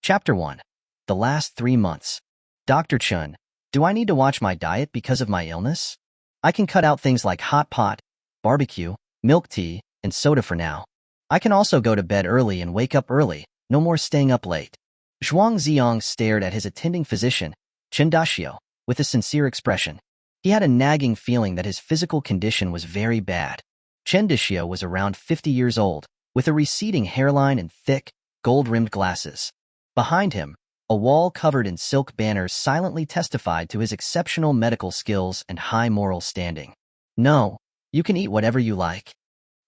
Chapter 1. The Last 3 Months. Dr. Chun, do I need to watch my diet because of my illness? I can cut out things like hot pot, barbecue, milk tea, and soda for now. I can also go to bed early and wake up early, no more staying up late. Zhuang Zi'ang stared at his attending physician, Chen Daxiu, with a sincere expression. He had a nagging feeling that his physical condition was very bad. Chen Daxiu was around 50 years old, with a receding hairline and thick, gold-rimmed glasses. Behind him, a wall covered in silk banners silently testified to his exceptional medical skills and high moral standing. No, you can eat whatever you like.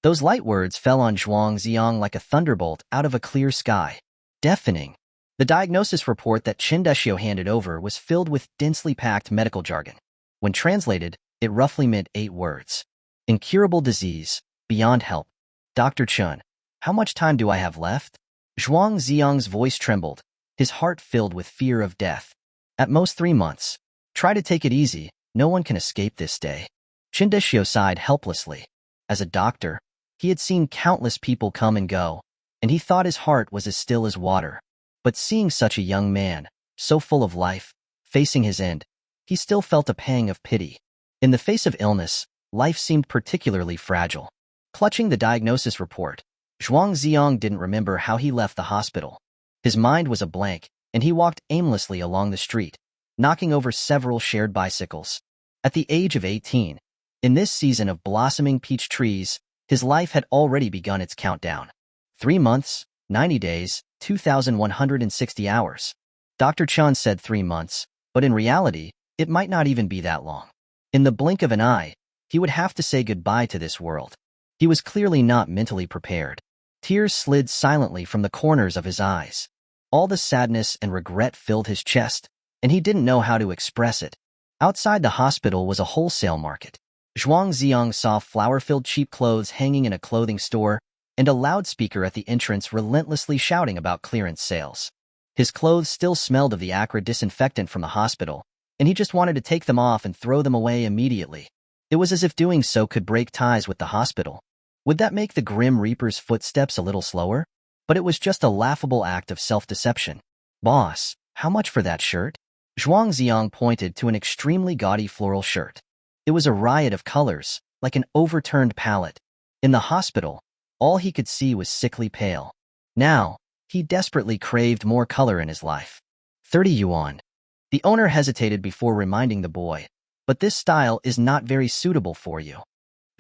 Those light words fell on Zhuang Zi'ang like a thunderbolt out of a clear sky, deafening. The diagnosis report that Chen Daxiu handed over was filled with densely packed medical jargon. When translated, it roughly meant 8 words. Incurable disease, beyond help. Dr. Chun, how much time do I have left? Zhuang Zi'ang's voice trembled, his heart filled with fear of death. At most 3 months. Try to take it easy, no one can escape this day. Chen Daxiu sighed helplessly. As a doctor, he had seen countless people come and go, and he thought his heart was as still as water. But seeing such a young man, so full of life, facing his end, he still felt a pang of pity. In the face of illness, life seemed particularly fragile. Clutching the diagnosis report, Zhuang Zi'ang didn't remember how he left the hospital. His mind was a blank, and he walked aimlessly along the street, knocking over several shared bicycles. At the age of 18, in this season of blossoming peach trees, his life had already begun its countdown. 3 months, 90 days, 2,160 hours. Dr. Chun said 3 months, but in reality, it might not even be that long. In the blink of an eye, he would have to say goodbye to this world. He was clearly not mentally prepared. Tears slid silently from the corners of his eyes. All the sadness and regret filled his chest, and he didn't know how to express it. Outside the hospital was a wholesale market. Zhuang Zi'ang saw flower-filled cheap clothes hanging in a clothing store, and a loudspeaker at the entrance relentlessly shouting about clearance sales. His clothes still smelled of the acrid disinfectant from the hospital, and he just wanted to take them off and throw them away immediately. It was as if doing so could break ties with the hospital. Would that make the Grim Reaper's footsteps a little slower? But it was just a laughable act of self-deception. Boss, how much for that shirt? Zhuang Zi'ang pointed to an extremely gaudy floral shirt. It was a riot of colors, like an overturned palette. In the hospital, all he could see was sickly pale. Now, he desperately craved more color in his life. 30 yuan. The owner hesitated before reminding the boy, but this style is not very suitable for you.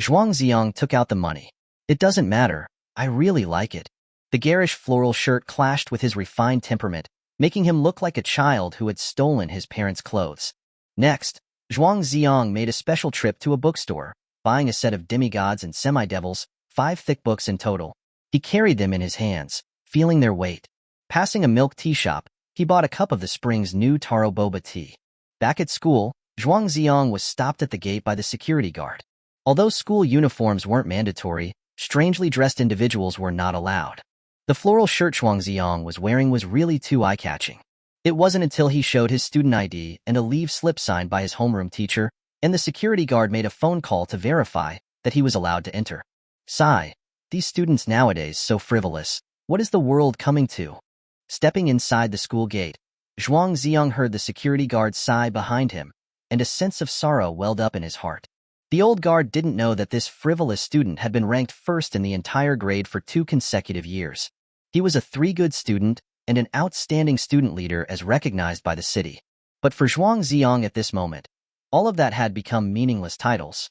Zhuang Zi'ang took out the money. It doesn't matter, I really like it. The garish floral shirt clashed with his refined temperament, making him look like a child who had stolen his parents' clothes. Next, Zhuang Zi'ang made a special trip to a bookstore, buying a set of demigods and semi-devils, 5 thick books in total. He carried them in his hands, feeling their weight. Passing a milk tea shop, he bought a cup of the spring's new taro boba tea. Back at school, Zhuang Zi'ang was stopped at the gate by the security guard. Although school uniforms weren't mandatory, strangely dressed individuals were not allowed. The floral shirt Zhuang Zi'ang was wearing was really too eye-catching. It wasn't until he showed his student ID and a leave slip signed by his homeroom teacher, and the security guard made a phone call to verify that he was allowed to enter. Sigh. These students nowadays so frivolous. What is the world coming to? Stepping inside the school gate, Zhuang Zi'ang heard the security guard sigh behind him, and a sense of sorrow welled up in his heart. The old guard didn't know that this frivolous student had been ranked first in the entire grade for 2 consecutive years. He was a 3-good student and an outstanding student leader as recognized by the city. But for Zhuang Zi'ang at this moment, all of that had become meaningless titles.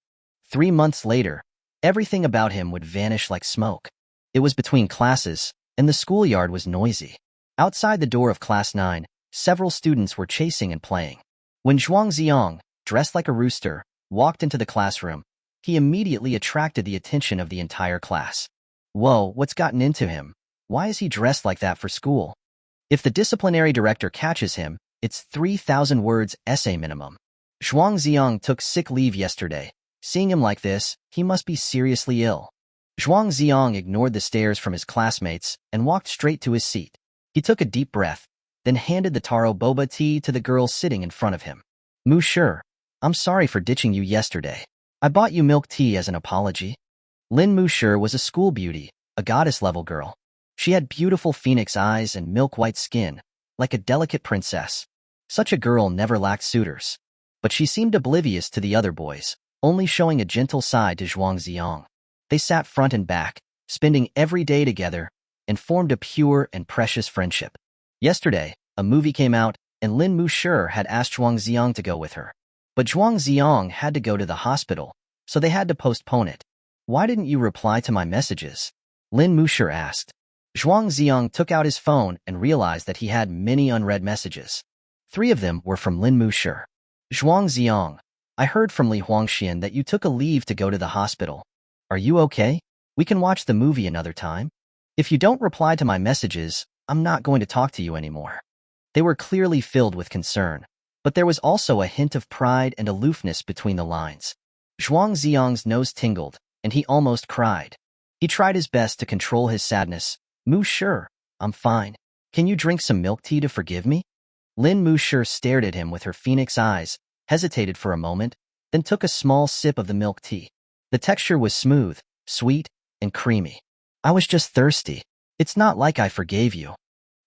3 months later, everything about him would vanish like smoke. It was between classes, and the schoolyard was noisy. Outside the door of Class 9, several students were chasing and playing. When Zhuang Zi'ang, dressed like a rooster, walked into the classroom, he immediately attracted the attention of the entire class. Whoa, what's gotten into him? Why is he dressed like that for school? If the disciplinary director catches him, it's 3,000 words essay minimum. Zhuang Zi'ang took sick leave yesterday. Seeing him like this, he must be seriously ill. Zhuang Zi'ang ignored the stares from his classmates and walked straight to his seat. He took a deep breath, then handed the taro boba tea to the girl sitting in front of him. Monsieur, I'm sorry for ditching you yesterday. I bought you milk tea as an apology. Lin Monsieur was a school beauty, a goddess-level girl. She had beautiful phoenix eyes and milk-white skin, like a delicate princess. Such a girl never lacked suitors. But she seemed oblivious to the other boys, only showing a gentle side to Zhuang Zi'ang. They sat front and back, spending every day together, and formed a pure and precious friendship. Yesterday, a movie came out, and Lin Mushi had asked Zhuang Zi'ang to go with her. But Zhuang Zi'ang had to go to the hospital, so they had to postpone it. Why didn't you reply to my messages? Lin Mushi asked. Zhuang Zi'ang took out his phone and realized that he had many unread messages. 3 of them were from Lin Mushi. Zhuang Zi'ang, I heard from Li Huangxian that you took a leave to go to the hospital. Are you okay? We can watch the movie another time. If you don't reply to my messages, I'm not going to talk to you anymore. They were clearly filled with concern, but there was also a hint of pride and aloofness between the lines. Zhuang Zi'ang's nose tingled, and he almost cried. He tried his best to control his sadness. Mushi, I'm fine. Can you drink some milk tea to forgive me? Lin Mushi stared at him with her phoenix eyes, hesitated for a moment, then took a small sip of the milk tea. The texture was smooth, sweet, and creamy. I was just thirsty. It's not like I forgave you.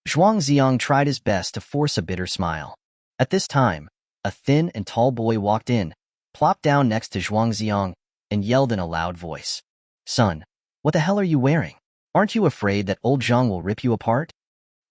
Zhuang Zi'ang tried his best to force a bitter smile. At this time, a thin and tall boy walked in, plopped down next to Zhuang Zi'ang, and yelled in a loud voice. Son, what the hell are you wearing? Aren't you afraid that old Zhang will rip you apart?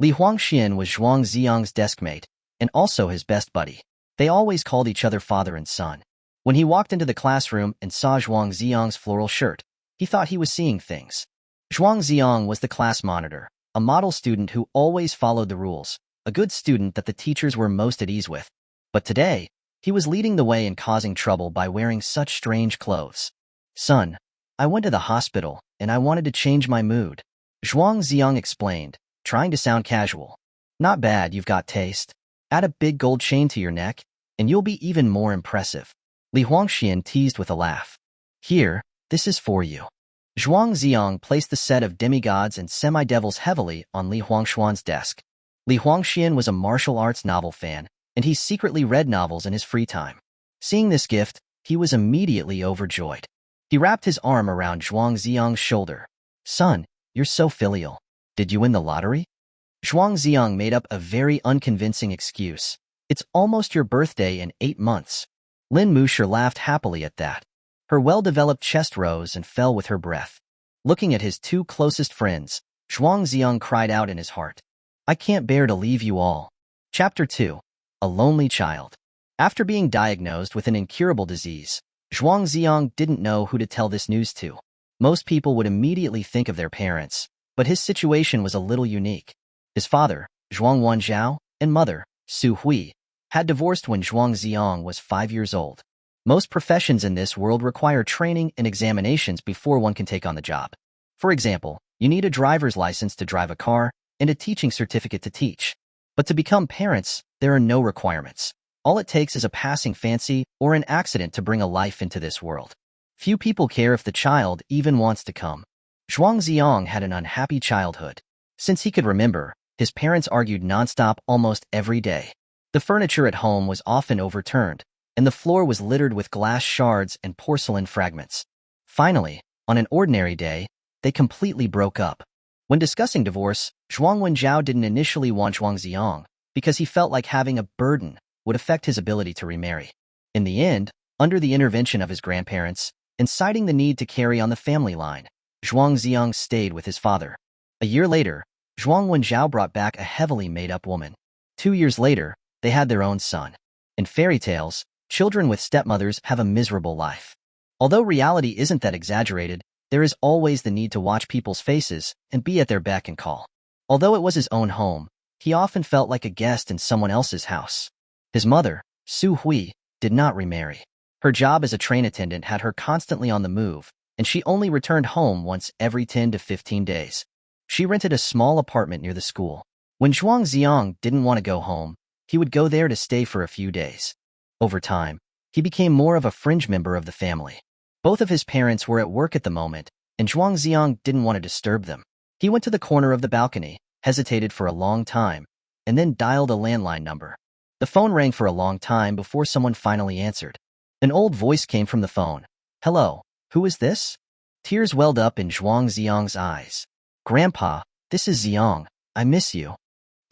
Li Huangxian was Zhuang Zi'ang's deskmate, and also his best buddy. They always called each other father and son. When he walked into the classroom and saw Zhuang Zi'ang's floral shirt, he thought he was seeing things. Zhuang Zi'ang was the class monitor, a model student who always followed the rules, a good student that the teachers were most at ease with. But today, he was leading the way and causing trouble by wearing such strange clothes. Son, I went to the hospital, and I wanted to change my mood. Zhuang Zi'ang explained, trying to sound casual. Not bad, you've got taste. Add a big gold chain to your neck, and you'll be even more impressive. Li Huangxian teased with a laugh. Here, this is for you. Zhuang Zi'ang placed the set of demigods and semi-devils heavily on Li Huangxian's desk. Li Huangxian was a martial arts novel fan, and he secretly read novels in his free time. Seeing this gift, he was immediately overjoyed. He wrapped his arm around Zhuang Zi'ang's shoulder. Son, you're so filial. Did you win the lottery? Zhuang Zi'ang made up a very unconvincing excuse. It's almost your birthday in 8 months. Lin Mushi laughed happily at that. Her well-developed chest rose and fell with her breath. Looking at his 2 closest friends, Zhuang Zi'ang cried out in his heart. I can't bear to leave you all. Chapter 2. A Lonely Child. After being diagnosed with an incurable disease, Zhuang Zi'ang didn't know who to tell this news to. Most people would immediately think of their parents, but his situation was a little unique. His father, Zhuang Wanzhao, and mother, Su Yudie, had divorced when Zhuang Zi'ang was 5 years old. Most professions in this world require training and examinations before one can take on the job. For example, you need a driver's license to drive a car and a teaching certificate to teach. But to become parents, there are no requirements. All it takes is a passing fancy or an accident to bring a life into this world. Few people care if the child even wants to come. Zhuang Zi'ang had an unhappy childhood. Since he could remember, his parents argued nonstop almost every day. The furniture at home was often overturned, and the floor was littered with glass shards and porcelain fragments. Finally, on an ordinary day, they completely broke up. When discussing divorce, Zhuang Wanzhao didn't initially want Zhuang Zi'ang because he felt like having a burden would affect his ability to remarry. In the end, under the intervention of his grandparents, and citing the need to carry on the family line, Zhuang Zi'ang stayed with his father. A year later, Zhuang Wanzhao brought back a heavily made-up woman. 2 years later, they had their own son. In fairy tales, children with stepmothers have a miserable life. Although reality isn't that exaggerated, there is always the need to watch people's faces and be at their beck and call. Although it was his own home, he often felt like a guest in someone else's house. His mother, Su Yudie, did not remarry. Her job as a train attendant had her constantly on the move, and she only returned home once every 10 to 15 days. She rented a small apartment near the school. When Zhuang Zi'ang didn't want to go home, he would go there to stay for a few days. Over time, he became more of a fringe member of the family. Both of his parents were at work at the moment, and Zhuang Zi'ang didn't want to disturb them. He went to the corner of the balcony, hesitated for a long time, and then dialed a landline number. The phone rang for a long time before someone finally answered. An old voice came from the phone. Hello, who is this? Tears welled up in Zhuang Zi'ang's eyes. Grandpa, this is Zi'ang. I miss you.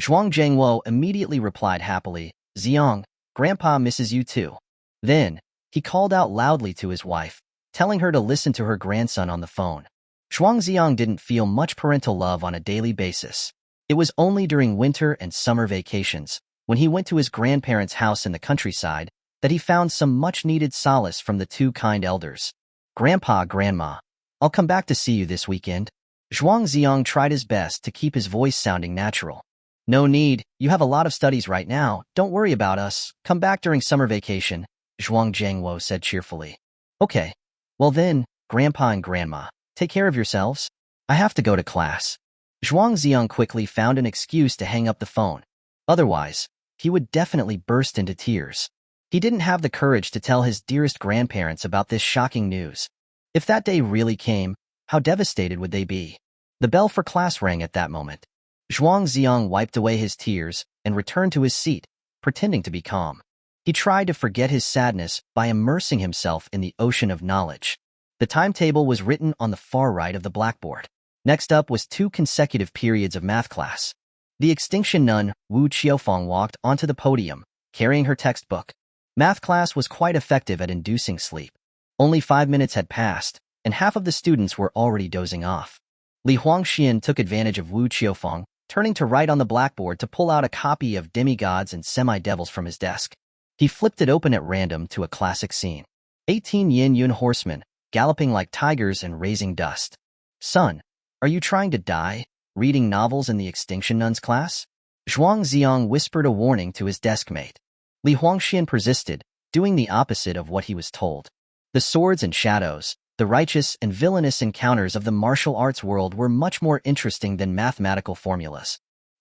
Zhuang Jiangwo immediately replied happily, Zi'ang, Grandpa misses you too. Then, he called out loudly to his wife, telling her to listen to her grandson on the phone. Zhuang Zi'ang didn't feel much parental love on a daily basis. It was only during winter and summer vacations, when he went to his grandparents' house in the countryside, that he found some much-needed solace from the two kind elders. Grandpa, Grandma, I'll come back to see you this weekend. Zhuang Zi'ang tried his best to keep his voice sounding natural. No need, you have a lot of studies right now, don't worry about us, come back during summer vacation, Zhuang Jiangwo said cheerfully. Okay. Well then, Grandpa and Grandma, take care of yourselves. I have to go to class. Zhuang Zi'ang quickly found an excuse to hang up the phone. Otherwise, he would definitely burst into tears. He didn't have the courage to tell his dearest grandparents about this shocking news. If that day really came, how devastated would they be? The bell for class rang at that moment. Zhuang Zi'ang wiped away his tears and returned to his seat, pretending to be calm. He tried to forget his sadness by immersing himself in the ocean of knowledge. The timetable was written on the far right of the blackboard. Next up was 2 consecutive periods of math class. The extinction nun, Wu Qiufeng, walked onto the podium, carrying her textbook. Math class was quite effective at inducing sleep. Only 5 minutes had passed, and half of the students were already dozing off. Li Huangxian took advantage of Wu Qiufeng, turning to write on the blackboard to pull out a copy of Demigods and Semi-Devils from his desk. He flipped it open at random to a classic scene. 18 Yin Yun horsemen, galloping like tigers and raising dust. Son, are you trying to die, reading novels in the Extinction Nuns class? Zhuang Zi'ang whispered a warning to his deskmate. Li Huangxian persisted, doing the opposite of what he was told. The swords and shadows, the righteous and villainous encounters of the martial arts world were much more interesting than mathematical formulas.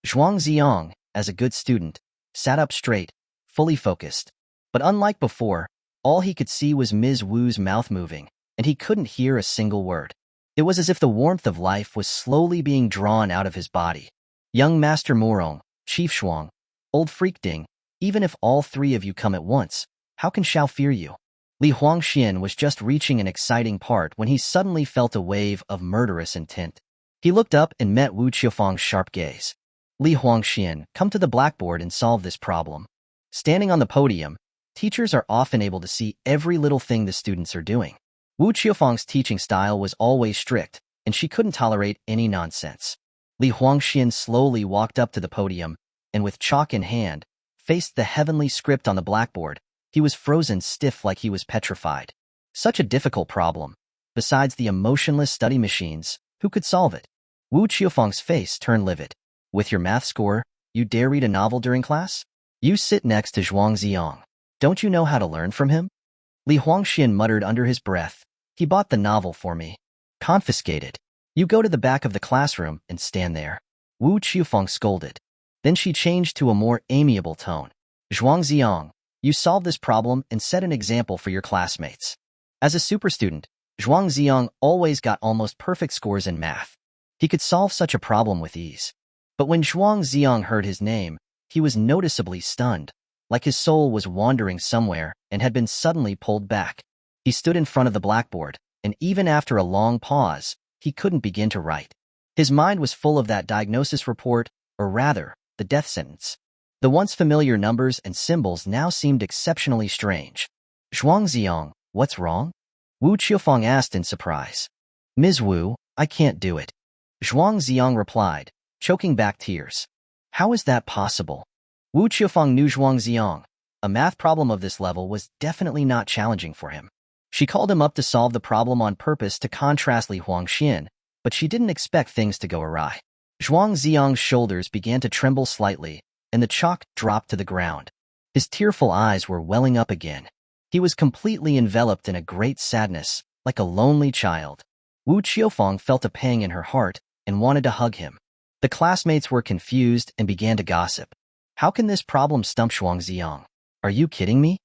Zhuang Zi'ang, as a good student, sat up straight, fully focused. But unlike before, all he could see was Ms. Wu's mouth moving, and he couldn't hear a single word. It was as if the warmth of life was slowly being drawn out of his body. Young Master Murong, Chief Shuang, Old Freak Ding, even if all 3 of you come at once, how can Xiao fear you? Li Huangxian was just reaching an exciting part when he suddenly felt a wave of murderous intent. He looked up and met Wu Qiufeng's sharp gaze. Li Huangxian, come to the blackboard and solve this problem. Standing on the podium, teachers are often able to see every little thing the students are doing. Wu Qiufeng's teaching style was always strict, and she couldn't tolerate any nonsense. Li Huangxian slowly walked up to the podium, and with chalk in hand, faced the heavenly script on the blackboard. He was frozen stiff like he was petrified. Such a difficult problem. Besides the emotionless study machines, who could solve it? Wu Qiufeng's face turned livid. With your math score, you dare read a novel during class? You sit next to Zhuang Zi'ang. Don't you know how to learn from him? Li Huangxian muttered under his breath. He bought the novel for me. Confiscated. You go to the back of the classroom and stand there. Wu Qiufeng scolded. Then she changed to a more amiable tone. Zhuang Zi'ang, you solve this problem and set an example for your classmates. As a super student, Zhuang Zi'ang always got almost perfect scores in math. He could solve such a problem with ease. But when Zhuang Zi'ang heard his name, he was noticeably stunned, like his soul was wandering somewhere and had been suddenly pulled back. He stood in front of the blackboard, and even after a long pause, he couldn't begin to write. His mind was full of that diagnosis report, or rather, the death sentence. The once familiar numbers and symbols now seemed exceptionally strange. Zhuang Zi'ang, what's wrong? Wu Qiufeng asked in surprise. Ms. Wu, I can't do it. Zhuang Zi'ang replied, choking back tears. How is that possible? Wu Qiufeng knew Zhuang Zi'ang. A math problem of this level was definitely not challenging for him. She called him up to solve the problem on purpose to contrast Li Huangxian, but she didn't expect things to go awry. Zhuang Zi'ang's shoulders began to tremble slightly, and the chalk dropped to the ground. His tearful eyes were welling up again. He was completely enveloped in a great sadness, like a lonely child. Wu Qiufeng felt a pang in her heart and wanted to hug him. The classmates were confused and began to gossip. How can this problem stump Zhuang Zi'ang? Are you kidding me?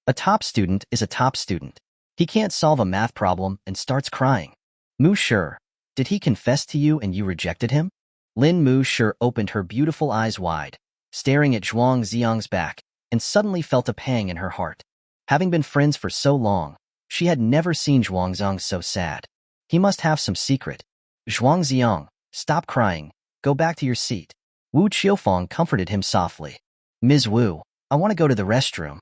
A top student is a top student. He can't solve a math problem and starts crying. Mu Shi, did he confess to you and you rejected him? Lin Mu Shi opened her beautiful eyes wide, staring at Zhuang Zi'ang's back, and suddenly felt a pang in her heart. Having been friends for so long, she had never seen Zhuang Zi'ang so sad. He must have some secret. Zhuang Zi'ang, stop crying. Go back to your seat. Wu Qiufeng comforted him softly. Ms. Wu, I want to go to the restroom.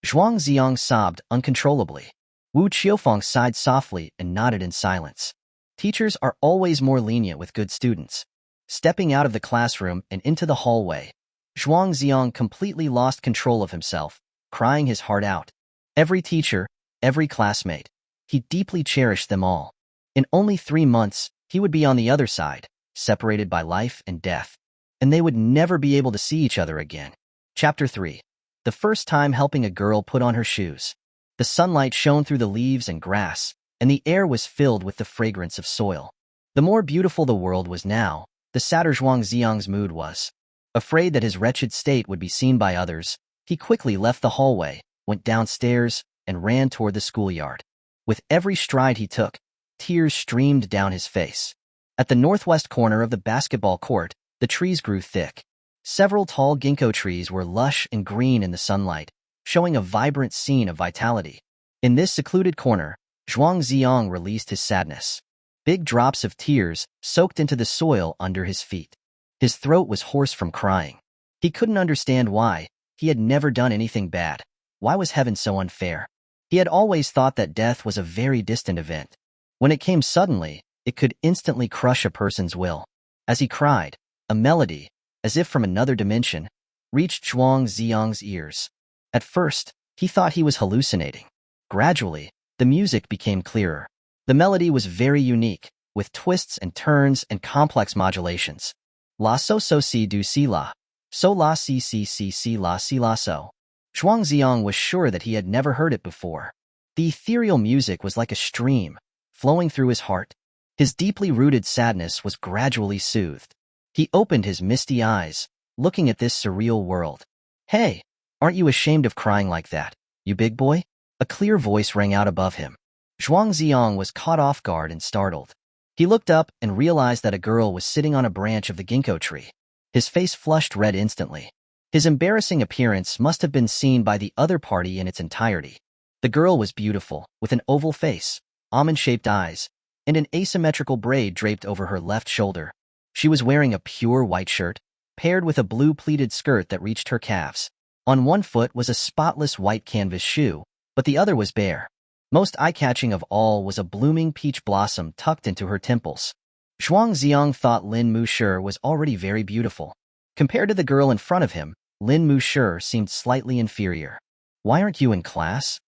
Zhuang Zi'ang sobbed uncontrollably. Wu Qiufeng sighed softly and nodded in silence. Teachers are always more lenient with good students. Stepping out of the classroom and into the hallway, Zhuang Zi'ang completely lost control of himself, crying his heart out. Every teacher, every classmate, he deeply cherished them all. In only 3 months, he would be on the other side, separated by life and death, and they would never be able to see each other again. Chapter 3. The first time helping a girl put on her shoes. The sunlight shone through the leaves and grass, and the air was filled with the fragrance of soil. The more beautiful the world was now, the sadder Zhuang Zi'ang's mood was. Afraid that his wretched state would be seen by others, he quickly left the hallway, went downstairs, and ran toward the schoolyard. With every stride he took, tears streamed down his face. At the northwest corner of the basketball court, the trees grew thick. Several tall ginkgo trees were lush and green in the sunlight, showing a vibrant scene of vitality. In this secluded corner, Zhuang Zi'ang released his sadness. Big drops of tears soaked into the soil under his feet. His throat was hoarse from crying. He couldn't understand why. He had never done anything bad. Why was heaven so unfair? He had always thought that death was a very distant event. When it came suddenly, it could instantly crush a person's will. As he cried, a melody, as if from another dimension, reached Zhuang Zi'ang's ears. At first, he thought he was hallucinating. Gradually, the music became clearer. The melody was very unique, with twists and turns and complex modulations. La so so si do si la. So la si si si si la so. Zhuang Zi'ang was sure that he had never heard it before. The ethereal music was like a stream, flowing through his heart. His deeply rooted sadness was gradually soothed. He opened his misty eyes, looking at this surreal world. Hey, aren't you ashamed of crying like that, you big boy? A clear voice rang out above him. Zhuang Zi'ang was caught off guard and startled. He looked up and realized that a girl was sitting on a branch of the ginkgo tree. His face flushed red instantly. His embarrassing appearance must have been seen by the other party in its entirety. The girl was beautiful, with an oval face, almond-shaped eyes, and an asymmetrical braid draped over her left shoulder. She was wearing a pure white shirt, paired with a blue pleated skirt that reached her calves. On one foot was a spotless white canvas shoe, but the other was bare. Most eye-catching of all was a blooming peach blossom tucked into her temples. Zhuang Zi'ang thought Lin Mushi was already very beautiful. Compared to the girl in front of him, Lin Mushi seemed slightly inferior. Why aren't you in class?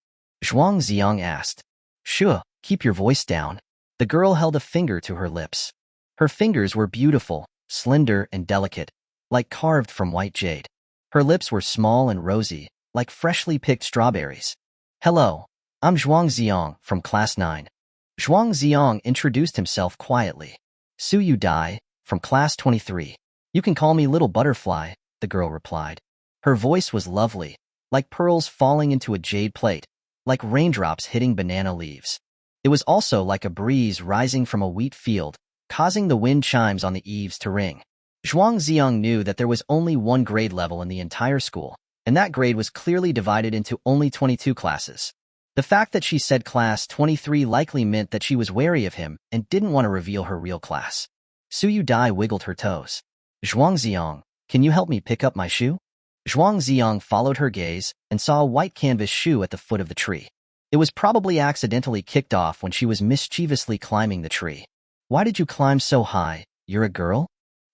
Zhuang Zi'ang asked. Sure, keep your voice down. The girl held a finger to her lips. Her fingers were beautiful, slender and delicate, like carved from white jade. Her lips were small and rosy, like freshly picked strawberries. Hello, I'm Zhuang Zi'ang from Class 9. Zhuang Zi'ang introduced himself quietly. Su Yudie, from Class 23. You can call me Little Butterfly, the girl replied. Her voice was lovely, like pearls falling into a jade plate, like raindrops hitting banana leaves. It was also like a breeze rising from a wheat field, causing the wind chimes on the eaves to ring. Zhuang Zi'ang knew that there was only one grade level in the entire school, and that grade was clearly divided into only 22 classes. The fact that she said Class 23 likely meant that she was wary of him and didn't want to reveal her real class. Su Yudie wiggled her toes. Zhuang Zi'ang, can you help me pick up my shoe? Zhuang Zi'ang followed her gaze and saw a white canvas shoe at the foot of the tree. It was probably accidentally kicked off when she was mischievously climbing the tree. Why did you climb so high? You're a girl?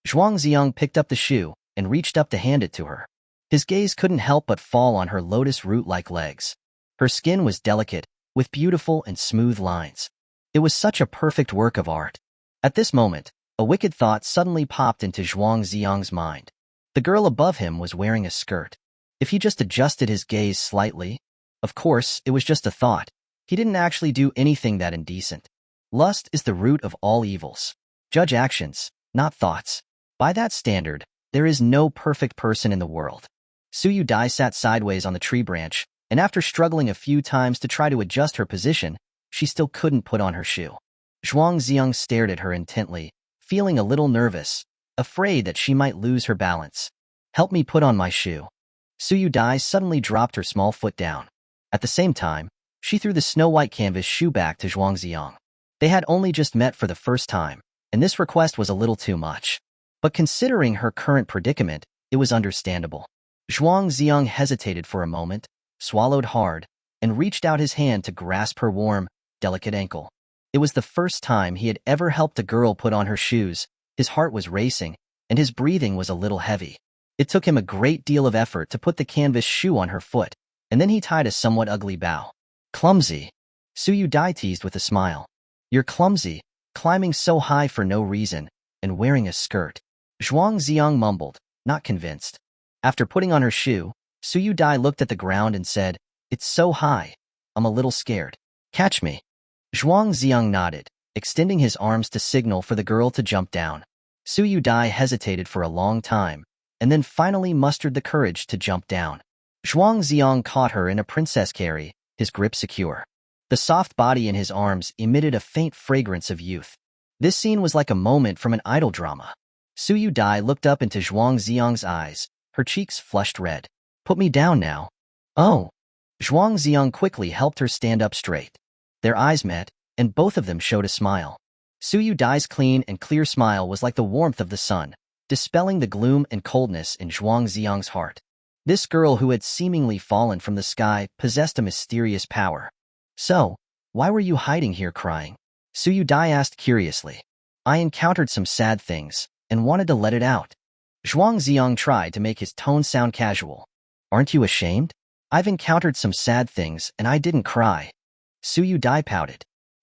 Zhuang Zi'ang picked up the shoe and reached up to hand it to her. His gaze couldn't help but fall on her lotus root-like legs. Her skin was delicate, with beautiful and smooth lines. It was such a perfect work of art. At this moment, a wicked thought suddenly popped into Zhuang Zi'ang's mind. The girl above him was wearing a skirt. If he just adjusted his gaze slightly— Of course, it was just a thought. He didn't actually do anything that indecent. Lust is the root of all evils. Judge actions, not thoughts. By that standard, there is no perfect person in the world. Su Yudie sat sideways on the tree branch, and after struggling a few times to try to adjust her position, she still couldn't put on her shoe. Zhuang Zi'ang stared at her intently, feeling a little nervous, afraid that she might lose her balance. Help me put on my shoe. Su Yudie suddenly dropped her small foot down. At the same time, she threw the snow-white canvas shoe back to Zhuang Zi'ang. They had only just met for the first time, and this request was a little too much. But considering her current predicament, it was understandable. Zhuang Zi'ang hesitated for a moment, swallowed hard, and reached out his hand to grasp her warm, delicate ankle. It was the first time he had ever helped a girl put on her shoes. His heart was racing, and his breathing was a little heavy. It took him a great deal of effort to put the canvas shoe on her foot, and then he tied a somewhat ugly bow. Clumsy. Su Yudie teased with a smile. You're clumsy, climbing so high for no reason, and wearing a skirt. Zhuang Zi'ang mumbled, not convinced. After putting on her shoe, Su Yudie looked at the ground and said, It's so high. I'm a little scared. Catch me. Zhuang Zi'ang nodded, extending his arms to signal for the girl to jump down. Su Yudie hesitated for a long time, and then finally mustered the courage to jump down. Zhuang Zi'ang caught her in a princess carry, his grip secure. The soft body in his arms emitted a faint fragrance of youth. This scene was like a moment from an idol drama. Su Yudie looked up into Zhuang Zi'ang's eyes, her cheeks flushed red. Put me down now. Oh. Zhuang Zi'ang quickly helped her stand up straight. Their eyes met, and both of them showed a smile. Su Yudie's clean and clear smile was like the warmth of the sun, dispelling the gloom and coldness in Zhuang Zi'ang's heart. This girl who had seemingly fallen from the sky possessed a mysterious power. So, why were you hiding here crying? Su Yudie asked curiously. I encountered some sad things, and wanted to let it out. Zhuang Zi'ang tried to make his tone sound casual. Aren't you ashamed? I've encountered some sad things, and I didn't cry. Su Yudie pouted.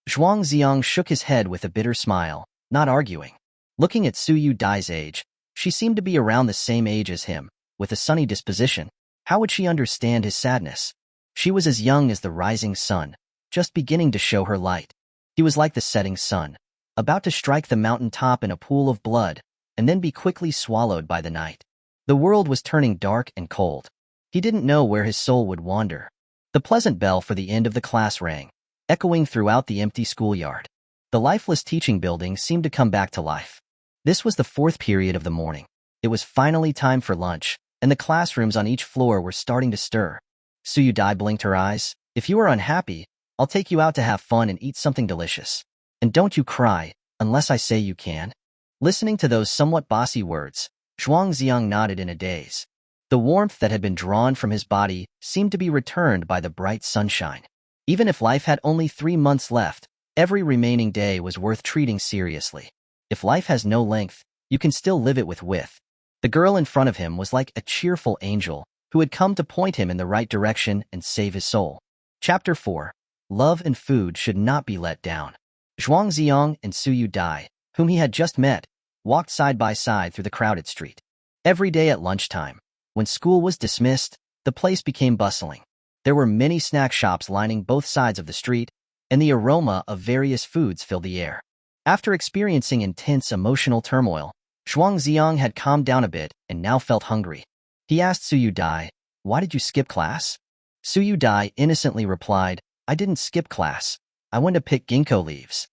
Zhuang Zi'ang shook his head with a bitter smile, not arguing. Looking at Su Yudie's age, she seemed to be around the same age as him, with a sunny disposition. How would she understand his sadness? She was as young as the rising sun, just beginning to show her light. He was like the setting sun, about to strike the mountain top in a pool of blood, and then be quickly swallowed by the night. The world was turning dark and cold. He didn't know where his soul would wander. The pleasant bell for the end of the class rang, echoing throughout the empty schoolyard. The lifeless teaching building seemed to come back to life. This was the fourth period of the morning. It was finally time for lunch, and the classrooms on each floor were starting to stir. Su Yudie blinked her eyes. If you are unhappy, I'll take you out to have fun and eat something delicious. And don't you cry, unless I say you can. Listening to those somewhat bossy words, Zhuang Zi'ang nodded in a daze. The warmth that had been drawn from his body seemed to be returned by the bright sunshine. Even if life had only 3 months left, every remaining day was worth treating seriously. If life has no length, you can still live it with width. The girl in front of him was like a cheerful angel who had come to point him in the right direction and save his soul. Chapter 4. Love and food should not be let down. Zhuang Zi'ang and Su Yudie, whom he had just met, walked side by side through the crowded street. Every day at lunchtime, when school was dismissed, the place became bustling. There were many snack shops lining both sides of the street, and the aroma of various foods filled the air. After experiencing intense emotional turmoil, Zhuang Zi'ang had calmed down a bit and now felt hungry. He asked Su Yudie, Why did you skip class? Su Yudie innocently replied, I didn't skip class. I went to pick ginkgo leaves.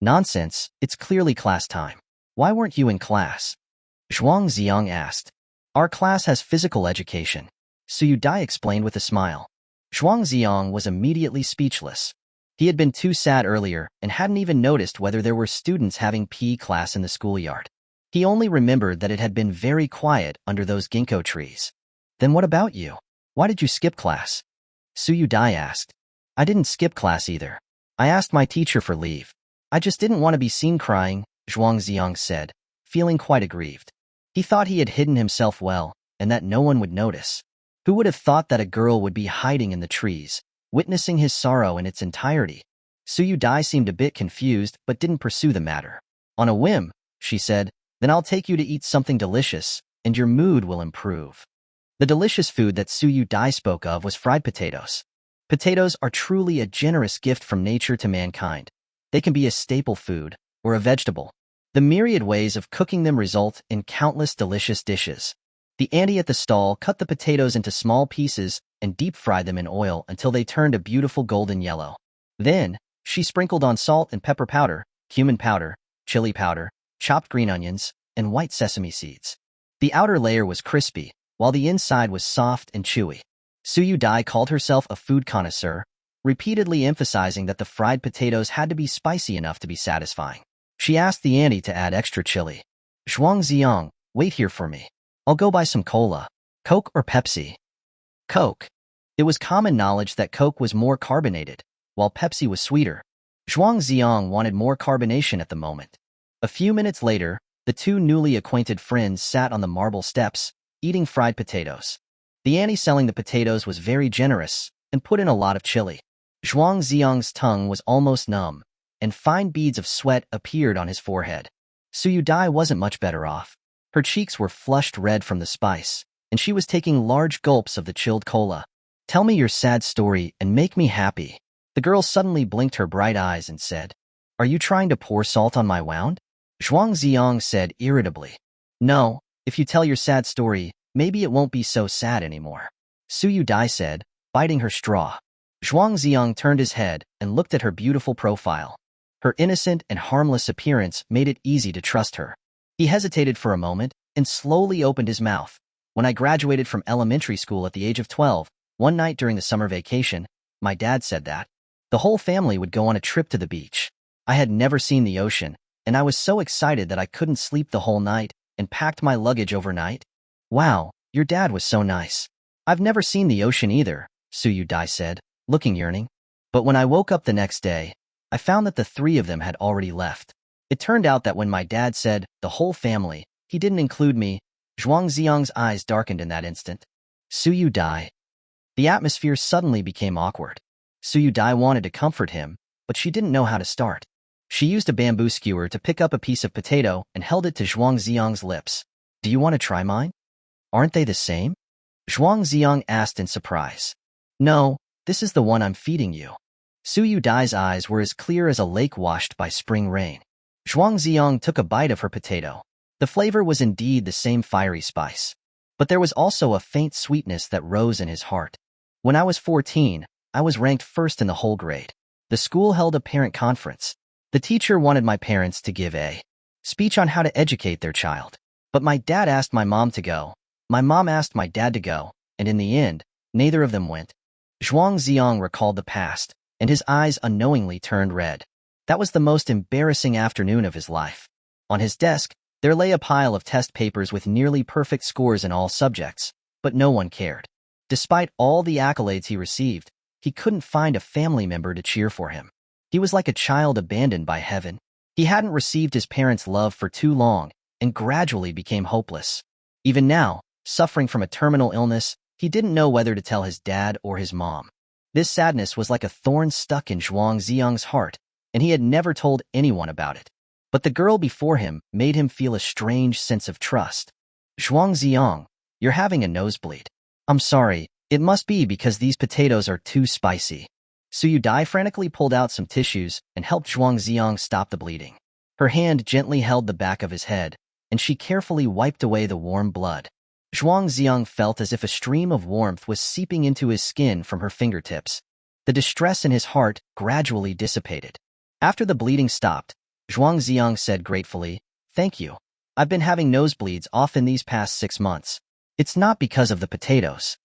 Nonsense, it's clearly class time. Why weren't you in class? Zhuang Zi'ang asked. Our class has physical education, Su Yudie explained with a smile. Zhuang Zi'ang was immediately speechless. He had been too sad earlier and hadn't even noticed whether there were students having PE class in the schoolyard. He only remembered that it had been very quiet under those ginkgo trees. Then what about you? Why did you skip class? Su Yudie asked. I didn't skip class either. I asked my teacher for leave. I just didn't want to be seen crying, Zhuang Zi'ang said, feeling quite aggrieved. He thought he had hidden himself well, and that no one would notice. Who would have thought that a girl would be hiding in the trees, witnessing his sorrow in its entirety? Su Yudie seemed a bit confused but didn't pursue the matter. On a whim, she said, Then I'll take you to eat something delicious, and your mood will improve. The delicious food that Su Yudie spoke of was fried potatoes. Potatoes are truly a generous gift from nature to mankind. They can be a staple food, or a vegetable. The myriad ways of cooking them result in countless delicious dishes. The auntie at the stall cut the potatoes into small pieces and deep-fried them in oil until they turned a beautiful golden yellow. Then, she sprinkled on salt and pepper powder, cumin powder, chili powder, chopped green onions, and white sesame seeds. The outer layer was crispy, while the inside was soft and chewy. Su Yudie called herself a food connoisseur, repeatedly emphasizing that the fried potatoes had to be spicy enough to be satisfying. She asked the auntie to add extra chili. Zhuang Zi'ang, wait here for me. I'll go buy some cola. Coke or Pepsi? Coke. It was common knowledge that Coke was more carbonated, while Pepsi was sweeter. Zhuang Zi'ang wanted more carbonation at the moment. A few minutes later, the two newly acquainted friends sat on the marble steps, eating fried potatoes. The auntie selling the potatoes was very generous and put in a lot of chili. Zhuang Zi'ang's tongue was almost numb, and fine beads of sweat appeared on his forehead. Su Yudie wasn't much better off. Her cheeks were flushed red from the spice, and she was taking large gulps of the chilled cola. Tell me your sad story and make me happy. The girl suddenly blinked her bright eyes and said, Are you trying to pour salt on my wound? Zhuang Zi'ang said irritably, No, if you tell your sad story, maybe it won't be so sad anymore. Su Yudie said, biting her straw. Zhuang Zi'ang turned his head and looked at her beautiful profile. Her innocent and harmless appearance made it easy to trust her. He hesitated for a moment and slowly opened his mouth. When I graduated from elementary school at the age of 12, one night during the summer vacation, my dad said that the whole family would go on a trip to the beach. I had never seen the ocean, and I was so excited that I couldn't sleep the whole night and packed my luggage overnight. Wow, your dad was so nice. I've never seen the ocean either, Su Yudie said, looking yearning. But when I woke up the next day, I found that the three of them had already left. It turned out that when my dad said the whole family, he didn't include me. Zhuang Zi'ang's eyes darkened in that instant. Su Yudie. The atmosphere suddenly became awkward. Su Yudie wanted to comfort him, but she didn't know how to start. She used a bamboo skewer to pick up a piece of potato and held it to Zhuang Zi'ang's lips. Do you want to try mine? Aren't they the same? Zhuang Zi'ang asked in surprise. No, this is the one I'm feeding you. Su Yudie's eyes were as clear as a lake washed by spring rain. Zhuang Zi'ang took a bite of her potato. The flavor was indeed the same fiery spice. But there was also a faint sweetness that rose in his heart. When I was 14, I was ranked first in the whole grade. The school held a parent conference. The teacher wanted my parents to give a speech on how to educate their child. But my dad asked my mom to go. My mom asked my dad to go, and in the end, neither of them went. Zhuang Zi'ang recalled the past, and his eyes unknowingly turned red. That was the most embarrassing afternoon of his life. On his desk, there lay a pile of test papers with nearly perfect scores in all subjects, but no one cared. Despite all the accolades he received, he couldn't find a family member to cheer for him. He was like a child abandoned by heaven. He hadn't received his parents' love for too long and gradually became hopeless. Even now, suffering from a terminal illness, he didn't know whether to tell his dad or his mom. This sadness was like a thorn stuck in Zhuang Zi'ang's heart, and he had never told anyone about it. But the girl before him made him feel a strange sense of trust. Zhuang Zi'ang, you're having a nosebleed. I'm sorry, it must be because these potatoes are too spicy. Su Yudie frantically pulled out some tissues and helped Zhuang Zi'ang stop the bleeding. Her hand gently held the back of his head, and she carefully wiped away the warm blood. Zhuang Zi'ang felt as if a stream of warmth was seeping into his skin from her fingertips. The distress in his heart gradually dissipated. After the bleeding stopped, Zhuang Zi'ang said gratefully, Thank you. I've been having nosebleeds often these past 6 months. It's not because of the potatoes.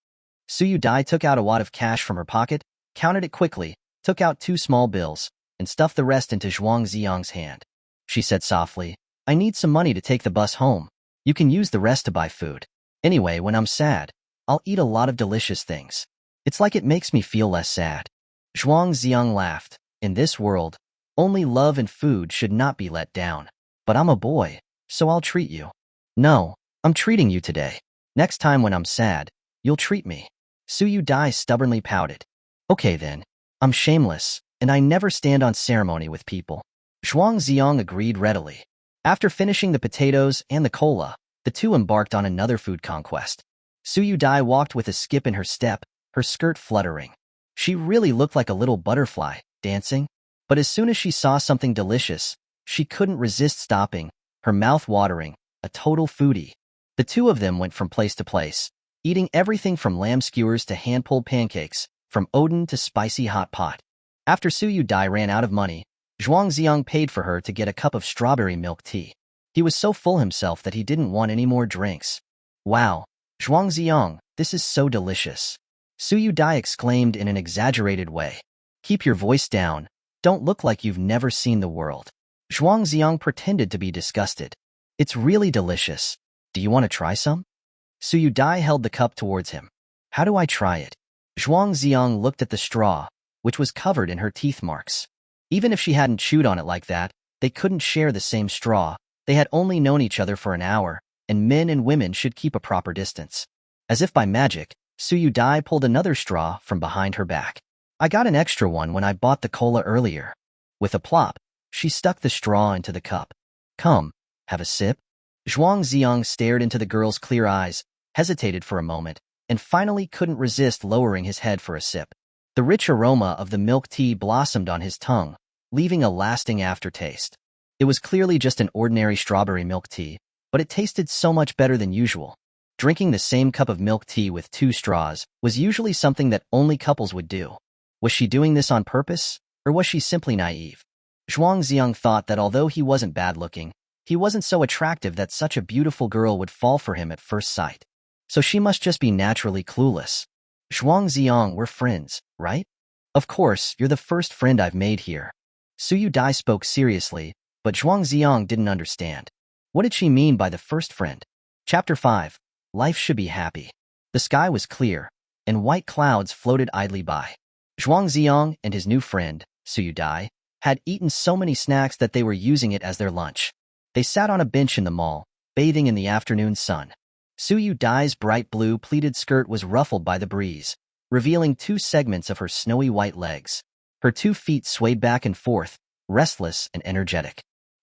Su Yudie took out a wad of cash from her pocket, counted it quickly, took out 2 small bills, and stuffed the rest into Zhuang Zi'ang's hand. She said softly, I need some money to take the bus home. You can use the rest to buy food. Anyway, when I'm sad, I'll eat a lot of delicious things. It's like it makes me feel less sad. Zhuang Zi'ang laughed. In this world, only love and food should not be let down. But I'm a boy, so I'll treat you. No, I'm treating you today. Next time when I'm sad, you'll treat me. Su Yudie stubbornly pouted. Okay then, I'm shameless, and I never stand on ceremony with people. Zhuang Zi'ang agreed readily. After finishing the potatoes and the cola, the two embarked on another food conquest. Su Yudie walked with a skip in her step, her skirt fluttering. She really looked like a little butterfly, dancing. But as soon as she saw something delicious, she couldn't resist stopping, her mouth watering, a total foodie. The two of them went from place to place, eating everything from lamb skewers to hand-pulled pancakes, from oden to spicy hot pot. After Su Yudie ran out of money, Zhuang Zi'ang paid for her to get a cup of strawberry milk tea. He was so full himself that he didn't want any more drinks. Wow, Zhuang Zi'ang, this is so delicious. Su Yudie exclaimed in an exaggerated way. Keep your voice down. Don't look like you've never seen the world. Zhuang Zi'ang pretended to be disgusted. It's really delicious. Do you want to try some? Su Yudie held the cup towards him. How do I try it? Zhuang Zi'ang looked at the straw, which was covered in her teeth marks. Even if she hadn't chewed on it like that, they couldn't share the same straw. They had only known each other for an hour, and men and women should keep a proper distance. As if by magic, Su Yudie pulled another straw from behind her back. I got an extra one when I bought the cola earlier. With a plop, she stuck the straw into the cup. Come, have a sip? Zhuang Zi'ang stared into the girl's clear eyes, hesitated for a moment, and finally couldn't resist lowering his head for a sip. The rich aroma of the milk tea blossomed on his tongue, leaving a lasting aftertaste. It was clearly just an ordinary strawberry milk tea, but it tasted so much better than usual. Drinking the same cup of milk tea with 2 straws was usually something that only couples would do. Was she doing this on purpose, or was she simply naive? Zhuang Zi'ang thought that although he wasn't bad-looking, he wasn't so attractive that such a beautiful girl would fall for him at first sight. So she must just be naturally clueless. Zhuang Zi'ang, we're friends, right? Of course, you're the first friend I've made here. Su Yudie spoke seriously, but Zhuang Zi'ang didn't understand. What did she mean by the first friend? Chapter 5. Life should be happy. The sky was clear, and white clouds floated idly by. Zhuang Zi'ang and his new friend, Su Yudie, had eaten so many snacks that they were using it as their lunch. They sat on a bench in the mall, bathing in the afternoon sun. Su Yudie's bright blue pleated skirt was ruffled by the breeze, revealing 2 segments of her snowy white legs. Her 2 feet swayed back and forth, restless and energetic.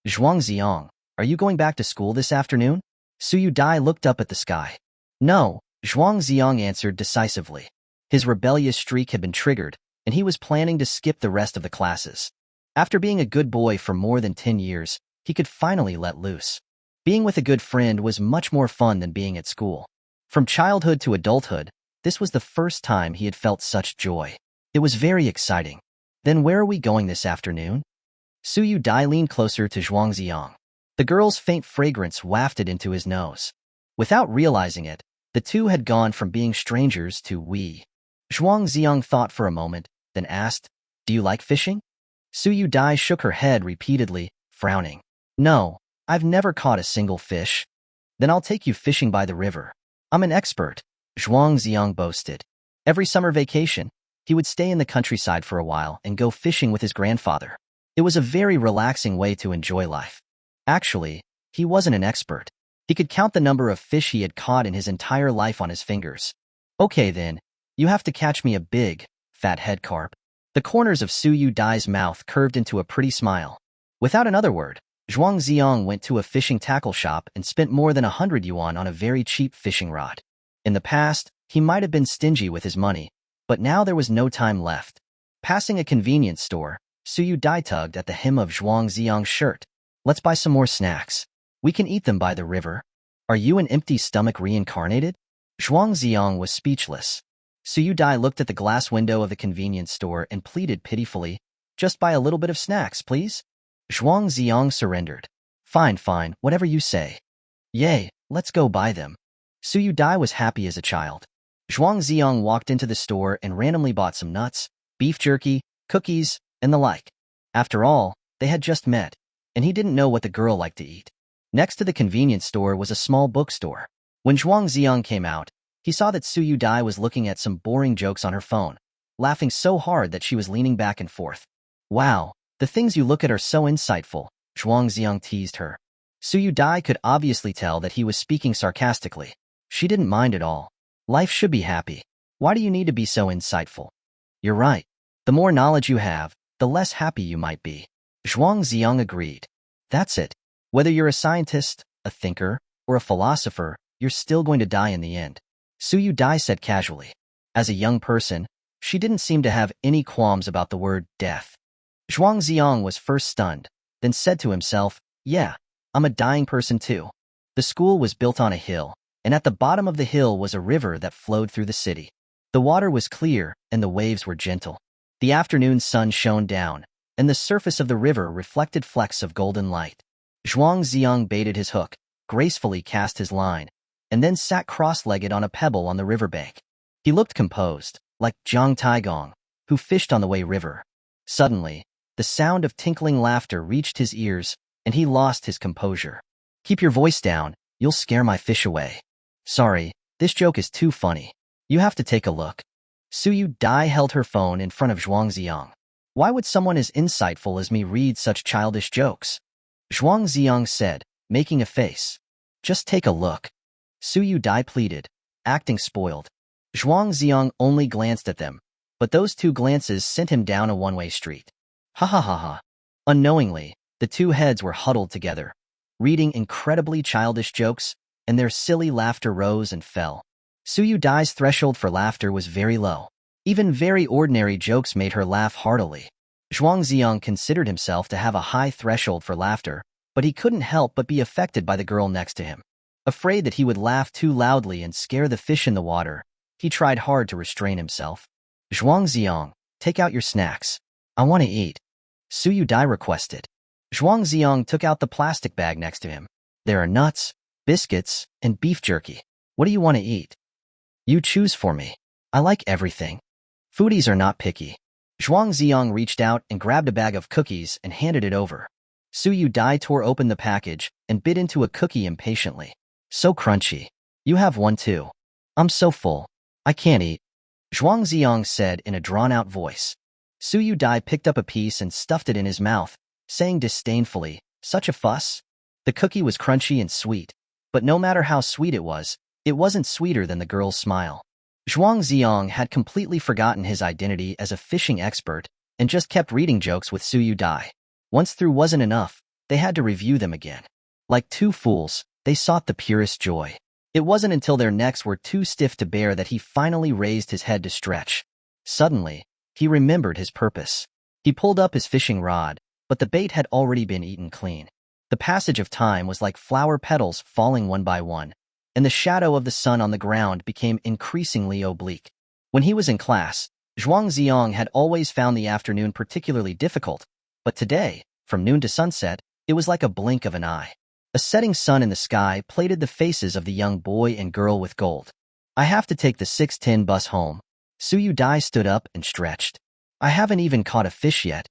Zhuang Zi'ang, are you going back to school this afternoon? Su Yudie looked up at the sky. No, Zhuang Zi'ang answered decisively. His rebellious streak had been triggered, and he was planning to skip the rest of the classes. After being a good boy for more than 10 years, he could finally let loose. Being with a good friend was much more fun than being at school. From childhood to adulthood, this was the first time he had felt such joy. It was very exciting. Then where are we going this afternoon? Su Yudie leaned closer to Zhuang Zi'ang. The girl's faint fragrance wafted into his nose. Without realizing it, the two had gone from being strangers to we. Zhuang Zi'ang thought for a moment, then asked, Do you like fishing? Su Yudie shook her head repeatedly, frowning. No, I've never caught a single fish. Then I'll take you fishing by the river. I'm an expert, Zhuang Zi'ang boasted. Every summer vacation, he would stay in the countryside for a while and go fishing with his grandfather. It was a very relaxing way to enjoy life. Actually, he wasn't an expert. He could count the number of fish he had caught in his entire life on his fingers. Okay then, you have to catch me a big, fat head carp. The corners of Su Yudie's mouth curved into a pretty smile. Without another word, Zhuang Zi'ang went to a fishing tackle shop and spent more than 100 yuan on a very cheap fishing rod. In the past, he might have been stingy with his money, but now there was no time left. Passing a convenience store, Su Yudie tugged at the hem of Zhuang Zi'ang's shirt. Let's buy some more snacks. We can eat them by the river. Are you an empty stomach reincarnated? Zhuang Zi'ang was speechless. Su Yudie looked at the glass window of the convenience store and pleaded pitifully, Just buy a little bit of snacks, please. Zhuang Zi'ang surrendered. Fine, fine, whatever you say. Yay, let's go buy them. Su Yudie was happy as a child. Zhuang Zi'ang walked into the store and randomly bought some nuts, beef jerky, cookies, and the like. After all, they had just met, and he didn't know what the girl liked to eat. Next to the convenience store was a small bookstore. When Zhuang Zi'ang came out, he saw that Su Yudie was looking at some boring jokes on her phone, laughing so hard that she was leaning back and forth. Wow, the things you look at are so insightful, Zhuang Zi'ang teased her. Su Yudie could obviously tell that he was speaking sarcastically. She didn't mind at all. Life should be happy. Why do you need to be so insightful? You're right. The more knowledge you have, the less happy you might be. Zhuang Zi'ang agreed. That's it. Whether you're a scientist, a thinker, or a philosopher, you're still going to die in the end. Su Yudie said casually. As a young person, she didn't seem to have any qualms about the word death. Zhuang Zi'ang was first stunned, then said to himself, yeah, I'm a dying person too. The school was built on a hill, and at the bottom of the hill was a river that flowed through the city. The water was clear, and the waves were gentle. The afternoon sun shone down, and the surface of the river reflected flecks of golden light. Zhuang Zi'ang baited his hook, gracefully cast his line, and then sat cross-legged on a pebble on the riverbank. He looked composed, like Zhang Taigong, who fished on the Wei River. Suddenly, the sound of tinkling laughter reached his ears, and he lost his composure. Keep your voice down, you'll scare my fish away. Sorry, this joke is too funny. You have to take a look. Su Yudie held her phone in front of Zhuang Zi'ang. Why would someone as insightful as me read such childish jokes? Zhuang Zi'ang said, making a face. Just take a look. Su Yudie pleaded, acting spoiled. Zhuang Zi'ang only glanced at them, but those two glances sent him down a one-way street. Ha ha ha ha. Unknowingly, the two heads were huddled together, reading incredibly childish jokes, and their silly laughter rose and fell. Su Yudie's threshold for laughter was very low. Even very ordinary jokes made her laugh heartily. Zhuang Zi'ang considered himself to have a high threshold for laughter, but he couldn't help but be affected by the girl next to him. Afraid that he would laugh too loudly and scare the fish in the water, he tried hard to restrain himself. Zhuang Zi'ang, take out your snacks. I want to eat. Su Yudie requested. Zhuang Zi'ang took out the plastic bag next to him. There are nuts, biscuits, and beef jerky. What do you want to eat? You choose for me. I like everything. Foodies are not picky. Zhuang Zi'ang reached out and grabbed a bag of cookies and handed it over. Su Yudie tore open the package and bit into a cookie impatiently. So crunchy. You have one too. I'm so full. I can't eat. Zhuang Zi'ang said in a drawn-out voice. Su Yudie picked up a piece and stuffed it in his mouth, saying disdainfully, such a fuss? The cookie was crunchy and sweet, but no matter how sweet it wasn't sweeter than the girl's smile. Zhuang Zi'ang had completely forgotten his identity as a fishing expert and just kept reading jokes with Su Yudie. Once through wasn't enough, they had to review them again. Like two fools, they sought the purest joy. It wasn't until their necks were too stiff to bear that he finally raised his head to stretch. Suddenly, he remembered his purpose. He pulled up his fishing rod, but the bait had already been eaten clean. The passage of time was like flower petals falling one by one, and the shadow of the sun on the ground became increasingly oblique. When he was in class, Zhuang Zi'ang had always found the afternoon particularly difficult, but today, from noon to sunset, it was like a blink of an eye. A setting sun in the sky plated the faces of the young boy and girl with gold. I have to take the 6:10 bus home. Su Yudie stood up and stretched. I haven't even caught a fish yet.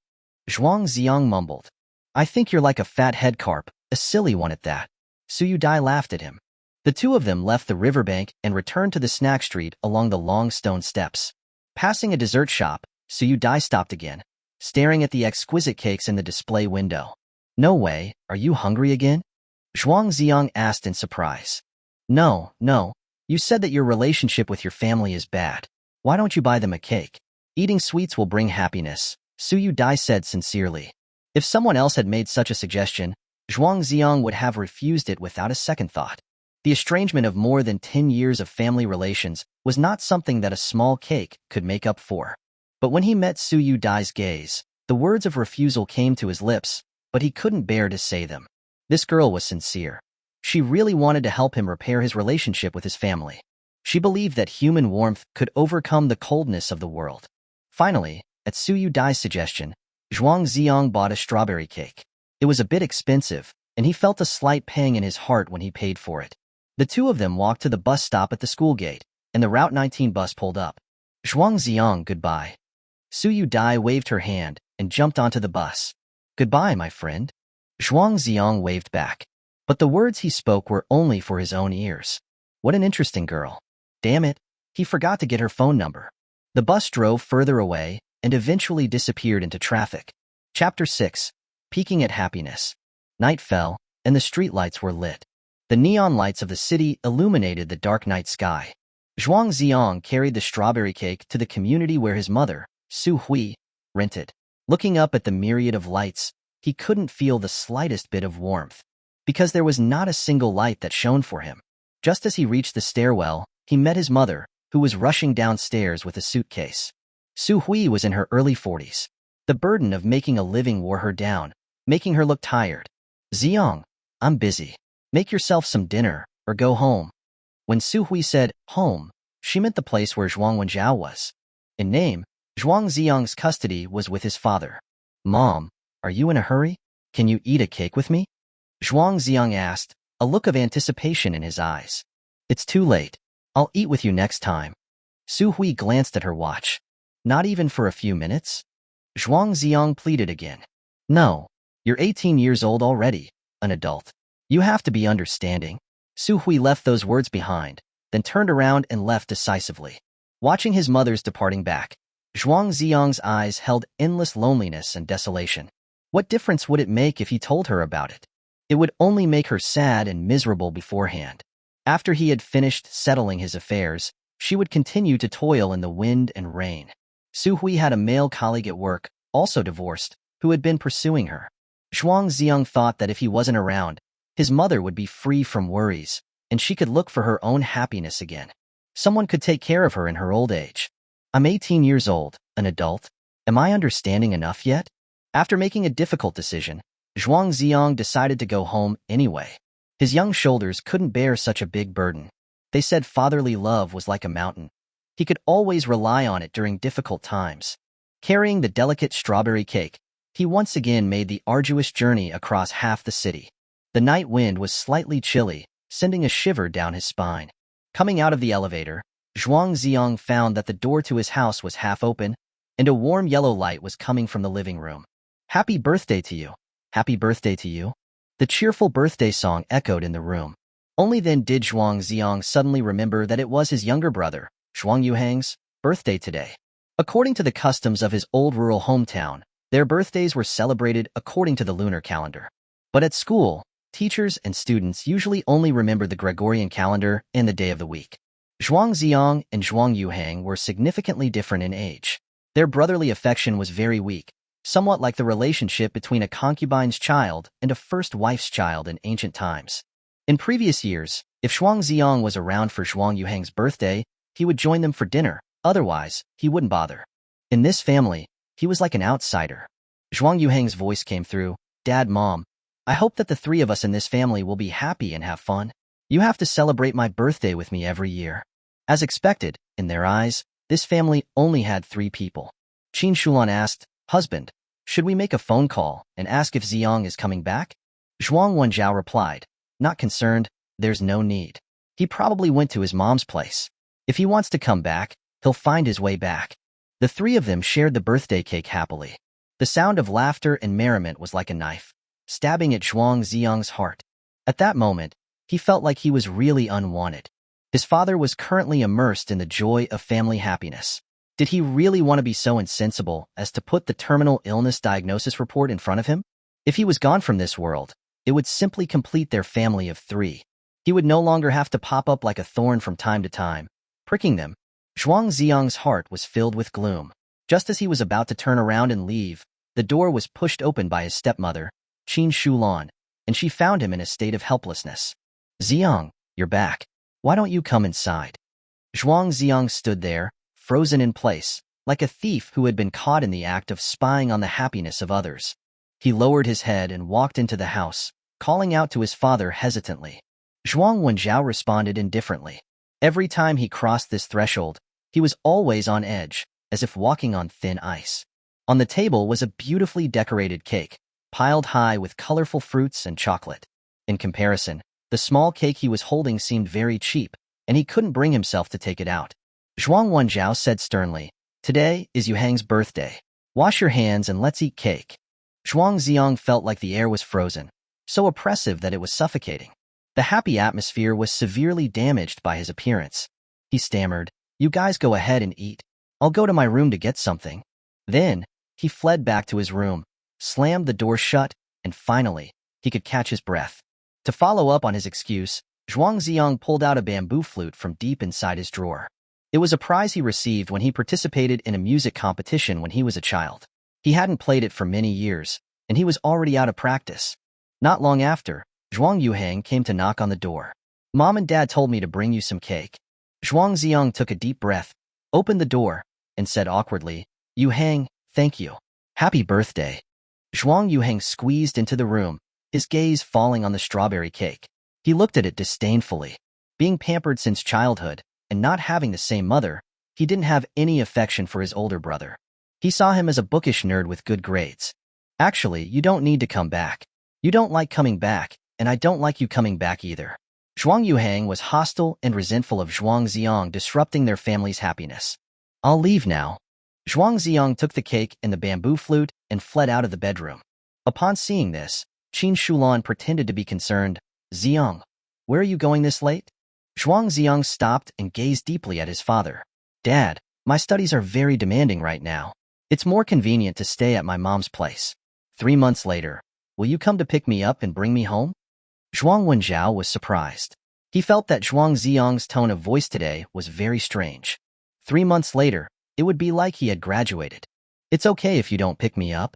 Zhuang Zi'ang mumbled. I think you're like a fat head carp, a silly one at that. Su Yudie laughed at him. The two of them left the riverbank and returned to the snack street along the long stone steps. Passing a dessert shop, Su Yudie stopped again, staring at the exquisite cakes in the display window. No way, are you hungry again? Zhuang Zi'ang asked in surprise. No, you said that your relationship with your family is bad. Why don't you buy them a cake? Eating sweets will bring happiness, Su Yudie said sincerely. If someone else had made such a suggestion, Zhuang Zi'ang would have refused it without a second thought. The estrangement of more than 10 years of family relations was not something that a small cake could make up for. But when he met Su Yudie's gaze, the words of refusal came to his lips, but he couldn't bear to say them. This girl was sincere. She really wanted to help him repair his relationship with his family. She believed that human warmth could overcome the coldness of the world. Finally, at Su Yudie's suggestion, Zhuang Zi'ang bought a strawberry cake. It was a bit expensive, and he felt a slight pang in his heart when he paid for it. The two of them walked to the bus stop at the school gate, and the Route 19 bus pulled up. Zhuang Zi'ang, goodbye. Su Yudie waved her hand and jumped onto the bus. Goodbye, my friend. Zhuang Zi'ang waved back. But the words he spoke were only for his own ears. What an interesting girl. Damn it, he forgot to get her phone number. The bus drove further away and eventually disappeared into traffic. Chapter 6. Peeking at Happiness. Night fell, and the streetlights were lit. The neon lights of the city illuminated the dark night sky. Zhuang Zi'ang carried the strawberry cake to the community where his mother, Su Yudie, rented. Looking up at the myriad of lights, he couldn't feel the slightest bit of warmth, because there was not a single light that shone for him. Just as he reached the stairwell, he met his mother, who was rushing downstairs with a suitcase. Su Yudie was in her early 40s. The burden of making a living wore her down, making her look tired. Zi'ang, I'm busy. Make yourself some dinner, or go home. When Su Yudie said, home, she meant the place where Zhuang Wenjiao was. In name, Zhuang Zi'ang's custody was with his father. Mom, are you in a hurry? Can you eat a cake with me? Zhuang Zi'ang asked, a look of anticipation in his eyes. It's too late. I'll eat with you next time. Su Yudie glanced at her watch. Not even for a few minutes? Zhuang Zi'ang pleaded again. No, you're 18 years old already, an adult. You have to be understanding. Su Hui left those words behind, then turned around and left decisively. Watching his mother's departing back, Zhuang Zi'ang's eyes held endless loneliness and desolation. What difference would it make if he told her about it? It would only make her sad and miserable beforehand. After he had finished settling his affairs, she would continue to toil in the wind and rain. Su Hui had a male colleague at work, also divorced, who had been pursuing her. Zhuang Zi'ang thought that if he wasn't around, his mother would be free from worries, and she could look for her own happiness again. Someone could take care of her in her old age. I'm 18 years old, an adult. Am I understanding enough yet? After making a difficult decision, Zhuang Zi'ang decided to go home anyway. His young shoulders couldn't bear such a big burden. They said fatherly love was like a mountain. He could always rely on it during difficult times. Carrying the delicate strawberry cake, he once again made the arduous journey across half the city. The night wind was slightly chilly, sending a shiver down his spine. Coming out of the elevator, Zhuang Zi'ang found that the door to his house was half open, and a warm yellow light was coming from the living room. Happy birthday to you. Happy birthday to you. The cheerful birthday song echoed in the room. Only then did Zhuang Zi'ang suddenly remember that it was his younger brother, Zhuang Yuhang's, birthday today. According to the customs of his old rural hometown, their birthdays were celebrated according to the lunar calendar. But at school, teachers and students usually only remembered the Gregorian calendar and the day of the week. Zhuang Zi'ang and Zhuang Yuhang were significantly different in age. Their brotherly affection was very weak, somewhat like the relationship between a concubine's child and a first wife's child in ancient times. In previous years, if Zhuang Zi'ang was around for Zhuang Yuhang's birthday, he would join them for dinner, otherwise, he wouldn't bother. In this family, he was like an outsider. Zhuang Yuhang's voice came through, Dad, Mom, I hope that the three of us in this family will be happy and have fun. You have to celebrate my birthday with me every year. As expected, in their eyes, this family only had 3 people. Qin Shulan asked, Husband, should we make a phone call and ask if Zi'ang is coming back? Zhuang Wenjiao replied, Not concerned, there's no need. He probably went to his mom's place. If he wants to come back, he'll find his way back. The 3 of them shared the birthday cake happily. The sound of laughter and merriment was like a knife, stabbing at Zhuang Zi'ang's heart. At that moment, he felt like he was really unwanted. His father was currently immersed in the joy of family happiness. Did he really want to be so insensible as to put the terminal illness diagnosis report in front of him? If he was gone from this world, it would simply complete their family of 3. He would no longer have to pop up like a thorn from time to time, pricking them. Zhuang Zi'ang's heart was filled with gloom. Just as he was about to turn around and leave, the door was pushed open by his stepmother, Qin Shulan, and she found him in a state of helplessness. Zi'ang, you're back. Why don't you come inside? Zhuang Zi'ang stood there, frozen in place, like a thief who had been caught in the act of spying on the happiness of others. He lowered his head and walked into the house, calling out to his father hesitantly. Zhuang Wenjiao responded indifferently. Every time he crossed this threshold, he was always on edge, as if walking on thin ice. On the table was a beautifully decorated cake, piled high with colorful fruits and chocolate. In comparison, the small cake he was holding seemed very cheap, and he couldn't bring himself to take it out. Zhuang Wenjiao said sternly, Today is Yuhang's birthday. Wash your hands and let's eat cake. Zhuang Zi'ang felt like the air was frozen, so oppressive that it was suffocating. The happy atmosphere was severely damaged by his appearance. He stammered, You guys go ahead and eat. I'll go to my room to get something. Then, he fled back to his room, slammed the door shut, and finally, he could catch his breath. To follow up on his excuse, Zhuang Zi'ang pulled out a bamboo flute from deep inside his drawer. It was a prize he received when he participated in a music competition when he was a child. He hadn't played it for many years, and he was already out of practice. Not long after, Zhuang Yuhang came to knock on the door. Mom and Dad told me to bring you some cake. Zhuang Zi'ang took a deep breath, opened the door, and said awkwardly, Yuhang, thank you. Happy birthday. Zhuang Yuhang squeezed into the room, his gaze falling on the strawberry cake. He looked at it disdainfully. Being pampered since childhood, and not having the same mother, he didn't have any affection for his older brother. He saw him as a bookish nerd with good grades. Actually, you don't need to come back. You don't like coming back, and I don't like you coming back either. Zhuang Yuhang was hostile and resentful of Zhuang Zi'ang disrupting their family's happiness. I'll leave now. Zhuang Zi'ang took the cake and the bamboo flute and fled out of the bedroom. Upon seeing this, Qin Shulan pretended to be concerned. Zi'ang, where are you going this late? Zhuang Zi'ang stopped and gazed deeply at his father. Dad, my studies are very demanding right now. It's more convenient to stay at my mom's place. 3 months later, will you come to pick me up and bring me home? Zhuang Wenjiao was surprised. He felt that Zhuang Zi'ang's tone of voice today was very strange. 3 months later, it would be like he had graduated. It's okay if you don't pick me up,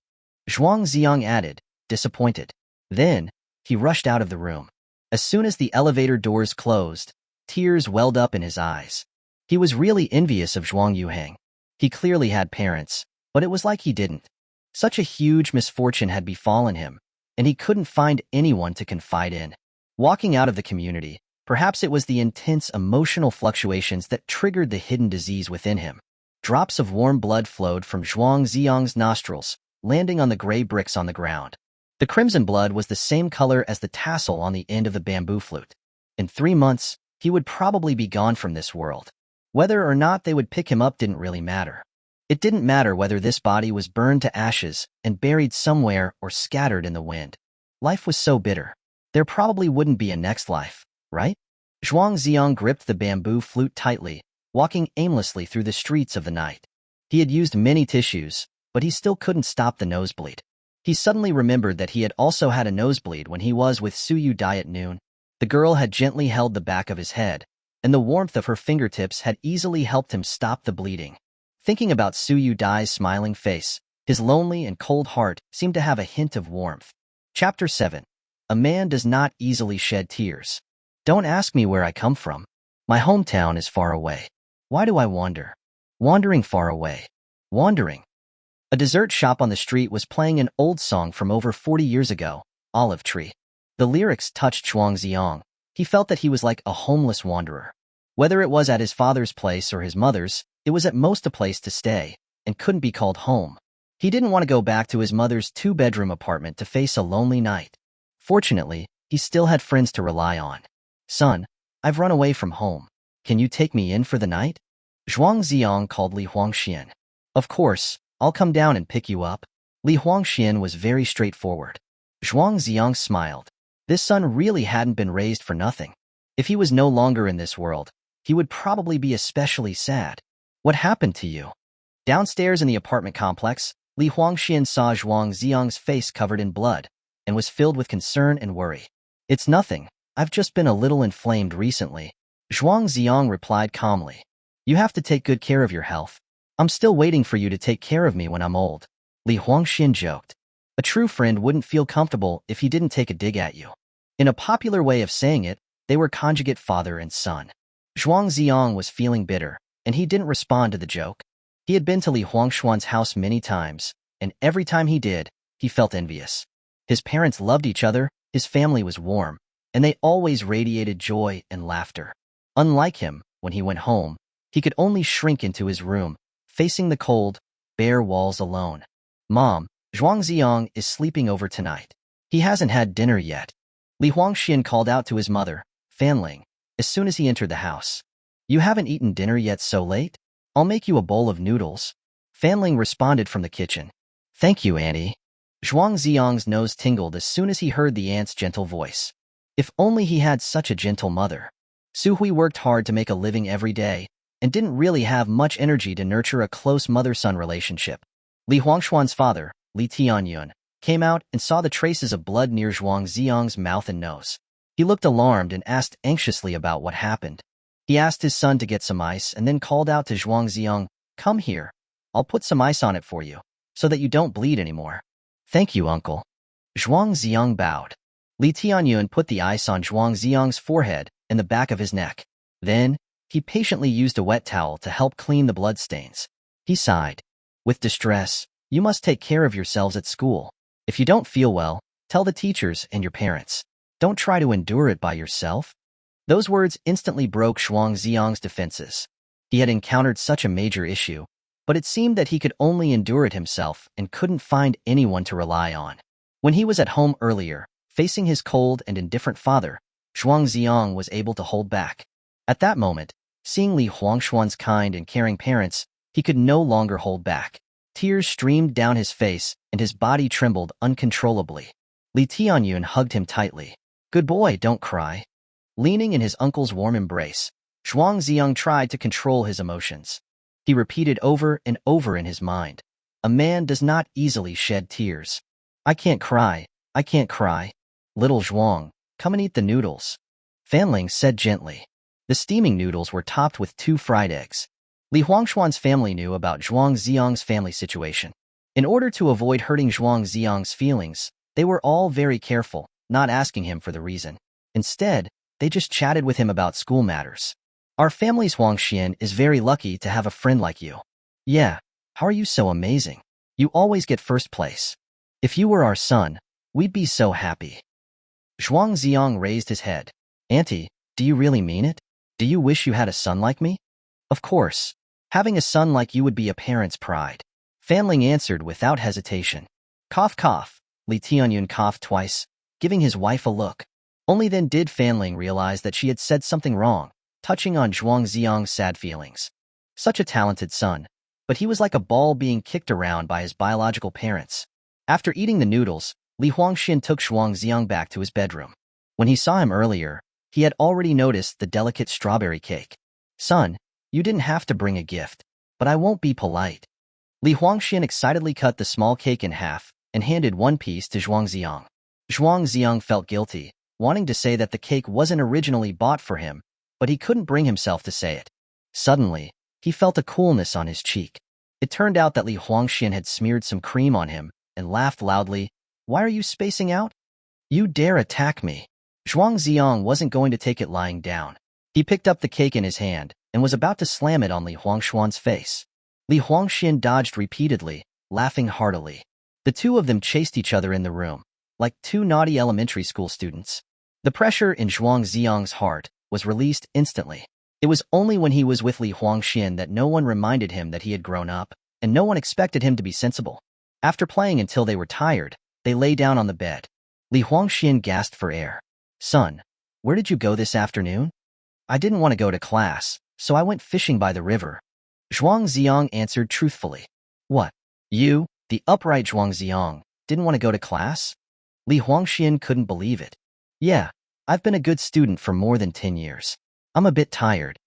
Zhuang Zi'ang added, disappointed. Then, he rushed out of the room. As soon as the elevator doors closed, tears welled up in his eyes. He was really envious of Zhuang Yuhang. He clearly had parents, but it was like he didn't. Such a huge misfortune had befallen him, and he couldn't find anyone to confide in. Walking out of the community, perhaps it was the intense emotional fluctuations that triggered the hidden disease within him. Drops of warm blood flowed from Zhuang Zi'ang's nostrils, landing on the gray bricks on the ground. The crimson blood was the same color as the tassel on the end of the bamboo flute. In 3 months, he would probably be gone from this world. Whether or not they would pick him up didn't really matter. It didn't matter whether this body was burned to ashes and buried somewhere or scattered in the wind. Life was so bitter. There probably wouldn't be a next life, right? Zhuang Zi'ang gripped the bamboo flute tightly, walking aimlessly through the streets of the night. He had used many tissues, but he still couldn't stop the nosebleed. He suddenly remembered that he had also had a nosebleed when he was with Su Yudie at noon. The girl had gently held the back of his head, and the warmth of her fingertips had easily helped him stop the bleeding. Thinking about Su Yudie's smiling face, his lonely and cold heart seemed to have a hint of warmth. Chapter 7. A man does not easily shed tears. Don't ask me where I come from. My hometown is far away. Why do I wander? Wandering far away. Wandering. A dessert shop on the street was playing an old song from over 40 years ago, Olive Tree. The lyrics touched Zhuang Zi'ang. He felt that he was like a homeless wanderer. Whether it was at his father's place or his mother's, it was at most a place to stay, and couldn't be called home. He didn't want to go back to his mother's 2-bedroom apartment to face a lonely night. Fortunately, he still had friends to rely on. Son, I've run away from home. Can you take me in for the night? Zhuang Zi'ang called Li Huangxian. Of course, I'll come down and pick you up. Li Huangxian was very straightforward. Zhuang Zi'ang smiled. This son really hadn't been raised for nothing. If he was no longer in this world, he would probably be especially sad. What happened to you? Downstairs in the apartment complex, Li Huangxian saw Zhuang Zi'ang's face covered in blood, and was filled with concern and worry. It's nothing. I've just been a little inflamed recently. Zhuang Zi'ang replied calmly. You have to take good care of your health. I'm still waiting for you to take care of me when I'm old. Li Huangxian joked. A true friend wouldn't feel comfortable if he didn't take a dig at you. In a popular way of saying it, they were conjugate father and son. Zhuang Zi'ang was feeling bitter, and he didn't respond to the joke. He had been to Li Huangxuan's house many times, and every time he did, he felt envious. His parents loved each other, his family was warm, and they always radiated joy and laughter. Unlike him, when he went home, he could only shrink into his room, facing the cold, bare walls alone. Mom, Zhuang Zi'ang is sleeping over tonight. He hasn't had dinner yet. Li Huangxian called out to his mother, Fanling, as soon as he entered the house. You haven't eaten dinner yet so late? I'll make you a bowl of noodles. Fanling responded from the kitchen. Thank you, Auntie. Zhuang Zi'ang's nose tingled as soon as he heard the aunt's gentle voice. If only he had such a gentle mother. Su Hui worked hard to make a living every day, and didn't really have much energy to nurture a close mother-son relationship. Li Huangxuan's father, Li Tianyun, came out and saw the traces of blood near Zhuang Zi'ang's mouth and nose. He looked alarmed and asked anxiously about what happened. He asked his son to get some ice and then called out to Zhuang Zi'ang, Come here. I'll put some ice on it for you, so that you don't bleed anymore. Thank you, uncle. Zhuang Zi'ang bowed. Li Tianyun put the ice on Zhuang Zi'ang's forehead and the back of his neck. Then, he patiently used a wet towel to help clean the bloodstains. He sighed. With distress, you must take care of yourselves at school. If you don't feel well, tell the teachers and your parents. Don't try to endure it by yourself. Those words instantly broke Zhuang Zi'ang's defenses. He had encountered such a major issue, but it seemed that he could only endure it himself and couldn't find anyone to rely on. When he was at home earlier, facing his cold and indifferent father, Zhuang Zi'ang was able to hold back. At that moment, seeing Li Huangxuan's kind and caring parents, he could no longer hold back. Tears streamed down his face, and his body trembled uncontrollably. Li Tianyun hugged him tightly. Good boy, don't cry. Leaning in his uncle's warm embrace, Zhuang Zi'ang tried to control his emotions. He repeated over and over in his mind, "A man does not easily shed tears. I can't cry, I can't cry. Little Zhuang, come and eat the noodles." Fanling said gently. The steaming noodles were topped with 2 fried eggs. Li Huangshuan's family knew about Zhuang Zi'ang's family situation. In order to avoid hurting Zhuang Zi'ang's feelings, they were all very careful, not asking him for the reason. Instead, they just chatted with him about school matters. "Our family's Huangxian is very lucky to have a friend like you. Yeah, how are you so amazing? You always get first place. If you were our son, we'd be so happy." Zhuang Zi'ang raised his head. "Auntie, do you really mean it? Do you wish you had a son like me?" "Of course. Having a son like you would be a parent's pride." Fanling answered without hesitation. Cough cough. Li Tianyun coughed twice, giving his wife a look. Only then did Fanling realize that she had said something wrong, touching on Zhuang Zi'ang's sad feelings. Such a talented son, but he was like a ball being kicked around by his biological parents. After eating the noodles, Li Huangxian took Zhuang Zi'ang back to his bedroom. When he saw him earlier, he had already noticed the delicate strawberry cake. "Son, you didn't have to bring a gift, but I won't be polite." Li Huangxian excitedly cut the small cake in half and handed one piece to Zhuang Zi'ang. Zhuang Zi'ang felt guilty, wanting to say that the cake wasn't originally bought for him, but he couldn't bring himself to say it. Suddenly, he felt a coolness on his cheek. It turned out that Li Huangxian had smeared some cream on him and laughed loudly. "Why are you spacing out? You dare attack me." Zhuang Zi'ang wasn't going to take it lying down. He picked up the cake in his hand and was about to slam it on Li Huangshuan's face. Li Huangxian dodged repeatedly, laughing heartily. The two of them chased each other in the room, like 2 naughty elementary school students. The pressure in Zhuang Zi'ang's heart was released instantly. It was only when he was with Li Huangxian that no one reminded him that he had grown up, and no one expected him to be sensible. After playing until they were tired, they lay down on the bed. Li Huangxian gasped for air. "Son, where did you go this afternoon?" "I didn't want to go to class, so I went fishing by the river." Zhuang Zi'ang answered truthfully. "What? You, the upright Zhuang Zi'ang, didn't want to go to class?" Li Huangxian couldn't believe it. "Yeah, I've been a good student for more than 10 years. I'm a bit tired,"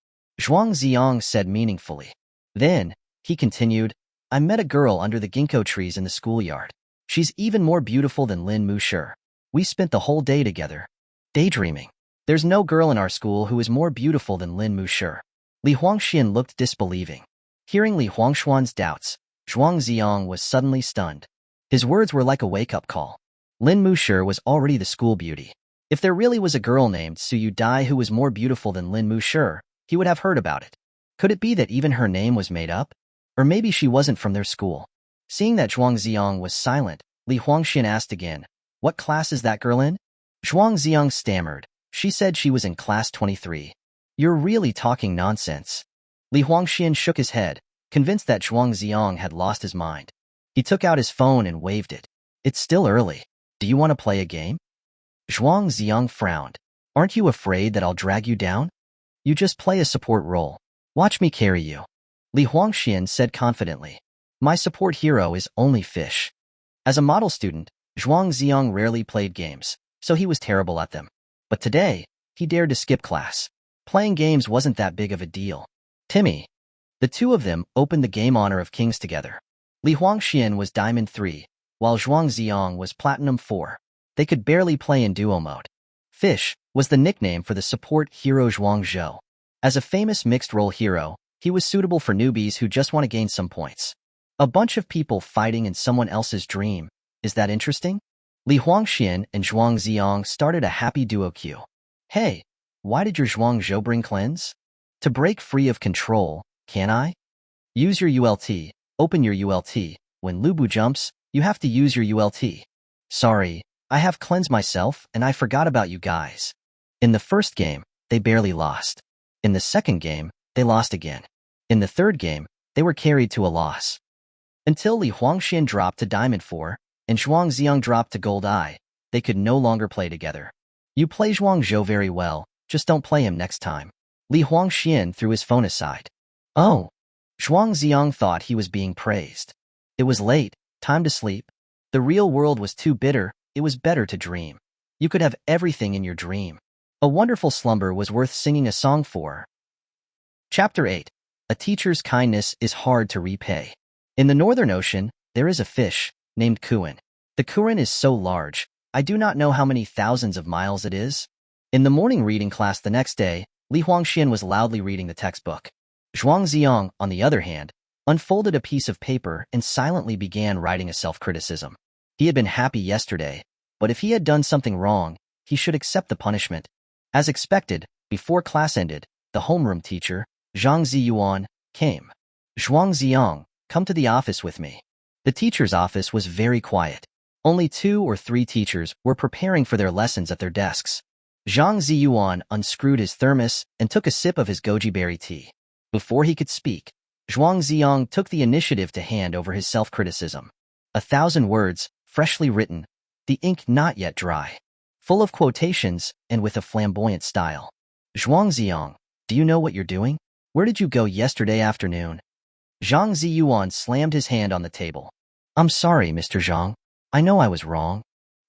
Zhuang Zi'ang said meaningfully. Then, he continued, "I met a girl under the ginkgo trees in the schoolyard. She's even more beautiful than Lin Mushi. We spent the whole day together. Daydreaming. There's no girl in our school who is more beautiful than Lin Mushi." Li Huangxian looked disbelieving. Hearing Li Huangshuan's doubts, Zhuang Zi'ang was suddenly stunned. His words were like a wake-up call. Lin Mushi was already the school beauty. If there really was a girl named Su Yudie who was more beautiful than Lin Mushi, he would have heard about it. Could it be that even her name was made up? Or maybe she wasn't from their school? Seeing that Zhuang Zi'ang was silent, Li Huangxian asked again, "What class is that girl in?" Zhuang Zi'ang stammered. "She said she was in class 23. "You're really talking nonsense." Li Huangxian shook his head, convinced that Zhuang Zi'ang had lost his mind. He took out his phone and waved it. "It's still early. Do you want to play a game?" Zhuang Zi'ang frowned. "Aren't you afraid that I'll drag you down? You just play a support role. Watch me carry you." Li Huangxian said confidently. "My support hero is only fish." As a model student, Zhuang Zi'ang rarely played games, so he was terrible at them. But today, he dared to skip class. Playing games wasn't that big of a deal. "Timmy." The two of them opened the game Honor of Kings together. Li Huangxian was Diamond 3, while Zhuang Zi'ang was Platinum 4. They could barely play in duo mode. Fish was the nickname for the support hero Zhuang Zhou. As a famous mixed-role hero, he was suitable for newbies who just want to gain some points. A bunch of people fighting in someone else's dream. Is that interesting? Li Huangxian and Zhuang Zi'ang started a happy duo queue. "Hey, why did your Zhuang Zhou bring cleanse?" "To break free of control, can I?" "Use your ULT, open your ULT. When Lubu jumps, you have to use your ULT." "Sorry, I have cleansed myself and I forgot about you guys." In the first game, they barely lost. In the second game, they lost again. In the third game, they were carried to a loss. Until Li Huangxian dropped to Diamond 4 and Zhuang Zi'ang dropped to Gold Eye, they could no longer play together. "You play Zhuang Zhou very well, just don't play him next time." Li Huangxian threw his phone aside. "Oh." Zhuang Zi'ang thought he was being praised. It was late, time to sleep. The real world was too bitter, it was better to dream. You could have everything in your dream. A wonderful slumber was worth singing a song for. Chapter 8. A teacher's kindness is hard to repay. In the Northern Ocean, there is a fish named Kuan. The Kuan is so large, I do not know how many thousands of miles it is. In the morning reading class the next day, Li Huangxian was loudly reading the textbook. Zhuang Zi'ang, on the other hand, unfolded a piece of paper and silently began writing a self-criticism. He had been happy yesterday, but if he had done something wrong, he should accept the punishment. As expected, before class ended, the homeroom teacher, Zhang Ziyuan, came. Zhuang Zi'ang, come to the office with me. The teacher's office was very quiet. Only 2 or 3 teachers were preparing for their lessons at their desks. Zhang Ziyuan unscrewed his thermos and took a sip of his goji berry tea. Before he could speak, Zhuang Zi'ang took the initiative to hand over his self-criticism. 1,000 words, freshly written, the ink not yet dry, full of quotations and with a flamboyant style. Zhuang Zi'ang, do you know what you're doing? Where did you go yesterday afternoon? Zhang Ziyuan slammed his hand on the table. I'm sorry, Mr. Zhang. I know I was wrong.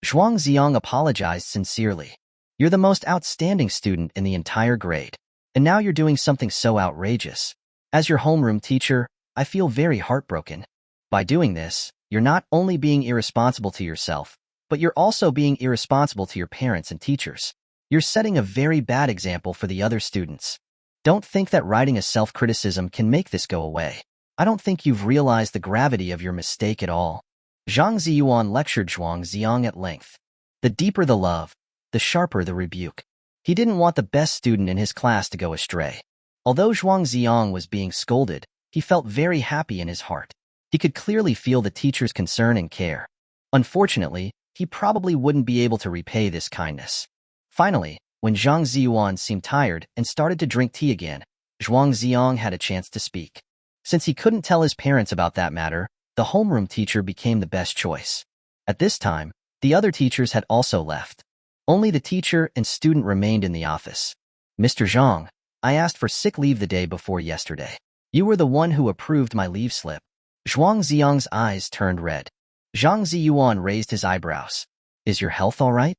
Zhuang Zi'ang apologized sincerely. You're the most outstanding student in the entire grade, and now you're doing something so outrageous. As your homeroom teacher, I feel very heartbroken. By doing this, you're not only being irresponsible to yourself, but you're also being irresponsible to your parents and teachers. You're setting a very bad example for the other students. Don't think that writing a self-criticism can make this go away. I don't think you've realized the gravity of your mistake at all. Zhang Ziyuan lectured Zhuang Zi'ang at length. The deeper the love, the sharper the rebuke. He didn't want the best student in his class to go astray. Although Zhuang Zi'ang was being scolded, he felt very happy in his heart. He could clearly feel the teacher's concern and care. Unfortunately, he probably wouldn't be able to repay this kindness. Finally, when Zhang Ziyuan seemed tired and started to drink tea again, Zhuang Zi'ang had a chance to speak. Since he couldn't tell his parents about that matter, the homeroom teacher became the best choice. At this time, the other teachers had also left. Only the teacher and student remained in the office. Mr. Zhang, I asked for sick leave the day before yesterday. You were the one who approved my leave slip. Zhuang Zi'ang's eyes turned red. Zhang Ziyuan raised his eyebrows. Is your health all right?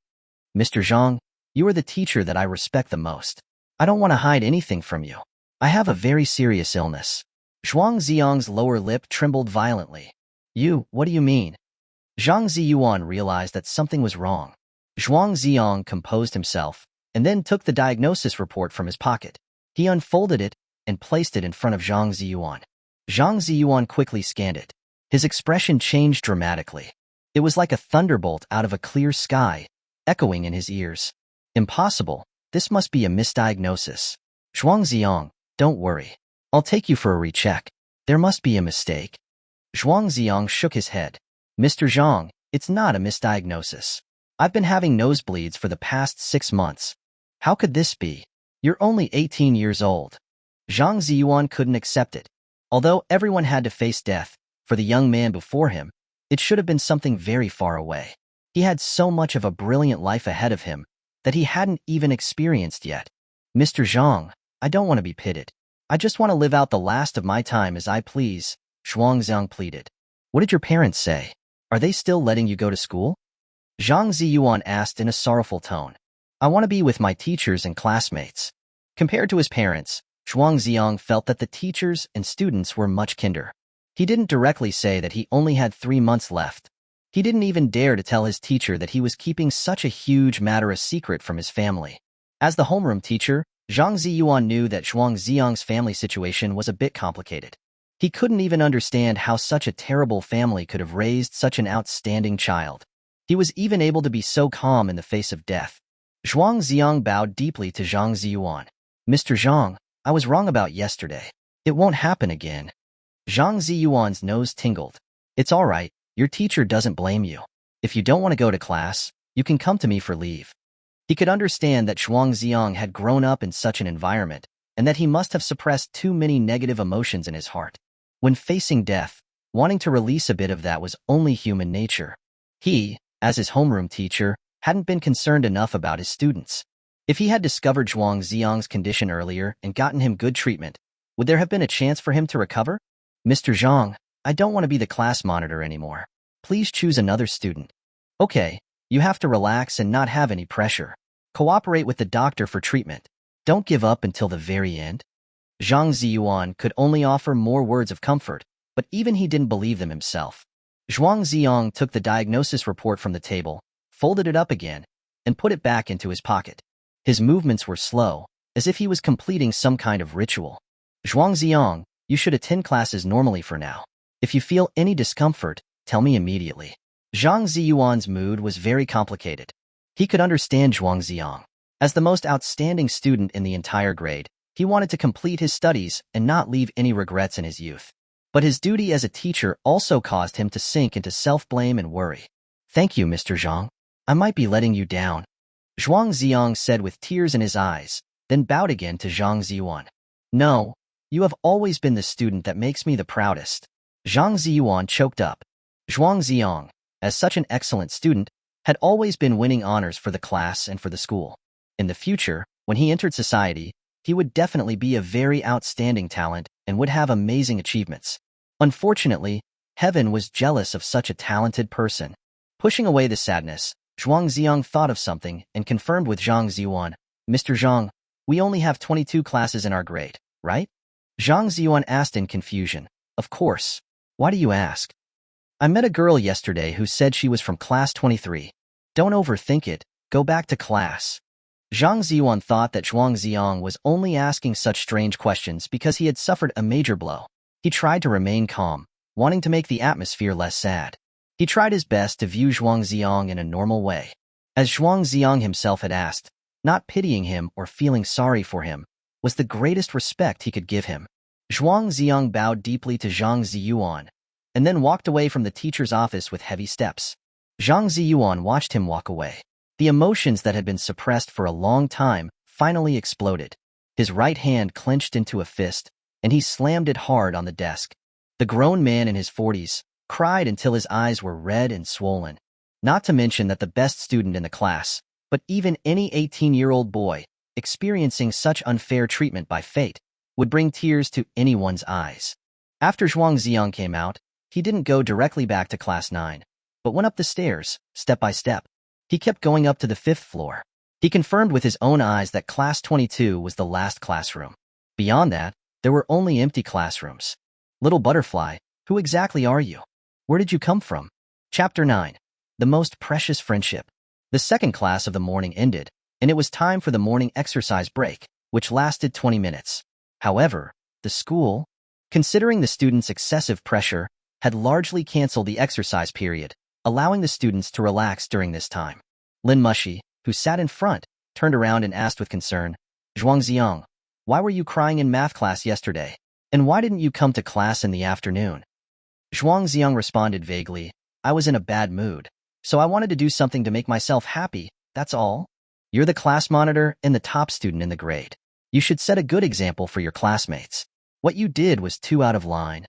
Mr. Zhang, you are the teacher that I respect the most. I don't want to hide anything from you. I have a very serious illness. Zhuang Zi'ang's lower lip trembled violently. What do you mean? Zhang Ziyuan realized that something was wrong. Zhuang Zi'ang composed himself, and then took the diagnosis report from his pocket. He unfolded it and placed it in front of Zhang Ziyuan. Zhang Ziyuan quickly scanned it. His expression changed dramatically. It was like a thunderbolt out of a clear sky, echoing in his ears. Impossible. This must be a misdiagnosis. Zhuang Zi'ang, don't worry. I'll take you for a recheck. There must be a mistake. Zhuang Zi'ang shook his head. Mr. Zhang, it's not a misdiagnosis. I've been having nosebleeds for the past 6 months. How could this be? You're only 18 years old. Zhang Ziyuan couldn't accept it. Although everyone had to face death, for the young man before him, it should have been something very far away. He had so much of a brilliant life ahead of him that he hadn't even experienced yet. Mr. Zhang, I don't want to be pitted. I just want to live out the last of my time as I please, Zhuang Zi'ang pleaded. What did your parents say? Are they still letting you go to school? Zhang Ziyuan asked in a sorrowful tone. I want to be with my teachers and classmates. Compared to his parents, Zhuang Zi'ang felt that the teachers and students were much kinder. He didn't directly say that he only had 3 months left. He didn't even dare to tell his teacher that he was keeping such a huge matter a secret from his family. As the homeroom teacher, Zhang Ziyuan knew that Zhuang Zi'ang's family situation was a bit complicated. He couldn't even understand how such a terrible family could have raised such an outstanding child. He was even able to be so calm in the face of death. Zhuang Zi'ang bowed deeply to Zhang Ziyuan. Mr. Zhang, I was wrong about yesterday. It won't happen again. Zhang Ziyuan's nose tingled. It's all right, your teacher doesn't blame you. If you don't want to go to class, you can come to me for leave. He could understand that Zhuang Zi'ang had grown up in such an environment, and that he must have suppressed too many negative emotions in his heart. When facing death, wanting to release a bit of that was only human nature. He, as his homeroom teacher, hadn't been concerned enough about his students. If he had discovered Zhuang Zi'ang's condition earlier and gotten him good treatment, would there have been a chance for him to recover? Mr. Zhang, I don't want to be the class monitor anymore. Please choose another student. Okay, You have to relax and not have any pressure. Cooperate with the doctor for treatment. Don't give up until the very end. Zhuang Zi'ang could only offer more words of comfort, but even he didn't believe them himself. Zhuang Zi'ang took the diagnosis report from the table, folded it up again, and put it back into his pocket. His movements were slow, as if he was completing some kind of ritual. Zhuang Zi'ang, you should attend classes normally for now. If you feel any discomfort, tell me immediately. Zhuang Zi'ang's mood was very complicated. He could understand Zhuang Zi'ang. As the most outstanding student in the entire grade, he wanted to complete his studies and not leave any regrets in his youth. But his duty as a teacher also caused him to sink into self-blame and worry. Thank you, Mr. Zhang. I might be letting you down. Zhuang Zi'ang said with tears in his eyes, then bowed again to Zhuang Zi'ang. No, you have always been the student that makes me the proudest. Zhuang Zi'ang choked up. Zhuang Zi'ang, as such an excellent student, had always been winning honors for the class and for the school. In the future, when he entered society, he would definitely be a very outstanding talent and would have amazing achievements. Unfortunately, heaven was jealous of such a talented person. Pushing away the sadness, Zhuang Zi'ang thought of something and confirmed with Zhuang Zi'ang, Mr. Zhang, we only have 22 classes in our grade, right? Zhuang Zi'ang asked in confusion. Of course. Why do you ask? I met a girl yesterday who said she was from class 23. Don't overthink it, go back to class. Zhuang Zi'ang thought that Zhuang Zi'ang was only asking such strange questions because he had suffered a major blow. He tried to remain calm, wanting to make the atmosphere less sad. He tried his best to view Zhuang Zi'ang in a normal way. As Zhuang Zi'ang himself had asked, not pitying him or feeling sorry for him was the greatest respect he could give him. Zhuang Zi'ang bowed deeply to Zhuang Zi'ang and then walked away from the teacher's office with heavy steps. Zhuang Zi'ang watched him walk away. The emotions that had been suppressed for a long time finally exploded. His right hand clenched into a fist, and he slammed it hard on the desk. The grown man in his 40s cried until his eyes were red and swollen. Not to mention that the best student in the class, but even any 18-year-old boy experiencing such unfair treatment by fate would bring tears to anyone's eyes. After Zhuang Zi'ang came out, he didn't go directly back to class 9, but went up the stairs, step by step. He kept going up to the 5th floor. He confirmed with his own eyes that class 22 was the last classroom. Beyond that, there were only empty classrooms. Little butterfly, who exactly are you? Where did you come from? Chapter 9. The Most Precious Friendship. The second class of the morning ended, and it was time for the morning exercise break, which lasted 20 minutes. However, the school, considering the students' excessive pressure, had largely canceled the exercise period, allowing the students to relax during this time. Lin Mushi, who sat in front, turned around and asked with concern, Zhuang Zi'ang, why were you crying in math class yesterday? And why didn't you come to class in the afternoon? Zhuang Zi'ang responded vaguely, I was in a bad mood, so I wanted to do something to make myself happy, that's all. You're the class monitor and the top student in the grade. You should set a good example for your classmates. What you did was too out of line.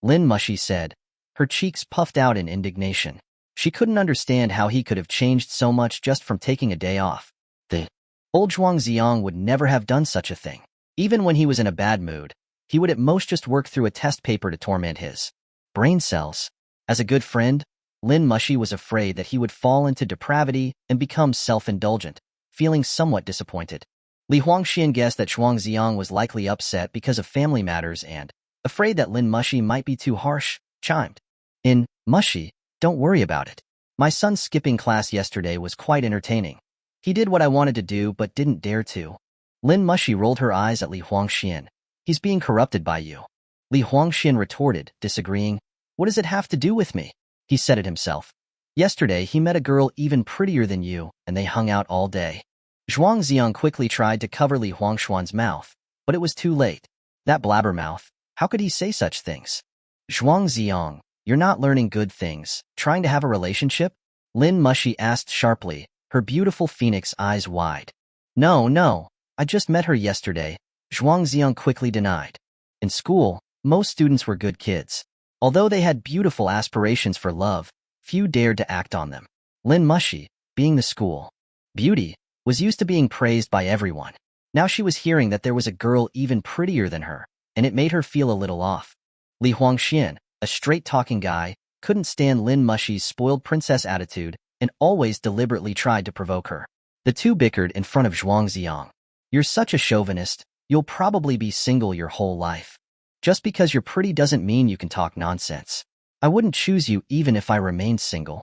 Lin Mushi said, her cheeks puffed out in indignation. She couldn't understand how he could have changed so much just from taking a day off. The old Zhuang Zi'ang would never have done such a thing. Even when he was in a bad mood, he would at most just work through a test paper to torment his brain cells. As a good friend, Lin Mushi was afraid that he would fall into depravity and become self-indulgent, feeling somewhat disappointed. Li Huangxian guessed that Zhuang Zi'ang was likely upset because of family matters and, afraid that Lin Mushi might be too harsh, chimed in, Mushi, don't worry about it. My son's skipping class yesterday was quite entertaining. He did what I wanted to do but didn't dare to. Lin Mushi rolled her eyes at Li Huangxian. He's being corrupted by you. Li Huangxian retorted, disagreeing. What does it have to do with me? He said it himself. Yesterday he met a girl even prettier than you, and they hung out all day. Zhuang Zi'ang quickly tried to cover Li Huangxian's mouth, but it was too late. That blabbermouth, how could he say such things? Zhuang Zi'ang, you're not learning good things, trying to have a relationship? Lin Mushi asked sharply, her beautiful phoenix eyes wide. No, I just met her yesterday, Zhuang Zi'ang quickly denied. In school, most students were good kids. Although they had beautiful aspirations for love, few dared to act on them. Lin Mushi, being the school beauty, was used to being praised by everyone. Now she was hearing that there was a girl even prettier than her, and it made her feel a little off. Li Huangxian, a straight-talking guy, couldn't stand Lin Mushi's spoiled princess attitude and always deliberately tried to provoke her. The two bickered in front of Zhuang Zi'ang. You're such a chauvinist, you'll probably be single your whole life. Just because you're pretty doesn't mean you can talk nonsense. I wouldn't choose you even if I remained single.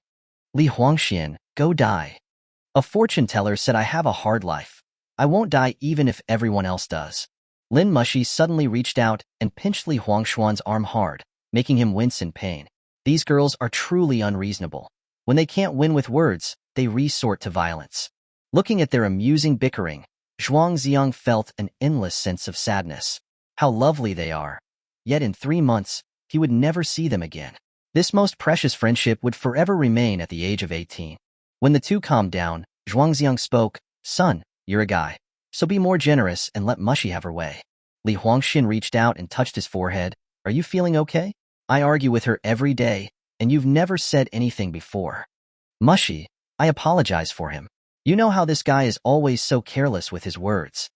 Li Huangxian, go die. A fortune teller said I have a hard life. I won't die even if everyone else does. Lin Mushi suddenly reached out and pinched Li Huangshuan's arm hard, making him wince in pain. These girls are truly unreasonable. When they can't win with words, they resort to violence. Looking at their amusing bickering, Zhuang Zi'ang felt an endless sense of sadness. How lovely they are. Yet in 3 months, he would never see them again. This most precious friendship would forever remain at the age of 18. When the two calmed down, Zhuang Zi'ang spoke, "Son, you're a guy. So be more generous and let Mushi have her way." Li Huangxian reached out and touched his forehead. "Are you feeling okay? I argue with her every day, and you've never said anything before." "Mushi, I apologize for him. You know how this guy is always so careless with his words."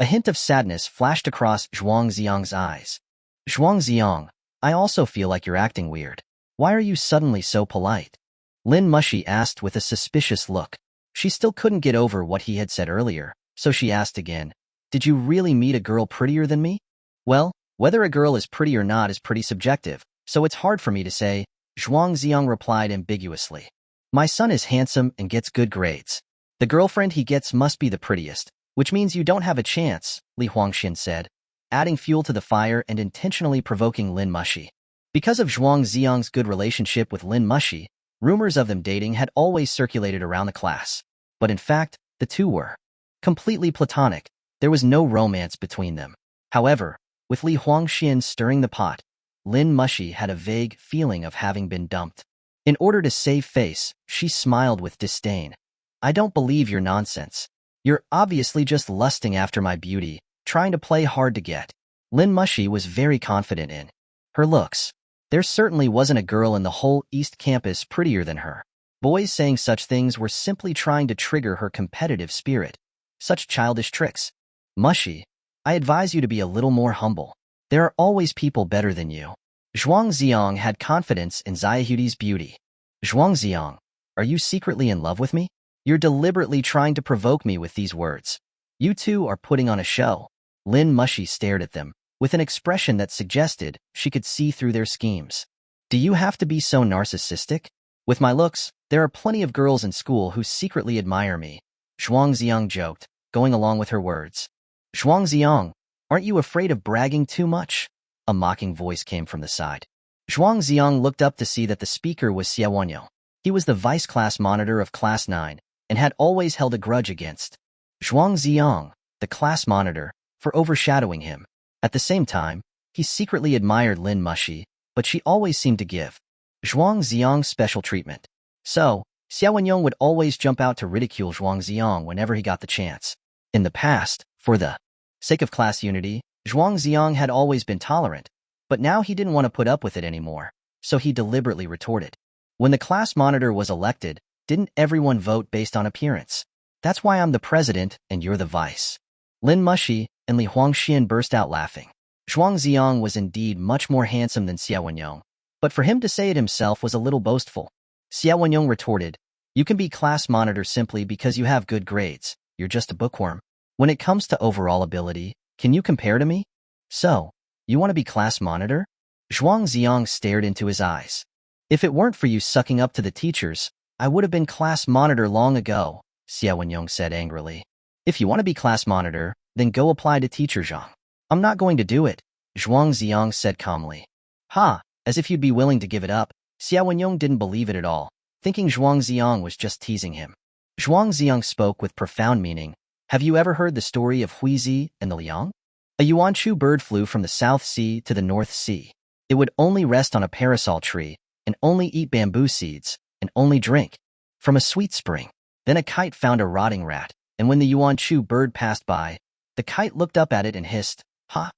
A hint of sadness flashed across Zhuang Zi'ang's eyes. "Zhuang Zi'ang, I also feel like you're acting weird. Why are you suddenly so polite?" Lin Mushi asked with a suspicious look. She still couldn't get over what he had said earlier, so she asked again, "Did you really meet a girl prettier than me?" "Well, whether a girl is pretty or not is pretty subjective, so it's hard for me to say," Zhuang Zi'ang replied ambiguously. "My son is handsome and gets good grades. The girlfriend he gets must be the prettiest, which means you don't have a chance," Li Huangxian said, adding fuel to the fire and intentionally provoking Lin Mushi. Because of Zhuang Zi'ang's good relationship with Lin Mushi, rumors of them dating had always circulated around the class. But in fact, the two were completely platonic. There was no romance between them. However, with Li Huangxian stirring the pot, Lin Mushi had a vague feeling of having been dumped. In order to save face, she smiled with disdain. "I don't believe your nonsense. You're obviously just lusting after my beauty, trying to play hard to get." Lin Mushi was very confident in her looks. There certainly wasn't a girl in the whole East Campus prettier than her. Boys saying such things were simply trying to trigger her competitive spirit. Such childish tricks. "Mushi, I advise you to be a little more humble. There are always people better than you." Zhuang Zi'ang had confidence in Su Yudie's beauty. "Zhuang Zi'ang, are you secretly in love with me? You're deliberately trying to provoke me with these words. You two are putting on a show." Lin Mushi stared at them, with an expression that suggested she could see through their schemes. "Do you have to be so narcissistic? With my looks, there are plenty of girls in school who secretly admire me," Zhuang Zi'ang joked, going along with her words. "Zhuang Zi'ang, aren't you afraid of bragging too much?" A mocking voice came from the side. Zhuang Zi'ang looked up to see that the speaker was Xie Wenyo. He was the vice class monitor of Class 9 and had always held a grudge against Zhuang Zi'ang, the class monitor, for overshadowing him. At the same time, he secretly admired Lin Mushi, but she always seemed to give Zhuang Zi'ang special treatment. So, Xie Wenyo would always jump out to ridicule Zhuang Zi'ang whenever he got the chance. In the past, for the sake of class unity, Zhuang Zi'ang had always been tolerant, but now he didn't want to put up with it anymore, so he deliberately retorted. "When the class monitor was elected, didn't everyone vote based on appearance? That's why I'm the president and you're the vice." Lin Mushi and Li Huangxian burst out laughing. Zhuang Zi'ang was indeed much more handsome than Xie Wenyo, but for him to say it himself was a little boastful. Xie Wenyo retorted, "You can be class monitor simply because you have good grades. You're just a bookworm. When it comes to overall ability, can you compare to me? So, you want to be class monitor?" Zhuang Zi'ang stared into his eyes. "If it weren't for you sucking up to the teachers, I would have been class monitor long ago," Xie Wenyo said angrily. "If you want to be class monitor, then go apply to Teacher Zhang." "I'm not going to do it," Zhuang Zi'ang said calmly. "Ha, as if you'd be willing to give it up." Xie Wenyo didn't believe it at all, thinking Zhuang Zi'ang was just teasing him. Zhuang Zi'ang spoke with profound meaning. "Have you ever heard the story of Huizi and the Liang? A Yuanchu bird flew from the South Sea to the North Sea. It would only rest on a parasol tree, and only eat bamboo seeds, and only drink from a sweet spring. Then a kite found a rotting rat, and when the Yuanchu bird passed by, the kite looked up at it and hissed, 'Ha!'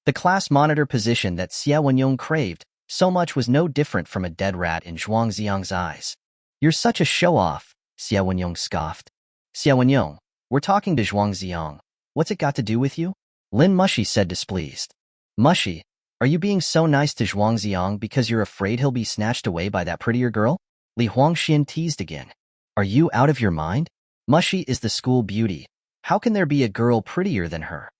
The class monitor position that Xie Wenyo craved so much was no different from a dead rat in Zhuang Zi'ang's eyes. "You're such a show-off," Xie Wenyo scoffed. "Xie Wenyo, we're talking to Zhuang Zi'ang. What's it got to do with you?" Lin Mushi said displeased. "Mushi, are you being so nice to Zhuang Zi'ang because you're afraid he'll be snatched away by that prettier girl?" Li Huangxian teased again. Are you out of your mind? Mushy is the school beauty. How can there be a girl prettier than her?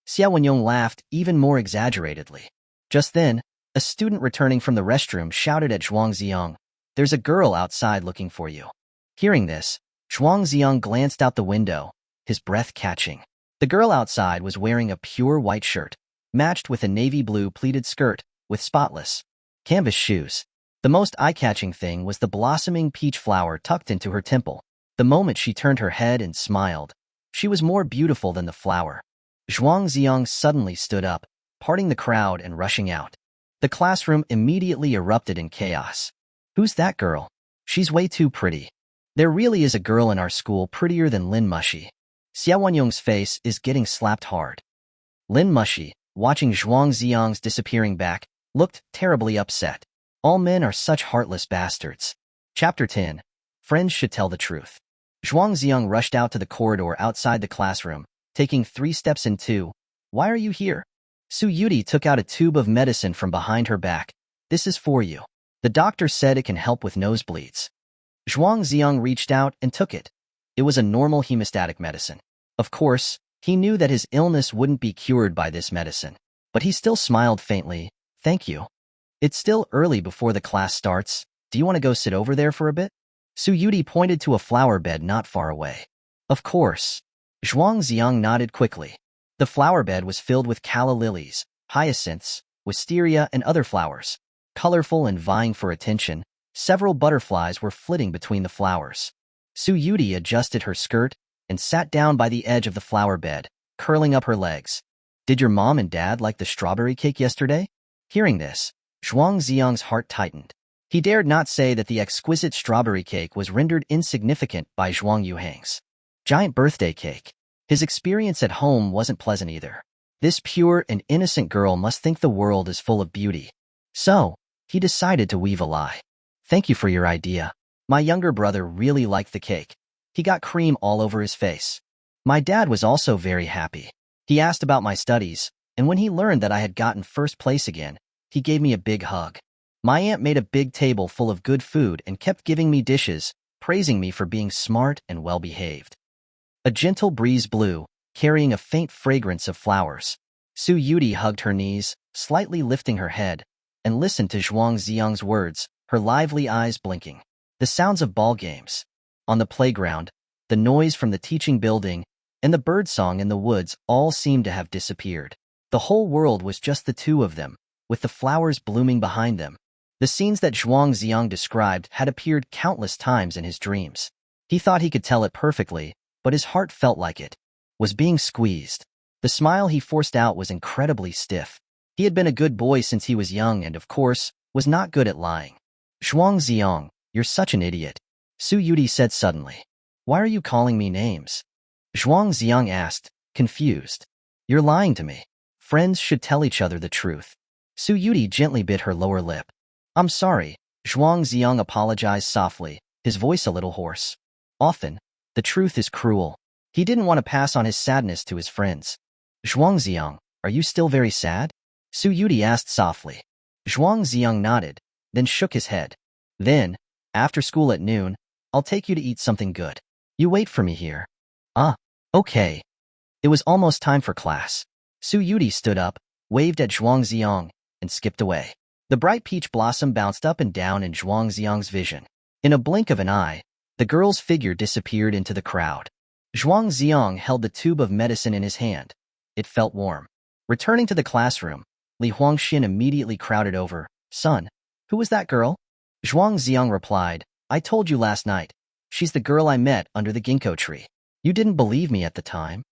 Xiao Wenyong laughed even more exaggeratedly. Just then, a student returning from the restroom shouted at Zhuang Zi'ang, "There's a girl outside looking for you." Hearing this, Zhuang Zi'ang glanced out the window, his breath catching. The girl outside was wearing a pure white shirt, matched with a navy blue pleated skirt with spotless canvas shoes. The most eye-catching thing was the blossoming peach flower tucked into her temple. The moment she turned her head and smiled, she was more beautiful than the flower. Zhuang Zi'ang suddenly stood up, parting the crowd and rushing out. The classroom immediately erupted in chaos. Who's that girl? She's way too pretty. There really is a girl in our school prettier than Lin Mushy. Xiao Wenyong's face is getting slapped hard. Lin Mushy, watching Zhuang Zi'ang's disappearing back, looked terribly upset. All men are such heartless bastards. Chapter 10. Friends should tell the truth. Zhuang Zi'ang rushed out to the corridor outside the classroom, taking 3 steps in 2. Why are you here? Su Yudie took out a tube of medicine from behind her back. This is for you. The doctor said it can help with nosebleeds. Zhuang Zi'ang reached out and took it. It was a normal hemostatic medicine. Of course, he knew that his illness wouldn't be cured by this medicine, but he still smiled faintly. Thank you. It's still early before the class starts. Do you want to go sit over there for a bit? Su Yudie pointed to a flower bed not far away. Of course. Zhuang Zi'ang nodded quickly. The flower bed was filled with calla lilies, hyacinths, wisteria, and other flowers. Colorful and vying for attention, several butterflies were flitting between the flowers. Su Yudie adjusted her skirt and sat down by the edge of the flower bed, curling up her legs. Did your mom and dad like the strawberry cake yesterday? Hearing this, Zhuang Zi'ang's heart tightened. He dared not say that the exquisite strawberry cake was rendered insignificant by Zhuang Yuhang's giant birthday cake. His experience at home wasn't pleasant either. This pure and innocent girl must think the world is full of beauty. So, he decided to weave a lie. Thank you for your idea. My younger brother really liked the cake. He got cream all over his face. My dad was also very happy. He asked about my studies, and when he learned that I had gotten first place again, he gave me a big hug. My aunt made a big table full of good food and kept giving me dishes, praising me for being smart and well-behaved. A gentle breeze blew, carrying a faint fragrance of flowers. Su Yudie hugged her knees, slightly lifting her head, and listened to Zhuang Zi'ang's words, her lively eyes blinking. The sounds of ball games on the playground, the noise from the teaching building, and the birdsong in the woods all seemed to have disappeared. The whole world was just the two of them, with the flowers blooming behind them. The scenes that Zhuang Zi'ang described had appeared countless times in his dreams. He thought he could tell it perfectly, but his heart felt like it was being squeezed. The smile he forced out was incredibly stiff. He had been a good boy since he was young and, of course, was not good at lying. Zhuang Zi'ang, you're such an idiot, Su Yudie said suddenly. Why are you calling me names? Zhuang Zi'ang asked, confused. You're lying to me. Friends should tell each other the truth. Su Yudie gently bit her lower lip. I'm sorry, Zhuang Zi'ang apologized softly, his voice a little hoarse. Often, the truth is cruel. He didn't want to pass on his sadness to his friends. Zhuang Zi'ang, are you still very sad? Su Yudie asked softly. Zhuang Zi'ang nodded, then shook his head. Then, after school at noon, I'll take you to eat something good. You wait for me here. Ah, okay. It was almost time for class. Su Yudie stood up, waved at Zhuang Zi'ang, and skipped away. The bright peach blossom bounced up and down in Zhuang Zi'ang's vision. In a blink of an eye, the girl's figure disappeared into the crowd. Zhuang Zi'ang held the tube of medicine in his hand. It felt warm. Returning to the classroom, Li Huangxin immediately crowded over. Son, who was that girl? Zhuang Zi'ang replied, I told you last night. She's the girl I met under the ginkgo tree. You didn't believe me at the time.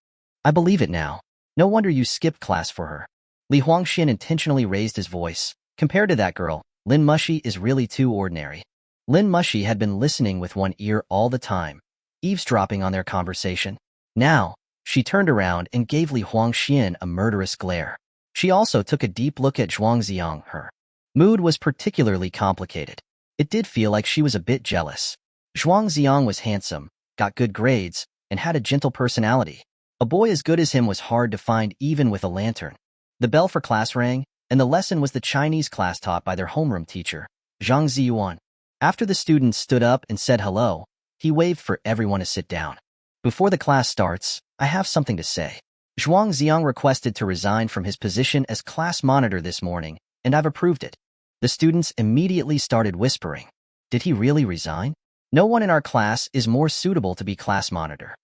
I believe it now. No wonder you skipped class for her. Li Huangxin intentionally raised his voice. Compared to that girl, Lin Mushy is really too ordinary. Lin Mushy had been listening with one ear all the time, eavesdropping on their conversation. Now, she turned around and gave Li Huangxin a murderous glare. She also took a deep look at Zhuang Zi'ang. Her mood was particularly complicated. It did feel like she was a bit jealous. Zhuang Zi'ang was handsome, got good grades, and had a gentle personality. A boy as good as him was hard to find even with a lantern. The bell for class rang, and the lesson was the Chinese class taught by their homeroom teacher, Zhang Ziyuan. After the students stood up and said hello, He waved for everyone to sit down. Before the class starts, I have something to say. Zhuang Zi'ang requested to resign from his position as class monitor this morning, and I've approved it. The students immediately started whispering. Did he really resign? No one in our class is more suitable to be class monitor.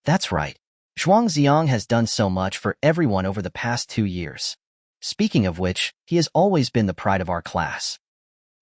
That's right. Zhuang Zi'ang has done so much for everyone over the past 2 years. Speaking of which, he has always been the pride of our class.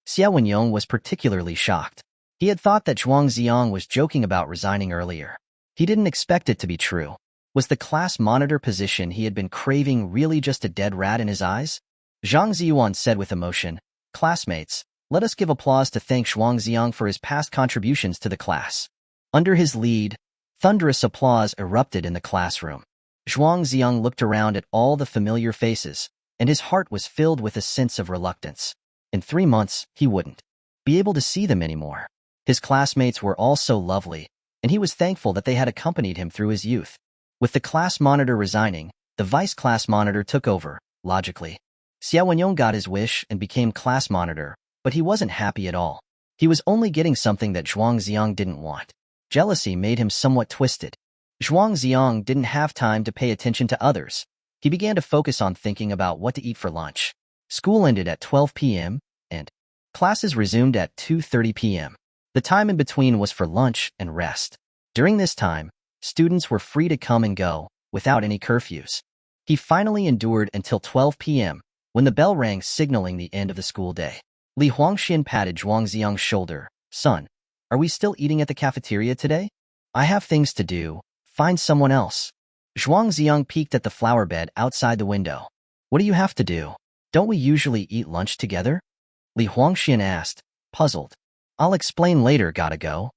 Xiao Wenyong was particularly shocked. He had thought that Zhuang Zi'ang was joking about resigning earlier. He didn't expect it to be true. Was the class monitor position he had been craving really just a dead rat in his eyes? Zhang Ziyuan said with emotion, "Classmates, let us give applause to thank Zhuang Zi'ang for his past contributions to the class." Under his lead, thunderous applause erupted in the classroom. Zhuang Zi'ang looked around at all the familiar faces, and his heart was filled with a sense of reluctance. In 3 months, he wouldn't be able to see them anymore. His classmates were all so lovely, and he was thankful that they had accompanied him through his youth. With the class monitor resigning, the vice class monitor took over, logically. Xiao Wenyong got his wish and became class monitor, but he wasn't happy at all. He was only getting something that Zhuang Zi'ang didn't want. Jealousy made him somewhat twisted. Zhuang Zi'ang didn't have time to pay attention to others. He began to focus on thinking about what to eat for lunch. School ended at 12 p.m., and classes resumed at 2:30 p.m. The time in between was for lunch and rest. During this time, students were free to come and go, without any curfews. He finally endured until 12 p.m., when the bell rang signaling the end of the school day. Li Huangxian patted Zhuang Zi'ang's shoulder. "Son, are we still eating at the cafeteria today? I have things to do. Find someone else." Zhuang Zi'ang peeked at the flower bed outside the window. "What do you have to do? Don't we usually eat lunch together?" Li Huangxian asked, puzzled. "I'll explain later, gotta go."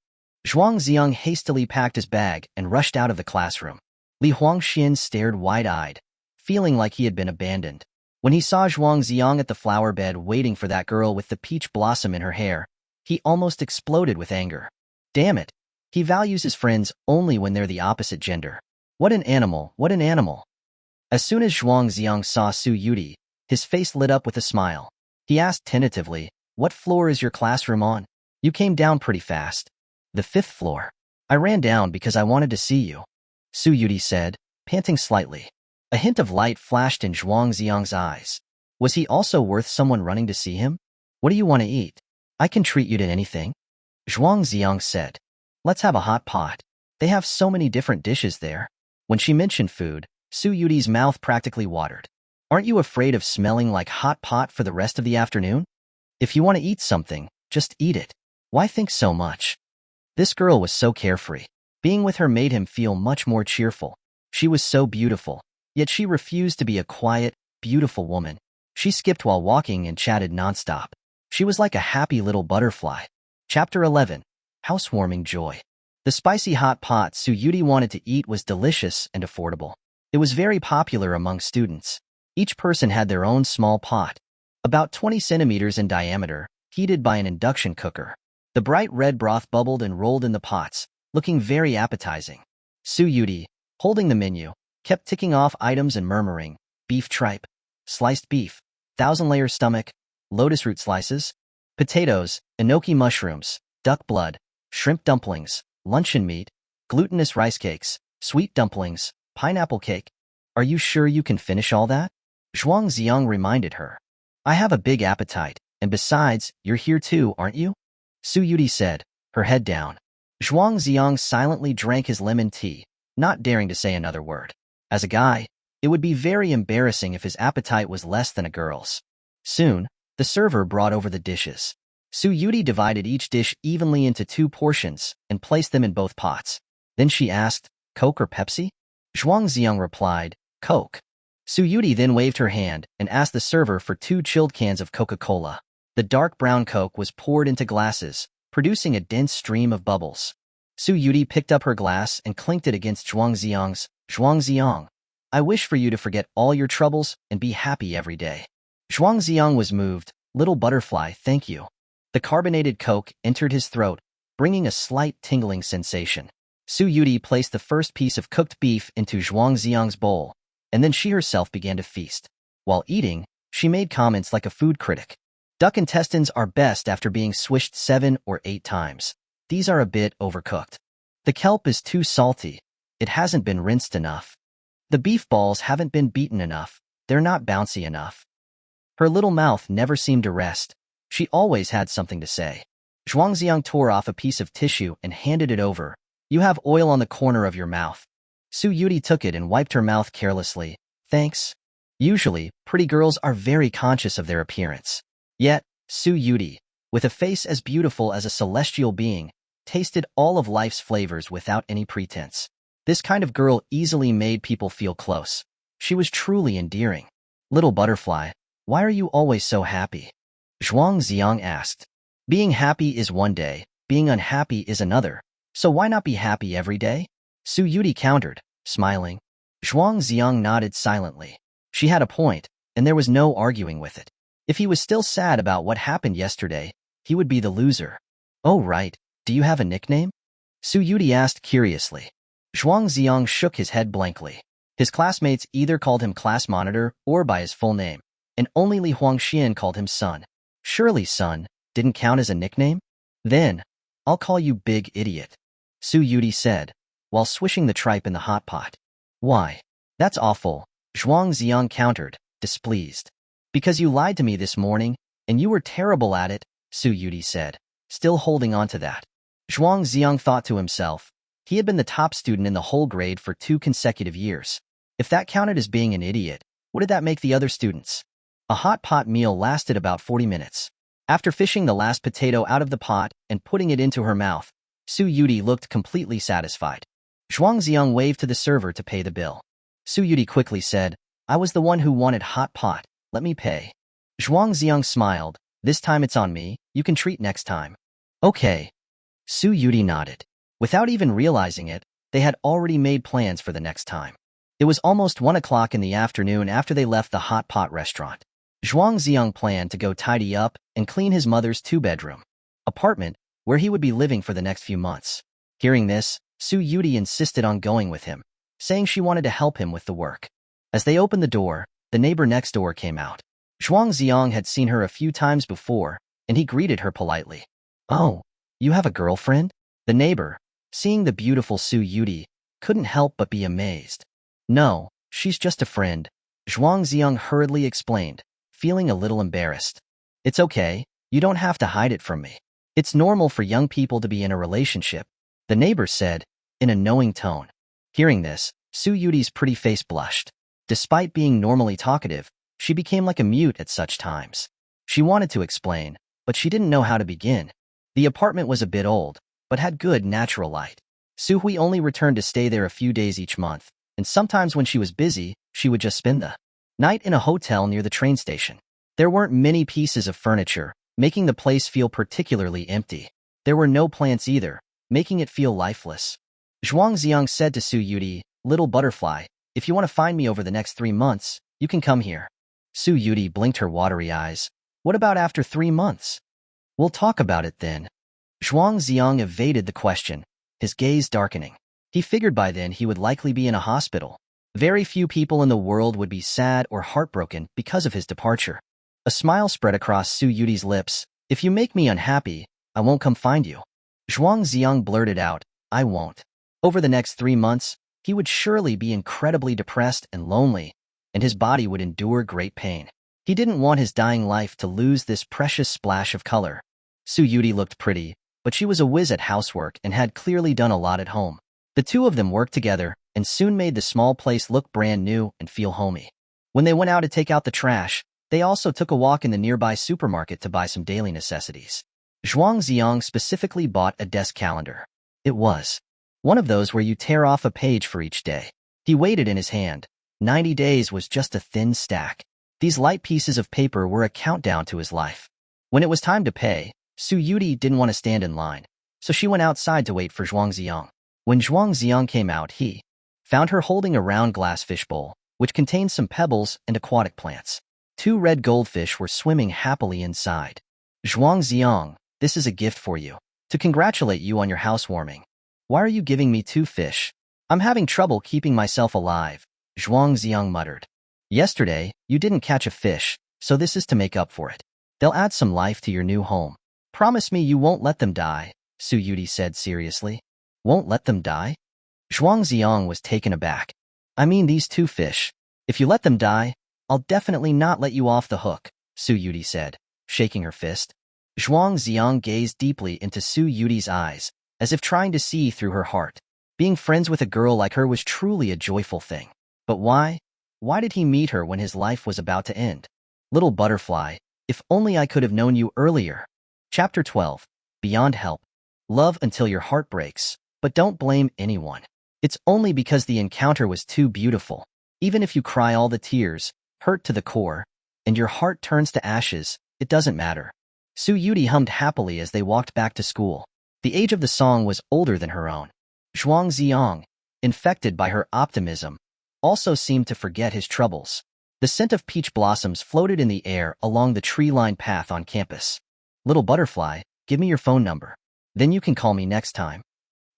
Zhuang Zi'ang hastily packed his bag and rushed out of the classroom. Li Huangxian stared wide-eyed, feeling like he had been abandoned. When he saw Zhuang Zi'ang at the flower bed waiting for that girl with the peach blossom in her hair, he almost exploded with anger. Damn it! He values his friends only when they're the opposite gender. What an animal, what an animal. As soon as Zhuang Zi'ang saw Su Yudie, his face lit up with a smile. He asked tentatively, "What floor is your classroom on? You came down pretty fast." "The 5th floor. I ran down because I wanted to see you," Su Yudie said, panting slightly. A hint of light flashed in Zhuang Zi'ang's eyes. Was he also worth someone running to see him? "What do you want to eat? I can treat you to anything," Zhuang Zi'ang said. "Let's have a hot pot. They have so many different dishes there." When she mentioned food, Su Yudie's mouth practically watered. "Aren't you afraid of smelling like hot pot for the rest of the afternoon? If you want to eat something, just eat it. Why think so much?" This girl was so carefree. Being with her made him feel much more cheerful. She was so beautiful, yet she refused to be a quiet, beautiful woman. She skipped while walking and chatted nonstop. She was like a happy little butterfly. Chapter 11. Housewarming Joy. The spicy hot pot Su Yudie wanted to eat was delicious and affordable. It was very popular among students. Each person had their own small pot, about 20 centimeters in diameter, heated by an induction cooker. The bright red broth bubbled and rolled in the pots, looking very appetizing. Su Yudie, holding the menu, kept ticking off items and murmuring, "Beef tripe, sliced beef, 1,000-layer stomach, lotus root slices, potatoes, enoki mushrooms, duck blood, shrimp dumplings, luncheon meat, glutinous rice cakes, sweet dumplings, pineapple cake. Are you sure you can finish all that?" Zhuang Zi'ang reminded her. "I have a big appetite, and besides, you're here too, aren't you?" Su Yudie said, her head down. Zhuang Zi'ang silently drank his lemon tea, not daring to say another word. As a guy, it would be very embarrassing if his appetite was less than a girl's. Soon, the server brought over the dishes. Su Yudie divided each dish evenly into 2 portions and placed them in both pots. Then she asked, "Coke or Pepsi?" Zhuang Zi'ang replied, "Coke." Su Yudie then waved her hand and asked the server for 2 chilled cans of Coca-Cola. The dark brown Coke was poured into glasses, producing a dense stream of bubbles. Su Yudie picked up her glass and clinked it against Zhuang Zi'ang's. "Zhuang Zi'ang, I wish for you to forget all your troubles and be happy every day." Zhuang Zi'ang was moved. "Little butterfly, thank you." The carbonated Coke entered his throat, bringing a slight tingling sensation. Su Yudie placed the first piece of cooked beef into Zhuang Zi'ang's bowl, and then she herself began to feast. While eating, she made comments like a food critic. "Duck intestines are best after being swished 7 or 8 times. These are a bit overcooked. The kelp is too salty. It hasn't been rinsed enough. The beef balls haven't been beaten enough. They're not bouncy enough. Her little mouth never seemed to rest. She always had something to say. Zhuang Zi'ang tore off a piece of tissue and handed it over. You have oil on the corner of your mouth. Su Yudie took it and wiped her mouth carelessly. Thanks. Usually, pretty girls are very conscious of their appearance. Yet, Su Yudie, with a face as beautiful as a celestial being, tasted all of life's flavors without any pretense. This kind of girl easily made people feel close. She was truly endearing. Little butterfly, why are you always so happy? Zhuang Zi'ang asked. Being happy is one day, being unhappy is another. So why not be happy every day? Su Yudie countered, smiling. Zhuang Zi'ang nodded silently. She had a point, and there was no arguing with it. If he was still sad about what happened yesterday, he would be the loser. Oh right, do you have a nickname? Su Yudie asked curiously. Zhuang Zi'ang shook his head blankly. His classmates either called him class monitor or by his full name, and only Li Huangxian called him son. Surely son didn't count as a nickname? Then, I'll call you big idiot, Su Yudie said, while swishing the tripe in the hot pot. Why? That's awful, Zhuang Zi'ang countered, displeased. Because you lied to me this morning, and you were terrible at it, Su Yudie said, still holding on to that. Zhuang Zi'ang thought to himself. He had been the top student in the whole grade for 2 consecutive years. If that counted as being an idiot, what did that make the other students? A hot pot meal lasted about 40 minutes. After fishing the last potato out of the pot and putting it into her mouth, Su Yudie looked completely satisfied. Zhuang Zi'ang waved to the server to pay the bill. Su Yudie quickly said, I was the one who wanted hot pot. Let me pay. Zhuang Zi'ang smiled. This time it's on me. You can treat next time. Okay. Su Yudie nodded. Without even realizing it, they had already made plans for the next time. It was almost 1 o'clock in the afternoon after they left the hot pot restaurant. Zhuang Zi'ang planned to go tidy up and clean his mother's 2-bedroom apartment where he would be living for the next few months. Hearing this, Su Yudie insisted on going with him, saying she wanted to help him with the work. As they opened the door, the neighbor next door came out. Zhuang Zi'ang had seen her a few times before, and he greeted her politely. Oh, you have a girlfriend? The neighbor, seeing the beautiful Su Yudie, couldn't help but be amazed. No, she's just a friend, Zhuang Zi'ang hurriedly explained, feeling a little embarrassed. It's okay, you don't have to hide it from me. It's normal for young people to be in a relationship, the neighbor said, in a knowing tone. Hearing this, Su Yudie's pretty face blushed. Despite being normally talkative, she became like a mute at such times. She wanted to explain, but she didn't know how to begin. The apartment was a bit old, but had good natural light. Su Hui only returned to stay there a few days each month, and sometimes when she was busy, she would just spend the night in a hotel near the train station. There weren't many pieces of furniture, making the place feel particularly empty. There were no plants either, making it feel lifeless. Zhuang Zi'ang said to Su Yudie, Little butterfly, if you want to find me over the next 3 months, you can come here. Su Yudie blinked her watery eyes. What about after 3 months? We'll talk about it then. Zhuang Zi'ang evaded the question, his gaze darkening. He figured by then he would likely be in a hospital. Very few people in the world would be sad or heartbroken because of his departure. A smile spread across Su Yudie's lips. If you make me unhappy, I won't come find you. Zhuang Zi'ang blurted out, I won't. Over the next 3 months, he would surely be incredibly depressed and lonely, and his body would endure great pain. He didn't want his dying life to lose this precious splash of color. Su Yudie looked pretty, but she was a whiz at housework and had clearly done a lot at home. The two of them worked together and soon made the small place look brand new and feel homey. When they went out to take out the trash, they also took a walk in the nearby supermarket to buy some daily necessities. Zhuang Zi'ang specifically bought a desk calendar. It was one of those where you tear off a page for each day. He weighed it in his hand. 90 days was just a thin stack. These light pieces of paper were a countdown to his life. When it was time to pay, Su Yudie didn't want to stand in line, so she went outside to wait for Zhuang Zi'ang. When Zhuang Zi'ang came out, he found her holding a round glass fishbowl, which contained some pebbles and aquatic plants. 2 red goldfish were swimming happily inside. Zhuang Zi'ang, this is a gift for you, to congratulate you on your housewarming. Why are you giving me 2 fish? I'm having trouble keeping myself alive, Zhuang Zi'ang muttered. Yesterday, you didn't catch a fish, so this is to make up for it. They'll add some life to your new home. Promise me you won't let them die, Su Yudie said seriously. Won't let them die? Zhuang Zi'ang was taken aback. I mean these two fish. If you let them die, I'll definitely not let you off the hook, Su Yudie said, shaking her fist. Zhuang Zi'ang gazed deeply into Su Yudie's eyes, as if trying to see through her heart. Being friends with a girl like her was truly a joyful thing. But why? Why did he meet her when his life was about to end? Little butterfly, if only I could have known you earlier. Chapter 12. Beyond Help. Love until your heart breaks, but don't blame anyone. It's only because the encounter was too beautiful. Even if you cry all the tears, hurt to the core, and your heart turns to ashes, it doesn't matter. Su Yudie hummed happily as they walked back to school. The age of the song was older than her own. Zhuang Zi'ang, infected by her optimism, also seemed to forget his troubles. The scent of peach blossoms floated in the air along the tree-lined path on campus. Little butterfly, give me your phone number. Then you can call me next time.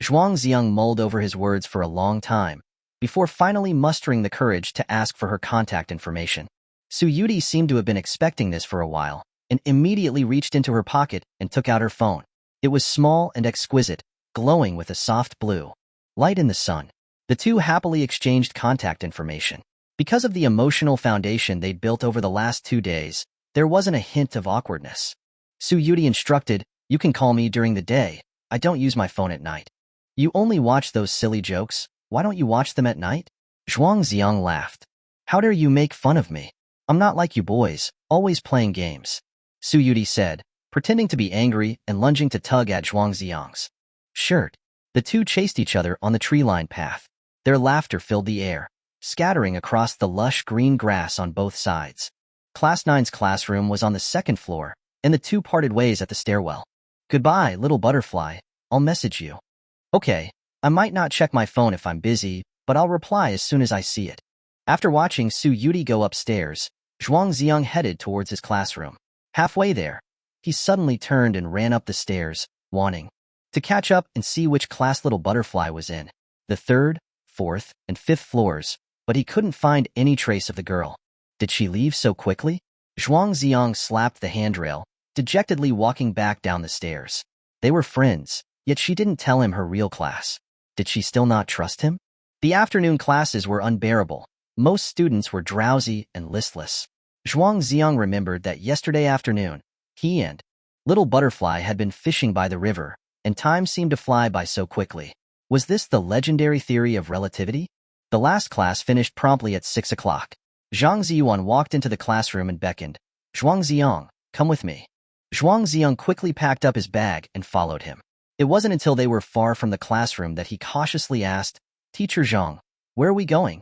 Zhuang Zi'ang mulled over his words for a long time, before finally mustering the courage to ask for her contact information. Su Yudie seemed to have been expecting this for a while, and immediately reached into her pocket and took out her phone. It was small and exquisite, glowing with a soft blue light in the sun. The two happily exchanged contact information. Because of the emotional foundation they'd built over the last 2 days, there wasn't a hint of awkwardness. Su Yudie instructed, you can call me during the day. I don't use my phone at night. You only watch those silly jokes. Why don't you watch them at night? Zhuang Zi'ang laughed. How dare you make fun of me? I'm not like you boys, always playing games. Su Yudie said, pretending to be angry and lunging to tug at Zhuang Zi'ang's shirt. The two chased each other on the tree-lined path. Their laughter filled the air, scattering across the lush green grass on both sides. Class 9's classroom was on the second floor, and the two parted ways at the stairwell. Goodbye, little butterfly. I'll message you. Okay, I might not check my phone if I'm busy, but I'll reply as soon as I see it. After watching Su Yudie go upstairs, Zhuang Zi'ang headed towards his classroom. Halfway there, he suddenly turned and ran up the stairs, wanting to catch up and see which class little butterfly was in. The 3rd, 4th, and 5th floors, but he couldn't find any trace of the girl. Did she leave so quickly? Zhuang Zi'ang slapped the handrail, dejectedly walking back down the stairs. They were friends, yet she didn't tell him her real class. Did she still not trust him? The afternoon classes were unbearable. Most students were drowsy and listless. Zhuang Zi'ang remembered that yesterday afternoon, he and little butterfly had been fishing by the river, and time seemed to fly by so quickly. Was this the legendary theory of relativity? The last class finished promptly at 6 o'clock. Zhang Ziyuan walked into the classroom and beckoned. Zhuang Zi'ang, come with me. Zhuang Zi'ang quickly packed up his bag and followed him. It wasn't until they were far from the classroom that he cautiously asked, Teacher Zhang, where are we going?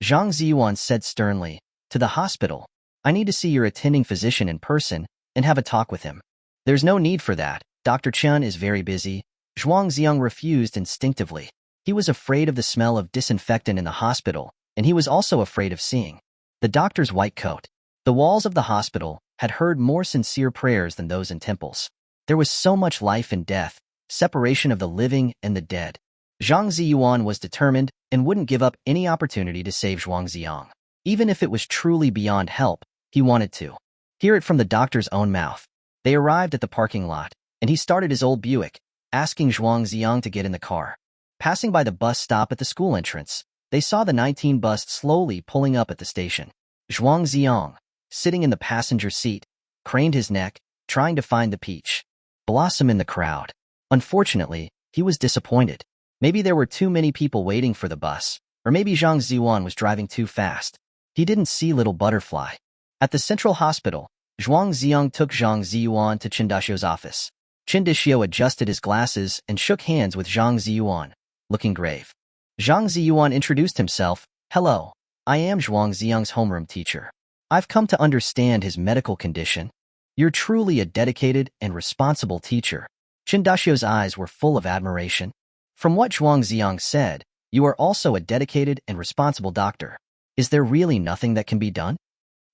Zhang Ziyuan said sternly, to the hospital. I need to see your attending physician in person and have a talk with him. There's no need for that. Dr. Chen is very busy. Zhuang Zi'ang refused instinctively. He was afraid of the smell of disinfectant in the hospital, and he was also afraid of seeing the doctor's white coat. The walls of the hospital had heard more sincere prayers than those in temples. There was so much life and death, separation of the living and the dead. Zhang Ziyuan was determined and wouldn't give up any opportunity to save Zhuang Zi'ang. Even if it was truly beyond help, he wanted to hear it from the doctor's own mouth. They arrived at the parking lot, and he started his old Buick, asking Zhuang Zi'ang to get in the car. Passing by the bus stop at the school entrance, they saw the 19 bus slowly pulling up at the station. Zhuang Zi'ang, sitting in the passenger seat, craned his neck, trying to find the peach blossom in the crowd. Unfortunately, he was disappointed. Maybe there were too many people waiting for the bus, or maybe Zhang Zi'uan was driving too fast. He didn't see little butterfly. At the central hospital, Zhuang Zi'ang took Zhang Ziyuan to Qindashio's office. Qindashio adjusted his glasses and shook hands with Zhang Ziyuan, looking grave. Zhang Ziyuan introduced himself. Hello, I am Zhuang Zi'ang's homeroom teacher. I've come to understand his medical condition. You're truly a dedicated and responsible teacher. Qindashio's eyes were full of admiration. From what Zhuang Zi'ang said, you are also a dedicated and responsible doctor. Is there really nothing that can be done?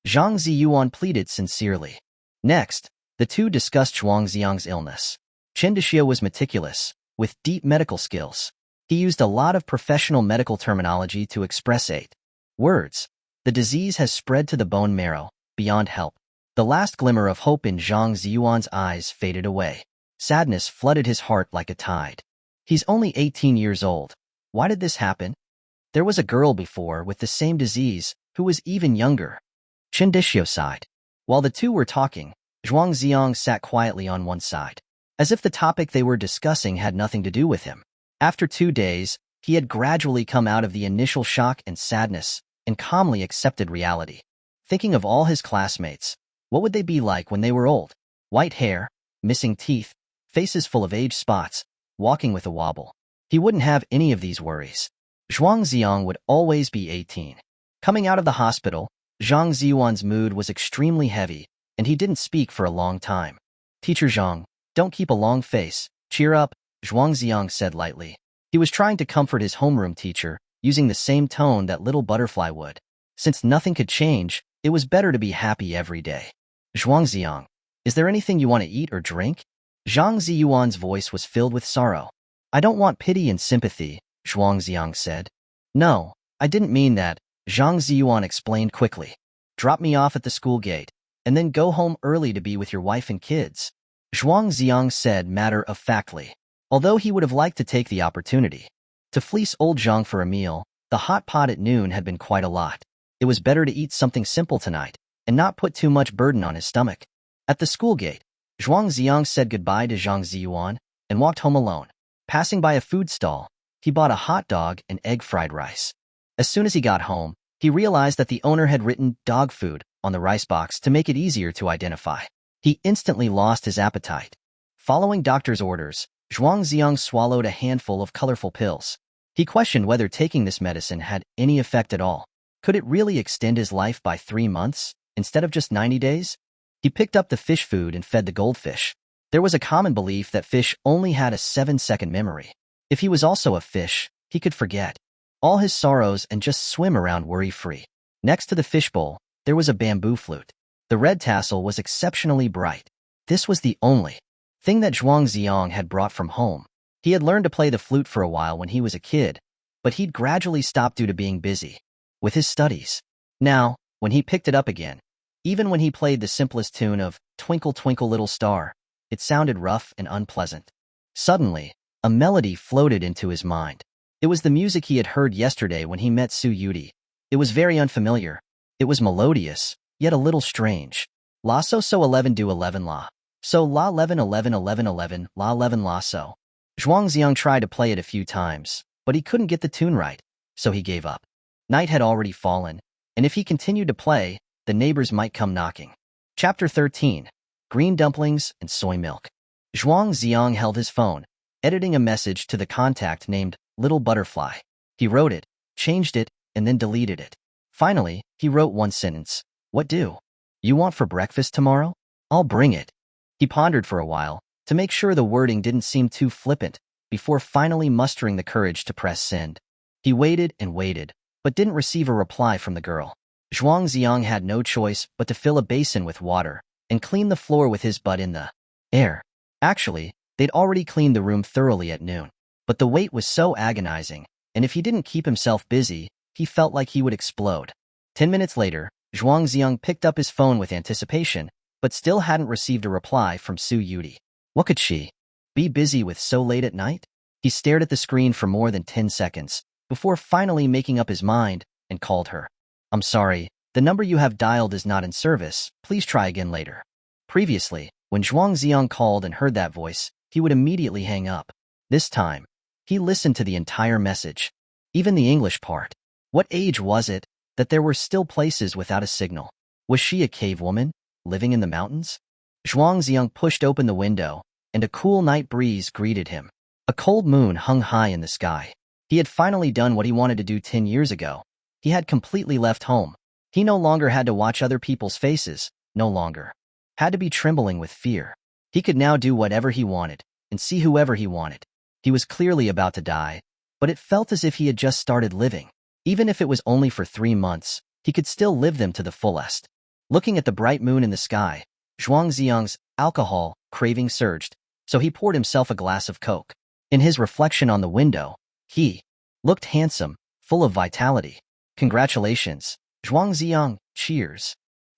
Zhang Ziyuan pleaded sincerely. Next, the two discussed Zhuang Zi'ang's illness. Qindashio was meticulous, with deep medical skills. He used a lot of professional medical terminology to express 8 words. The disease has spread to the bone marrow, beyond help. The last glimmer of hope in Zhang Ziyuan's eyes faded away. Sadness flooded his heart like a tide. He's only 18 years old. Why did this happen? There was a girl before with the same disease who was even younger. Chindishio sighed. While the two were talking, Zhuang Zi'ang sat quietly on one side, as if the topic they were discussing had nothing to do with him. After 2 days, he had gradually come out of the initial shock and sadness and calmly accepted reality. Thinking of all his classmates, what would they be like when they were old? White hair, missing teeth, faces full of age spots, walking with a wobble. He wouldn't have any of these worries. Zhuang Zi'ang would always be 18. Coming out of the hospital, Zhang Ziyuan's mood was extremely heavy, and he didn't speak for a long time. Teacher Zhang, don't keep a long face. Cheer up, Zhuang Zi'ang said lightly. He was trying to comfort his homeroom teacher, using the same tone that little butterfly would. Since nothing could change, it was better to be happy every day. Zhuang Zi'ang, is there anything you want to eat or drink? Zhang Ziyuan's voice was filled with sorrow. I don't want pity and sympathy, Zhuang Zi'ang said. No, I didn't mean that, Zhang Ziyuan explained quickly. Drop me off at the school gate, and then go home early to be with your wife and kids. Zhuang Zi'ang said matter-of-factly, although he would have liked to take the opportunity. To fleece old Zhang for a meal, the hot pot at noon had been quite a lot. It was better to eat something simple tonight, and not put too much burden on his stomach. At the school gate, Zhuang Zi'ang said goodbye to Zhang Ziyuan and walked home alone. Passing by a food stall, he bought a hot dog and egg fried rice. As soon as he got home, he realized that the owner had written dog food on the rice box to make it easier to identify. He instantly lost his appetite. Following doctor's orders, Zhuang Zi'ang swallowed a handful of colorful pills. He questioned whether taking this medicine had any effect at all. Could it really extend his life by 3 months, instead of just 90 days? He picked up the fish food and fed the goldfish. There was a common belief that fish only had a 7-second memory. If he was also a fish, he could forget all his sorrows and just swim around worry-free. Next to the fishbowl, there was a bamboo flute. The red tassel was exceptionally bright. This was the only thing that Zhuang Zi'ang had brought from home. He had learned to play the flute for a while when he was a kid, but he'd gradually stopped due to being busy with his studies. Now, when he picked it up again, even when he played the simplest tune of Twinkle Twinkle Little Star, it sounded rough and unpleasant. Suddenly, a melody floated into his mind. It was the music he had heard yesterday when he met Su Yudie. It was very unfamiliar. It was melodious, yet a little strange. La so 11 do 11 la. So la 11 11 11 11 la 11 la so. Zhuang Zi'ang tried to play it a few times, but he couldn't get the tune right, so he gave up. Night had already fallen, and if he continued to play, the neighbors might come knocking. Chapter 13. Green Dumplings and Soy Milk. Zhuang Zi'ang held his phone, editing a message to the contact named Little Butterfly. He wrote it, changed it, and then deleted it. Finally, he wrote one sentence. What do you want for breakfast tomorrow? I'll bring it. He pondered for a while, to make sure the wording didn't seem too flippant, before finally mustering the courage to press send. He waited and waited, but didn't receive a reply from the girl. Zhuang Zi'ang had no choice but to fill a basin with water and clean the floor with his butt in the air. Actually, they'd already cleaned the room thoroughly at noon, but the wait was so agonizing, and if he didn't keep himself busy, he felt like he would explode. 10 minutes later, Zhuang Zi'ang picked up his phone with anticipation, but still hadn't received a reply from Su Yudie. What could she be busy with so late at night? He stared at the screen for more than 10 seconds, before finally making up his mind, and called her. I'm sorry, the number you have dialed is not in service, please try again later. Previously, when Zhuang Zi'ang called and heard that voice, he would immediately hang up. This time, he listened to the entire message, even the English part. What age was it that there were still places without a signal? Was she a cave woman, living in the mountains? Zhuang Zi'ang pushed open the window, and a cool night breeze greeted him. A cold moon hung high in the sky. He had finally done what he wanted to do 10 years ago. He had completely left home. He no longer had to watch other people's faces, no longer had to be trembling with fear. He could now do whatever he wanted, and see whoever he wanted. He was clearly about to die, but it felt as if he had just started living. Even if it was only for 3 months, he could still live them to the fullest. Looking at the bright moon in the sky, Zhuang Zi'ang's alcohol craving surged, so he poured himself a glass of Coke. In his reflection on the window, he looked handsome, full of vitality. Congratulations, Zhuang Zi'ang, cheers.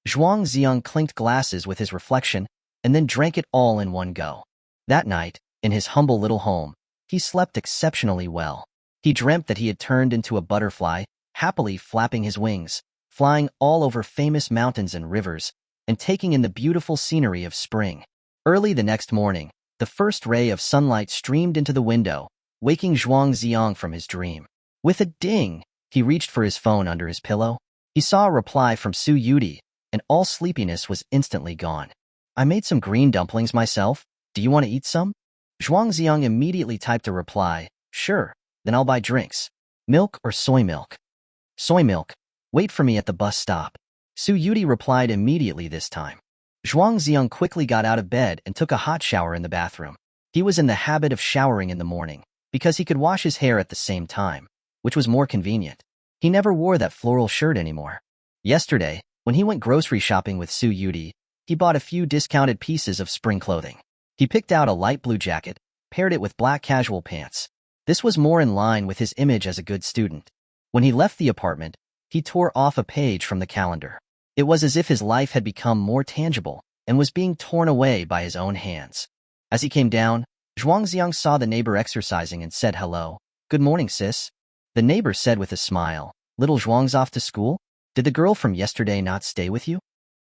Zhuang Zi'ang clinked glasses with his reflection, and then drank it all in one go. That night, in his humble little home, he slept exceptionally well. He dreamt that he had turned into a butterfly, happily flapping his wings, flying all over famous mountains and rivers, and taking in the beautiful scenery of spring. Early the next morning, the first ray of sunlight streamed into the window, waking Zhuang Zi'ang from his dream. With a ding, he reached for his phone under his pillow. He saw a reply from Su Yudie, and all sleepiness was instantly gone. "I made some green dumplings myself. Do you want to eat some?" Zhuang Zi'ang immediately typed a reply, "Sure, then I'll buy drinks. Milk or soy milk?" "Soy milk. Wait for me at the bus stop." Su Yudie replied immediately this time. Zhuang Zi'ang quickly got out of bed and took a hot shower in the bathroom. He was in the habit of showering in the morning, because he could wash his hair at the same time, which was more convenient. He never wore that floral shirt anymore. Yesterday, when he went grocery shopping with Su Yudie, he bought a few discounted pieces of spring clothing. He picked out a light blue jacket, paired it with black casual pants. This was more in line with his image as a good student. When he left the apartment, he tore off a page from the calendar. It was as if his life had become more tangible and was being torn away by his own hands. As he came down, Zhuang Zi'ang saw the neighbor exercising and said hello. "Good morning, sis." The neighbor said with a smile, "Little Zhuang's off to school? Did the girl from yesterday not stay with you?"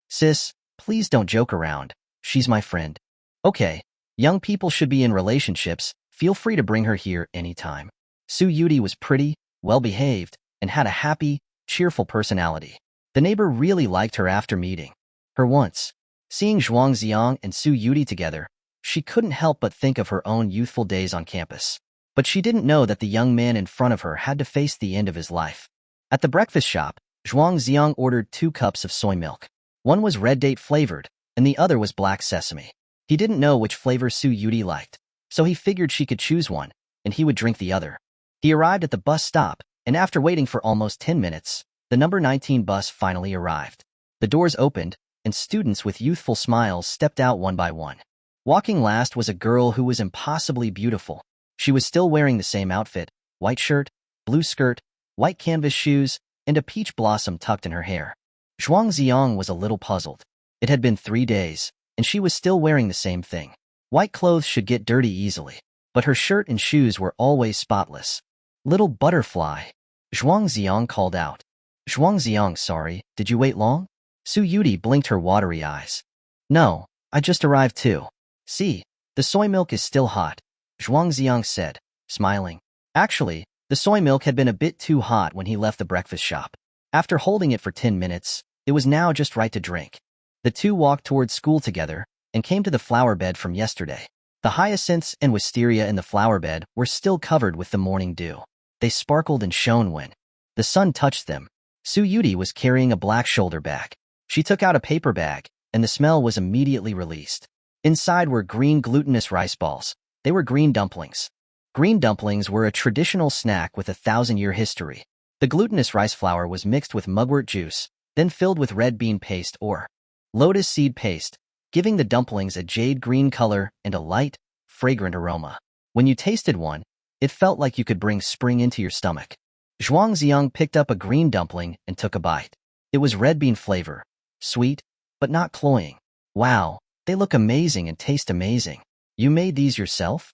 "Sis, please don't joke around. She's my friend." "Okay, young people should be in relationships. Feel free to bring her here anytime." Su Yudie was pretty, well-behaved, and had a happy, cheerful personality. The neighbor really liked her after meeting her once. Seeing Zhuang Zi'ang and Su Yudie together, she couldn't help but think of her own youthful days on campus. But she didn't know that the young man in front of her had to face the end of his life. At the breakfast shop, Zhuang Zi'ang ordered 2 cups of soy milk. One was red date flavored, and the other was black sesame. He didn't know which flavor Su Yudie liked, so he figured she could choose one, and he would drink the other. He arrived at the bus stop, and after waiting for almost 10 minutes, the number 19 bus finally arrived. The doors opened, and students with youthful smiles stepped out one by one. Walking last was a girl who was impossibly beautiful. She was still wearing the same outfit, white shirt, blue skirt, white canvas shoes, and a peach blossom tucked in her hair. Zhuang Zi'ang was a little puzzled. It had been 3 days, and she was still wearing the same thing. White clothes should get dirty easily, but her shirt and shoes were always spotless. "Little butterfly," Zhuang Zi'ang called out. "Zhuang Zi'ang, sorry, did you wait long?" Su Yudie blinked her watery eyes. "No, I just arrived too. See, the soy milk is still hot," Zhuang Zi'ang said, smiling. Actually, the soy milk had been a bit too hot when he left the breakfast shop. After holding it for 10 minutes, it was now just right to drink. The two walked towards school together and came to the flower bed from yesterday. The hyacinths and wisteria in the flower bed were still covered with the morning dew. They sparkled and shone when the sun touched them. Su Yudie was carrying a black shoulder bag. She took out a paper bag, and the smell was immediately released. Inside were green glutinous rice balls. They were green dumplings. Green dumplings were a traditional snack with a 1,000-year history. The glutinous rice flour was mixed with mugwort juice, then filled with red bean paste or lotus seed paste, giving the dumplings a jade green color and a light, fragrant aroma. When you tasted one, it felt like you could bring spring into your stomach. Zhuang Zi'ang picked up a green dumpling and took a bite. It was red bean flavor, sweet, but not cloying. "Wow, they look amazing and taste amazing. You made these yourself?"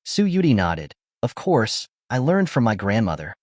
Su Yudie nodded. "Of course, I learned from my grandmother."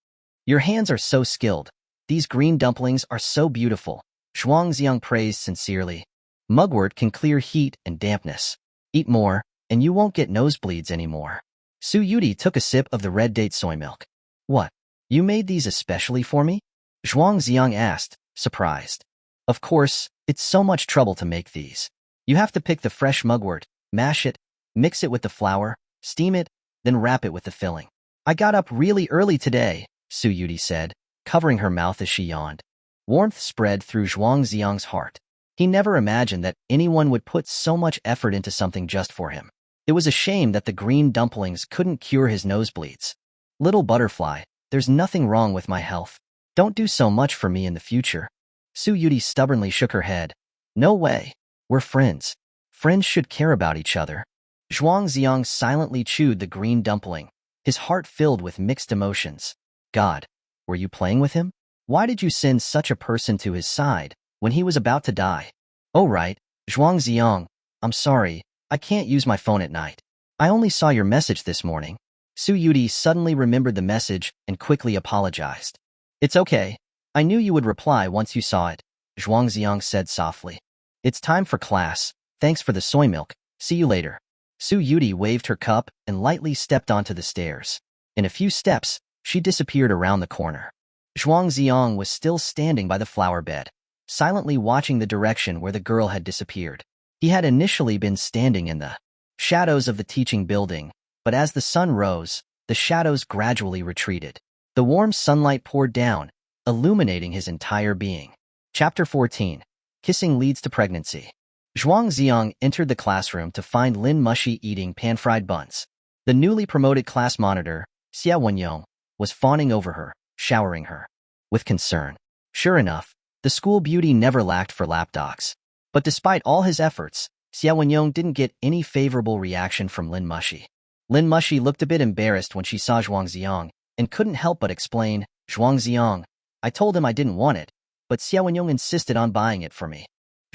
"Your hands are so skilled. These green dumplings are so beautiful," Zhuang Zi'ang praised sincerely. "Mugwort can clear heat and dampness. Eat more, and you won't get nosebleeds anymore." Su Yudie took a sip of the red date soy milk. "What? You made these especially for me?" Zhuang Zi'ang asked, surprised. "Of course, it's so much trouble to make these. You have to pick the fresh mugwort, mash it, mix it with the flour, steam it, then wrap it with the filling. I got up really early today," Su Yudie said, covering her mouth as she yawned. Warmth spread through Zhuang Zi'ang's heart. He never imagined that anyone would put so much effort into something just for him. It was a shame that the green dumplings couldn't cure his nosebleeds. "Little butterfly, there's nothing wrong with my health. Don't do so much for me in the future." Su Yudie stubbornly shook her head. "No way. We're friends. Friends should care about each other." Zhuang Zi'ang silently chewed the green dumpling, his heart filled with mixed emotions. God, were you playing with him? Why did you send such a person to his side when he was about to die? "Oh right, Zhuang Zi'ang, I'm sorry, I can't use my phone at night. I only saw your message this morning. Su Yudie suddenly remembered the message and quickly apologized. It's okay. I knew you would reply once you saw it, Zhuang Zi'ang said softly. It's time for class. Thanks for the soy milk. See you later. Su Yudie waved her cup and lightly stepped onto the stairs. In a few steps, she disappeared around the corner. Zhuang Zi'ang was still standing by the flower bed, silently watching the direction where the girl had disappeared. He had initially been standing in the shadows of the teaching building, but as the sun rose, the shadows gradually retreated. The warm sunlight poured down, illuminating his entire being. Chapter 14. Kissing Leads to Pregnancy. Zhuang Zi'ang entered the classroom to find Lin Mushi eating pan-fried buns. The newly promoted class monitor, Xia Wenyong, was fawning over her, showering her with concern. Sure enough, the school beauty never lacked for lapdogs. But despite all his efforts, Xia Wenyong didn't get any favorable reaction from Lin Mushi. Lin Mushi looked a bit embarrassed when she saw Zhuang Zi'ang and couldn't help but explain, Zhuang Zi'ang, I told him I didn't want it, but Xia Wenyong insisted on buying it for me.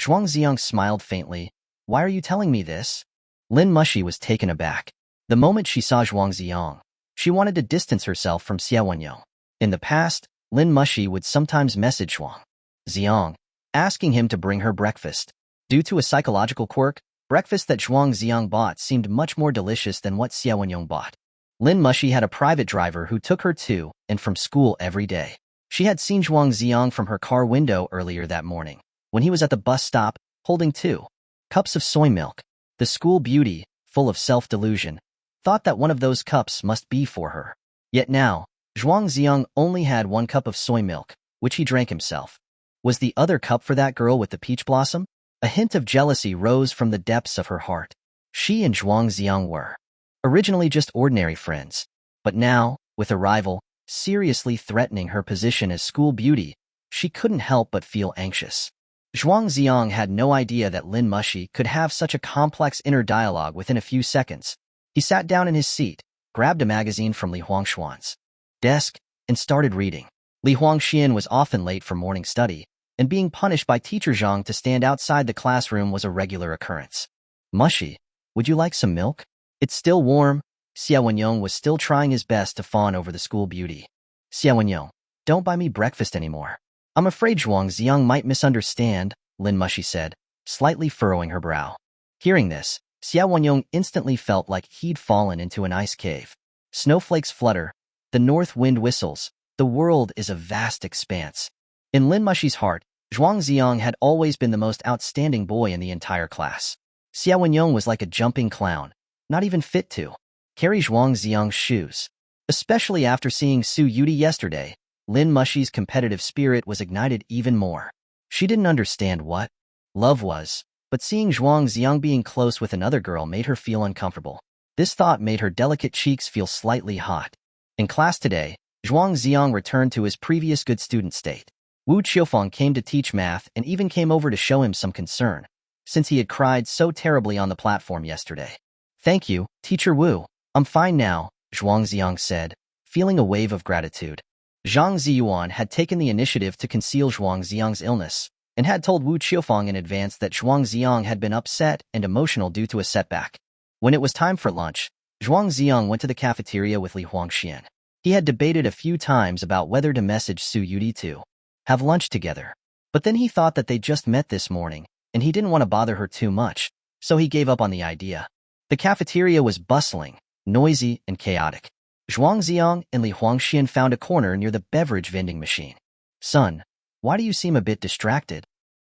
Zhuang Zi'ang smiled faintly. Why are you telling me this? Lin Mushi was taken aback. The moment she saw Zhuang Zi'ang, she wanted to distance herself from Xia Wenyong. In the past, Lin Mushi would sometimes message Zhuang Zi'ang, asking him to bring her breakfast. Due to a psychological quirk, breakfast that Zhuang Zi'ang bought seemed much more delicious than what Xia Wenyong bought. Lin Mushi had a private driver who took her to and from school every day. She had seen Zhuang Zi'ang from her car window earlier that morning, when he was at the bus stop, holding 2 cups of soy milk. The school beauty, full of self-delusion, thought that one of those cups must be for her. Yet now, Zhuang Zi'ang only had 1 cup of soy milk, which he drank himself. Was the other cup for that girl with the peach blossom? A hint of jealousy rose from the depths of her heart. She and Zhuang Zi'ang were originally just ordinary friends, but now, with a rival seriously threatening her position as school beauty, she couldn't help but feel anxious. Zhuang Zi'ang had no idea that Lin Mushi could have such a complex inner dialogue within a few seconds. He sat down in his seat, grabbed a magazine from Li Huangshuan's desk, and started reading. Li Huangxian was often late for morning study, and being punished by teacher Zhang to stand outside the classroom was a regular occurrence. Mushi, would you like some milk? It's still warm. Xia Wenyong was still trying his best to fawn over the school beauty. Xia Wenyong, don't buy me breakfast anymore. I'm afraid Zhuang Zi'ang might misunderstand, Lin Mushi said, slightly furrowing her brow. Hearing this, Xia Wenyong instantly felt like he'd fallen into an ice cave. Snowflakes flutter, the north wind whistles, the world is a vast expanse. In Lin Mushi's heart, Zhuang Zi'ang had always been the most outstanding boy in the entire class. Xia Wenyong was like a jumping clown, not even fit to carry Zhuang Zi'ang's shoes. Especially after seeing Su Yudie yesterday, Lin Mushi's competitive spirit was ignited even more. She didn't understand what love was, but seeing Zhuang Zi'ang being close with another girl made her feel uncomfortable. This thought made her delicate cheeks feel slightly hot. In class today, Zhuang Zi'ang returned to his previous good student state. Wu Qiufeng came to teach math and even came over to show him some concern, since he had cried so terribly on the platform yesterday. Thank you, Teacher Wu. I'm fine now, Zhuang Zi'ang said, feeling a wave of gratitude. Zhang Ziyuan had taken the initiative to conceal Zhuang Zi'ang's illness, and had told Wu Qiufeng in advance that Zhuang Zi'ang had been upset and emotional due to a setback. When it was time for lunch, Zhuang Zi'ang went to the cafeteria with Li Huangxian. He had debated a few times about whether to message Su Yudie to have lunch together. But then he thought that they just met this morning, and he didn't want to bother her too much, so he gave up on the idea. The cafeteria was bustling, noisy, and chaotic. Zhuang Zi'ang and Li Huangxian found a corner near the beverage vending machine. Son, why do you seem a bit distracted?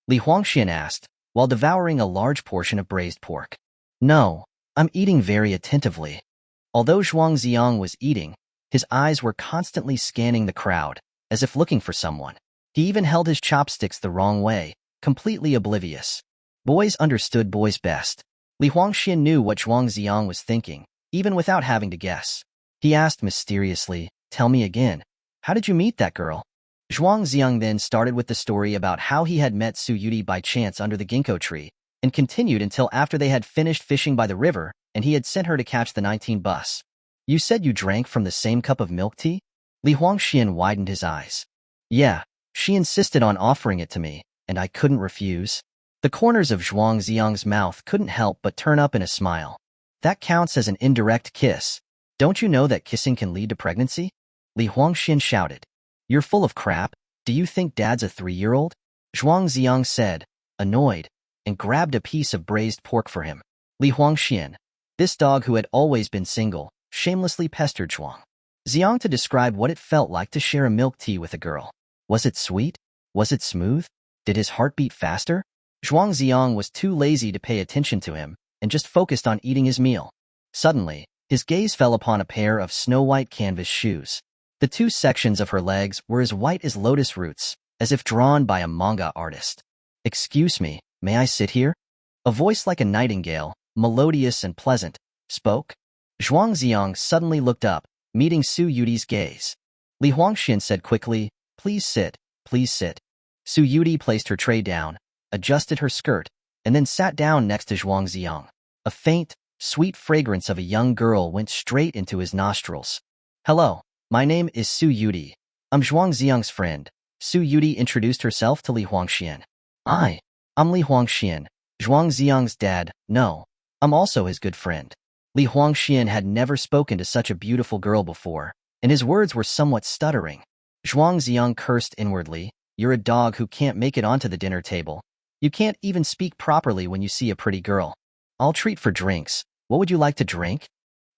Li Huangxian asked, while devouring a large portion of braised pork. No, I'm eating very attentively. Although Zhuang Zi'ang was eating, his eyes were constantly scanning the crowd, as if looking for someone. He even held his chopsticks the wrong way, completely oblivious. Boys understood boys best. Li Huangxian knew what Zhuang Zi'ang was thinking, even without having to guess. He asked mysteriously, tell me again, how did you meet that girl? Zhuang Zi'ang then started with the story about how he had met Su Yudie by chance under the ginkgo tree, and continued until after they had finished fishing by the river and he had sent her to catch the 19 bus. You said you drank from the same cup of milk tea? Li Huangxian widened his eyes. Yeah, she insisted on offering it to me, and I couldn't refuse. The corners of Zhuang Zi'ang's mouth couldn't help but turn up in a smile. That counts as an indirect kiss. Don't you know that kissing can lead to pregnancy? Li Huangxian shouted. You're full of crap. Do you think Dad's a 3-year-old? Zhuang Zi'ang said, annoyed, and grabbed a piece of braised pork for him. Li Huangxian, this dog who had always been single, shamelessly pestered Zhuang Zi'ang to describe what it felt like to share a milk tea with a girl. Was it sweet? Was it smooth? Did his heart beat faster? Zhuang Zi'ang was too lazy to pay attention to him and just focused on eating his meal. Suddenly, his gaze fell upon a pair of snow-white canvas shoes. The two sections of her legs were as white as lotus roots, as if drawn by a manga artist. Excuse me, may I sit here? A voice like a nightingale, melodious and pleasant, spoke. Zhuang Zi'ang suddenly looked up, meeting Su Yudie's gaze. Li Huangxian said quickly, please sit, please sit. Su Yudie placed her tray down, adjusted her skirt, and then sat down next to Zhuang Zi'ang. A faint, sweet fragrance of a young girl went straight into his nostrils. Hello, my name is Su Yudie. I'm Zhuang Zi'ang's friend. Su Yudie introduced herself to Li Huangxian. I'm Li Huangxian, Zhuang Zi'ang's dad. No, I'm also his good friend. Li Huangxian had never spoken to such a beautiful girl before, and his words were somewhat stuttering. Zhuang Zi'ang cursed inwardly. You're a dog who can't make it onto the dinner table. You can't even speak properly when you see a pretty girl. I'll treat for drinks. What would you like to drink?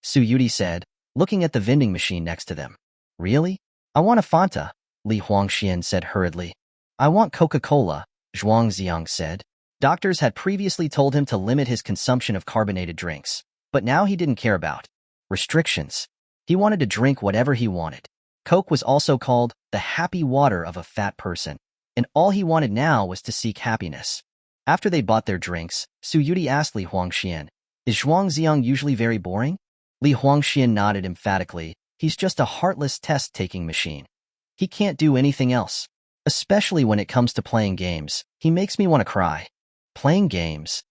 Su Yudie said, looking at the vending machine next to them. Really? I want a Fanta, Li Huangxian said hurriedly. I want Coca-Cola, Zhuang Zi'ang said. Doctors had previously told him to limit his consumption of carbonated drinks, but now he didn't care about restrictions. He wanted to drink whatever he wanted. Coke was also called the happy water of a fat person, and all he wanted now was to seek happiness. After they bought their drinks, Su Yudie asked Li Huangxian, is Zhuang Zi'ang usually very boring? Li Huangxian nodded emphatically. He's just a heartless test-taking machine. He can't do anything else. Especially when it comes to playing games. He makes me want to cry. Playing games?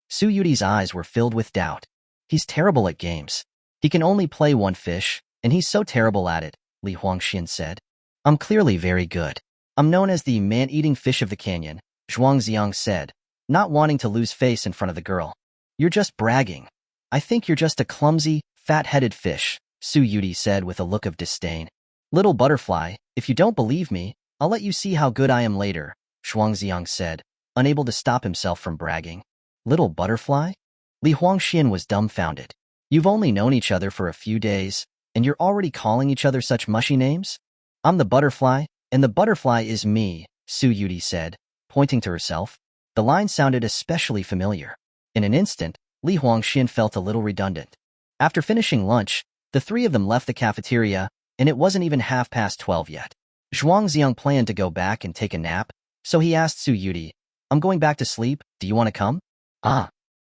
Su Yudie's eyes were filled with doubt. He's terrible at games. He can only play one fish, and he's so terrible at it, Li Huangxian said. I'm clearly very good. I'm known as the man-eating fish of the canyon, Zhuang Zi'ang said, not wanting to lose face in front of the girl. You're just bragging. I think you're just a clumsy, fat-headed fish, Su Yudie said with a look of disdain. Little butterfly, if you don't believe me, I'll let you see how good I am later, Zhuang Zi'ang said, unable to stop himself from bragging. Little butterfly? Li Huangxian was dumbfounded. You've only known each other for a few days, and you're already calling each other such mushy names? I'm the butterfly, and the butterfly is me, Su Yudie said, pointing to herself. The line sounded especially familiar. In an instant, Li Huangxian felt a little redundant. After finishing lunch, the three of them left the cafeteria, and it wasn't even 12:30 yet. Zhuang Zi'ang planned to go back and take a nap, so he asked Su Yudie, I'm going back to sleep, do you want to come?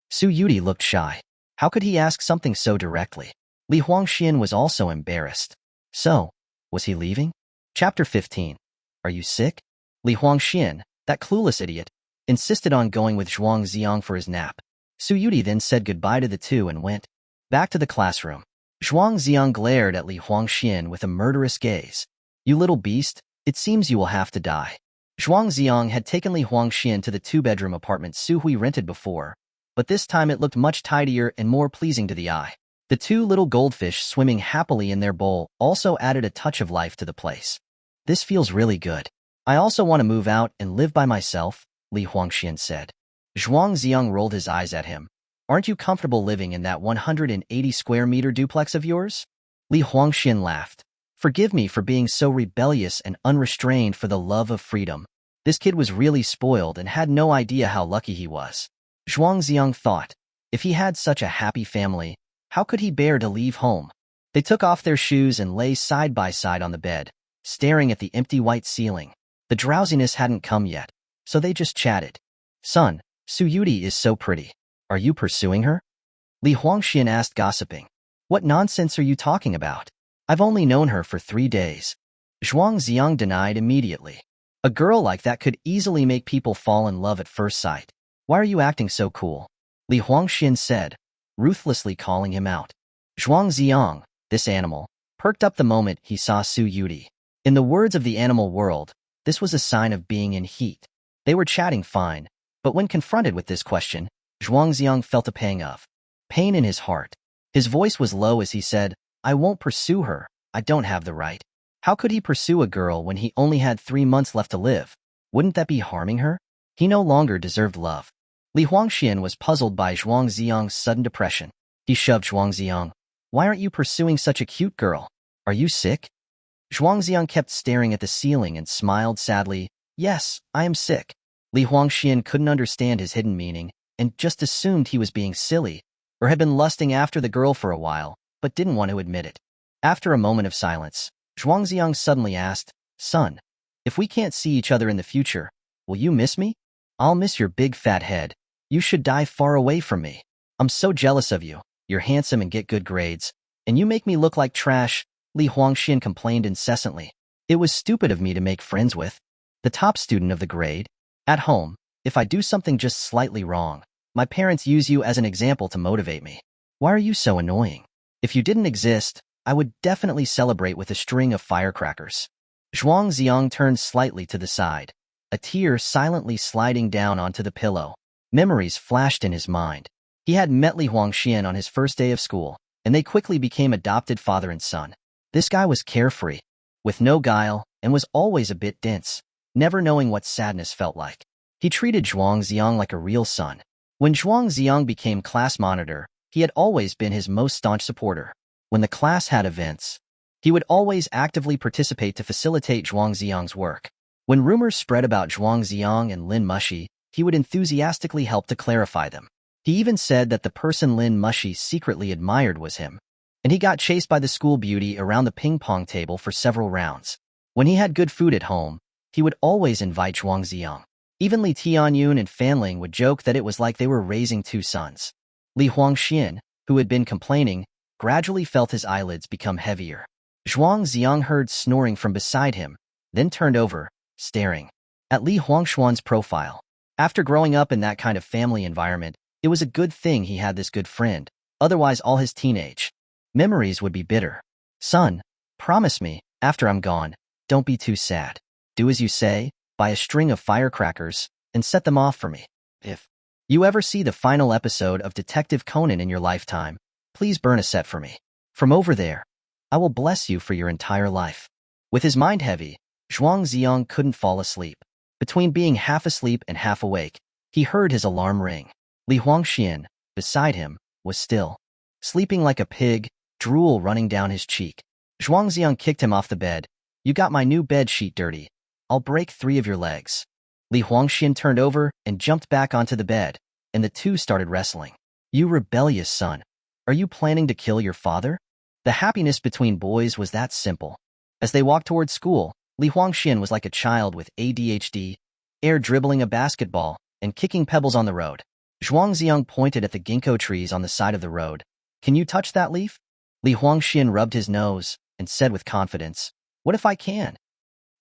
Su Yudie looked shy. How could he ask something so directly? Li Huangxian was also embarrassed. So, was he leaving? Chapter 15. Are you sick? Li Huangxian, that clueless idiot, insisted on going with Zhuang Zi'ang for his nap. Su Yudie then said goodbye to the two and went back to the classroom. Zhuang Zi'ang glared at Li Huangxian with a murderous gaze. You little beast, it seems you will have to die. Zhuang Zi'ang had taken Li Huangxian to the two-bedroom apartment Su Hui rented before, but this time it looked much tidier and more pleasing to the eye. The two little goldfish swimming happily in their bowl also added a touch of life to the place. This feels really good. I also want to move out and live by myself, Li Huangxian said. Zhuang Zi'ang rolled his eyes at him. Aren't you comfortable living in that 180-square-meter duplex of yours? Li Huangxian laughed. Forgive me for being so rebellious and unrestrained for the love of freedom. This kid was really spoiled and had no idea how lucky he was. Zhuang Zi'ang thought, if he had such a happy family, how could he bear to leave home? They took off their shoes and lay side by side on the bed, staring at the empty white ceiling. The drowsiness hadn't come yet, so they just chatted. Son, Su Yudie is so pretty. Are you pursuing her? Li Huangxian asked, gossiping. What nonsense are you talking about? I've only known her for 3 days. Zhuang Zi'ang denied immediately. A girl like that could easily make people fall in love at first sight. Why are you acting so cool? Li Huangxian said, ruthlessly calling him out. Zhuang Zi'ang, this animal, perked up the moment he saw Su Yudie. In the words of the animal world, this was a sign of being in heat. They were chatting fine, but when confronted with this question, Zhuang Zi'ang felt a pang of pain in his heart. His voice was low as he said, I won't pursue her. I don't have the right. How could he pursue a girl when he only had 3 months left to live? Wouldn't that be harming her? He no longer deserved love. Li Huangxian was puzzled by Zhuang Zi'ang's sudden depression. He shoved Zhuang Zi'ang. Why aren't you pursuing such a cute girl? Are you sick? Zhuang Zi'ang kept staring at the ceiling and smiled sadly. Yes, I am sick. Li Huangxian couldn't understand his hidden meaning and just assumed he was being silly or had been lusting after the girl for a while, but didn't want to admit it. After a moment of silence, Zhuang Zi'ang suddenly asked, Son, if we can't see each other in the future, will you miss me? I'll miss your big fat head. You should die far away from me. I'm so jealous of you. You're handsome and get good grades, and you make me look like trash, Li Huangxian complained incessantly. It was stupid of me to make friends with the top student of the grade. At home, if I do something just slightly wrong, my parents use you as an example to motivate me. Why are you so annoying? If you didn't exist, I would definitely celebrate with a string of firecrackers. Zhuang Zi'ang turned slightly to the side, a tear silently sliding down onto the pillow. Memories flashed in his mind. He had met Li Huangxian on his first day of school, and they quickly became adopted father and son. This guy was carefree, with no guile, and was always a bit dense, never knowing what sadness felt like. He treated Zhuang Zi'ang like a real son. When Zhuang Zi'ang became class monitor, he had always been his most staunch supporter. When the class had events, he would always actively participate to facilitate Zhuang Zi'ang's work. When rumors spread about Zhuang Zi'ang and Lin Mushi, he would enthusiastically help to clarify them. He even said that the person Lin Mushi secretly admired was him, and he got chased by the school beauty around the ping-pong table for several rounds. When he had good food at home, he would always invite Zhuang Zi'ang. Even Li Tianyun and Fanling would joke that it was like they were raising 2 sons. Li Huangxian, who had been complaining, gradually felt his eyelids become heavier. Zhuang Zi'ang heard snoring from beside him, then turned over, staring at Li Huangxuan's profile. After growing up in that kind of family environment, it was a good thing he had this good friend, otherwise all his teenage memories would be bitter. Son, promise me, after I'm gone, don't be too sad. Do as you say, buy a string of firecrackers, and set them off for me. If you ever see the final episode of Detective Conan in your lifetime, please burn a set for me. From over there, I will bless you for your entire life. With his mind heavy, Zhuang Zi'ang couldn't fall asleep. Between being half asleep and half awake, he heard his alarm ring. Li Huangxian, beside him, was still sleeping like a pig, drool running down his cheek. Zhuang Zi'ang kicked him off the bed. You got my new bed sheet dirty. I'll break 3 of your legs. Li Huangxian turned over and jumped back onto the bed, and the two started wrestling. You rebellious son. Are you planning to kill your father? The happiness between boys was that simple. As they walked towards school, Li Huangxian was like a child with ADHD, air dribbling a basketball and kicking pebbles on the road. Zhuang Zi'ang pointed at the ginkgo trees on the side of the road. Can you touch that leaf? Li Huangxian rubbed his nose and said with confidence, What if I can?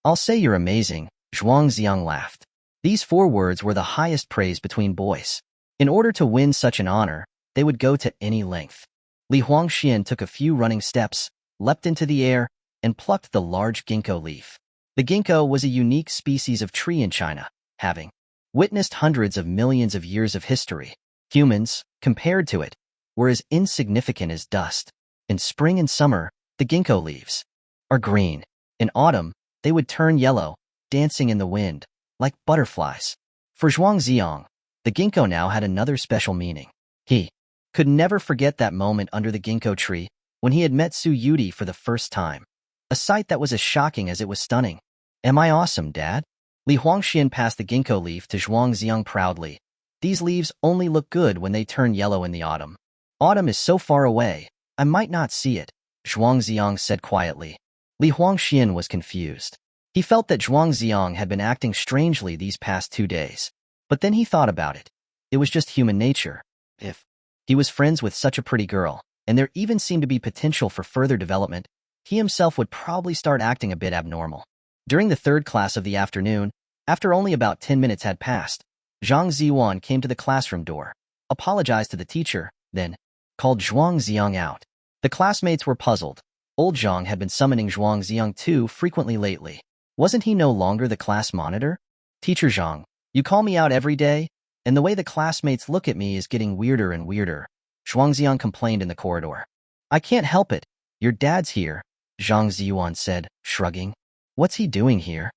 I'll say you're amazing, Zhuang Zi'ang laughed. These 4 words were the highest praise between boys. In order to win such an honor, they would go to any length. Li Huangxian took a few running steps, leapt into the air, and plucked the large ginkgo leaf. The ginkgo was a unique species of tree in China, having witnessed hundreds of millions of years of history. Humans, compared to it, were as insignificant as dust. In spring and summer, the ginkgo leaves are green. In autumn, they would turn yellow, dancing in the wind, like butterflies. For Zhuang Zi'ang, the ginkgo now had another special meaning. He could never forget that moment under the ginkgo tree when he had met Su Yudie for the first time. A sight that was as shocking as it was stunning. Am I awesome, Dad? Li Huangxian passed the ginkgo leaf to Zhuang Zi'ang proudly. These leaves only look good when they turn yellow in the autumn. Autumn is so far away, I might not see it, Zhuang Zi'ang said quietly. Li Huangxian was confused. He felt that Zhuang Zi'ang had been acting strangely these past 2 days. But then he thought about it. It was just human nature. If he was friends with such a pretty girl, and there even seemed to be potential for further development, he himself would probably start acting a bit abnormal. During the 3rd class of the afternoon, after only about 10 minutes had passed, Zhang Ziwan came to the classroom door, apologized to the teacher, then called Zhuang Zi'ang out. The classmates were puzzled. Old Zhang had been summoning Zhuang Zi'ang too frequently lately. Wasn't he no longer the class monitor? Teacher Zhang, you call me out every day, and the way the classmates look at me is getting weirder and weirder. Zhuang Zi'ang complained in the corridor. I can't help it. Your dad's here, Zhang Ziyuan said, shrugging. What's he doing here?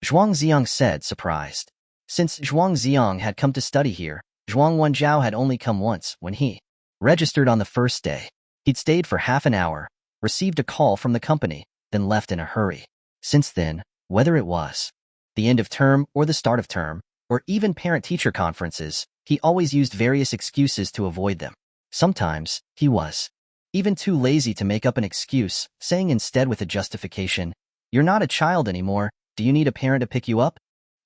Zhuang Zi'ang said, surprised. Since Zhuang Zi'ang had come to study here, Zhuang Wenjiao had only come once when he registered on the first day. He'd stayed for half an hour, received a call from the company, then left in a hurry. Since then, whether it was the end of term or the start of term, or even parent-teacher conferences, he always used various excuses to avoid them. Sometimes, he was even too lazy to make up an excuse, saying instead with a justification, "You're not a child anymore, do you need a parent to pick you up?"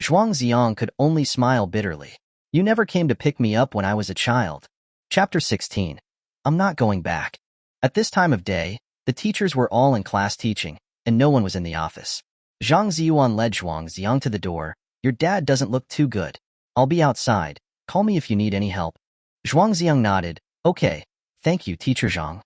Zhuang Zi'ang could only smile bitterly. You never came to pick me up when I was a child. Chapter 16. I'm not going back. At this time of day, the teachers were all in class teaching, and no one was in the office. Zhang Ziyuan led Zhuang Zi'ang to the door. Your dad doesn't look too good. I'll be outside. Call me if you need any help. Zhuang Zi'ang nodded. Okay, thank you, Teacher Zhang.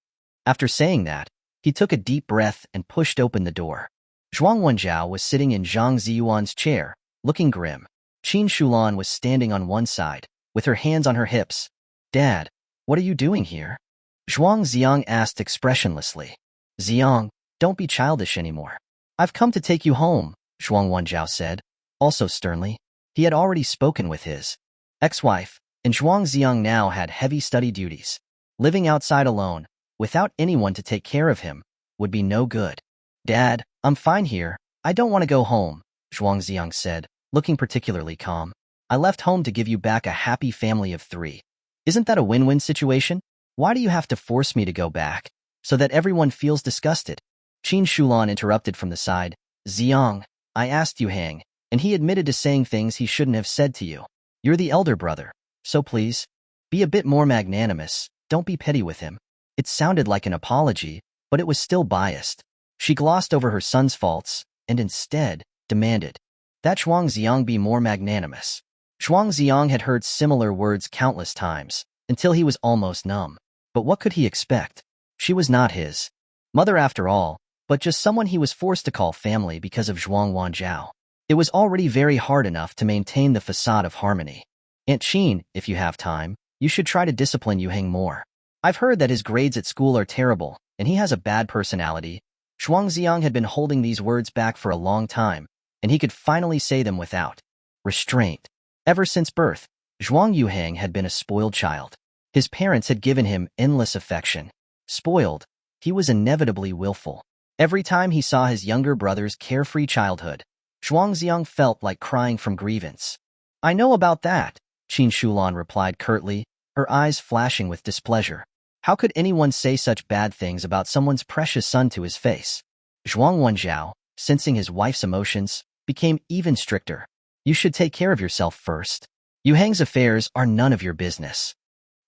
After saying that, he took a deep breath and pushed open the door. Zhuang Wenjiao was sitting in Zhang Ziyuan's chair, looking grim. Qin Shulan was standing on one side, with her hands on her hips. Dad, what are you doing here? Zhuang Zi'ang asked expressionlessly. Zi'ang, don't be childish anymore. I've come to take you home, Zhuang Wenjiao said, also sternly. He had already spoken with his ex-wife, and Zhuang Zi'ang now had heavy study duties. Living outside alone, without anyone to take care of him, would be no good. Dad, I'm fine here. I don't want to go home, Zhuang Zi'ang said, looking particularly calm. I left home to give you back a happy family of 3. Isn't that a win-win situation? Why do you have to force me to go back, so that everyone feels disgusted? Qin Shulan interrupted from the side. Zi'ang, I asked Yu Hang, and he admitted to saying things he shouldn't have said to you. You're the elder brother, so please, be a bit more magnanimous, don't be petty with him. It sounded like an apology, but it was still biased. She glossed over her son's faults, and instead, demanded that Zhuang Zi'ang be more magnanimous. Zhuang Zi'ang had heard similar words countless times, until he was almost numb. But what could he expect? She was not his mother after all, but just someone he was forced to call family because of Zhuang Wenjiao. It was already very hard enough to maintain the facade of harmony. Aunt Qin, if you have time, you should try to discipline Yu Hang more. I've heard that his grades at school are terrible, and he has a bad personality. Zhuang Zi'ang had been holding these words back for a long time, and he could finally say them without restraint. Ever since birth, Zhuang Yuhang had been a spoiled child. His parents had given him endless affection. Spoiled, he was inevitably willful. Every time he saw his younger brother's carefree childhood, Zhuang Zi'ang felt like crying from grievance. I know about that, Qin Shulan replied curtly, her eyes flashing with displeasure. How could anyone say such bad things about someone's precious son to his face? Zhuang Wenjiao, sensing his wife's emotions, became even stricter. You should take care of yourself first. Yu Hang's affairs are none of your business.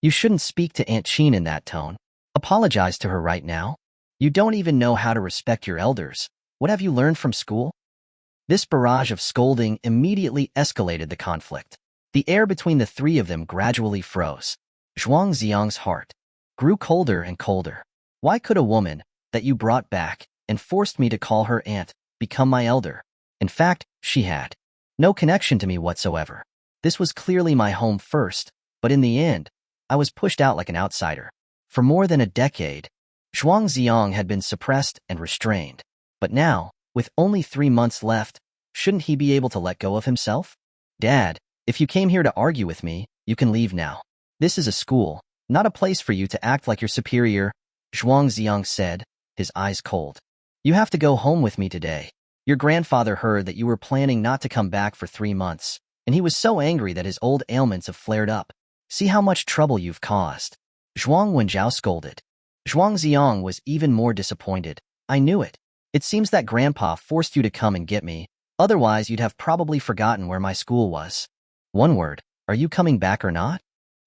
You shouldn't speak to Aunt Qin in that tone. Apologize to her right now. You don't even know how to respect your elders. What have you learned from school? This barrage of scolding immediately escalated the conflict. The air between the three of them gradually froze. Zhuang Zi'ang's heart grew colder and colder. Why could a woman that you brought back and forced me to call her aunt become my elder? In fact, she had no connection to me whatsoever. This was clearly my home first, but in the end, I was pushed out like an outsider. For more than a decade, Zhuang Zi'ang had been suppressed and restrained. But now, with only 3 months left, shouldn't he be able to let go of himself? Dad, if you came here to argue with me, you can leave now. This is a school, not a place for you to act like your superior, Zhuang Zi'ang said, his eyes cold. You have to go home with me today. Your grandfather heard that you were planning not to come back for 3 months, and he was so angry that his old ailments have flared up. See how much trouble you've caused. Zhuang Wenjiao scolded. Zhuang Zi'ang was even more disappointed. I knew it. It seems that Grandpa forced you to come and get me, otherwise you'd have probably forgotten where my school was. One word, are you coming back or not?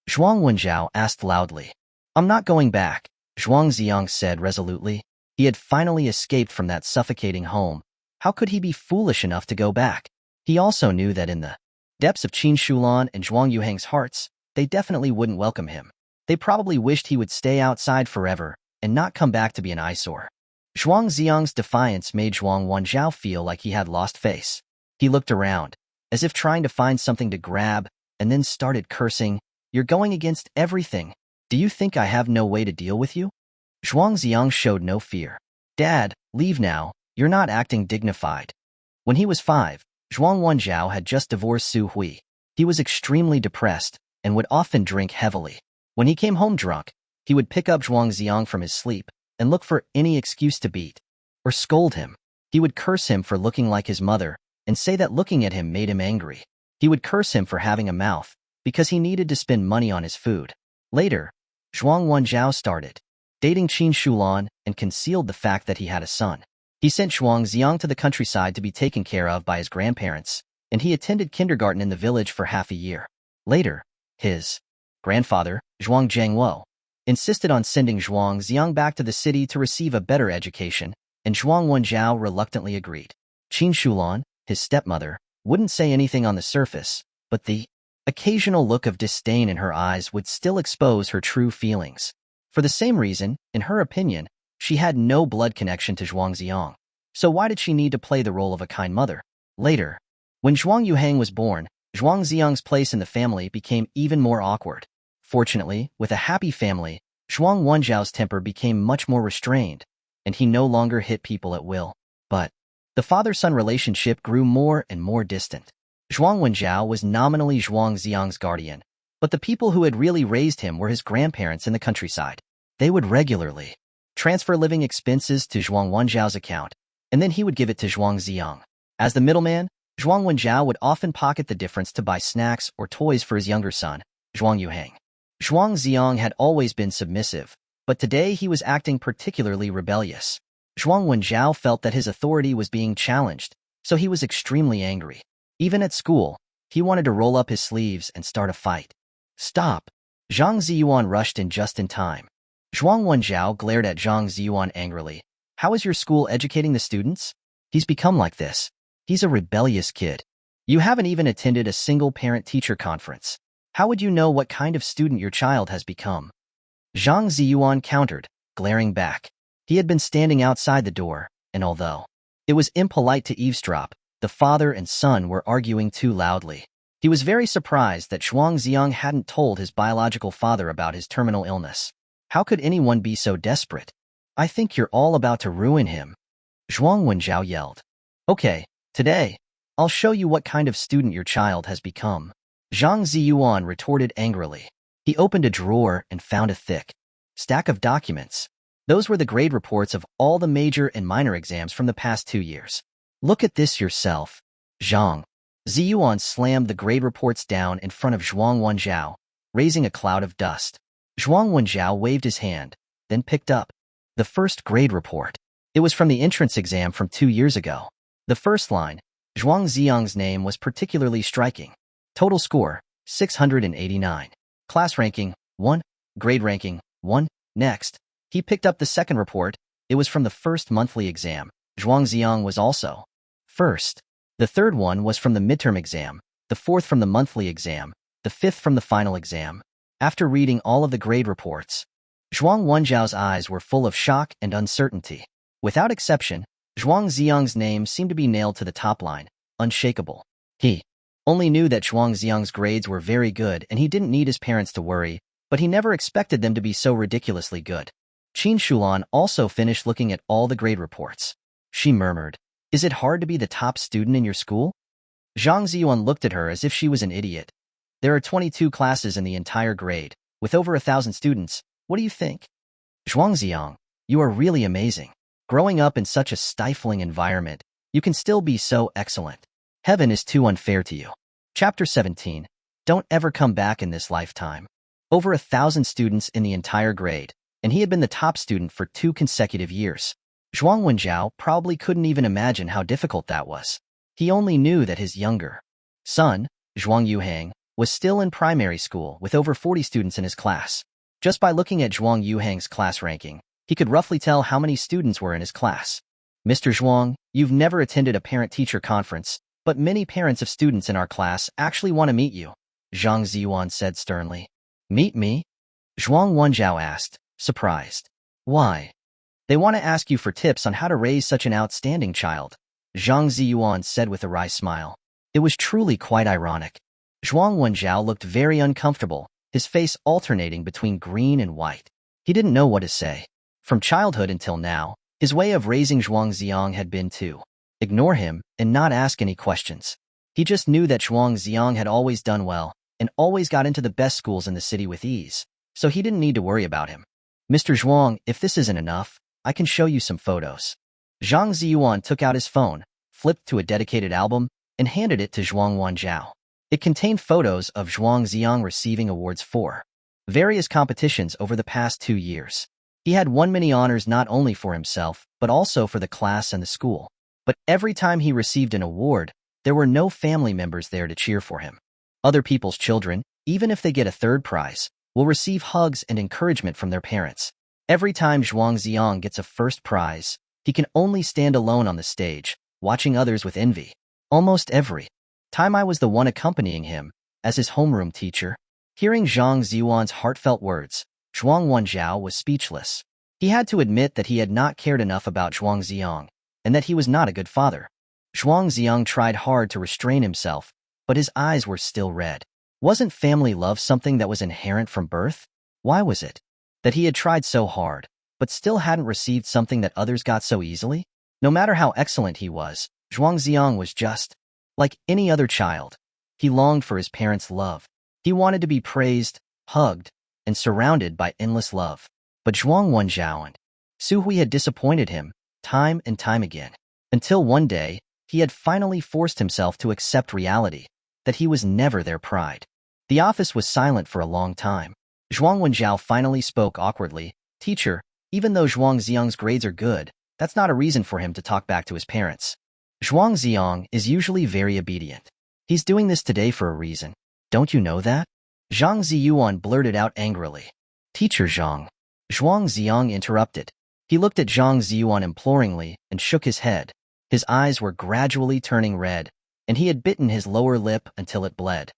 Zhuang Wenjiao asked loudly. I'm not going back, Zhuang Zi'ang said resolutely. He had finally escaped from that suffocating home. How could he be foolish enough to go back? He also knew that in the depths of Qin Shulan and Zhuang Yuhang's hearts, they definitely wouldn't welcome him. They probably wished he would stay outside forever and not come back to be an eyesore. Zhuang Zi'ang's defiance made Zhuang Wenjiao feel like he had lost face. He looked around, as if trying to find something to grab, and then started cursing. You're going against everything. Do you think I have no way to deal with you? Zhuang Zi'ang showed no fear. Dad, leave now. You're not acting dignified. When he was 5, Zhuang Wenjiao had just divorced Su Hui. He was extremely depressed and would often drink heavily. When he came home drunk, he would pick up Zhuang Zi'ang from his sleep and look for any excuse to beat or scold him. He would curse him for looking like his mother and say that looking at him made him angry. He would curse him for having a mouth because he needed to spend money on his food. Later, Zhuang Wenjiao started dating Qin Shulan and concealed the fact that he had a son. He sent Zhuang Zi'ang to the countryside to be taken care of by his grandparents, and he attended kindergarten in the village for half a year. Later, his grandfather, Zhuang Zhengwo, insisted on sending Zhuang Zi'ang back to the city to receive a better education, and Zhuang Wenjiao reluctantly agreed. Qin Shulan, his stepmother, wouldn't say anything on the surface, but the occasional look of disdain in her eyes would still expose her true feelings. For the same reason, in her opinion, she had no blood connection to Zhuang Zi'ang. So why did she need to play the role of a kind mother? Later, when Zhuang Yuhang was born, Zhuang Zi'ang's place in the family became even more awkward. Fortunately, with a happy family, Zhuang Wenjiao's temper became much more restrained, and he no longer hit people at will. But the father-son relationship grew more and more distant. Zhuang Wenjiao was nominally Zhuang Zi'ang's guardian, but the people who had really raised him were his grandparents in the countryside. They would regularly transfer living expenses to Zhuang Wenjiao's account, and then he would give it to Zhuang Zi'ang. As the middleman, Zhuang Wenjiao would often pocket the difference to buy snacks or toys for his younger son, Zhuang Yuhang. Zhuang Zi'ang had always been submissive, but today he was acting particularly rebellious. Zhuang Wenjiao felt that his authority was being challenged, so he was extremely angry. Even at school, he wanted to roll up his sleeves and start a fight. Stop! Zhang Ziyuan rushed in just in time. Zhuang Wenjiao glared at Zhang Ziyuan angrily. How is your school educating the students? He's become like this. He's a rebellious kid. You haven't even attended a single parent-teacher conference. How would you know what kind of student your child has become? Zhang Ziyuan countered, glaring back. He had been standing outside the door, and although it was impolite to eavesdrop, the father and son were arguing too loudly. He was very surprised that Zhuang Zi'ang hadn't told his biological father about his terminal illness. How could anyone be so desperate? I think you're all about to ruin him. Zhuang Wenjiao yelled. Okay, today, I'll show you what kind of student your child has become. Zhang Ziyuan retorted angrily. He opened a drawer and found a thick stack of documents. Those were the grade reports of all the major and minor exams from the past 2 years. Look at this yourself. Zhang Ziyuan slammed the grade reports down in front of Zhuang Wenjiao, raising a cloud of dust. Zhuang Wenjiao waved his hand, then picked up the first grade report. It was from the entrance exam from 2 years ago. The first line, Zhuang Zi'ang's name, was particularly striking. Total score, 689. Class ranking, 1. Grade ranking, 1. Next, he picked up the second report. It was from the first monthly exam. Zhuang Zi'ang was also first. The third one was from the midterm exam, the fourth from the monthly exam, the fifth from the final exam. After reading all of the grade reports, Zhuang Wenjiao's eyes were full of shock and uncertainty. Without exception, Zhuang Zi'ang's name seemed to be nailed to the top line, unshakable. He only knew that Zhuang Zi'ang's grades were very good and he didn't need his parents to worry, but he never expected them to be so ridiculously good. Qin Shulan also finished looking at all the grade reports. She murmured, "Is it hard to be the top student in your school?" Zhang Ziyuan looked at her as if she was an idiot. There are 22 classes in the entire grade, with over 1,000 students. What do you think? Zhuang Zi'ang, you are really amazing. Growing up in such a stifling environment, you can still be so excellent. Heaven is too unfair to you. Chapter 17. Don't ever come back in this lifetime. Over 1,000 students in the entire grade, and he had been the top student for 2 consecutive years. Zhuang Wenjiao probably couldn't even imagine how difficult that was. He only knew that his younger son, Zhuang Yuhang, was still in primary school with over 40 students in his class. Just by looking at Zhuang Yuhang's class ranking, he could roughly tell how many students were in his class. Mr. Zhuang, you've never attended a parent-teacher conference, but many parents of students in our class actually want to meet you, Zhang Ziyuan said sternly. Meet me? Zhuang Wenjiao asked, surprised. Why? They want to ask you for tips on how to raise such an outstanding child, Zhang Ziyuan said with a wry smile. It was truly quite ironic. Zhuang Wenjiao looked very uncomfortable, his face alternating between green and white. He didn't know what to say. From childhood until now, his way of raising Zhuang Zi'ang had been to ignore him and not ask any questions. He just knew that Zhuang Zi'ang had always done well and always got into the best schools in the city with ease, so he didn't need to worry about him. Mr. Zhuang, if this isn't enough, I can show you some photos. Zhang Ziyuan took out his phone, flipped to a dedicated album, and handed it to Zhuang Wanzhao. It contained photos of Zhuang Zi'ang receiving awards for various competitions over the past 2 years. He had won many honors not only for himself, but also for the class and the school. But every time he received an award, there were no family members there to cheer for him. Other people's children, even if they get a third prize, will receive hugs and encouragement from their parents. Every time Zhuang Zi'ang gets a first prize, he can only stand alone on the stage, watching others with envy. Almost every time I was the one accompanying him, as his homeroom teacher. Hearing Zhang Ziyuan's heartfelt words, Zhuang Wanzhao was speechless. He had to admit that he had not cared enough about Zhuang Zi'ang, and that he was not a good father. Zhuang Zi'ang tried hard to restrain himself, but his eyes were still red. Wasn't family love something that was inherent from birth? Why was it that he had tried so hard, but still hadn't received something that others got so easily? No matter how excellent he was, Zhuang Zi'ang was just like any other child. He longed for his parents' love. He wanted to be praised, hugged, and surrounded by endless love. But Zhuang Wanzhao and Su Yudie had disappointed him, time and time again, until one day, he had finally forced himself to accept reality, that he was never their pride. The office was silent for a long time. Zhuang Wanzhao finally spoke awkwardly. Teacher, even though Zhuang Zi'ang's grades are good, that's not a reason for him to talk back to his parents. Zhuang Zi'ang is usually very obedient. He's doing this today for a reason. Don't you know that? Zhang Ziyuan blurted out angrily. Teacher Zhang. Zhuang Zi'ang interrupted. He looked at Zhang Ziyuan imploringly and shook his head. His eyes were gradually turning red, and he had bitten his lower lip until it bled.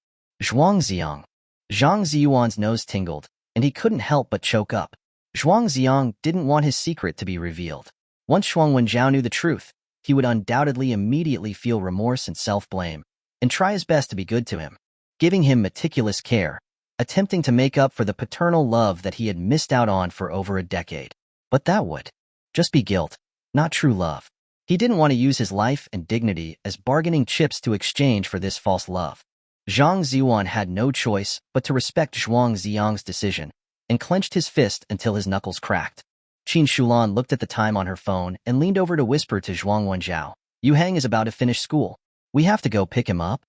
Zhuang Zi'ang. Zhang Ziyuan's nose tingled, and he couldn't help but choke up. Zhuang Zi'ang didn't want his secret to be revealed. Once Zhuang Wanzhao knew the truth, he would undoubtedly immediately feel remorse and self-blame, and try his best to be good to him, giving him meticulous care, attempting to make up for the paternal love that he had missed out on for over a decade. But that would just be guilt, not true love. He didn't want to use his life and dignity as bargaining chips to exchange for this false love. Zhang Ziyuan had no choice but to respect Zhuang Zi'ang's decision, and clenched his fist until his knuckles cracked. Qin Shulan looked at the time on her phone and leaned over to whisper to Zhuang Wanzhao. Yu Hang is about to finish school. We have to go pick him up.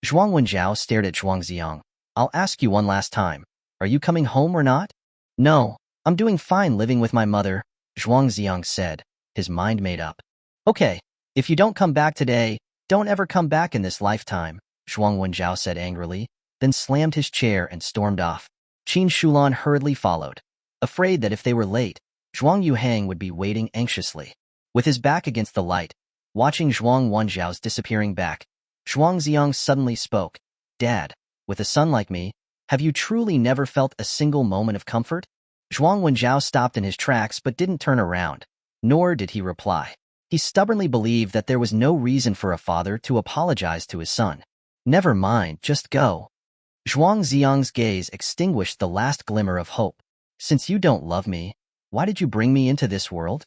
Zhuang Wanzhao stared at Zhuang Zi'ang. I'll ask you one last time. Are you coming home or not? No, I'm doing fine living with my mother, Zhuang Zi'ang said, his mind made up. Okay, if you don't come back today, don't ever come back in this lifetime, Zhuang Wanzhao said angrily, then slammed his chair and stormed off. Qin Shulan hurriedly followed, afraid that if they were late, Zhuang Yuhang would be waiting anxiously. With his back against the light, watching Zhuang Wanzhao's disappearing back, Zhuang Zi'ang suddenly spoke. Dad, with a son like me, have you truly never felt a single moment of comfort? Zhuang Wanzhao stopped in his tracks but didn't turn around, nor did he reply. He stubbornly believed that there was no reason for a father to apologize to his son. Never mind, just go. Zhuang Zi'ang's gaze extinguished the last glimmer of hope. Since you don't love me, why did you bring me into this world?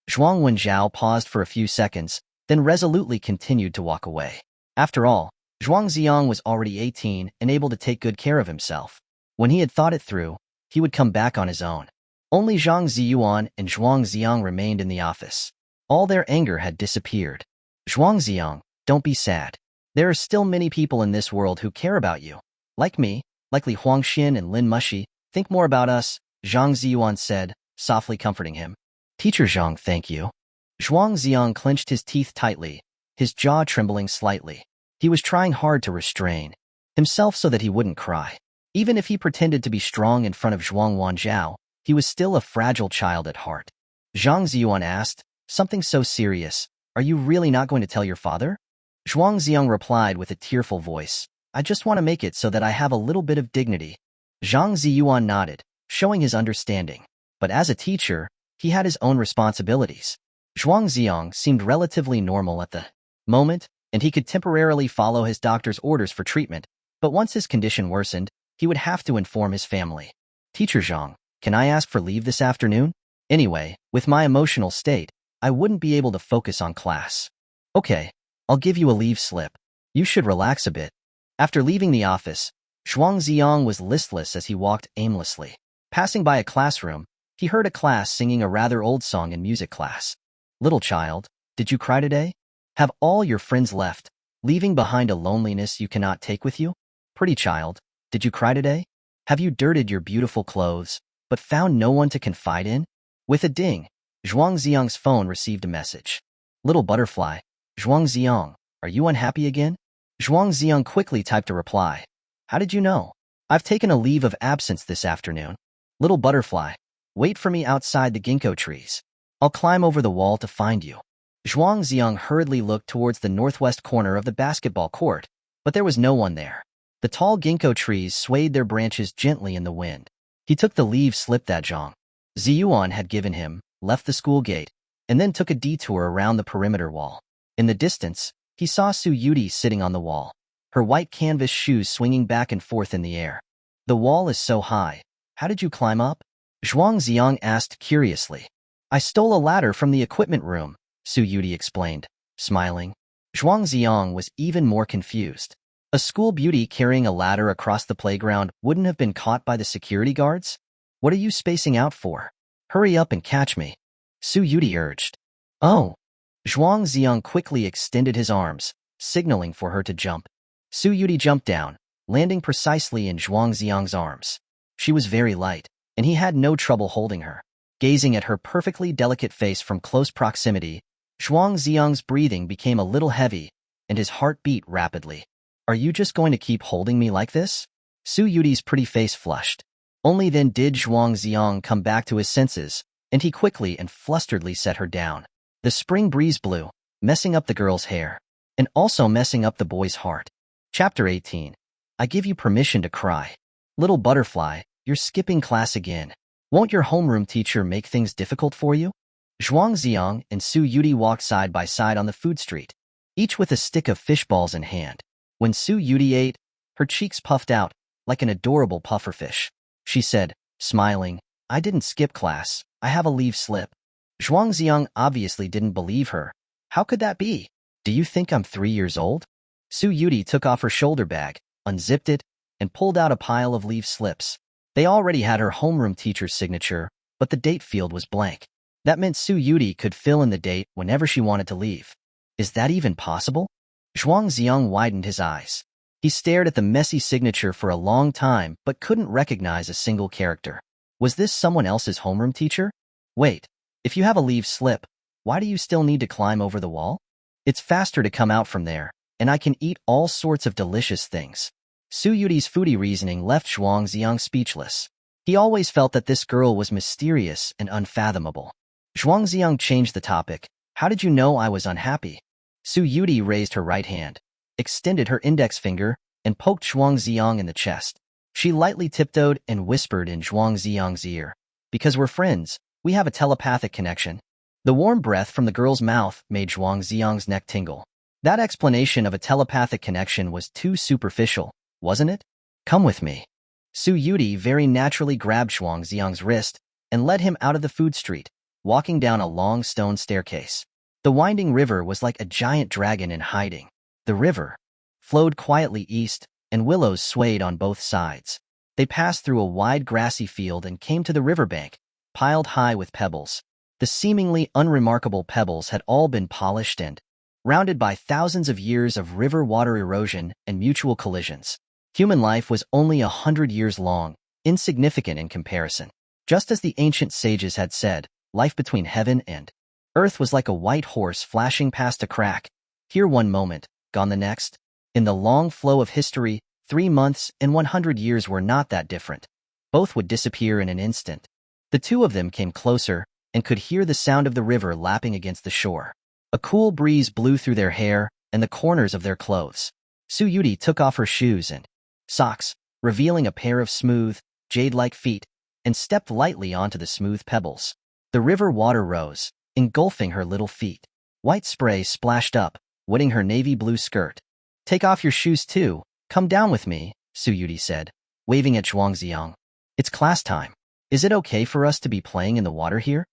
Zhuang Wanzhao paused for a few seconds, then resolutely continued to walk away. After all, Zhuang Zi'ang was already 18 and able to take good care of himself. When he had thought it through, he would come back on his own. Only Zhang Ziyuan and Zhuang Zi'ang remained in the office. All their anger had disappeared. Zhuang Zi'ang, don't be sad. There are still many people in this world who care about you. Like me, like Li Huangxin and Lin Mushi. Think more about us, Zhang Ziyuan said, softly comforting him. Teacher Zhang, thank you. Zhuang Zi'ang clenched his teeth tightly, his jaw trembling slightly. He was trying hard to restrain himself so that he wouldn't cry. Even if he pretended to be strong in front of Zhuang Wanzhao, he was still a fragile child at heart. Zhang Ziyuan asked, something so serious, are you really not going to tell your father? Zhuang Zi'ang replied with a tearful voice, I just want to make it so that I have a little bit of dignity. Zhang Ziyuan nodded, showing his understanding. But as a teacher, he had his own responsibilities. Zhuang Zi'ang seemed relatively normal at the moment, and he could temporarily follow his doctor's orders for treatment. But once his condition worsened, He would have to inform his family. Teacher Zhang, can I ask for leave this afternoon? Anyway, with my emotional state, I wouldn't be able to focus on class. Okay, I'll give you a leave slip. You should relax a bit. After leaving the office, Zhuang Zi'ang was listless as he walked aimlessly. Passing by a classroom, he heard a class singing a rather old song in music class. Little child, did you cry today? Have all your friends left, leaving behind a loneliness you cannot take with you? Pretty child, did you cry today? Have you dirtied your beautiful clothes, but found no one to confide in? With a ding, Zhuang Zi'ang's phone received a message. Little butterfly, Zhuang Zi'ang, are you unhappy again? Zhuang Zi'ang quickly typed a reply. How did you know? I've taken a leave of absence this afternoon. Little butterfly, wait for me outside the ginkgo trees. I'll climb over the wall to find you. Zhuang Zi'ang hurriedly looked towards the northwest corner of the basketball court, but there was no one there. The tall ginkgo trees swayed their branches gently in the wind. He took the leave slip that Zhuang Zi'an had given him, left the school gate, and then took a detour around the perimeter wall. In the distance, he saw Su Yudie sitting on the wall, her white canvas shoes swinging back and forth in the air. The wall is so high. How did you climb up? Zhuang Zi'ang asked curiously. I stole a ladder from the equipment room, Su Yudie explained, smiling. Zhuang Zi'ang was even more confused. A school beauty carrying a ladder across the playground wouldn't have been caught by the security guards? What are you spacing out for? Hurry up and catch me, Su Yudie urged. Oh. Zhuang Zi'ang quickly extended his arms, signaling for her to jump. Su Yudie jumped down, landing precisely in Zhuang Zi'ang's arms. She was very light, and he had no trouble holding her. Gazing at her perfectly delicate face from close proximity, Zhuang Zi'ang's breathing became a little heavy, and his heart beat rapidly. Are you just going to keep holding me like this? Su Yudie's pretty face flushed. Only then did Zhuang Zi'ang come back to his senses, and he quickly and flusteredly set her down. The spring breeze blew, messing up the girl's hair, and also messing up the boy's heart. Chapter 18. I give you permission to cry. Little butterfly, you're skipping class again. Won't your homeroom teacher make things difficult for you? Zhuang Zi'ang and Su Yudie walked side by side on the food street, each with a stick of fish balls in hand. When Su Yudie ate, her cheeks puffed out, like an adorable pufferfish. She said, smiling, I didn't skip class, I have a leave slip. Zhuang Zi'ang obviously didn't believe her. How could that be? Do you think I'm 3 years old? Su Yudie took off her shoulder bag, unzipped it, and pulled out a pile of leave slips. They already had her homeroom teacher's signature, but the date field was blank. That meant Su Yudie could fill in the date whenever she wanted to leave. Is that even possible? Zhuang Zi'ang widened his eyes. He stared at the messy signature for a long time but couldn't recognize a single character. Was this someone else's homeroom teacher? Wait, if you have a leave slip, why do you still need to climb over the wall? It's faster to come out from there, and I can eat all sorts of delicious things. Su Yudie's foodie reasoning left Zhuang Zi'ang speechless. He always felt that this girl was mysterious and unfathomable. Zhuang Zi'ang changed the topic. How did you know I was unhappy? Su Yudie raised her right hand, extended her index finger, and poked Zhuang Zi'ang in the chest. She lightly tiptoed and whispered in Zhuang Zi'ang's ear. Because we're friends, we have a telepathic connection. The warm breath from the girl's mouth made Zhuang Zi'ang's neck tingle. That explanation of a telepathic connection was too superficial, wasn't it? Come with me. Su Yudie very naturally grabbed Zhuang Zi'ang's wrist and led him out of the food street, walking down a long stone staircase. The winding river was like a giant dragon in hiding. The river flowed quietly east, and willows swayed on both sides. They passed through a wide grassy field and came to the riverbank, piled high with pebbles. The seemingly unremarkable pebbles had all been polished and rounded by thousands of years of river water erosion and mutual collisions. Human life was only 100 years long, insignificant in comparison. Just as the ancient sages had said, life between heaven and earth was like a white horse flashing past a crack. Here one moment, gone the next. In the long flow of history, 3 months and 100 years were not that different. Both would disappear in an instant. The two of them came closer and could hear the sound of the river lapping against the shore. A cool breeze blew through their hair and the corners of their clothes. Su Yudie took off her shoes and socks, revealing a pair of smooth, jade-like feet, and stepped lightly onto the smooth pebbles. The river water rose, engulfing her little feet. White spray splashed up, wetting her navy blue skirt. Take off your shoes too. Come down with me, Su Yudie said. waving at Zhuang Zi'ang. It's class time. Is it okay for us to be playing in the water here?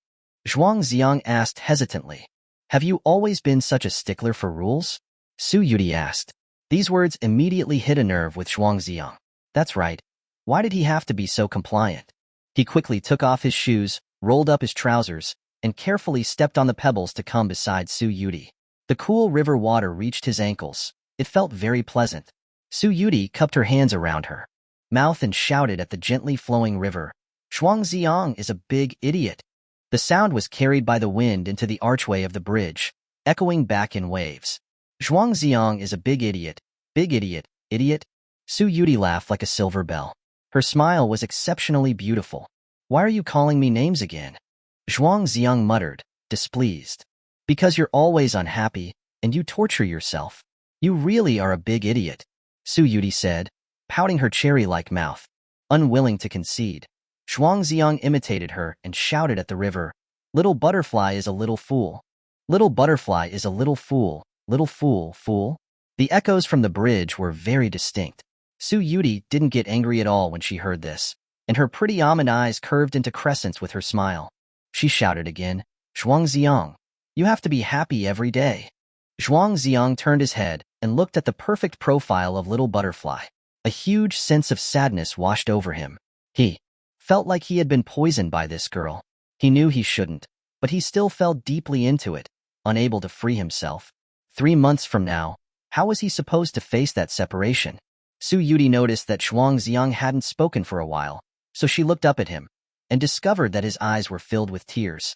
Zhuang Zi'ang asked hesitantly. Have you always been such a stickler for rules? Su Yudie asked. These words immediately hit a nerve with Zhuang Zi'ang. That's right. Why did he have to be so compliant? He quickly took off his shoes, rolled up his trousers, and carefully stepped on the pebbles to come beside Su Yudie. The cool river water reached his ankles. It felt very pleasant. Su Yudie cupped her hands around her mouth and shouted at the gently flowing river. Zhuang Zi'ang is a big idiot. The sound was carried by the wind into the archway of the bridge, echoing back in waves. Zhuang Zi'ang is a big idiot, idiot. Su Yudie laughed like a silver bell. Her smile was exceptionally beautiful. Why are you calling me names again? Zhuang Zi'ang muttered, displeased. Because you're always unhappy, and you torture yourself. You really are a big idiot, Su Yudie said, pouting her cherry-like mouth, unwilling to concede. Zhuang Zi'ang imitated her and shouted at the river, Little butterfly is a little fool. Little butterfly is a little fool, fool. The echoes from the bridge were very distinct. Su Yudie didn't get angry at all when she heard this, and her pretty almond eyes curved into crescents with her smile. She shouted again, Zhuang Zi'ang, you have to be happy every day. Zhuang Zi'ang turned his head and looked at the perfect profile of Little Butterfly. A huge sense of sadness washed over him. He felt like he had been poisoned by this girl. He knew he shouldn't, but he still fell deeply into it, unable to free himself. 3 months from now, how was he supposed to face that separation? Su Yudie noticed that Zhuang Zi'ang hadn't spoken for a while, so she looked up at him and discovered that his eyes were filled with tears.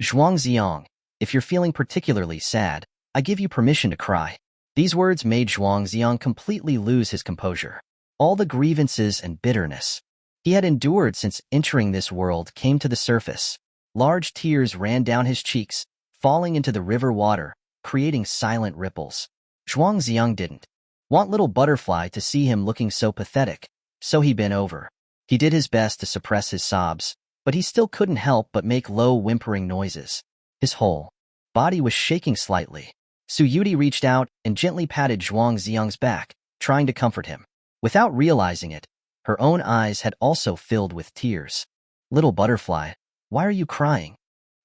Zhuang Zi'ang, if you're feeling particularly sad, I give you permission to cry. These words made Zhuang Zi'ang completely lose his composure. All the grievances and bitterness he had endured since entering this world came to the surface. Large tears ran down his cheeks, falling into the river water, creating silent ripples. Zhuang Zi'ang didn't want Little Butterfly to see him looking so pathetic, so he bent over. He did his best to suppress his sobs, but he still couldn't help but make low whimpering noises. His whole body was shaking slightly. Su Yudie reached out and gently patted Zhuang Zi'ang's back, trying to comfort him. Without realizing it, her own eyes had also filled with tears. Little Butterfly, why are you crying?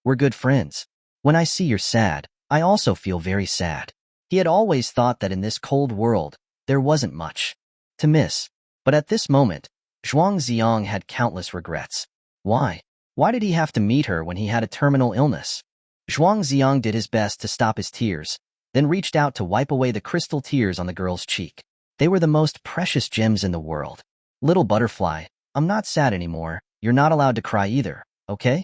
We're good friends. When I see you're sad, I also feel very sad. He had always thought that in this cold world, there wasn't much to miss. But at this moment, Zhuang Zi'ang had countless regrets. Why? Why did he have to meet her when he had a terminal illness? Zhuang Zi'ang did his best to stop his tears, then reached out to wipe away the crystal tears on the girl's cheek. They were the most precious gems in the world. Little Butterfly, I'm not sad anymore. You're not allowed to cry either, okay?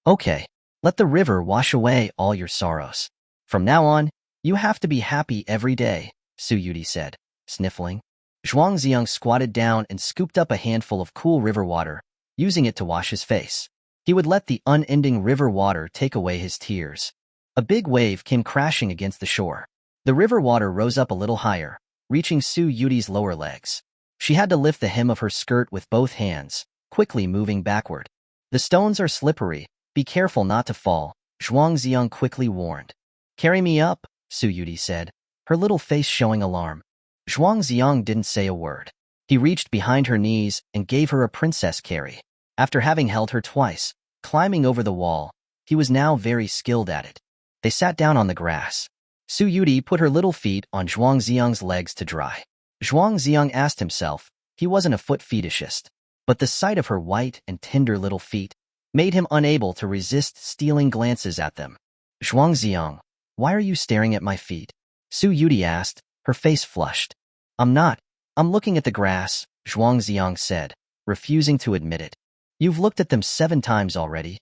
Okay. Let the river wash away all your sorrows. From now on, you have to be happy every day, Su Yudie said, sniffling. Zhuang Zi'ang squatted down and scooped up a handful of cool river water, using it to wash his face. He would let the unending river water take away his tears. A big wave came crashing against the shore. The river water rose up a little higher, reaching Su Yudie's lower legs. She had to lift the hem of her skirt with both hands, quickly moving backward. The stones are slippery. Be careful not to fall, Zhuang Zi'ang quickly warned. Carry me up, Su Yudie said, her little face showing alarm. Zhuang Zi'ang didn't say a word. He reached behind her knees and gave her a princess carry. After having held her twice, climbing over the wall, he was now very skilled at it. They sat down on the grass. Su Yudie put her little feet on Zhuang Zi'ang's legs to dry. Zhuang Zi'ang asked himself, he wasn't a foot fetishist, but the sight of her white and tender little feet made him unable to resist stealing glances at them. Zhuang Zi'ang, why are you staring at my feet? Su Yudie asked, her face flushed. I'm not. I'm looking at the grass, Zhuang Zi'ang said, refusing to admit it. You've looked at them 7 times already.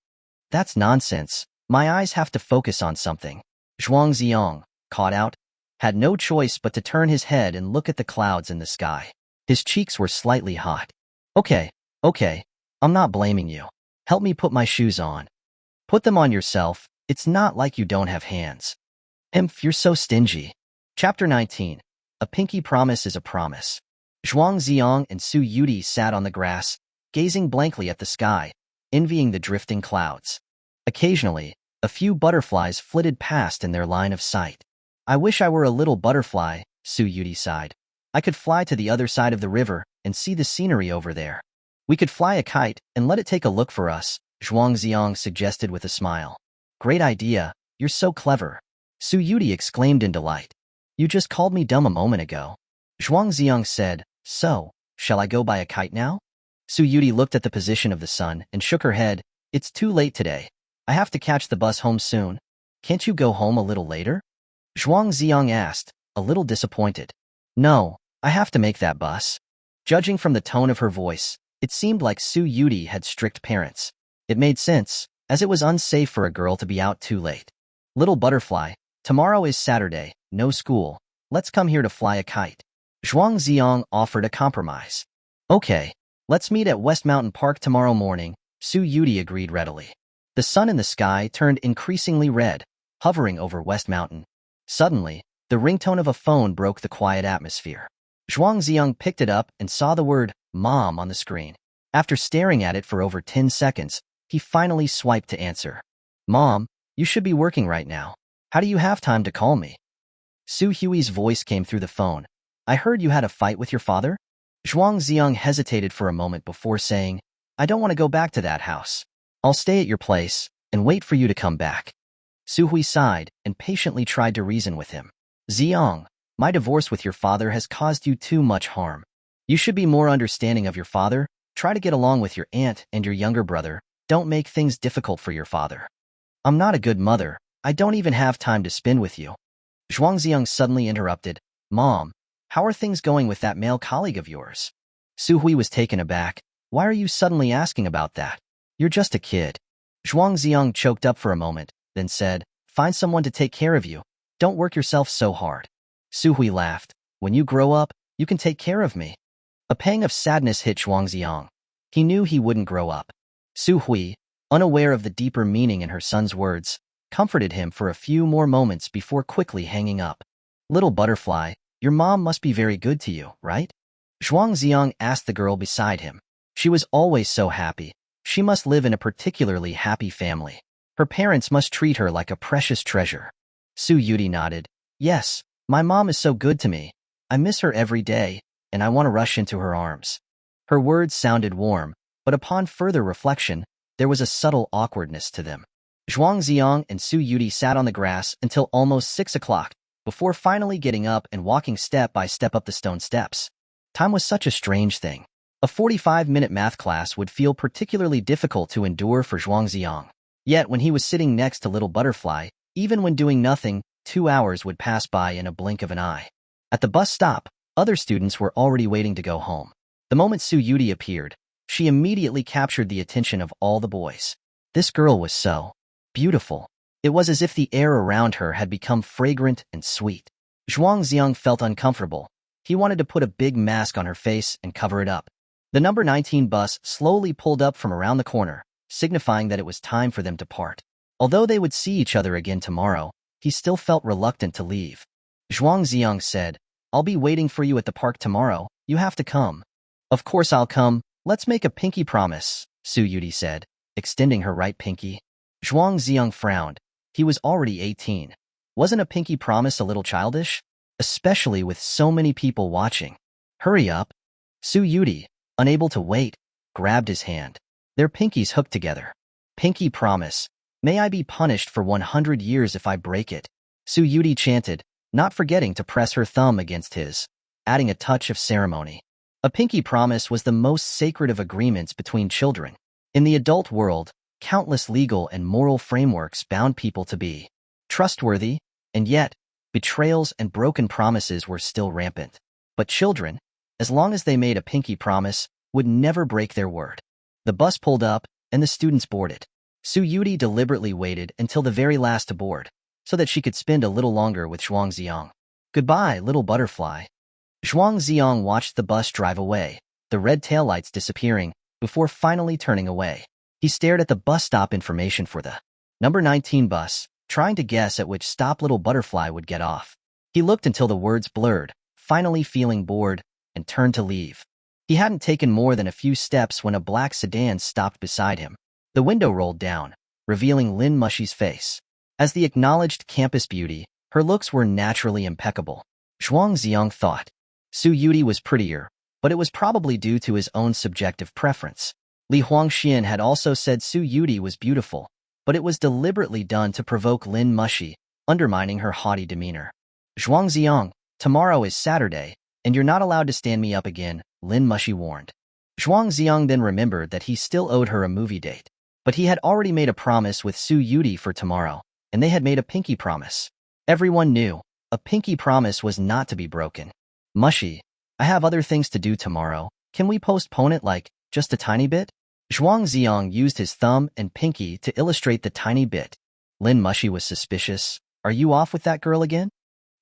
That's nonsense. My eyes have to focus on something. Zhuang Zi'ang, caught out, had no choice but to turn his head and look at the clouds in the sky. His cheeks were slightly hot. Okay, I'm not blaming you. Help me put my shoes on. Put them on yourself. It's not like you don't have hands. You're so stingy. Chapter 19. A pinky promise is a promise. Zhuang Zi'ang and Su Yudie sat on the grass, gazing blankly at the sky, envying the drifting clouds. Occasionally, a few butterflies flitted past in their line of sight. I wish I were a little butterfly, Su Yudie sighed. I could fly to the other side of the river and see the scenery over there. We could fly a kite and let it take a look for us, Zhuang Zi'ang suggested with a smile. Great idea, you're so clever. Su Yudie exclaimed in delight. You just called me dumb a moment ago. Zhuang Zi'ang said, so, shall I go buy a kite now? Su Yudie looked at the position of the sun and shook her head. It's too late today. I have to catch the bus home soon. Can't you go home a little later? Zhuang Zi'ang asked, a little disappointed. No, I have to make that bus. Judging from the tone of her voice, it seemed like Su Yudie had strict parents. It made sense, as it was unsafe for a girl to be out too late. Little butterfly, tomorrow is Saturday, no school. Let's come here to fly a kite. Zhuang Zi'ang offered a compromise. Okay, let's meet at West Mountain Park tomorrow morning, Su Yudie agreed readily. The sun in the sky turned increasingly red, hovering over West Mountain. Suddenly, the ringtone of a phone broke the quiet atmosphere. Zhuang Zi'ang picked it up and saw the word, Mom, on the screen. After staring at it for over 10 seconds, he finally swiped to answer. Mom, you should be working right now. How do you have time to call me? Su Yudie's voice came through the phone. I heard you had a fight with your father? Zhuang Zi'ang hesitated for a moment before saying, I don't want to go back to that house. I'll stay at your place and wait for you to come back. Su Yudie sighed and patiently tried to reason with him. Zi'ang, my divorce with your father has caused you too much harm. You should be more understanding of your father. Try to get along with your aunt and your younger brother. Don't make things difficult for your father. I'm not a good mother. I don't even have time to spend with you. Zhuang Zi'ang suddenly interrupted. Mom, how are things going with that male colleague of yours? Su Yudie was taken aback. Why are you suddenly asking about that? You're just a kid. Zhuang Zi'ang choked up for a moment, then said, find someone to take care of you. Don't work yourself so hard. Su Yudie laughed. When you grow up, you can take care of me. A pang of sadness hit Zhuang Zi'ang. He knew he wouldn't grow up. Su Yudie, unaware of the deeper meaning in her son's words, comforted him for a few more moments before quickly hanging up. Little butterfly, your mom must be very good to you, right? Zhuang Zi'ang asked the girl beside him. She was always so happy. She must live in a particularly happy family. Her parents must treat her like a precious treasure. Su Yudie nodded. Yes, my mom is so good to me. I miss her every day, and I want to rush into her arms. Her words sounded warm, but upon further reflection, there was a subtle awkwardness to them. Zhuang Zi'ang and Su Yudie sat on the grass until almost 6 o'clock, before finally getting up and walking step by step up the stone steps. Time was such a strange thing. A 45-minute math class would feel particularly difficult to endure for Zhuang Zi'ang. Yet when he was sitting next to Little Butterfly, even when doing nothing, 2 hours would pass by in a blink of an eye. At the bus stop, other students were already waiting to go home. The moment Su Yudie appeared, she immediately captured the attention of all the boys. This girl was so beautiful. It was as if the air around her had become fragrant and sweet. Zhuang Zi'ang felt uncomfortable. He wanted to put a big mask on her face and cover it up. The number 19 bus slowly pulled up from around the corner, signifying that it was time for them to part. Although they would see each other again tomorrow, he still felt reluctant to leave. Zhuang Zi'ang said, I'll be waiting for you at the park tomorrow. You have to come. Of course I'll come. Let's make a pinky promise, Su Yudie said, extending her right pinky. Zhuang Zi'ang frowned. He was already 18. Wasn't a pinky promise a little childish? Especially with so many people watching. Hurry up. Su Yudie, unable to wait, grabbed his hand. Their pinkies hooked together. Pinky promise. May I be punished for 100 years if I break it. Su Yudie chanted, not forgetting to press her thumb against his, adding a touch of ceremony. A pinky promise was the most sacred of agreements between children. In the adult world, countless legal and moral frameworks bound people to be trustworthy, and yet, betrayals and broken promises were still rampant. But children, as long as they made a pinky promise, would never break their word. The bus pulled up, and the students boarded. Su Yudie deliberately waited until the very last to board, so that she could spend a little longer with Zhuang Zi'ang. Goodbye, little butterfly. Zhuang Zi'ang watched the bus drive away, the red taillights disappearing, before finally turning away. He stared at the bus stop information for the number 19 bus, trying to guess at which stop Little Butterfly would get off. He looked until the words blurred, finally feeling bored, and turned to leave. He hadn't taken more than a few steps when a black sedan stopped beside him. The window rolled down, revealing Lin Mushy's face. As the acknowledged campus beauty, her looks were naturally impeccable. Zhuang Zi'ang thought. Su Yudie was prettier, but it was probably due to his own subjective preference. Li Huangxian had also said Su Yudie was beautiful, but it was deliberately done to provoke Lin Mushi, undermining her haughty demeanor. Zhuang Zi'ang, tomorrow is Saturday, and you're not allowed to stand me up again, Lin Mushi warned. Zhuang Zi'ang then remembered that he still owed her a movie date, but he had already made a promise with Su Yudie for tomorrow, and they had made a pinky promise. Everyone knew, a pinky promise was not to be broken. Mushi, I have other things to do tomorrow. Can we postpone it just a tiny bit? Zhuang Zi'ang used his thumb and pinky to illustrate the tiny bit. Lin Mushi was suspicious. Are you off with that girl again?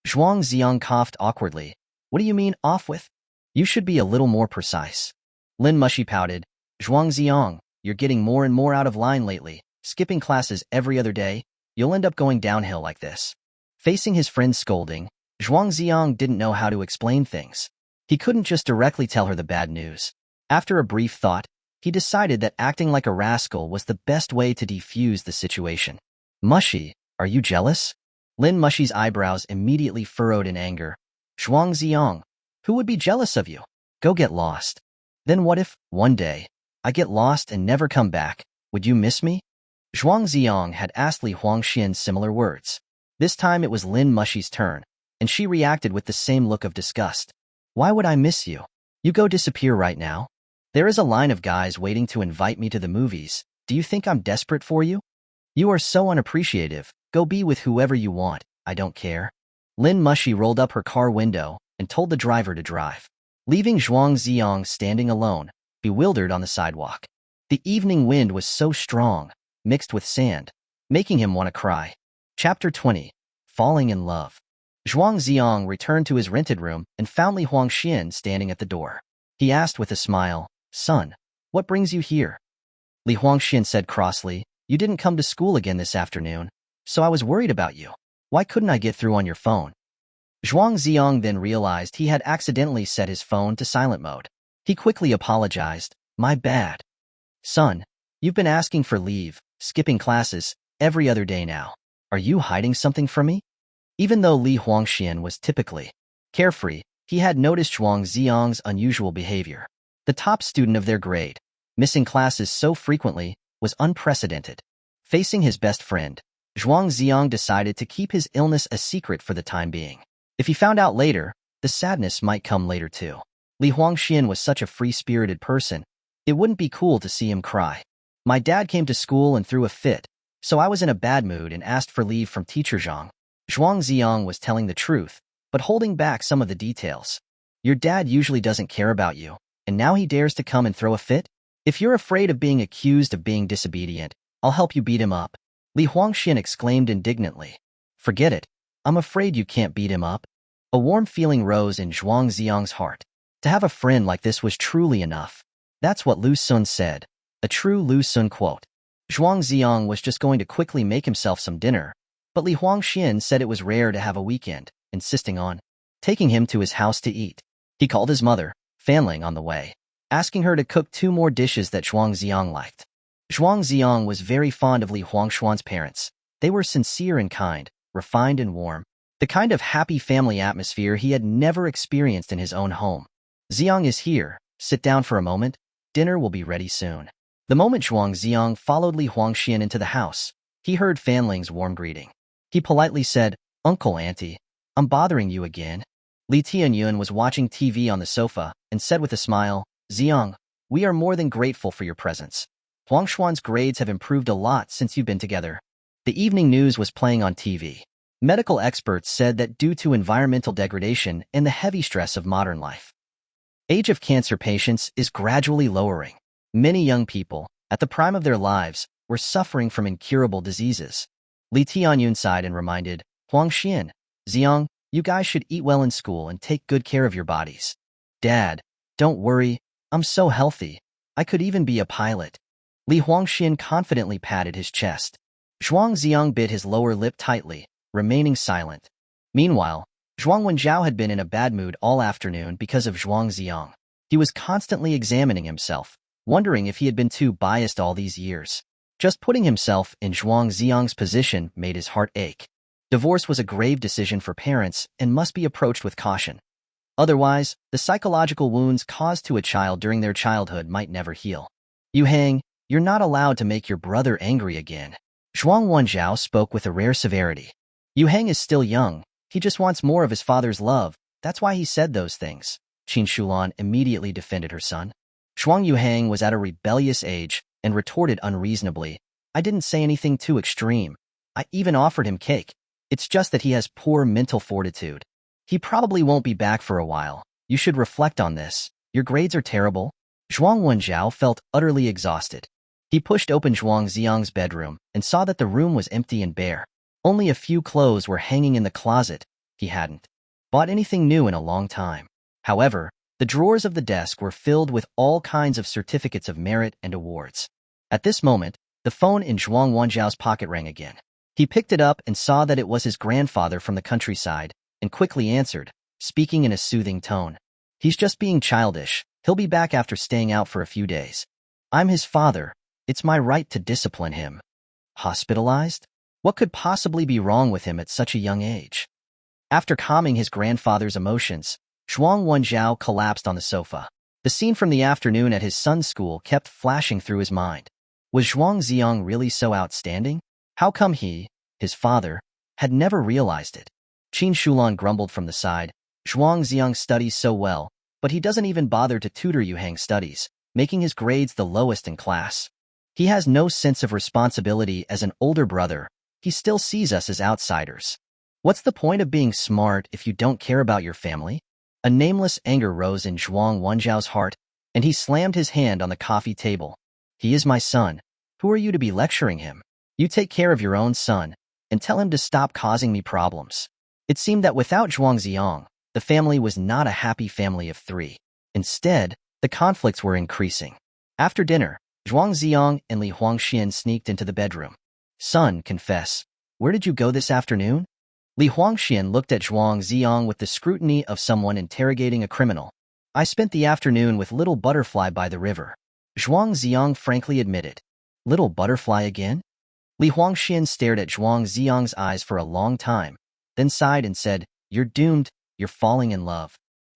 Zhuang Zi'ang coughed awkwardly. What do you mean, off with? You should be a little more precise. Lin Mushi pouted. Zhuang Zi'ang, you're getting more and more out of line lately. Skipping classes every other day. You'll end up going downhill like this. Facing his friend's scolding, Zhuang Zi'ang didn't know how to explain things. He couldn't just directly tell her the bad news. After a brief thought, he decided that acting like a rascal was the best way to defuse the situation. Mushi, are you jealous? Lin Mushi's eyebrows immediately furrowed in anger. Zhuang Zi'ang, who would be jealous of you? Go get lost. Then what if, one day, I get lost and never come back? Would you miss me? Zhuang Zi'ang had asked Li Huangxian similar words. This time it was Lin Mushi's turn, and she reacted with the same look of disgust. Why would I miss you? You go disappear right now. There is a line of guys waiting to invite me to the movies. Do you think I'm desperate for you? You are so unappreciative. Go be with whoever you want. I don't care. Lin Mushi rolled up her car window and told the driver to drive, leaving Zhuang Zi'ang standing alone, bewildered on the sidewalk. The evening wind was so strong, mixed with sand, making him want to cry. Chapter 20. Falling in Love. Zhuang Zi'ang returned to his rented room and found Li Huangxian standing at the door. He asked with a smile, Son, what brings you here? Li Huangxian said crossly, You didn't come to school again this afternoon, so I was worried about you. Why couldn't I get through on your phone? Zhuang Zi'ang then realized he had accidentally set his phone to silent mode. He quickly apologized, My bad. Son, you've been asking for leave, skipping classes, every other day now. Are you hiding something from me? Even though Li Huangxian was typically carefree, he had noticed Zhuang Zi'ang's unusual behavior. The top student of their grade, missing classes so frequently, was unprecedented. Facing his best friend, Zhuang Zi'ang decided to keep his illness a secret for the time being. If he found out later, the sadness might come later too. Li Huangxian was such a free-spirited person, it wouldn't be cool to see him cry. My dad came to school and threw a fit, so I was in a bad mood and asked for leave from teacher Zhang. Zhuang Zi'ang was telling the truth, but holding back some of the details. Your dad usually doesn't care about you, and now he dares to come and throw a fit? If you're afraid of being accused of being disobedient, I'll help you beat him up. Li Huangxian exclaimed indignantly. Forget it. I'm afraid you can't beat him up. A warm feeling rose in Zhuang Zi'ang's heart. To have a friend like this was truly enough. That's what Lu Sun said. A true Lu Sun quote. Zhuang Zi'ang was just going to quickly make himself some dinner, but Li Huangxian said it was rare to have a weekend, insisting on taking him to his house to eat. He called his mother, Fanling, on the way, asking her to cook 2 more dishes that Zhuang Zi'ang liked. Zhuang Zi'ang was very fond of Li Huangxian's parents. They were sincere and kind, refined and warm, the kind of happy family atmosphere he had never experienced in his own home. Zi'ang is here. Sit down for a moment. Dinner will be ready soon. The moment Zhuang Zi'ang followed Li Huangxian into the house, he heard Fanling's warm greeting. He politely said, Uncle, Auntie, I'm bothering you again. Li Tianyun was watching TV on the sofa and said with a smile, Zi'ang, we are more than grateful for your presence. Huangshuan's grades have improved a lot since you've been together. The evening news was playing on TV. Medical experts said that due to environmental degradation and the heavy stress of modern life, age of cancer patients is gradually lowering. Many young people, at the prime of their lives, were suffering from incurable diseases. Li Tianyun sighed and reminded, Huangxian, Zi'ang, you guys should eat well in school and take good care of your bodies. Dad, don't worry, I'm so healthy. I could even be a pilot. Li Huangxian confidently patted his chest. Zhuang Zi'ang bit his lower lip tightly, remaining silent. Meanwhile, Zhuang Wenjiao had been in a bad mood all afternoon because of Zhuang Zi'ang. He was constantly examining himself, wondering if he had been too biased all these years. Just putting himself in Zhuang Zi'ang's position made his heart ache. Divorce was a grave decision for parents and must be approached with caution. Otherwise, the psychological wounds caused to a child during their childhood might never heal. Yuhang, you're not allowed to make your brother angry again. Zhuang Wenjiao spoke with a rare severity. Yuhang is still young. He just wants more of his father's love. That's why he said those things. Qin Shulan immediately defended her son. Zhuang Yuhang was at a rebellious age and retorted unreasonably. I didn't say anything too extreme. I even offered him cake. It's just that he has poor mental fortitude. He probably won't be back for a while. You should reflect on this. Your grades are terrible. Zhuang Wenjiao felt utterly exhausted. He pushed open Zhuang Zi'ang's bedroom and saw that the room was empty and bare. Only a few clothes were hanging in the closet. He hadn't bought anything new in a long time. However, the drawers of the desk were filled with all kinds of certificates of merit and awards. At this moment, the phone in Zhuang Wenjiao's pocket rang again. He picked it up and saw that it was his grandfather from the countryside, and quickly answered, speaking in a soothing tone. He's just being childish. He'll be back after staying out for a few days. I'm his father. It's my right to discipline him. Hospitalized? What could possibly be wrong with him at such a young age? After calming his grandfather's emotions, Zhuang Wenjiao collapsed on the sofa. The scene from the afternoon at his son's school kept flashing through his mind. Was Zhuang Zi'ang really so outstanding? How come he, his father, had never realized it? Qin Shulan grumbled from the side. Zhuang Zi'ang studies so well, but he doesn't even bother to tutor Yuhang's studies, making his grades the lowest in class. He has no sense of responsibility as an older brother. He still sees us as outsiders. What's the point of being smart if you don't care about your family? A nameless anger rose in Zhuang Wenjiao's heart, and he slammed his hand on the coffee table. He is my son. Who are you to be lecturing him? You take care of your own son, and tell him to stop causing me problems. It seemed that without Zhuang Zi'ang, the family was not a happy family of three. Instead, the conflicts were increasing. After dinner, Zhuang Zi'ang and Li Huangxian sneaked into the bedroom. Son, confess. Where did you go this afternoon? Li Huangxian looked at Zhuang Zi'ang with the scrutiny of someone interrogating a criminal. I spent the afternoon with Little Butterfly by the river. Zhuang Zi'ang frankly admitted. Little Butterfly again? Li Huangxian stared at Zhuang Zi'ang's eyes for a long time, then sighed and said, You're doomed. You're falling in love.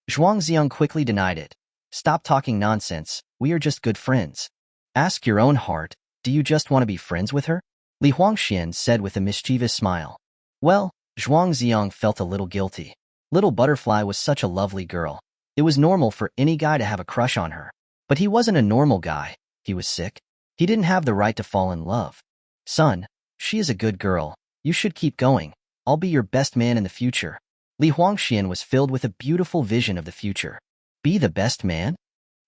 Zhuang Zi'ang quickly denied it. Stop talking nonsense. We are just good friends. Ask your own heart. Do you just want to be friends with her? Li Huangxian said with a mischievous smile. Well, Zhuang Zi'ang felt a little guilty. Little Butterfly was such a lovely girl. It was normal for any guy to have a crush on her. But he wasn't a normal guy. He was sick. He didn't have the right to fall in love. Son, she is a good girl. You should keep going. I'll be your best man in the future. Li Huangxian was filled with a beautiful vision of the future. Be the best man?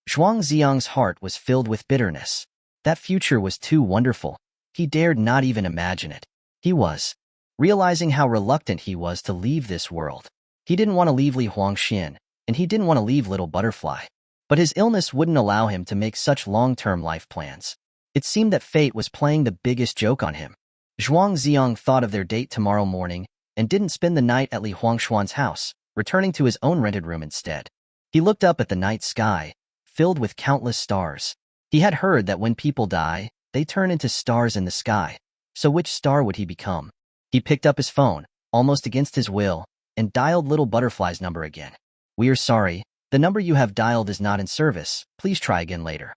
Zhuang Zi'ang's heart was filled with bitterness. That future was too wonderful. He dared not even imagine it. He was realizing how reluctant he was to leave this world. He didn't want to leave Li Huangxian, and he didn't want to leave Little Butterfly. But his illness wouldn't allow him to make such long-term life plans. It seemed that fate was playing the biggest joke on him. Zhuang Zi'ang thought of their date tomorrow morning and didn't spend the night at Li Huangxuan's house, returning to his own rented room instead. He looked up at the night sky, filled with countless stars. He had heard that when people die, they turn into stars in the sky. So which star would he become? He picked up his phone, almost against his will, and dialed Little Butterfly's number again. We are sorry. The number you have dialed is not in service. Please try again later.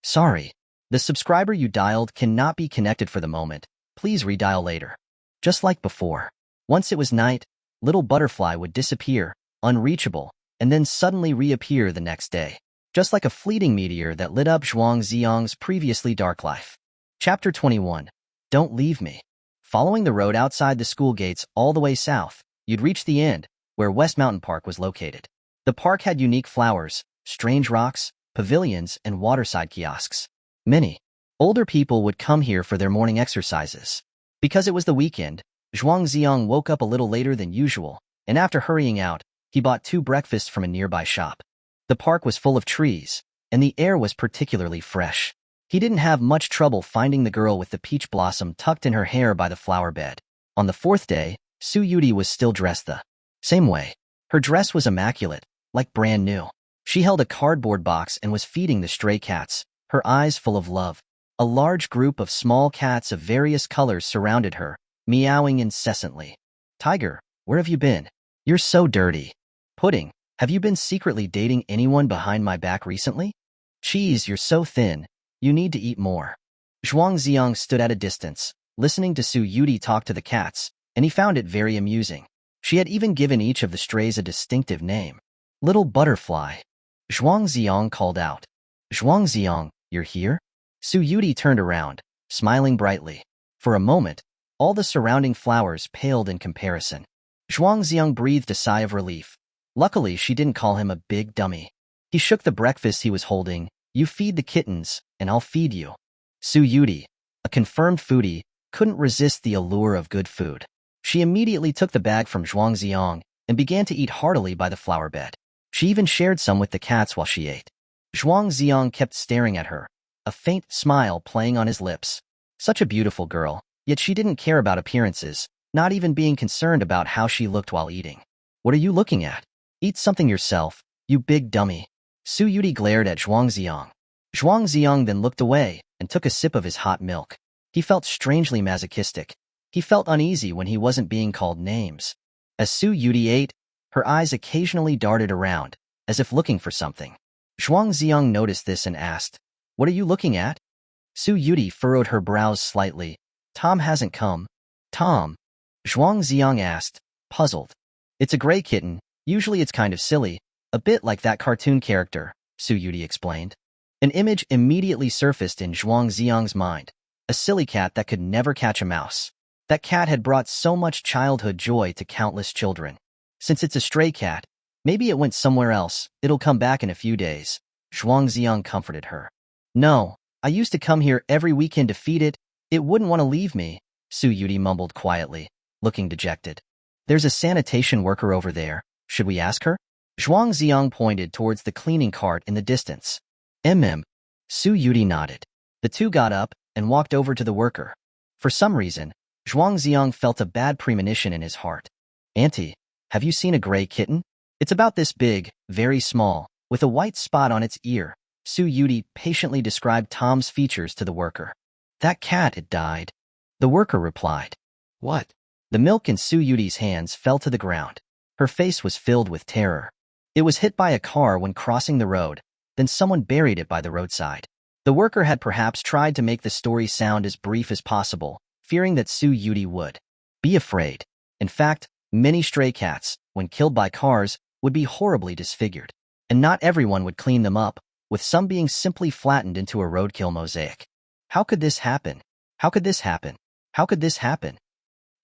Sorry. The subscriber you dialed cannot be connected for the moment. Please redial later. Just like before. Once it was night, Little Butterfly would disappear, unreachable, and then suddenly reappear the next day, just like a fleeting meteor that lit up Zhuang Zi'ang's previously dark life. Chapter 21. Don't leave me. Following the road outside the school gates all the way south, you'd reach the end, where West Mountain Park was located. The park had unique flowers, strange rocks, pavilions, and waterside kiosks. Many older people would come here for their morning exercises. Because it was the weekend, Zhuang Zi'ang woke up a little later than usual, and after hurrying out, he bought 2 breakfasts from a nearby shop. The park was full of trees, and the air was particularly fresh. He didn't have much trouble finding the girl with the peach blossom tucked in her hair by the flower bed. On the 4th day, Su Yudie was still dressed the same way. Her dress was immaculate, like brand new. She held a cardboard box and was feeding the stray cats, her eyes full of love. A large group of small cats of various colors surrounded her, meowing incessantly. Tiger, where have you been? You're so dirty. Pudding, Have you been secretly dating anyone behind my back recently? Cheese, you're so thin. You need to eat more. Zhuang Zi'ang stood at a distance, listening to Su Yudie talk to the cats, and he found it very amusing. She had even given each of the strays a distinctive name. Little Butterfly. Zhuang Zi'ang called out. Zhuang Zi'ang, you're here? Su Yudie turned around, smiling brightly. For a moment, all the surrounding flowers paled in comparison. Zhuang Zi'ang breathed a sigh of relief. Luckily, she didn't call him a big dummy. He shook the breakfast he was holding. You feed the kittens, and I'll feed you. Su Yudie, a confirmed foodie, couldn't resist the allure of good food. She immediately took the bag from Zhuang Zi'ang and began to eat heartily by the flower bed. She even shared some with the cats while she ate. Zhuang Zi'ang kept staring at her, a faint smile playing on his lips. Such a beautiful girl, yet she didn't care about appearances, not even being concerned about how she looked while eating. What are you looking at? Eat something yourself, you big dummy. Su Yudie glared at Zhuang Zi'ang. Zhuang Zi'ang then looked away and took a sip of his hot milk. He felt strangely masochistic. He felt uneasy when he wasn't being called names. As Su Yudie ate, her eyes occasionally darted around, as if looking for something. Zhuang Zi'ang noticed this and asked, What are you looking at? Su Yudie furrowed her brows slightly. Tom hasn't come. Tom? Zhuang Zi'ang asked, puzzled. It's a gray kitten. Usually it's kind of silly, a bit like that cartoon character, Su Yudie explained. An image immediately surfaced in Zhuang Zi'ang's mind. A silly cat that could never catch a mouse. That cat had brought so much childhood joy to countless children. Since it's a stray cat, maybe it went somewhere else. It'll come back in a few days. Zhuang Zi'ang comforted her. No, I used to come here every weekend to feed it. It wouldn't want to leave me, Su Yudie mumbled quietly, looking dejected. There's a sanitation worker over there. Should we ask her? Zhuang Zi'ang pointed towards the cleaning cart in the distance. Su Yudie nodded. The two got up and walked over to the worker. For some reason, Zhuang Zi'ang felt a bad premonition in his heart. Auntie, have you seen a gray kitten? It's about this big, very small, with a white spot on its ear. Su Yudie patiently described Tom's features to the worker. That cat had died. The worker replied. What? The milk in Su Yudie's hands fell to the ground. Her face was filled with terror. It was hit by a car when crossing the road, then someone buried it by the roadside. The worker had perhaps tried to make the story sound as brief as possible, fearing that Su Yudie would be afraid. In fact, many stray cats, when killed by cars, would be horribly disfigured. And not everyone would clean them up, with some being simply flattened into a roadkill mosaic. How could this happen? How could this happen? How could this happen?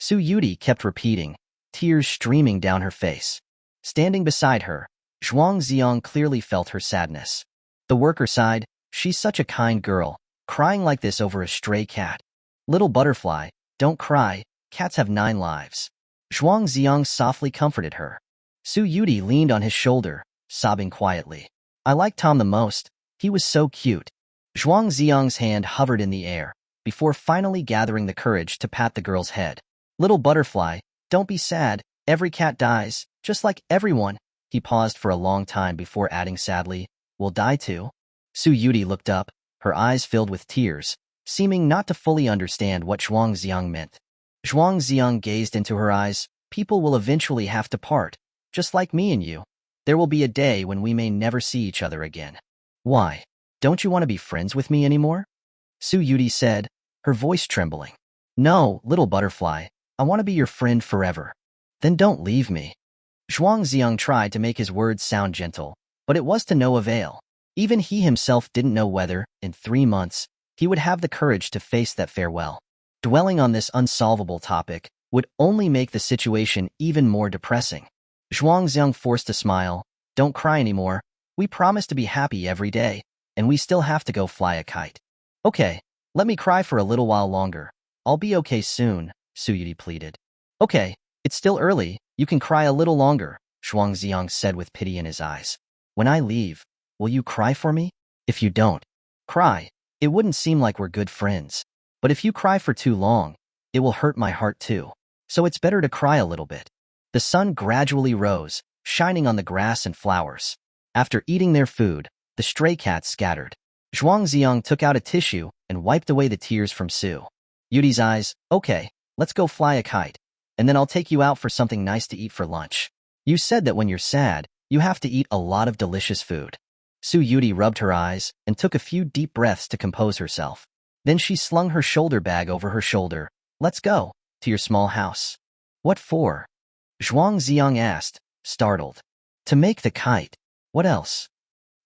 Su Yudie kept repeating, tears streaming down her face. Standing beside her, Zhuang Zi'ang clearly felt her sadness. The worker sighed, she's such a kind girl, crying like this over a stray cat. Little Butterfly, don't cry, cats have 9 lives. Zhuang Zi'ang softly comforted her. Su Yudie leaned on his shoulder, sobbing quietly. I like Tom the most. He was so cute. Zhuang Zi'ang's hand hovered in the air, before finally gathering the courage to pat the girl's head. Little Butterfly, don't be sad. Every cat dies, just like everyone. He paused for a long time before adding sadly, we'll die too. Su Yudie looked up, her eyes filled with tears, seeming not to fully understand what Zhuang Zi'ang meant. Zhuang Zi'ang gazed into her eyes. People will eventually have to part, just like me and you. There will be a day when we may never see each other again. Why? Don't you want to be friends with me anymore? Su Yudie said, her voice trembling. No, Little Butterfly, I want to be your friend forever. Then don't leave me. Zhuang Zi'ang tried to make his words sound gentle, but it was to no avail. Even he himself didn't know whether, in 3 months, he would have the courage to face that farewell. Dwelling on this unsolvable topic would only make the situation even more depressing. Zhuang Zi'ang forced a smile. Don't cry anymore. We promise to be happy every day, and we still have to go fly a kite. Okay, let me cry for a little while longer. I'll be okay soon, Su Yudie pleaded. Okay, it's still early. You can cry a little longer, Zhuang Zi'ang said with pity in his eyes. When I leave, will you cry for me? If you don't cry, it wouldn't seem like we're good friends. But if you cry for too long, it will hurt my heart too. So it's better to cry a little bit. The sun gradually rose, shining on the grass and flowers. After eating their food, the stray cats scattered. Zhuang Zi'ang took out a tissue and wiped away the tears from Su Yudie's eyes. Okay, let's go fly a kite, and then I'll take you out for something nice to eat for lunch. You said that when you're sad, You have to eat a lot of delicious food. Su Yudie rubbed her eyes and took a few deep breaths to compose herself. Then she slung her shoulder bag over her shoulder. Let's go, to your small house. What for? Zhuang Zi'ang asked, startled. To make the kite. What else?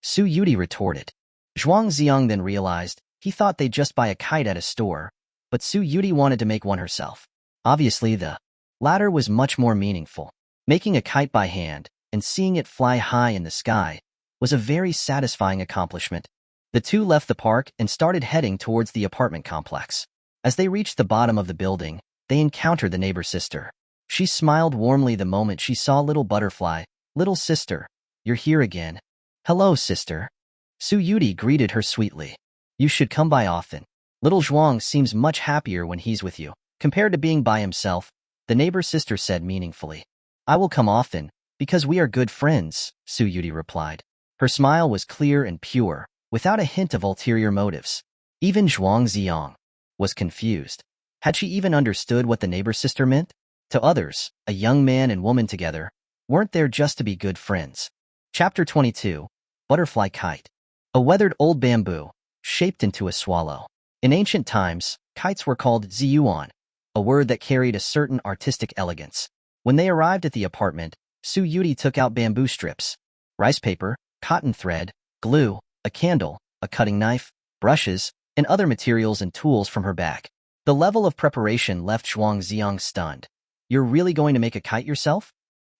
Su Yudie retorted. Zhuang Zi'ang then realized he thought they'd just buy a kite at a store, but Su Yudie wanted to make one herself. Obviously, the latter was much more meaningful. Making a kite by hand and seeing it fly high in the sky was a very satisfying accomplishment. The two left the park and started heading towards the apartment complex. As they reached the bottom of the building, they encountered the neighbor sister. She smiled warmly the moment she saw Little Butterfly. Little sister, you're here again. Hello, sister. Su Yudie greeted her sweetly. You should come by often. Little Zhuang seems much happier when he's with you, compared to being by himself, the neighbor sister said meaningfully. I will come often, because we are good friends, Su Yudie replied. Her smile was clear and pure, without a hint of ulterior motives. Even Zhuang Zi'ang was confused. Had she even understood what the neighbor sister meant? To others, a young man and woman together weren't there just to be good friends. Chapter 22. Butterfly Kite. A weathered old bamboo, shaped into a swallow. In ancient times, kites were called ziyuan, a word that carried a certain artistic elegance. When they arrived at the apartment, Su Yudie took out bamboo strips, rice paper, cotton thread, glue, a candle, a cutting knife, brushes, and other materials and tools from her bag. The level of preparation left Zhuang Zi'ang stunned. You're really going to make a kite yourself?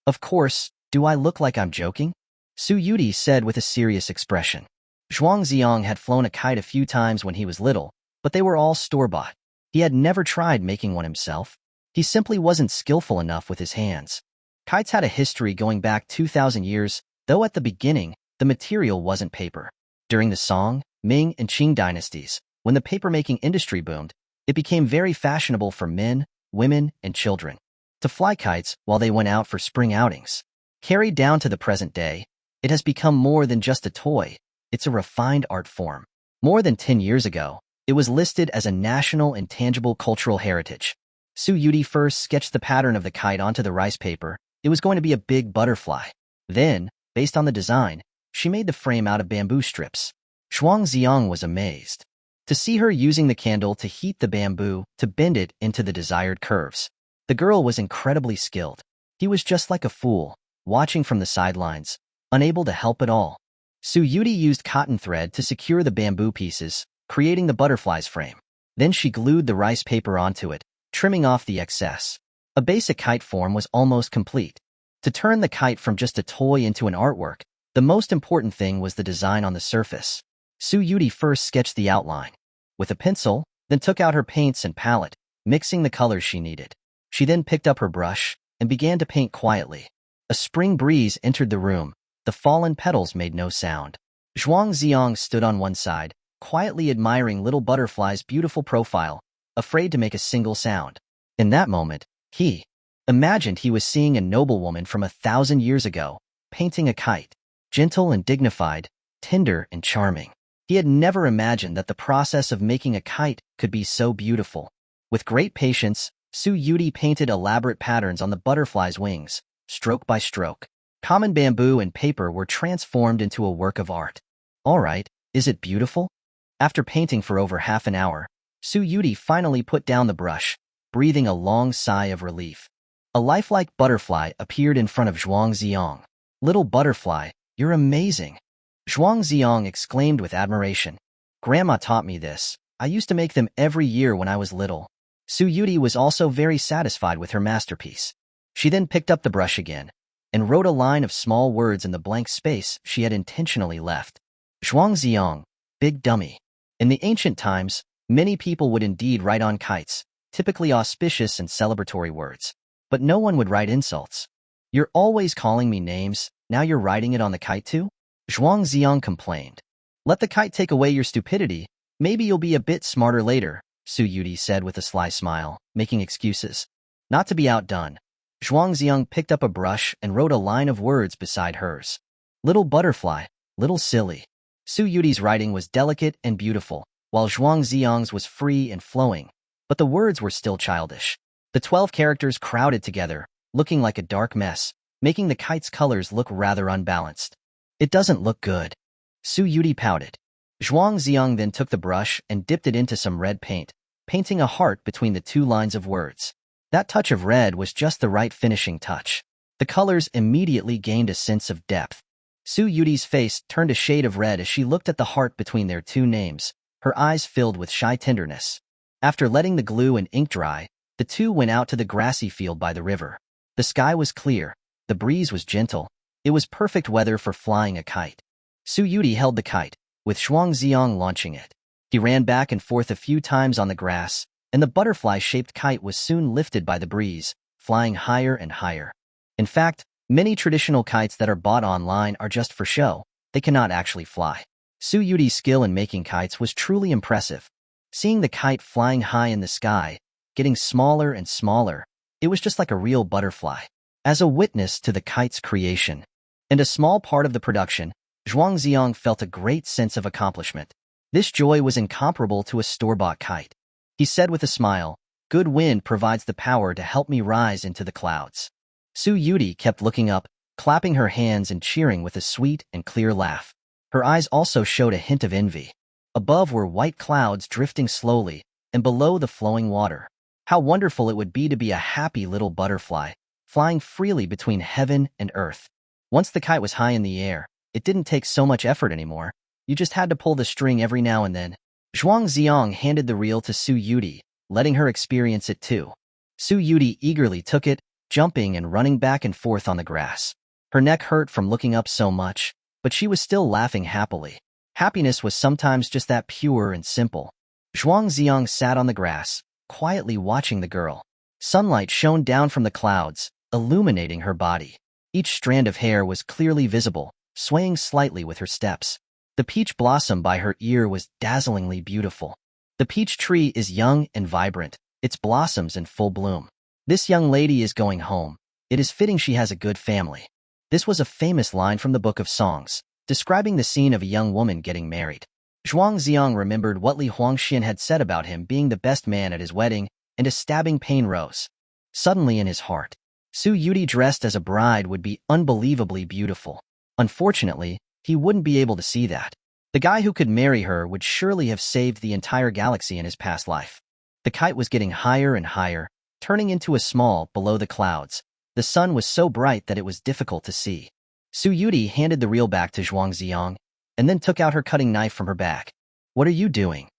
Of course, do I look like I'm joking? Su Yudie said with a serious expression. Zhuang Zi'ang had flown a kite a few times when he was little, but they were all store-bought. He had never tried making one himself. He simply wasn't skillful enough with his hands. Kites had a history going back 2,000 years, though at the beginning, the material wasn't paper. During the Song, Ming, and Qing dynasties, when the paper-making industry boomed, it became very fashionable for men, women, and children to fly kites while they went out for spring outings. Carried down to the present day, it has become more than just a toy. It's a refined art form. More than 10 years ago, it was listed as a national and tangible cultural heritage. Su Yudie first sketched the pattern of the kite onto the rice paper. It was going to be a big butterfly. Then, based on the design, she made the frame out of bamboo strips. Zhuang Zi'ang was amazed to see her using the candle to heat the bamboo to bend it into the desired curves. The girl was incredibly skilled. He was just like a fool, watching from the sidelines, unable to help at all. Su Yudie used cotton thread to secure the bamboo pieces, creating the butterfly's frame. Then she glued the rice paper onto it, trimming off the excess. A basic kite form was almost complete. To turn the kite from just a toy into an artwork, the most important thing was the design on the surface. Su Yudie first sketched the outline with a pencil, then took out her paints and palette, mixing the colors she needed. She then picked up her brush and began to paint quietly. A spring breeze entered the room. The fallen petals made no sound. Zhuang Zi'ang stood on one side, quietly admiring Little Butterfly's beautiful profile, afraid to make a single sound. In that moment, he imagined he was seeing a noblewoman from 1,000 years ago, painting a kite, gentle and dignified, tender and charming. He had never imagined that the process of making a kite could be so beautiful. With great patience, Su Yudie painted elaborate patterns on the butterfly's wings, stroke by stroke. Common bamboo and paper were transformed into a work of art. All right, is it beautiful? After painting for over half an hour, Su Yudie finally put down the brush, breathing a long sigh of relief. A lifelike butterfly appeared in front of Zhuang Zi'ang. Little Butterfly, you're amazing. Zhuang Zi'ang exclaimed with admiration. Grandma taught me this. I used to make them every year when I was little. Su Yudie was also very satisfied with her masterpiece. She then picked up the brush again and wrote a line of small words in the blank space she had intentionally left. Zhuang Zi'ang, big dummy. In the ancient times, many people would indeed write on kites, typically auspicious and celebratory words. But no one would write insults. You're always calling me names, now you're writing it on the kite too? Zhuang Zi'ang complained. Let the kite take away your stupidity. Maybe you'll be a bit smarter later, Su Yudie said with a sly smile, making excuses. Not to be outdone, Zhuang Zi'ang picked up a brush and wrote a line of words beside hers. Little Butterfly, little silly. Su Yudie's writing was delicate and beautiful, while Zhuang Zi'ang's was free and flowing, but the words were still childish. The 12 characters crowded together, looking like a dark mess. making the kite's colors look rather unbalanced. It doesn't look good. Su Yudie pouted. Zhuang Zi'ang then took the brush and dipped it into some red paint, painting a heart between the two lines of words. That touch of red was just the right finishing touch. The colors immediately gained a sense of depth. Su Yudie's face turned a shade of red as she looked at the heart between their two names, her eyes filled with shy tenderness. After letting the glue and ink dry, the two went out to the grassy field by the river. The sky was clear, the breeze was gentle. It was perfect weather for flying a kite. Su Yudie held the kite, with Zhuang Zi'ang launching it. He ran back and forth a few times on the grass, and the butterfly-shaped kite was soon lifted by the breeze, flying higher and higher. In fact, many traditional kites that are bought online are just for show. They cannot actually fly. Su Yudie's skill in making kites was truly impressive. Seeing the kite flying high in the sky, getting smaller and smaller, it was just like a real butterfly. As a witness to the kite's creation, and a small part of the production, Zhuang Zi'ang felt a great sense of accomplishment. This joy was incomparable to a store-bought kite. He said with a smile, "Good wind provides the power to help me rise into the clouds." Su Yudie kept looking up, clapping her hands and cheering with a sweet and clear laugh. Her eyes also showed a hint of envy. Above were white clouds drifting slowly, and below the flowing water. How wonderful it would be to be a happy little butterfly, flying freely between heaven and earth. Once the kite was high in the air, it didn't take so much effort anymore. You just had to pull the string every now and then. Zhuang Zi'ang handed the reel to Su Yudie, letting her experience it too. Su Yudie eagerly took it, jumping and running back and forth on the grass. Her neck hurt from looking up so much, but she was still laughing happily. Happiness was sometimes just that pure and simple. Zhuang Zi'ang sat on the grass, quietly watching the girl. Sunlight shone down from the clouds, illuminating her body. Each strand of hair was clearly visible, swaying slightly with her steps. The peach blossom by her ear was dazzlingly beautiful. The peach tree is young and vibrant, its blossoms in full bloom. This young lady is going home. It is fitting she has a good family. This was a famous line from the Book of Songs, describing the scene of a young woman getting married. Zhuang Zi'ang remembered what Li Huangxian had said about him being the best man at his wedding, and a stabbing pain rose. Suddenly in his heart, Su Yudie dressed as a bride would be unbelievably beautiful. Unfortunately, he wouldn't be able to see that. The guy who could marry her would surely have saved the entire galaxy in his past life. The kite was getting higher and higher, turning into a small below the clouds. The sun was so bright that it was difficult to see. Su Yudie handed the reel back to Zhuang Zi'ang, and then took out her cutting knife from her bag. "What are you doing?"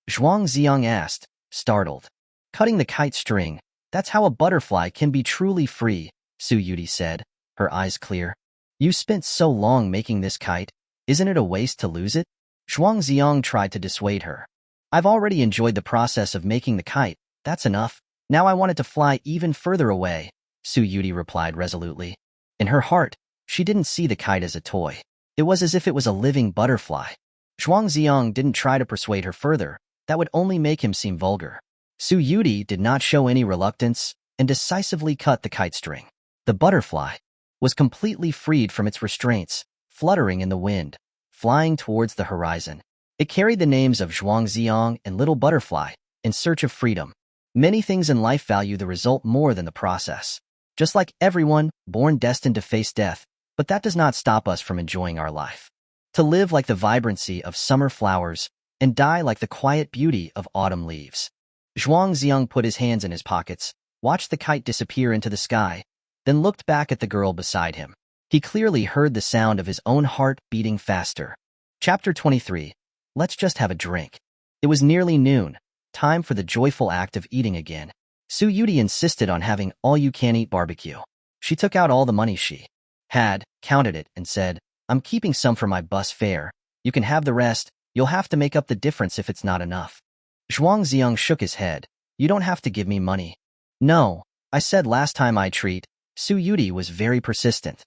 Zhuang Zi'ang asked, startled. "Cutting the kite string. That's how a butterfly can be truly free," Su Yudie said, her eyes clear. "You spent so long making this kite. Isn't it a waste to lose it?" Zhuang Zi'ang tried to dissuade her. "I've already enjoyed the process of making the kite. That's enough. Now I want it to fly even further away," Su Yudie replied resolutely. In her heart, she didn't see the kite as a toy. It was as if it was a living butterfly. Zhuang Zi'ang didn't try to persuade her further. That would only make him seem vulgar. Su Yudie did not show any reluctance and decisively cut the kite string. The butterfly was completely freed from its restraints, fluttering in the wind, flying towards the horizon. It carried the names of Zhuang Zi'ang and Little Butterfly, in search of freedom. Many things in life value the result more than the process. Just like everyone, born destined to face death, but that does not stop us from enjoying our life. To live like the vibrancy of summer flowers and die like the quiet beauty of autumn leaves. Zhuang Zi'ang put his hands in his pockets, watched the kite disappear into the sky, then looked back at the girl beside him. He clearly heard the sound of his own heart beating faster. Chapter 23. Let's just have a drink. It was nearly noon, time for the joyful act of eating again. Su Yudie insisted on having all-you-can-eat barbecue. She took out all the money she had, counted it, and said, "I'm keeping some for my bus fare. You can have the rest. You'll have to make up the difference if it's not enough." Zhuang Zi'ang shook his head. "You don't have to give me money." "No, I said last time I treat." Su Yudie was very persistent.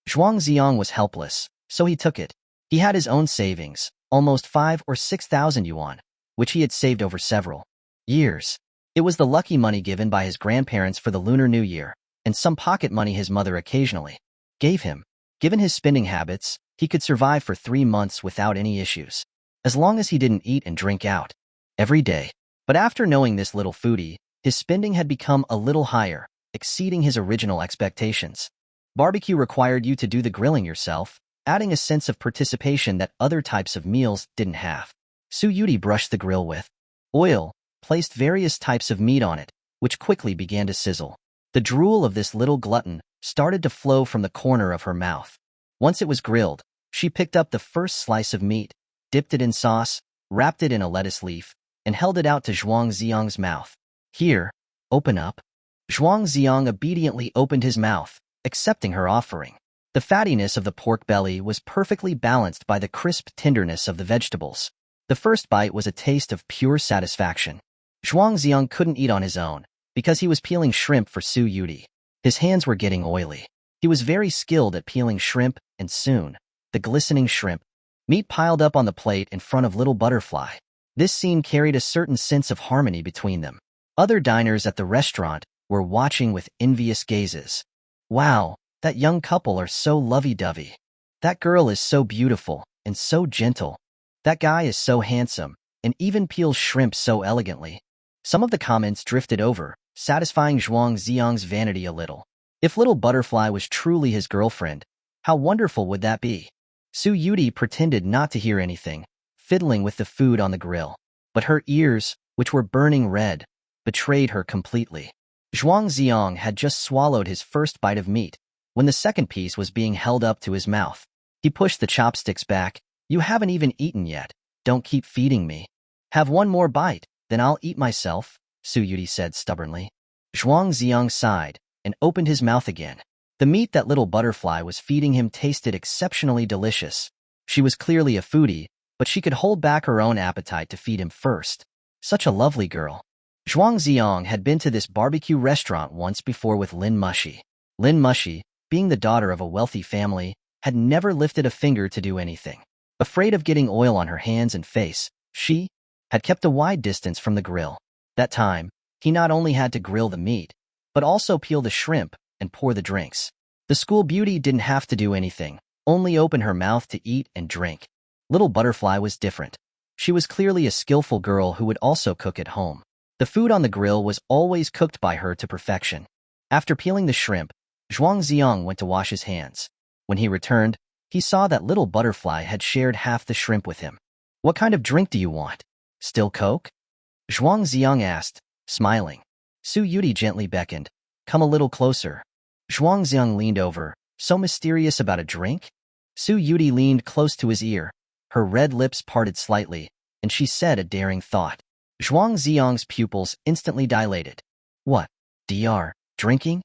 Zhuang Zi'ang was helpless, so he took it. He had his own savings, almost 5,000 or 6,000 yuan, which he had saved over several years. It was the lucky money given by his grandparents for the Lunar New Year, and some pocket money his mother occasionally gave him. Given his spending habits, he could survive for 3 months without any issues, as long as he didn't eat and drink out every day. But after knowing this little foodie, his spending had become a little higher, exceeding his original expectations. Barbecue required you to do the grilling yourself, adding a sense of participation that other types of meals didn't have. Su Yudie brushed the grill with oil, placed various types of meat on it, which quickly began to sizzle. The drool of this little glutton started to flow from the corner of her mouth. Once it was grilled, she picked up the first slice of meat, dipped it in sauce, wrapped it in a lettuce leaf, and held it out to Zhuang Zi'ang's mouth. Here, open up. Zhuang Zi'ang obediently opened his mouth, accepting her offering. The fattiness of the pork belly was perfectly balanced by the crisp tenderness of the vegetables. The first bite was a taste of pure satisfaction. Zhuang Zi'ang couldn't eat on his own, because he was peeling shrimp for Su Yudie. His hands were getting oily. He was very skilled at peeling shrimp, and soon, the glistening shrimp meat piled up on the plate in front of Little Butterfly. This scene carried a certain sense of harmony between them. Other diners at the restaurant were watching with envious gazes. Wow, that young couple are so lovey-dovey. That girl is so beautiful and so gentle. That guy is so handsome and even peels shrimp so elegantly. Some of the comments drifted over, satisfying Zhuang Zi'ang's vanity a little. If Little Butterfly was truly his girlfriend, how wonderful would that be? Su Yudie pretended not to hear anything, fiddling with the food on the grill. But her ears, which were burning red, betrayed her completely. Zhuang Zi'ang had just swallowed his first bite of meat when the second piece was being held up to his mouth. He pushed the chopsticks back. You haven't even eaten yet. Don't keep feeding me. Have one more bite, then I'll eat myself, Su Yudie said stubbornly. Zhuang Zi'ang sighed and opened his mouth again. The meat that Little Butterfly was feeding him tasted exceptionally delicious. She was clearly a foodie, but she could hold back her own appetite to feed him first. Such a lovely girl. Zhuang Zi'ang had been to this barbecue restaurant once before with Lin Mushi. Lin Mushi, being the daughter of a wealthy family, had never lifted a finger to do anything. Afraid of getting oil on her hands and face, she had kept a wide distance from the grill. That time, he not only had to grill the meat, but also peel the shrimp and pour the drinks. The school beauty didn't have to do anything, only open her mouth to eat and drink. Little Butterfly was different. She was clearly a skillful girl who would also cook at home. The food on the grill was always cooked by her to perfection. After peeling the shrimp, Zhuang Zi'ang went to wash his hands. When he returned, he saw that Little Butterfly had shared half the shrimp with him. What kind of drink do you want? Still Coke? Zhuang Zi'ang asked, smiling. Su Yudie gently beckoned. Come a little closer. Zhuang Zi'ang leaned over. So mysterious about a drink? Su Yudie leaned close to his ear. Her red lips parted slightly, and she said a daring thought. Zhuang Zi'ang's pupils instantly dilated. What? Drinking?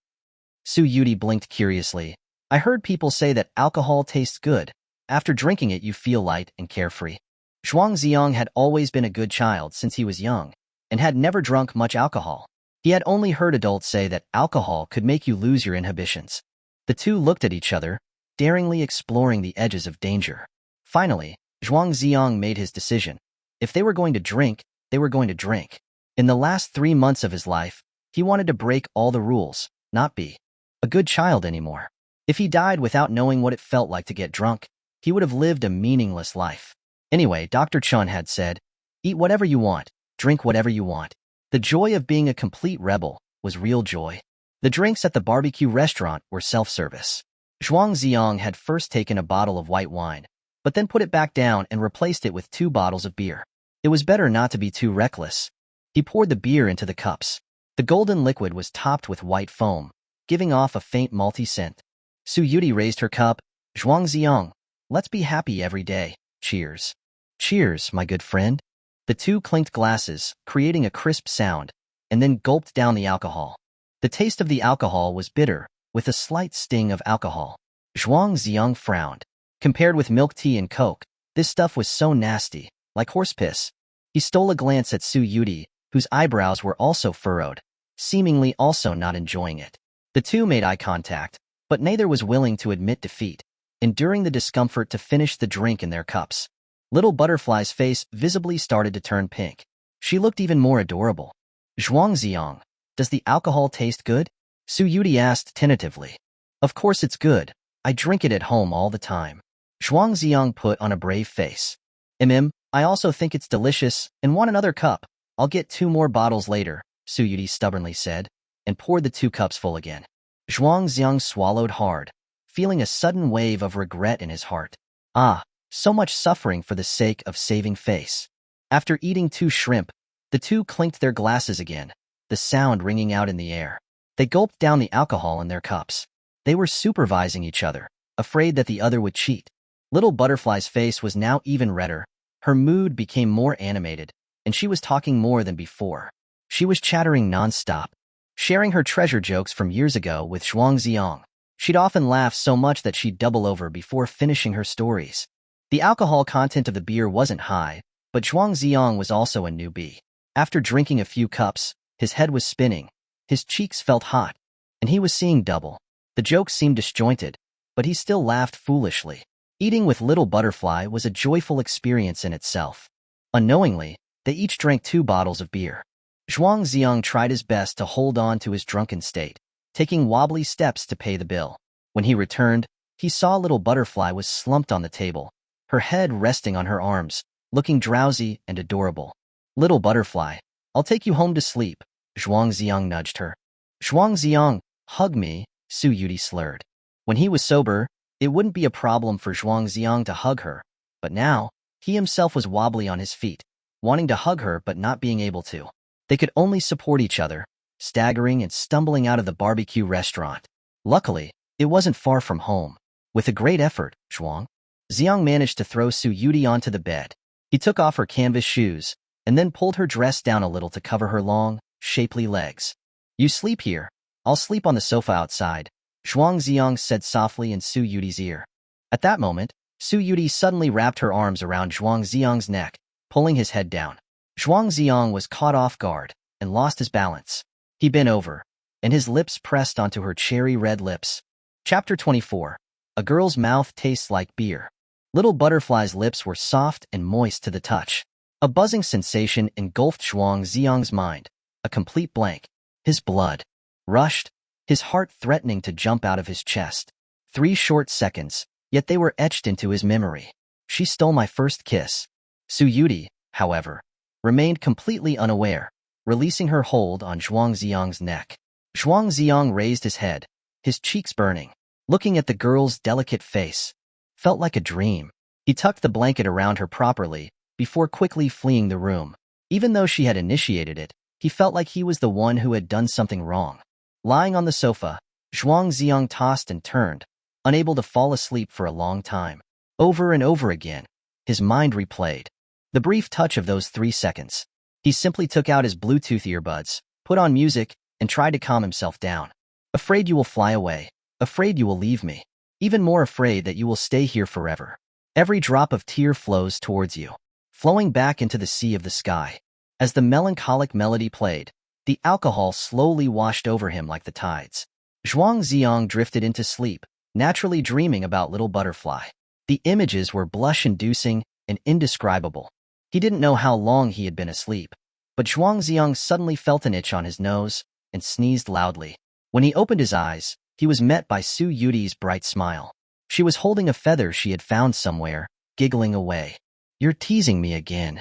Su Yudie blinked curiously. I heard people say that alcohol tastes good. After drinking it you feel light and carefree. Zhuang Zi'ang had always been a good child since he was young, and had never drunk much alcohol. He had only heard adults say that alcohol could make you lose your inhibitions. The two looked at each other, daringly exploring the edges of danger. Finally, Zhuang Zi'ang made his decision. If they were going to drink, they were going to drink. In the last 3 months of his life, he wanted to break all the rules, not be a good child anymore. If he died without knowing what it felt like to get drunk, he would have lived a meaningless life. Anyway, Dr. Chun had said, eat whatever you want, drink whatever you want. The joy of being a complete rebel was real joy. The drinks at the barbecue restaurant were self-service. Zhuang Zi'ang had first taken a bottle of white wine, but then put it back down and replaced it with 2 bottles of beer. It was better not to be too reckless. He poured the beer into the cups. The golden liquid was topped with white foam, giving off a faint malty scent. Su Yudie raised her cup. Zhuang Zi'ang, let's be happy every day. Cheers. Cheers, my good friend. The two clinked glasses, creating a crisp sound, and then gulped down the alcohol. The taste of the alcohol was bitter, with a slight sting of alcohol. Zhuang Zi'ang frowned. Compared with milk tea and Coke, this stuff was so nasty, like horse piss. He stole a glance at Su Yudie, whose eyebrows were also furrowed, seemingly also not enjoying it. The two made eye contact, but neither was willing to admit defeat, enduring the discomfort to finish the drink in their cups. Little Butterfly's face visibly started to turn pink. She looked even more adorable. Zhuang Zi'ang, does the alcohol taste good? Su Yudie asked tentatively. Of course it's good. I drink it at home all the time. Zhuang Zi'ang put on a brave face. I also think it's delicious and want another cup. I'll get 2 more bottles later, Su Yudie stubbornly said, and poured the 2 cups full again. Zhuang Zi'ang swallowed hard. feeling a sudden wave of regret in his heart. Ah, so much suffering for the sake of saving face. After eating 2 shrimp, the two clinked their glasses again, the sound ringing out in the air. They gulped down the alcohol in their cups. They were supervising each other, afraid that the other would cheat. Little Butterfly's face was now even redder. Her mood became more animated, and she was talking more than before. She was chattering non-stop, sharing her treasure jokes from years ago with Zhuang Zi'ang. She'd often laugh so much that she'd double over before finishing her stories. The alcohol content of the beer wasn't high, but Zhuang Zi'ang was also a newbie. After drinking a few cups, his head was spinning, his cheeks felt hot, and he was seeing double. The jokes seemed disjointed, but he still laughed foolishly. Eating with Little Butterfly was a joyful experience in itself. Unknowingly, they each drank 2 bottles of beer. Zhuang Zi'ang tried his best to hold on to his drunken state, taking wobbly steps to pay the bill. When he returned, he saw Little Butterfly was slumped on the table, her head resting on her arms, looking drowsy and adorable. "Little Butterfly, I'll take you home to sleep," Zhuang Zi'ang nudged her. "Zhuang Zi'ang, hug me," Su Yudie slurred. When he was sober, it wouldn't be a problem for Zhuang Zi'ang to hug her, but now, he himself was wobbly on his feet, wanting to hug her but not being able to. They could only support each other, staggering and stumbling out of the barbecue restaurant. Luckily, it wasn't far from home. With a great effort, Zhuang Zi'ang managed to throw Su Yudie onto the bed. He took off her canvas shoes, and then pulled her dress down a little to cover her long, shapely legs. "You sleep here. I'll sleep on the sofa outside," Zhuang Zi'ang said softly in Su Yudie's ear. At that moment, Su Yudie suddenly wrapped her arms around Zhuang Zi'ang's neck, pulling his head down. Zhuang Zi'ang was caught off guard and lost his balance. He bent over, and his lips pressed onto her cherry-red lips. Chapter 24. A girl's mouth tastes like beer. Little Butterfly's lips were soft and moist to the touch. A buzzing sensation engulfed Zhuang Zi'ang's mind, a complete blank. His blood rushed, his heart threatening to jump out of his chest. 3 short seconds, yet they were etched into his memory. She stole my first kiss. Su Yudie, however, remained completely unaware, releasing her hold on Zhuang Zi'ang's neck. Zhuang Zi'ang raised his head, his cheeks burning. Looking at the girl's delicate face, felt like a dream. He tucked the blanket around her properly, before quickly fleeing the room. Even though she had initiated it, he felt like he was the one who had done something wrong. Lying on the sofa, Zhuang Zi'ang tossed and turned, unable to fall asleep for a long time. Over and over again, his mind replayed the brief touch of those 3 seconds. He simply took out his Bluetooth earbuds, put on music, and tried to calm himself down. "Afraid you will fly away. Afraid you will leave me. Even more afraid that you will stay here forever. Every drop of tear flows towards you, flowing back into the sea of the sky." As the melancholic melody played, the alcohol slowly washed over him like the tides. Zhuang Zi'ang drifted into sleep, naturally dreaming about Little Butterfly. The images were blush-inducing and indescribable. He didn't know how long he had been asleep, but Zhuang Zi'ang suddenly felt an itch on his nose and sneezed loudly. When he opened his eyes, he was met by Su Yudie's bright smile. She was holding a feather she had found somewhere, giggling away. "You're teasing me again."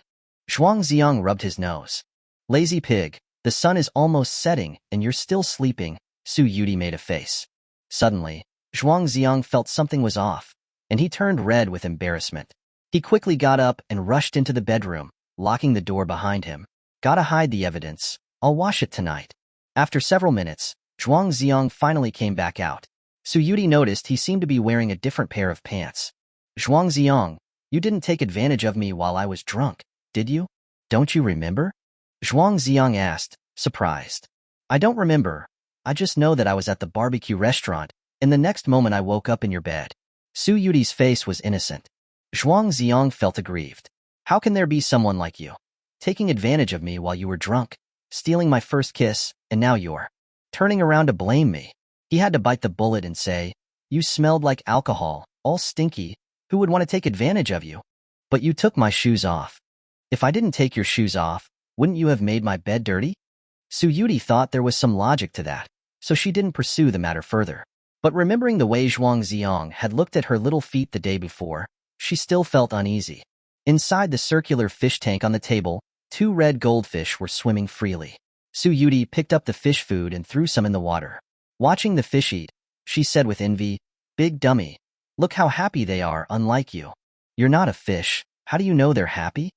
Zhuang Zi'ang rubbed his nose. "Lazy pig, the sun is almost setting and you're still sleeping," Su Yudie made a face. Suddenly, Zhuang Zi'ang felt something was off, and he turned red with embarrassment. He quickly got up and rushed into the bedroom, locking the door behind him. "Gotta hide the evidence. I'll wash it tonight." After several minutes, Zhuang Zi'ang finally came back out. Su Yudie noticed he seemed to be wearing a different pair of pants. "Zhuang Zi'ang, you didn't take advantage of me while I was drunk, did you? Don't you remember?" Zhuang Zi'ang asked, surprised. "I don't remember. I just know that I was at the barbecue restaurant, and the next moment I woke up in your bed." Su Yudie's face was innocent. Zhuang Zi'ang felt aggrieved. "How can there be someone like you? Taking advantage of me while you were drunk, stealing my first kiss, and now you're turning around to blame me." He had to bite the bullet and say, "You smelled like alcohol, all stinky. Who would want to take advantage of you? But you took my shoes off. If I didn't take your shoes off, wouldn't you have made my bed dirty?" Su Yudie thought there was some logic to that, so she didn't pursue the matter further. But remembering the way Zhuang Zi'ang had looked at her little feet the day before, she still felt uneasy. Inside the circular fish tank on the table, 2 red goldfish were swimming freely. Su Yudie picked up the fish food and threw some in the water. Watching the fish eat, she said with envy, Big dummy. Look how happy they are, unlike you. You're not a fish. How do you know they're happy?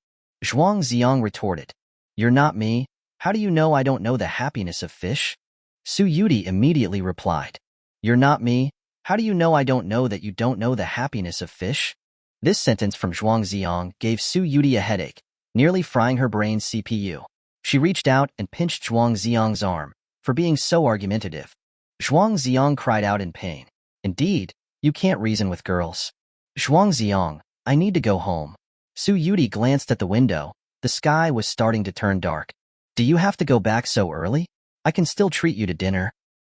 Zhuang Zi'ang retorted. You're not me. How do you know I don't know the happiness of fish? Su Yudie immediately replied. You're not me. How do you know I don't know that you don't know the happiness of fish? This sentence from Zhuang Zi'ang gave Su Yudie a headache, nearly frying her brain's CPU. She reached out and pinched Zhuang Zi'ang's arm for being so argumentative. Zhuang Zi'ang cried out in pain. Indeed, you can't reason with girls. Zhuang Zi'ang, I need to go home. Su Yudie glanced at the window. The sky was starting to turn dark. Do you have to go back so early? I can still treat you to dinner.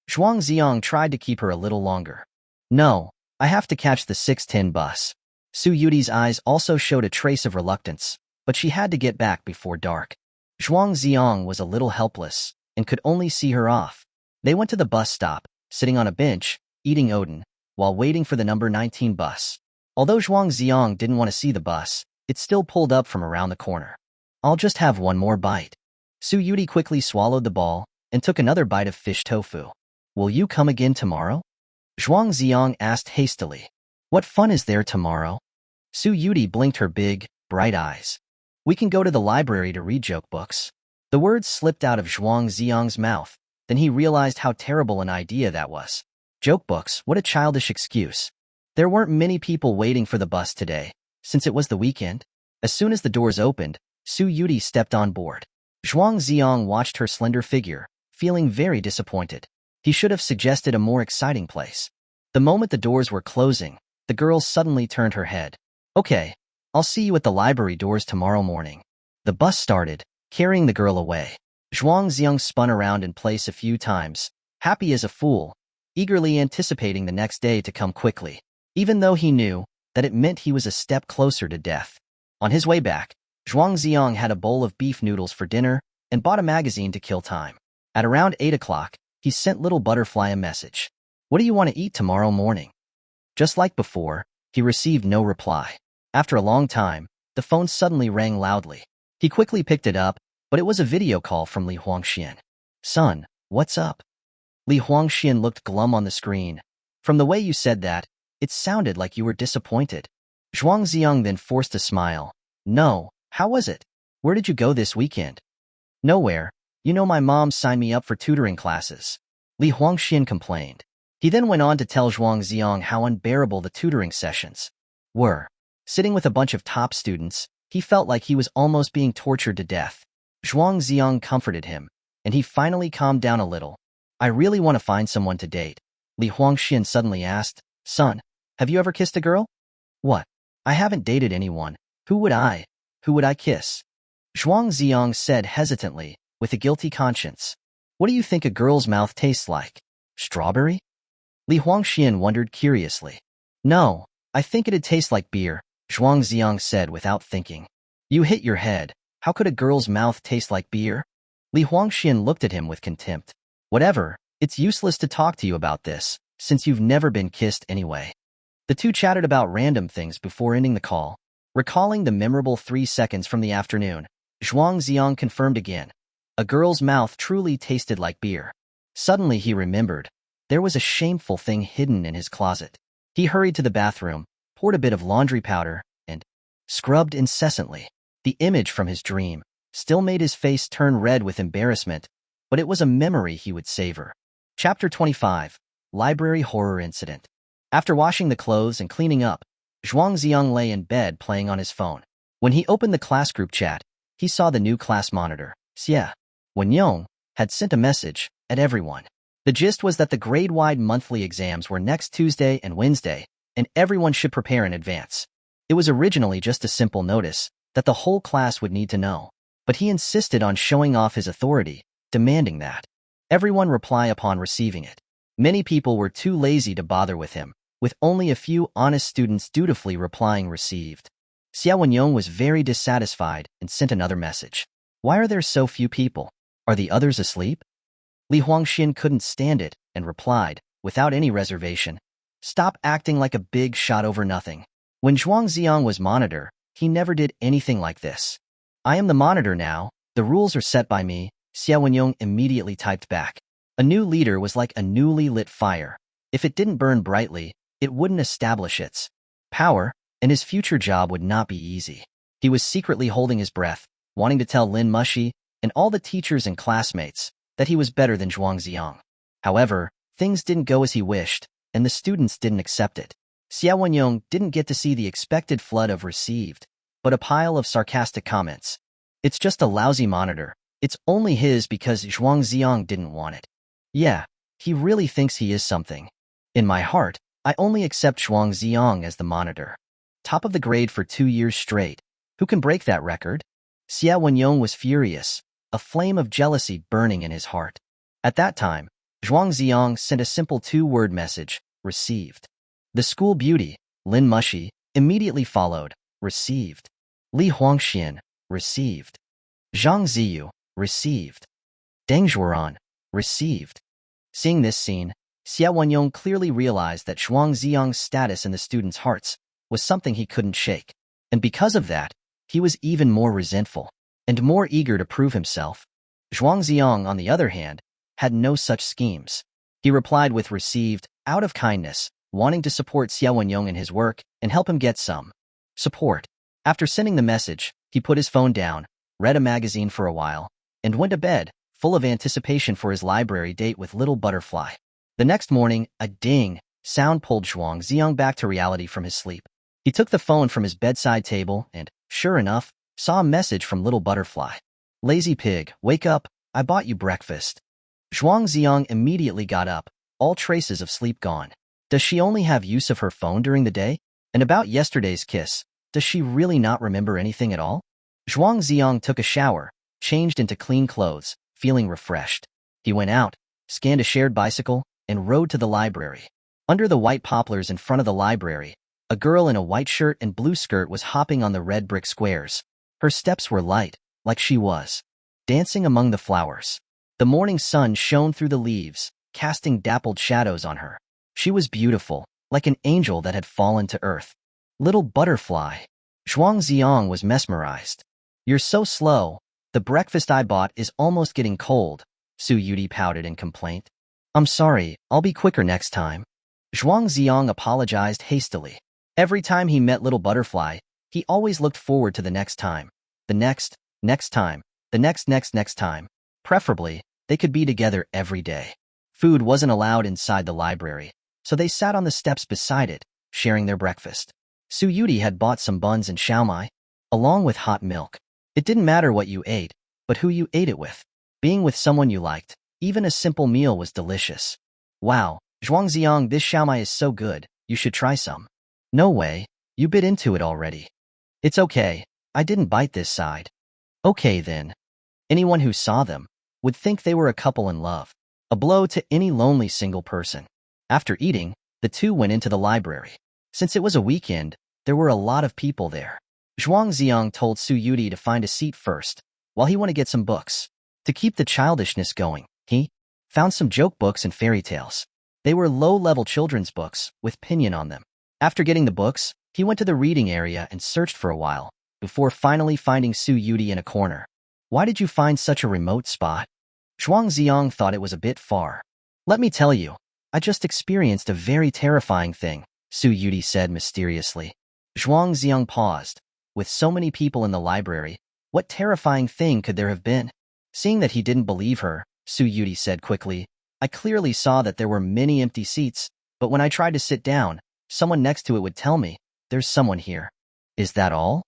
Zhuang Zi'ang tried to keep her a little longer. No, I have to catch the 6:10 bus. Su Yudie's eyes also showed a trace of reluctance, but she had to get back before dark. Zhuang Zi'ang was a little helpless and could only see her off. They went to the bus stop, sitting on a bench, eating oden, while waiting for the number 19 bus. Although Zhuang Zi'ang didn't want to see the bus, it still pulled up from around the corner. I'll just have one more bite. Su Yudie quickly swallowed the ball and took another bite of fish tofu. Will you come again tomorrow? Zhuang Zi'ang asked hastily. What fun is there tomorrow? Su Yudie blinked her big, bright eyes. We can go to the library to read joke books. The words slipped out of Zhuang Zi'ang's mouth. Then he realized how terrible an idea that was. Joke books, what a childish excuse. There weren't many people waiting for the bus today, since it was the weekend. As soon as the doors opened, Su Yudie stepped on board. Zhuang Zi'ang watched her slender figure, feeling very disappointed. He should have suggested a more exciting place. The moment the doors were closing, the girl suddenly turned her head. Okay, I'll see you at the library doors tomorrow morning. The bus started, carrying the girl away. Zhuang Zi'ang spun around in place a few times, happy as a fool, eagerly anticipating the next day to come quickly, even though he knew that it meant he was a step closer to death. On his way back, Zhuang Zi'ang had a bowl of beef noodles for dinner and bought a magazine to kill time. At around 8 o'clock, he sent Little Butterfly a message. What do you want to eat tomorrow morning? Just like before, he received no reply. After a long time, the phone suddenly rang loudly. He quickly picked it up, but it was a video call from Li Huangxian. Son, what's up? Li Huangxian looked glum on the screen. From the way you said that, it sounded like you were disappointed. Zhuang Zi'ang then forced a smile. No, how was it? Where did you go this weekend? Nowhere. You know my mom signed me up for tutoring classes. Li Huangxian complained. He then went on to tell Zhuang Zi'ang how unbearable the tutoring sessions were. Sitting with a bunch of top students, he felt like he was almost being tortured to death. Zhuang Zi'ang comforted him, and he finally calmed down a little. I really want to find someone to date. Li Huangxian suddenly asked, Son, have you ever kissed a girl? What? I haven't dated anyone. Who would I kiss? Zhuang Zi'ang said hesitantly, with a guilty conscience. What do you think a girl's mouth tastes like? Strawberry? Li Huangxian wondered curiously. No, I think it'd taste like beer, Zhuang Zi'ang said without thinking. You hit your head. How could a girl's mouth taste like beer? Li Huangxian looked at him with contempt. Whatever, it's useless to talk to you about this, since you've never been kissed anyway. The two chatted about random things before ending the call. Recalling the memorable 3 seconds from the afternoon, Zhuang Zi'ang confirmed again. A girl's mouth truly tasted like beer. Suddenly he remembered. There was a shameful thing hidden in his closet. He hurried to the bathroom, poured a bit of laundry powder, and scrubbed incessantly. The image from his dream still made his face turn red with embarrassment, but it was a memory he would savor. Chapter 25. Library Horror Incident. After washing the clothes and cleaning up, Zhuang Zi'ang lay in bed playing on his phone. When he opened the class group chat, he saw the new class monitor, Xie Wenyong, had sent a message at everyone. The gist was that the grade-wide monthly exams were next Tuesday and Wednesday, and everyone should prepare in advance. It was originally just a simple notice that the whole class would need to know, but he insisted on showing off his authority, demanding that everyone reply upon receiving it. Many people were too lazy to bother with him, with only a few honest students dutifully replying received. Xie Wenyong was very dissatisfied and sent another message. Why are there so few people? Are the others asleep? Li Huangxian couldn't stand it and replied, without any reservation, Stop acting like a big shot over nothing. When Zhuang Zi'ang was monitor, he never did anything like this. I am the monitor now, the rules are set by me, Xie Wenyong immediately typed back. A new leader was like a newly lit fire. If it didn't burn brightly, it wouldn't establish its power, and his future job would not be easy. He was secretly holding his breath, wanting to tell Lin Mushi and all the teachers and classmates that he was better than Zhuang Zi'ang. However, things didn't go as he wished, and the students didn't accept it. Xiao Wenyong didn't get to see the expected flood of received, but a pile of sarcastic comments. It's just a lousy monitor. It's only his because Zhuang Zi'ang didn't want it. Yeah, he really thinks he is something. In my heart, I only accept Zhuang Zi'ang as the monitor. Top of the grade for 2 years straight. Who can break that record? Xiao Wenyong was furious, a flame of jealousy burning in his heart. At that time, Zhuang Zi'ang sent a simple 2-word message, received. The school beauty, Lin Mushi, immediately followed, received. Li Huangxian, received. Zhang Ziyu, received. Deng Zhuoran, received. Seeing this scene, Xiao Wenyong clearly realized that Zhuang Zi'ang's status in the students' hearts was something he couldn't shake, and because of that, he was even more resentful and more eager to prove himself. Zhuang Zi'ang, on the other hand, had no such schemes. He replied with received, out of kindness, wanting to support Xiao Wenyong in his work and help him get some support. After sending the message, he put his phone down, read a magazine for a while, and went to bed, full of anticipation for his library date with Little Butterfly. The next morning, a ding sound pulled Zhuang Zi'ang back to reality from his sleep. He took the phone from his bedside table and, sure enough, saw a message from Little Butterfly. Lazy pig, wake up, I bought you breakfast. Zhuang Zi'ang immediately got up, all traces of sleep gone. Does she only have use of her phone during the day? And about yesterday's kiss, does she really not remember anything at all? Zhuang Zi'ang took a shower, changed into clean clothes, feeling refreshed. He went out, scanned a shared bicycle, and rode to the library. Under the white poplars in front of the library, a girl in a white shirt and blue skirt was hopping on the red brick squares. Her steps were light, like she was dancing among the flowers. The morning sun shone through the leaves, casting dappled shadows on her. She was beautiful, like an angel that had fallen to earth. Little Butterfly. Zhuang Zi'ang was mesmerized. You're so slow. The breakfast I bought is almost getting cold, Su Yudie pouted in complaint. I'm sorry, I'll be quicker next time. Zhuang Zi'ang apologized hastily. Every time he met Little Butterfly, he always looked forward to the next time. The next time, the next time. Preferably, they could be together every day. Food wasn't allowed inside the library, so they sat on the steps beside it, sharing their breakfast. Su Yudie had bought some buns and xiaomai, along with hot milk. It didn't matter what you ate, but who you ate it with. Being with someone you liked, even a simple meal was delicious. Wow, Zhuang Zi'ang, this xiaomai is so good, you should try some. No way, you bit into it already. It's okay, I didn't bite this side. Okay then. Anyone who saw them would think they were a couple in love. A blow to any lonely single person. After eating, the two went into the library. Since it was a weekend, there were a lot of people there. Zhuang Zi'ang told Su Yudie to find a seat first, while he went to get some books. To keep the childishness going, he found some joke books and fairy tales. They were low-level children's books, with pinyin on them. After getting the books, he went to the reading area and searched for a while, before finally finding Su Yudie in a corner. Why did you find such a remote spot? Zhuang Zi'ang thought it was a bit far. Let me tell you, I just experienced a very terrifying thing, Su Yudie said mysteriously. Zhuang Zi'ang paused. With so many people in the library, what terrifying thing could there have been? Seeing that he didn't believe her, Su Yudie said quickly, I clearly saw that there were many empty seats, but when I tried to sit down, someone next to it would tell me, there's someone here. Is that all?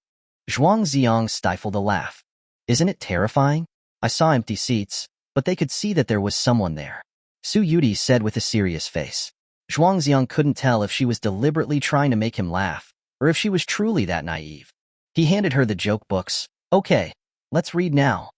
Zhuang Zi'ang stifled a laugh. Isn't it terrifying? I saw empty seats, but they could see that there was someone there. Su Yudie said with a serious face. Zhuang Zi'ang couldn't tell if she was deliberately trying to make him laugh, or if she was truly that naive. He handed her the joke books. Okay, let's read now.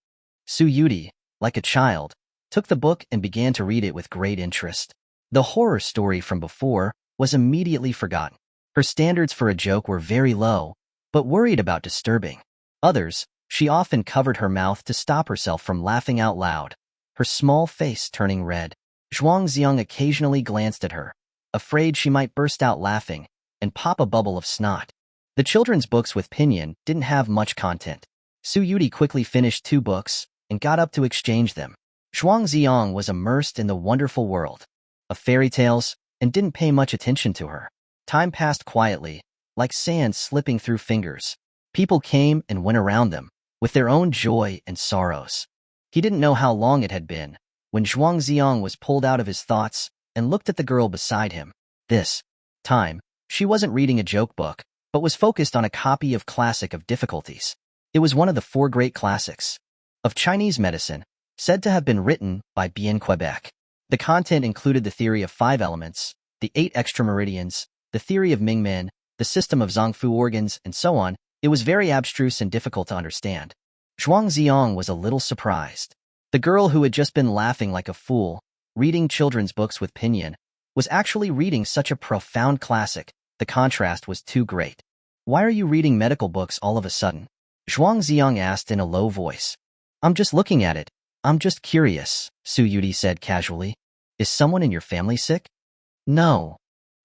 Su Yudie, like a child, took the book and began to read it with great interest. The horror story from before was immediately forgotten. Her standards for a joke were very low, but worried about disturbing others, she often covered her mouth to stop herself from laughing out loud, her small face turning red. Zhuang Zi'ang occasionally glanced at her, afraid she might burst out laughing and pop a bubble of snot. The children's books with pinyin didn't have much content. Su Yudie quickly finished 2 books and got up to exchange them. Zhuang Zi'ang was immersed in the wonderful world of fairy tales and didn't pay much attention to her. Time passed quietly, like sand slipping through fingers. People came and went around them, with their own joy and sorrows. He didn't know how long it had been, when Zhuang Zi'ang was pulled out of his thoughts and looked at the girl beside him. This time, she wasn't reading a joke book, but was focused on a copy of Classic of Difficulties. It was one of the 4 great classics of Chinese medicine, said to have been written by Bien Quebec. The content included the theory of 5 elements, the 8 extra meridians, the theory of Mingmen, the system of Zongfu organs, and so on. It was very abstruse and difficult to understand. Zhuang Zi'ang was a little surprised. The girl who had just been laughing like a fool, reading children's books with Pinyin, was actually reading such a profound classic. The contrast was too great. "Why are you reading medical books all of a sudden?" Zhuang Zi'ang asked in a low voice. "I'm just looking at it. I'm just curious," Su Yudie said casually. "Is someone in your family sick?" "No."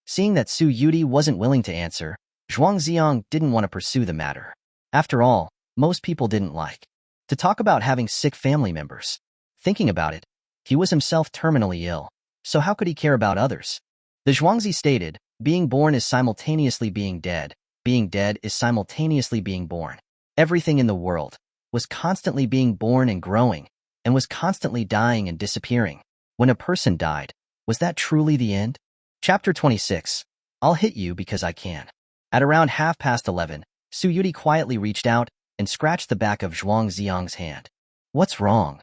Seeing that Su Yudie wasn't willing to answer, Zhuang Zi'ang didn't want to pursue the matter. After all, most people didn't like to talk about having sick family members. Thinking about it, he was himself terminally ill, so how could he care about others? The Zhuangzi stated, "Being born is simultaneously being dead is simultaneously being born." Everything in the world was constantly being born and growing, and was constantly dying and disappearing. When a person died, was that truly the end? Chapter 26. I'll hit you because I can. At around 11:30, Su Yudie quietly reached out and scratched the back of Zhuang Zi'ang's hand. "What's wrong?"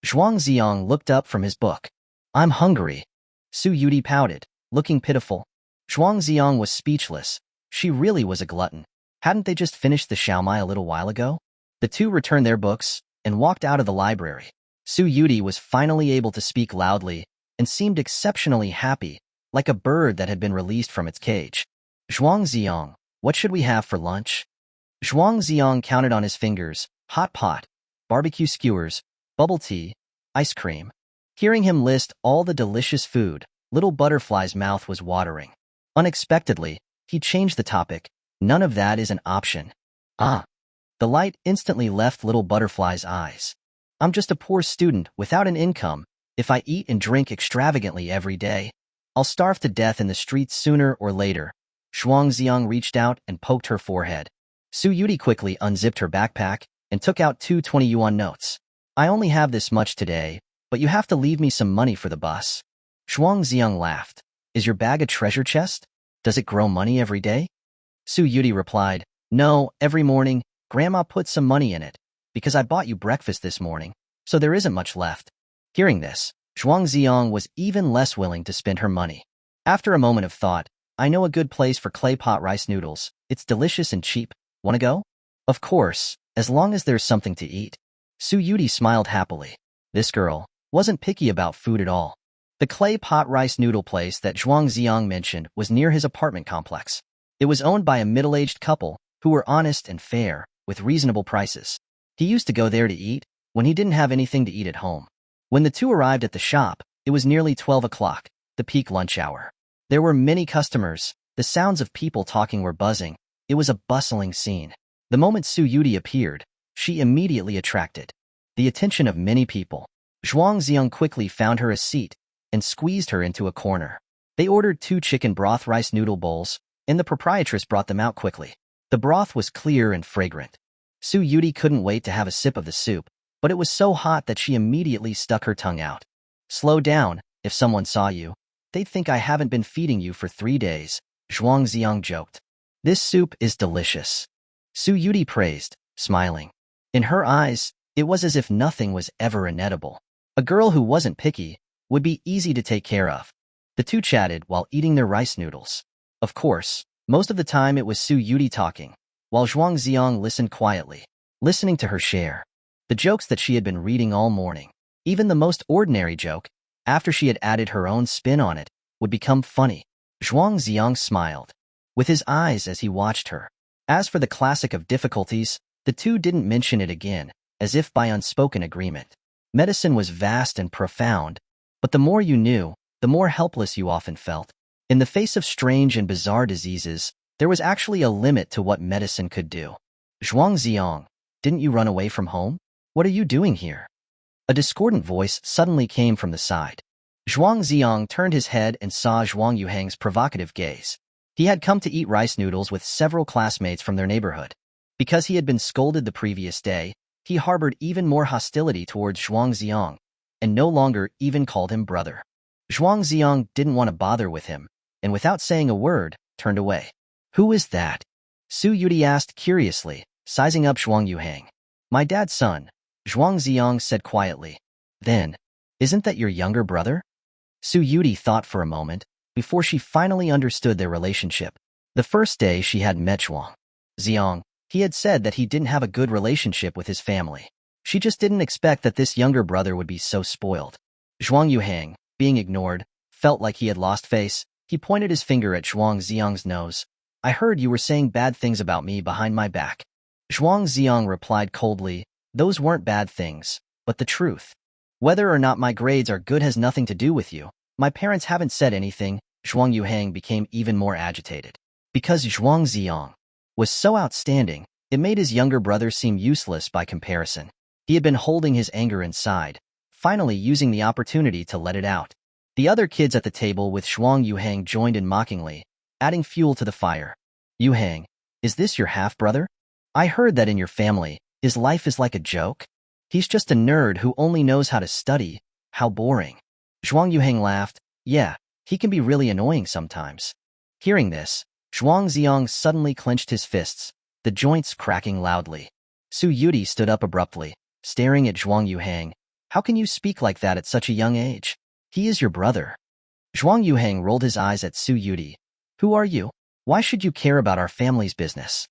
Zhuang Zi'ang looked up from his book. "I'm hungry." Su Yudie pouted, looking pitiful. Zhuang Zi'ang was speechless. She really was a glutton. Hadn't they just finished the Xiaomai a little while ago? The two returned their books and walked out of the library. Su Yudie was finally able to speak loudly and seemed exceptionally happy, like a bird that had been released from its cage. "Zhuang Zi'ang, what should we have for lunch?" Zhuang Zi'ang counted on his fingers: hot pot, barbecue skewers, bubble tea, ice cream. Hearing him list all the delicious food, Little Butterfly's mouth was watering. Unexpectedly, he changed the topic. "None of that is an option." "Ah." The light instantly left Little Butterfly's eyes. "I'm just a poor student without an income. If I eat and drink extravagantly every day, I'll starve to death in the streets sooner or later." Zhuang Zi'ang reached out and poked her forehead. Su Yudie quickly unzipped her backpack and took out 2 20-yuan notes. "I only have this much today, but you have to leave me some money for the bus." Zhuang Zi'ang laughed. "Is your bag a treasure chest? Does it grow money every day?" Su Yudie replied, "No, every morning, Grandma puts some money in it, because I bought you breakfast this morning, so there isn't much left." Hearing this, Zhuang Zi'ang was even less willing to spend her money. After a moment of thought, "I know a good place for clay pot rice noodles. It's delicious and cheap. Wanna go?" "Of course, as long as there's something to eat." Su Yudie smiled happily. This girl wasn't picky about food at all. The clay pot rice noodle place that Zhuang Zi'ang mentioned was near his apartment complex. It was owned by a middle-aged couple who were honest and fair, with reasonable prices. He used to go there to eat when he didn't have anything to eat at home. When the two arrived at the shop, it was nearly 12 o'clock, the peak lunch hour. There were many customers. The sounds of people talking were buzzing. It was a bustling scene. The moment Su Yudie appeared, she immediately attracted the attention of many people. Zhuang Zi'ang quickly found her a seat and squeezed her into a corner. They ordered 2 chicken broth rice noodle bowls, and the proprietress brought them out quickly. The broth was clear and fragrant. Su Yudie couldn't wait to have a sip of the soup, but it was so hot that she immediately stuck her tongue out. "Slow down. If someone saw you, they'd think I haven't been feeding you for 3 days, Zhuang Zi'ang joked. "This soup is delicious," Su Yudie praised, smiling. In her eyes, it was as if nothing was ever inedible. A girl who wasn't picky would be easy to take care of. The two chatted while eating their rice noodles. Of course, most of the time it was Su Yudie talking, while Zhuang Zi'ang listened quietly, listening to her share the jokes that she had been reading all morning. Even the most ordinary joke, after she had added her own spin on it, would become funny. Zhuang Zi'ang smiled with his eyes as he watched her. As for the classic of difficulties, the two didn't mention it again, as if by unspoken agreement. Medicine was vast and profound, but the more you knew, the more helpless you often felt. In the face of strange and bizarre diseases, there was actually a limit to what medicine could do. "Zhuang Zi'ang, didn't you run away from home? What are you doing here?" A discordant voice suddenly came from the side. Zhuang Zi'ang turned his head and saw Zhuang Yuhang's provocative gaze. He had come to eat rice noodles with several classmates from their neighborhood. Because he had been scolded the previous day, he harbored even more hostility towards Zhuang Zi'ang, and no longer even called him brother. Zhuang Zi'ang didn't want to bother with him, and without saying a word, turned away. "Who is that?" Su Yudie asked curiously, sizing up Zhuang Yuhang. "My dad's son," Zhuang Zi'ang said quietly. "Then, isn't that your younger brother?" Su Yudie thought for a moment, before she finally understood their relationship. The first day she had met Zhuang Zi'ang, he had said that he didn't have a good relationship with his family. She just didn't expect that this younger brother would be so spoiled. Zhuang Yuhang, being ignored, felt like he had lost face. He pointed his finger at Zhuang Zi'ang's nose. "I heard you were saying bad things about me behind my back." Zhuang Zi'ang replied coldly, "Those weren't bad things, but the truth. Whether or not my grades are good has nothing to do with you. My parents haven't said anything." Zhuang Yuhang became even more agitated. Because Zhuang Zi'ang was so outstanding, it made his younger brother seem useless by comparison. He had been holding his anger inside, finally using the opportunity to let it out. The other kids at the table with Zhuang Yuhang joined in mockingly, adding fuel to the fire. "Yuhang, is this your half-brother? I heard that in your family, his life is like a joke. He's just a nerd who only knows how to study. How boring." Zhuang Yuhang laughed. "Yeah, he can be really annoying sometimes." Hearing this, Zhuang Zi'ang suddenly clenched his fists, the joints cracking loudly. Su Yudie stood up abruptly, staring at Zhuang Yuhang. "How can you speak like that at such a young age? He is your brother." Zhuang Yuhang rolled his eyes at Su Yudie. "Who are you? Why should you care about our family's business?"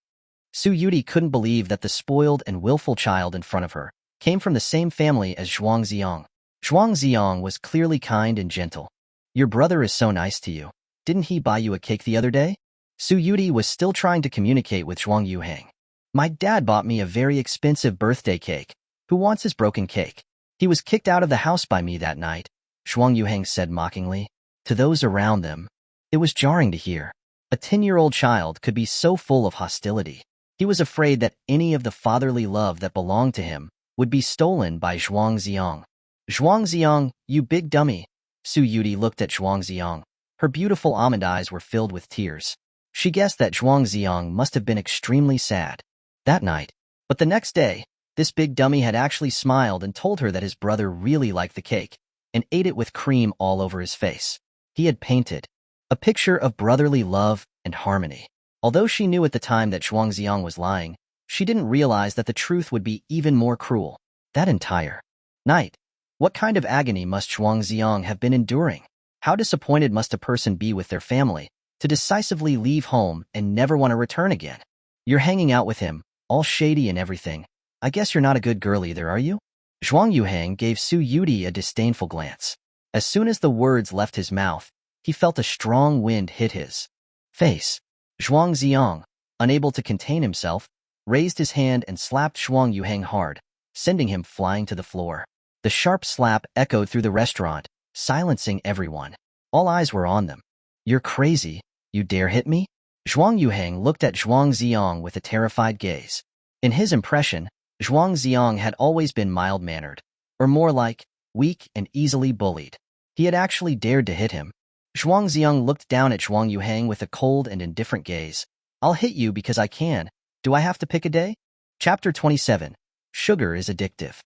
Su Yudie couldn't believe that the spoiled and willful child in front of her came from the same family as Zhuang Zi'ang. Zhuang Zi'ang was clearly kind and gentle. "Your brother is so nice to you. Didn't he buy you a cake the other day?" Su Yudie was still trying to communicate with Zhuang Yuhang. "My dad bought me a very expensive birthday cake. Who wants his broken cake? He was kicked out of the house by me that night," Zhuang Yuhang said mockingly. To those around them, it was jarring to hear. A 10-year-old child could be so full of hostility. He was afraid that any of the fatherly love that belonged to him would be stolen by Zhuang Zi'ang. "Zhuang Zi'ang, you big dummy." Su Yudie looked at Zhuang Zi'ang. Her beautiful almond eyes were filled with tears. She guessed that Zhuang Zi'ang must have been extremely sad that night. But the next day, this big dummy had actually smiled and told her that his brother really liked the cake and ate it with cream all over his face. He had painted a picture of brotherly love and harmony. Although she knew at the time that Zhuang Zi'ang was lying, she didn't realize that the truth would be even more cruel. That entire night, what kind of agony must Zhuang Zi'ang have been enduring? How disappointed must a person be with their family to decisively leave home and never want to return again? "You're hanging out with him, all shady and everything. I guess you're not a good girl either, are you?" Zhuang Yuhang gave Su Yudie a disdainful glance. As soon as the words left his mouth, he felt a strong wind hit his face. Zhuang Zi'ang, unable to contain himself, raised his hand and slapped Zhuang Yuhang hard, sending him flying to the floor. The sharp slap echoed through the restaurant, silencing everyone. All eyes were on them. "You're crazy. You dare hit me?" Zhuang Yuhang looked at Zhuang Zi'ang with a terrified gaze. In his impression, Zhuang Zi'ang had always been mild-mannered, or more like, weak and easily bullied. He had actually dared to hit him. Zhuang Zi'ang looked down at Zhuang Yuhang with a cold and indifferent gaze. "I'll hit you because I can. Do I have to pick a day?" Chapter 27. Sugar is addictive.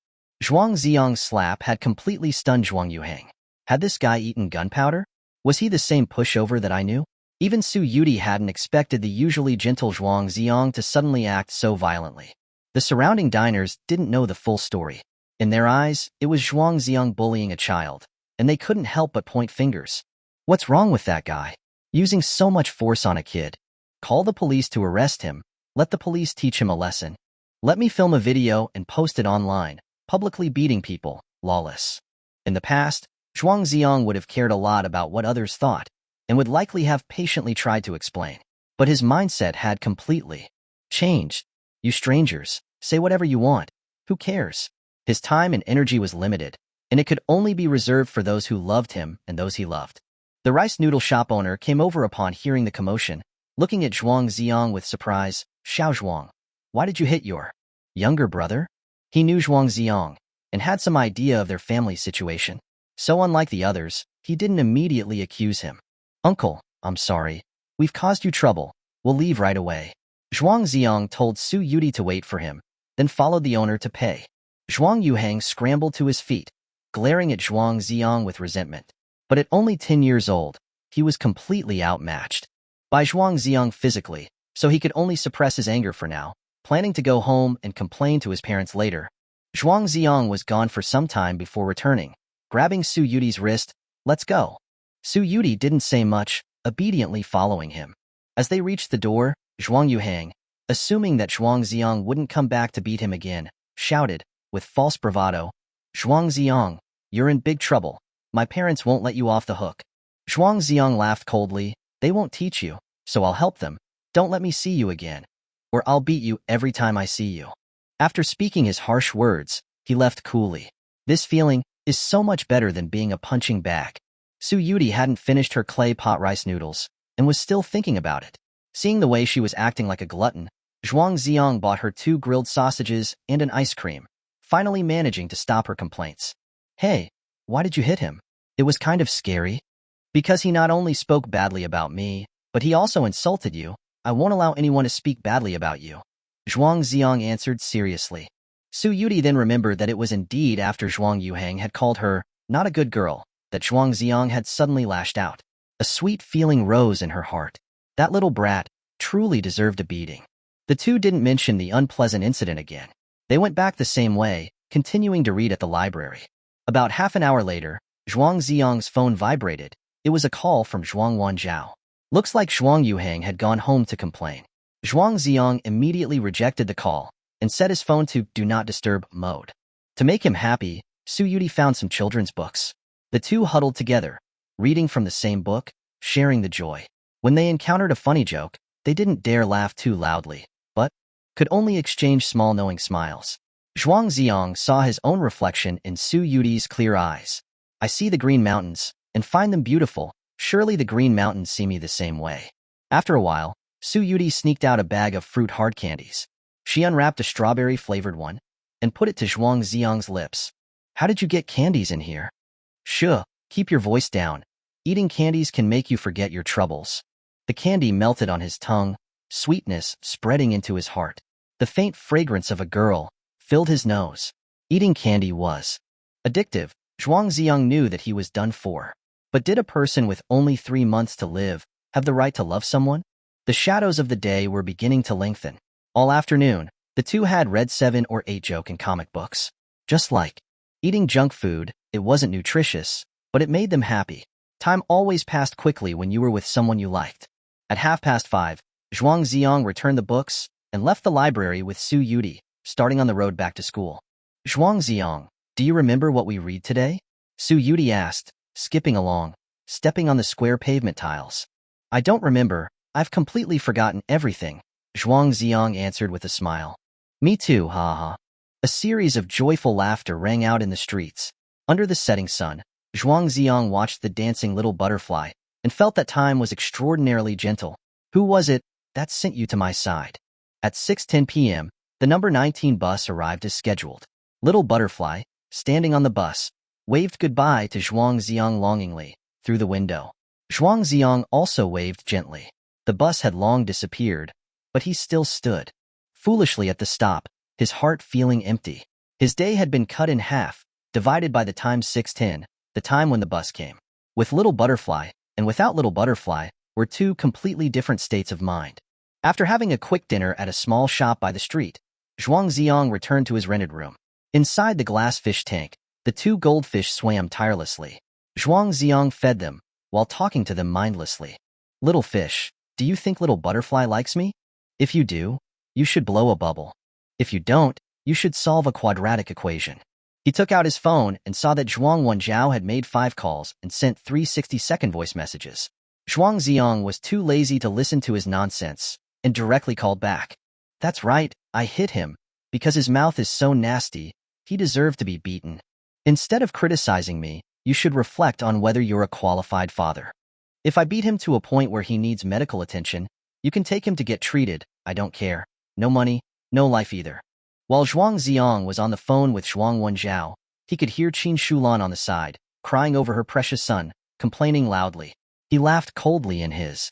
Zhuang Zi'ang's slap had completely stunned Zhuang Yuhang. Had this guy eaten gunpowder? Was he the same pushover that I knew? Even Su Yudie hadn't expected the usually gentle Zhuang Zi'ang to suddenly act so violently. The surrounding diners didn't know the full story. In their eyes, it was Zhuang Zi'ang bullying a child, and they couldn't help but point fingers. What's wrong with that guy? Using so much force on a kid. Call the police to arrest him. Let the police teach him a lesson. Let me film a video and post it online, publicly beating people, lawless. In the past, Zhuang Zi'ang would have cared a lot about what others thought, and would likely have patiently tried to explain. But his mindset had completely changed. "You strangers, say whatever you want. Who cares?" His time and energy was limited, and it could only be reserved for those who loved him and those he loved. The rice noodle shop owner came over upon hearing the commotion, looking at Zhuang Zi'ang with surprise. "Xiao Zhuang, why did you hit your younger brother?" He knew Zhuang Zi'ang, and had some idea of their family situation. So unlike the others, he didn't immediately accuse him. "Uncle, I'm sorry. We've caused you trouble. We'll leave right away. Zhuang Zi'ang told Su Yudie to wait for him, then followed the owner to pay. Zhuang Yuhang scrambled to his feet, glaring at Zhuang Zi'ang with resentment. But at only 10 years old, he was completely outmatched by Zhuang Zi'ang physically, so he could only suppress his anger for now, planning to go home and complain to his parents later. Zhuang Zi'ang was gone for some time before returning, grabbing Su Yudie's wrist. Let's go. Su Yudie didn't say much, obediently following him. As they reached the door, Zhuang Yuhang, assuming that Zhuang Zi'ang wouldn't come back to beat him again, shouted, with false bravado, Zhuang Zi'ang, you're in big trouble. My parents won't let you off the hook. Zhuang Zi'ang laughed coldly. They won't teach you, so I'll help them. Don't let me see you again, or I'll beat you every time I see you. After speaking his harsh words, he left coolly. This feeling is so much better than being a punching bag. Su Yudie hadn't finished her clay pot rice noodles and was still thinking about it. Seeing the way she was acting like a glutton, Zhuang Zi'ang bought her 2 grilled sausages and an ice cream, finally managing to stop her complaints. Hey, why did you hit him? It was kind of scary. Because he not only spoke badly about me, but he also insulted you. I won't allow anyone to speak badly about you. Zhuang Zi'ang answered seriously. Su Yudie then remembered that it was indeed after Zhuang Yuhang had called her not a good girl that Zhuang Zi'ang had suddenly lashed out. A sweet feeling rose in her heart. That little brat truly deserved a beating. The two didn't mention the unpleasant incident again. They went back the same way, continuing to read at the library. About half an hour later, Zhuang Zi'ang's phone vibrated. It was a call from Zhuang Wanzhao. Looks like Zhuang Yuhang had gone home to complain. Zhuang Zi'ang immediately rejected the call and set his phone to Do Not Disturb mode. To make him happy, Su Yudie found some children's books. The two huddled together, reading from the same book, sharing the joy. When they encountered a funny joke, they didn't dare laugh too loudly, but could only exchange small knowing smiles. Zhuang Zi'ang saw his own reflection in Su Yudie's clear eyes. I see the green mountains and find them beautiful. Surely the green mountains see me the same way. After a while, Su Yudie sneaked out a bag of fruit hard candies. She unwrapped a strawberry-flavored one and put it to Zhuang Zi'ang's lips. How did you get candies in here? Shh, keep your voice down. Eating candies can make you forget your troubles. The candy melted on his tongue, sweetness spreading into his heart. The faint fragrance of a girl filled his nose. Eating candy was addictive. Zhuang Zi'ang knew that he was done for. But did a person with only 3 months to live have the right to love someone? The shadows of the day were beginning to lengthen. All afternoon, the two had read 7 or 8 joke and comic books. Just like eating junk food, it wasn't nutritious, but it made them happy. Time always passed quickly when you were with someone you liked. At 5:30, Zhuang Zi'ang returned the books and left the library with Su Yudie, starting on the road back to school. Zhuang Zi'ang, do you remember what we read today? Su Yudie asked, skipping along, stepping on the square pavement tiles. I don't remember. I've completely forgotten everything, Zhuang Zi'ang answered with a smile. Me too, ha. A series of joyful laughter rang out in the streets. Under the setting sun, Zhuang Zi'ang watched the dancing little butterfly and felt that time was extraordinarily gentle. Who was it that sent you to my side? At 6:10 p.m., the number 19 bus arrived as scheduled. Little butterfly, standing on the bus, waved goodbye to Zhuang Zi'ang longingly through the window. Zhuang Zi'ang also waved gently. The bus had long disappeared, but he still stood, foolishly at the stop, his heart feeling empty. His day had been cut in half, divided by the time 6:10, the time when the bus came. With Little Butterfly and without Little Butterfly were 2 completely different states of mind. After having a quick dinner at a small shop by the street, Zhuang Zi'ang returned to his rented room. Inside the glass fish tank, the 2 goldfish swam tirelessly. Zhuang Zi'ang fed them, while talking to them mindlessly. Little fish, do you think Little Butterfly likes me? If you do, you should blow a bubble. If you don't, you should solve a quadratic equation. He took out his phone and saw that Zhuang Wanzhao had made 5 calls and sent 3 60-second voice messages. Zhuang Zi'ang was too lazy to listen to his nonsense and directly called back. That's right, I hit him. Because his mouth is so nasty, he deserved to be beaten. Instead of criticizing me, you should reflect on whether you're a qualified father. If I beat him to a point where he needs medical attention, you can take him to get treated. I don't care. No money, no life either. While Zhuang Zi'ang was on the phone with Zhuang Wanzhao, he could hear Qin Shulan on the side, crying over her precious son, complaining loudly. He laughed coldly in his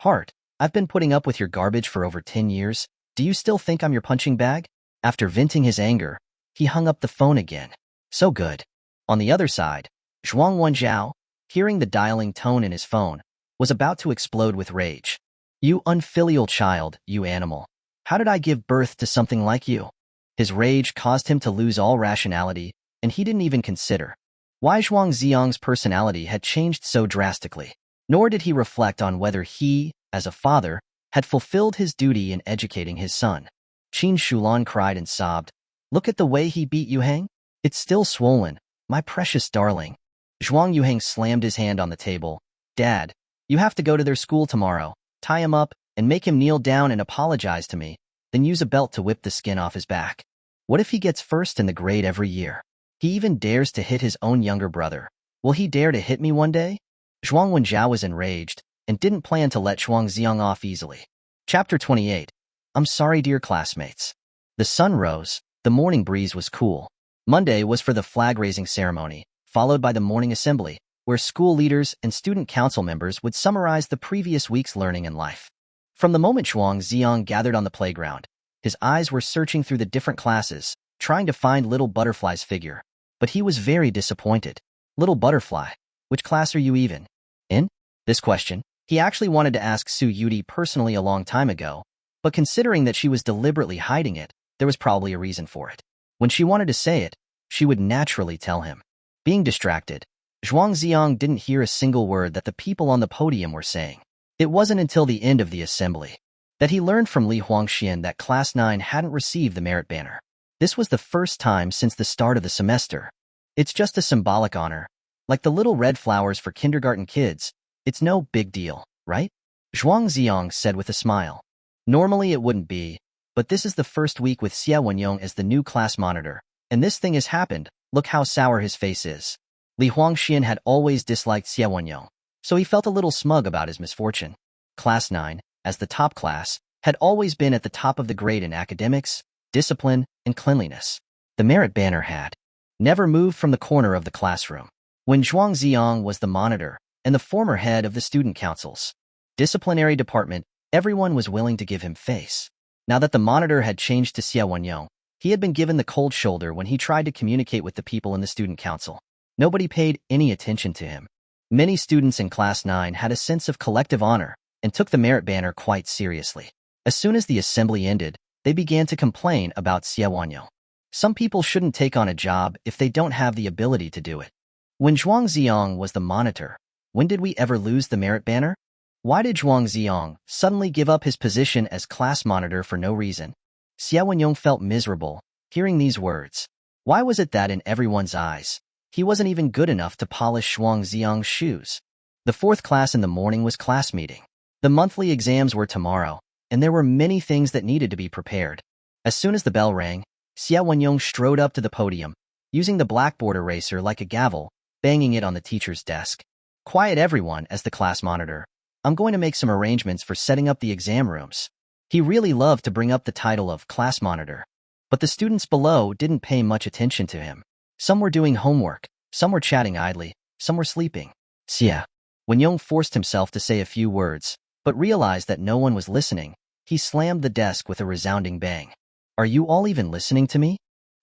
Heart, I've been putting up with your garbage for over 10 years. Do you still think I'm your punching bag? After venting his anger, he hung up the phone again. So good. On the other side, Zhuang Zi'ang, hearing the dialing tone in his phone, was about to explode with rage. You unfilial child, you animal. How did I give birth to something like you? His rage caused him to lose all rationality, and he didn't even consider why Zhuang Zi'ang's personality had changed so drastically. Nor did he reflect on whether he, as a father, had fulfilled his duty in educating his son. Qin Shulan cried and sobbed. Look at the way he beat Yuhang. It's still swollen, my precious darling. Zhuang Yuhang slammed his hand on the table. Dad, you have to go to their school tomorrow. Tie him up and make him kneel down and apologize to me, then use a belt to whip the skin off his back. What if he gets first in the grade every year? He even dares to hit his own younger brother. Will he dare to hit me one day? Zhuang Wenjiao was enraged and didn't plan to let Zhuang Zi'ang off easily. Chapter 28. I'm sorry, dear classmates. The sun rose. The morning breeze was cool. Monday was for the flag-raising ceremony, followed by the morning assembly, where school leaders and student council members would summarize the previous week's learning and life. From the moment Zhuang Zi'ang gathered on the playground, his eyes were searching through the different classes, trying to find Little Butterfly's figure. But he was very disappointed. Little Butterfly, which class are you even in? This question, he actually wanted to ask Su Yudie personally a long time ago, but considering that she was deliberately hiding it, there was probably a reason for it. When she wanted to say it, she would naturally tell him. Being distracted, Zhuang Zi'ang didn't hear a single word that the people on the podium were saying. It wasn't until the end of the assembly that he learned from Li Huangxian that Class 9 hadn't received the merit banner. This was the first time since the start of the semester. It's just a symbolic honor. Like the little red flowers for kindergarten kids, it's no big deal, right? Zhuang Zi'ang said with a smile. Normally it wouldn't be, but this is the first week with Xie Wenyong as the new class monitor, and this thing has happened. Look how sour his face is. Li Huangxian had always disliked Xie Wenyong, so he felt a little smug about his misfortune. Class 9, as the top class, had always been at the top of the grade in academics, discipline, and cleanliness. The merit banner had never moved from the corner of the classroom. When Zhuang Zi'ang was the monitor and the former head of the student council's disciplinary department, everyone was willing to give him face. Now that the monitor had changed to Xie Wenyong, he had been given the cold shoulder when he tried to communicate with the people in the student council. Nobody paid any attention to him. Many students in Class 9 had a sense of collective honor and took the merit banner quite seriously. As soon as the assembly ended, they began to complain about Xie Wenyong. Some people shouldn't take on a job if they don't have the ability to do it. When Zhuang Zi'ang was the monitor, when did we ever lose the merit banner? Why did Zhuang Zi'ang suddenly give up his position as class monitor for no reason? Xie Wenyong felt miserable hearing these words. Why was it that in everyone's eyes, he wasn't even good enough to polish Zhuang Zi'ang's shoes? The fourth class in the morning was class meeting. The monthly exams were tomorrow, and there were many things that needed to be prepared. As soon as the bell rang, Xie Wenyong strode up to the podium, using the blackboard eraser like a gavel, banging it on the teacher's desk. Quiet everyone as the class monitor. I'm going to make some arrangements for setting up the exam rooms. He really loved to bring up the title of class monitor. But the students below didn't pay much attention to him. Some were doing homework, some were chatting idly, some were sleeping. Xie Wenyong forced himself to say a few words, but realized that no one was listening. He slammed the desk with a resounding bang. Are you all even listening to me?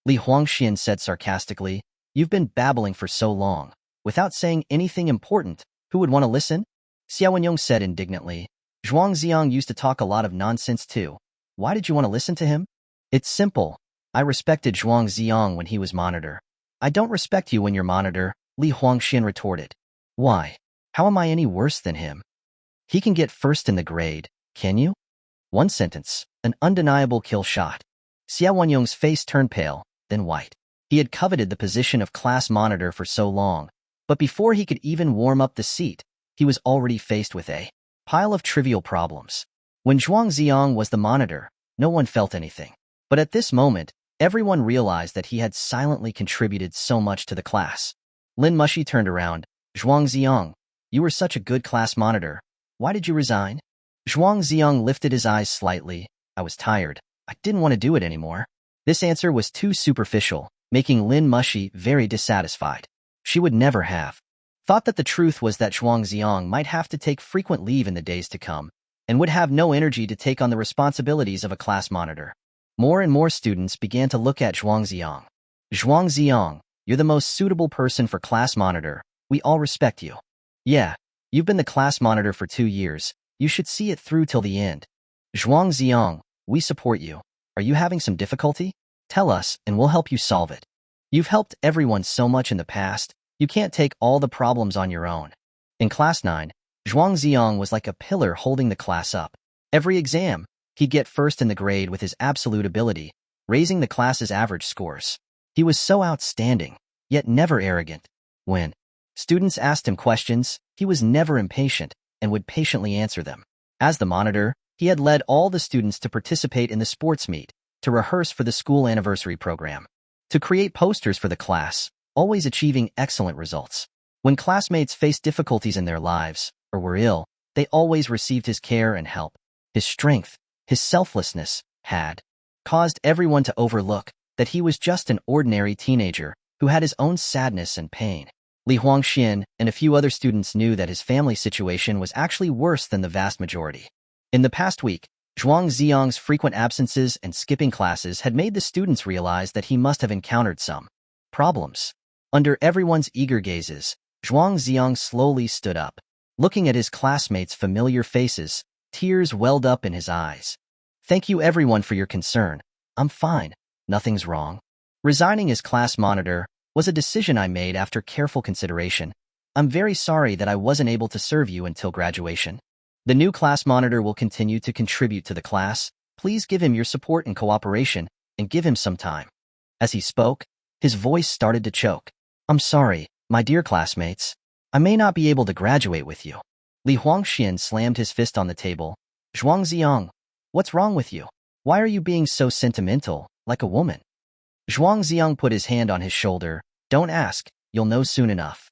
Li Huangxian said sarcastically. You've been babbling for so long, without saying anything important. Who would want to listen? Xie Wenyong said indignantly. Zhuang Zi'ang used to talk a lot of nonsense too. Why did you want to listen to him? It's simple. I respected Zhuang Zi'ang when he was monitor. I don't respect you when you're monitor, Li Huangxian retorted. Why? How am I any worse than him? He can get first in the grade, can you? One sentence, an undeniable kill shot. Xie Wenyong's face turned pale, then white. He had coveted the position of class monitor for so long, but before he could even warm up the seat, he was already faced with a pile of trivial problems. When Zhuang Zi'ang was the monitor, no one felt anything. But at this moment, everyone realized that he had silently contributed so much to the class. Lin Mushi turned around. Zhuang Zi'ang, you were such a good class monitor. Why did you resign? Zhuang Zi'ang lifted his eyes slightly. I was tired. I didn't want to do it anymore. This answer was too superficial, making Lin Mushi very dissatisfied. She would never have thought that the truth was that Zhuang Zi'ang might have to take frequent leave in the days to come, and would have no energy to take on the responsibilities of a class monitor. More and more students began to look at Zhuang Zi'ang. Zhuang Zi'ang, you're the most suitable person for class monitor. We all respect you. Yeah, you've been the class monitor for 2 years. You should see it through till the end. Zhuang Zi'ang, we support you. Are you having some difficulty? Tell us, and we'll help you solve it. You've helped everyone so much in the past, you can't take all the problems on your own. In Class 9, Zhuang Zi'ang was like a pillar holding the class up. Every exam, he'd get first in the grade with his absolute ability, raising the class's average scores. He was so outstanding, yet never arrogant. When students asked him questions, he was never impatient and would patiently answer them. As the monitor, he had led all the students to participate in the sports meet, to rehearse for the school anniversary program, to create posters for the class, always achieving excellent results. When classmates faced difficulties in their lives, or were ill, they always received his care and help. His strength, his selflessness, had caused everyone to overlook that he was just an ordinary teenager who had his own sadness and pain. Li Huangxian and a few other students knew that his family situation was actually worse than the vast majority. In the past week, Zhuang Zi'ang's frequent absences and skipping classes had made the students realize that he must have encountered some problems. Under everyone's eager gazes, Zhuang Zi'ang slowly stood up. Looking at his classmates' familiar faces, tears welled up in his eyes. Thank you everyone for your concern. I'm fine. Nothing's wrong. Resigning as class monitor was a decision I made after careful consideration. I'm very sorry that I wasn't able to serve you until graduation. The new class monitor will continue to contribute to the class. Please give him your support and cooperation, and give him some time. As he spoke, his voice started to choke. I'm sorry, my dear classmates. I may not be able to graduate with you. Li Huangxian slammed his fist on the table. Zhuang Zi'ang, what's wrong with you? Why are you being so sentimental, like a woman? Zhuang Zi'ang put his hand on his shoulder. Don't ask, you'll know soon enough.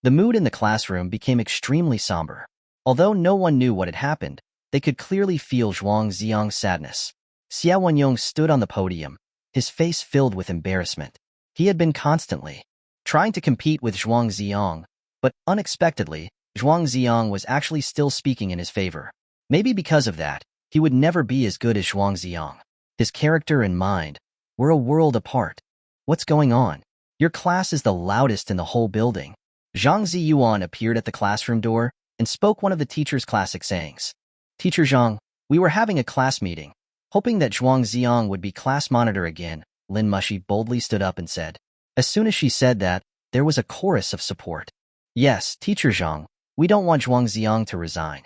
The mood in the classroom became extremely somber. Although no one knew what had happened, they could clearly feel Zhuang Zi'ang's sadness. Xia Wenyong stood on the podium, his face filled with embarrassment. He had been constantly trying to compete with Zhuang Zi'ang, but unexpectedly, Zhuang Zi'ang was actually still speaking in his favor. Maybe because of that, he would never be as good as Zhuang Zi'ang. His character and mind were a world apart. What's going on? Your class is the loudest in the whole building. Zhang Ziyuan appeared at the classroom door and spoke one of the teacher's classic sayings. Teacher Zhang, we were having a class meeting, hoping that Zhuang Zi'ang would be class monitor again. Lin Mushi boldly stood up and said. As soon as she said that, there was a chorus of support. Yes, Teacher Zhang, we don't want Zhuang Zi'ang to resign.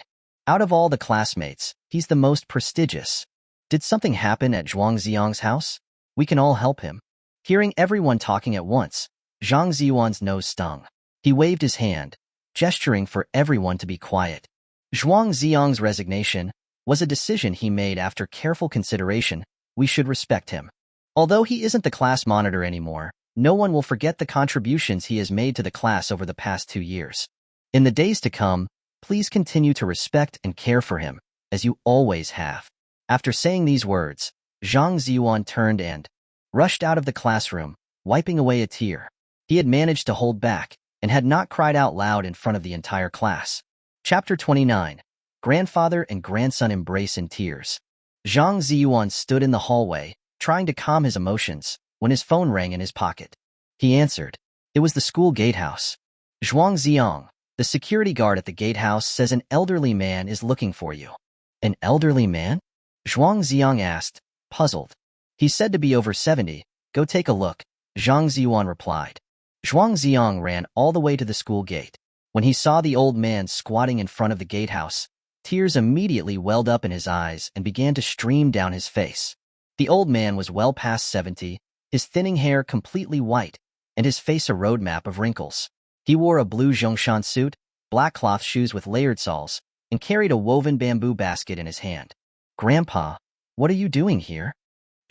Out of all the classmates, he's the most prestigious. Did something happen at Zhuang Zi'ang's house? We can all help him. Hearing everyone talking at once, Zhang Ziyuan's nose stung. He waved his hand, gesturing for everyone to be quiet. Zhuang Zi'ang's resignation was a decision he made after careful consideration. We should respect him. Although he isn't the class monitor anymore, no one will forget the contributions he has made to the class over the past 2 years. In the days to come, please continue to respect and care for him, as you always have. After saying these words, Zhang Ziyuan turned and rushed out of the classroom, wiping away a tear. He had managed to hold back and had not cried out loud in front of the entire class. Chapter 29. Grandfather and grandson embrace in tears. Zhang Ziyuan stood in the hallway, trying to calm his emotions, when his phone rang in his pocket. He answered. It was the school gatehouse. Zhuang Zi'ang, the security guard at the gatehouse, says an elderly man is looking for you. An elderly man? Zhuang Zi'ang asked, puzzled. He's said to be over 70. Go take a look, Zhang Ziyuan replied. Zhuang Zi'ang ran all the way to the school gate. When he saw the old man squatting in front of the gatehouse, tears immediately welled up in his eyes and began to stream down his face. The old man was well past 70, his thinning hair completely white, and his face a roadmap of wrinkles. He wore a blue Zhongshan suit, black cloth shoes with layered soles, and carried a woven bamboo basket in his hand. Grandpa, what are you doing here?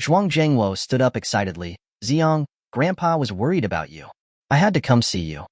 Zhuang Zhengwo stood up excitedly. Zi'ang, Grandpa was worried about you. I had to come see you.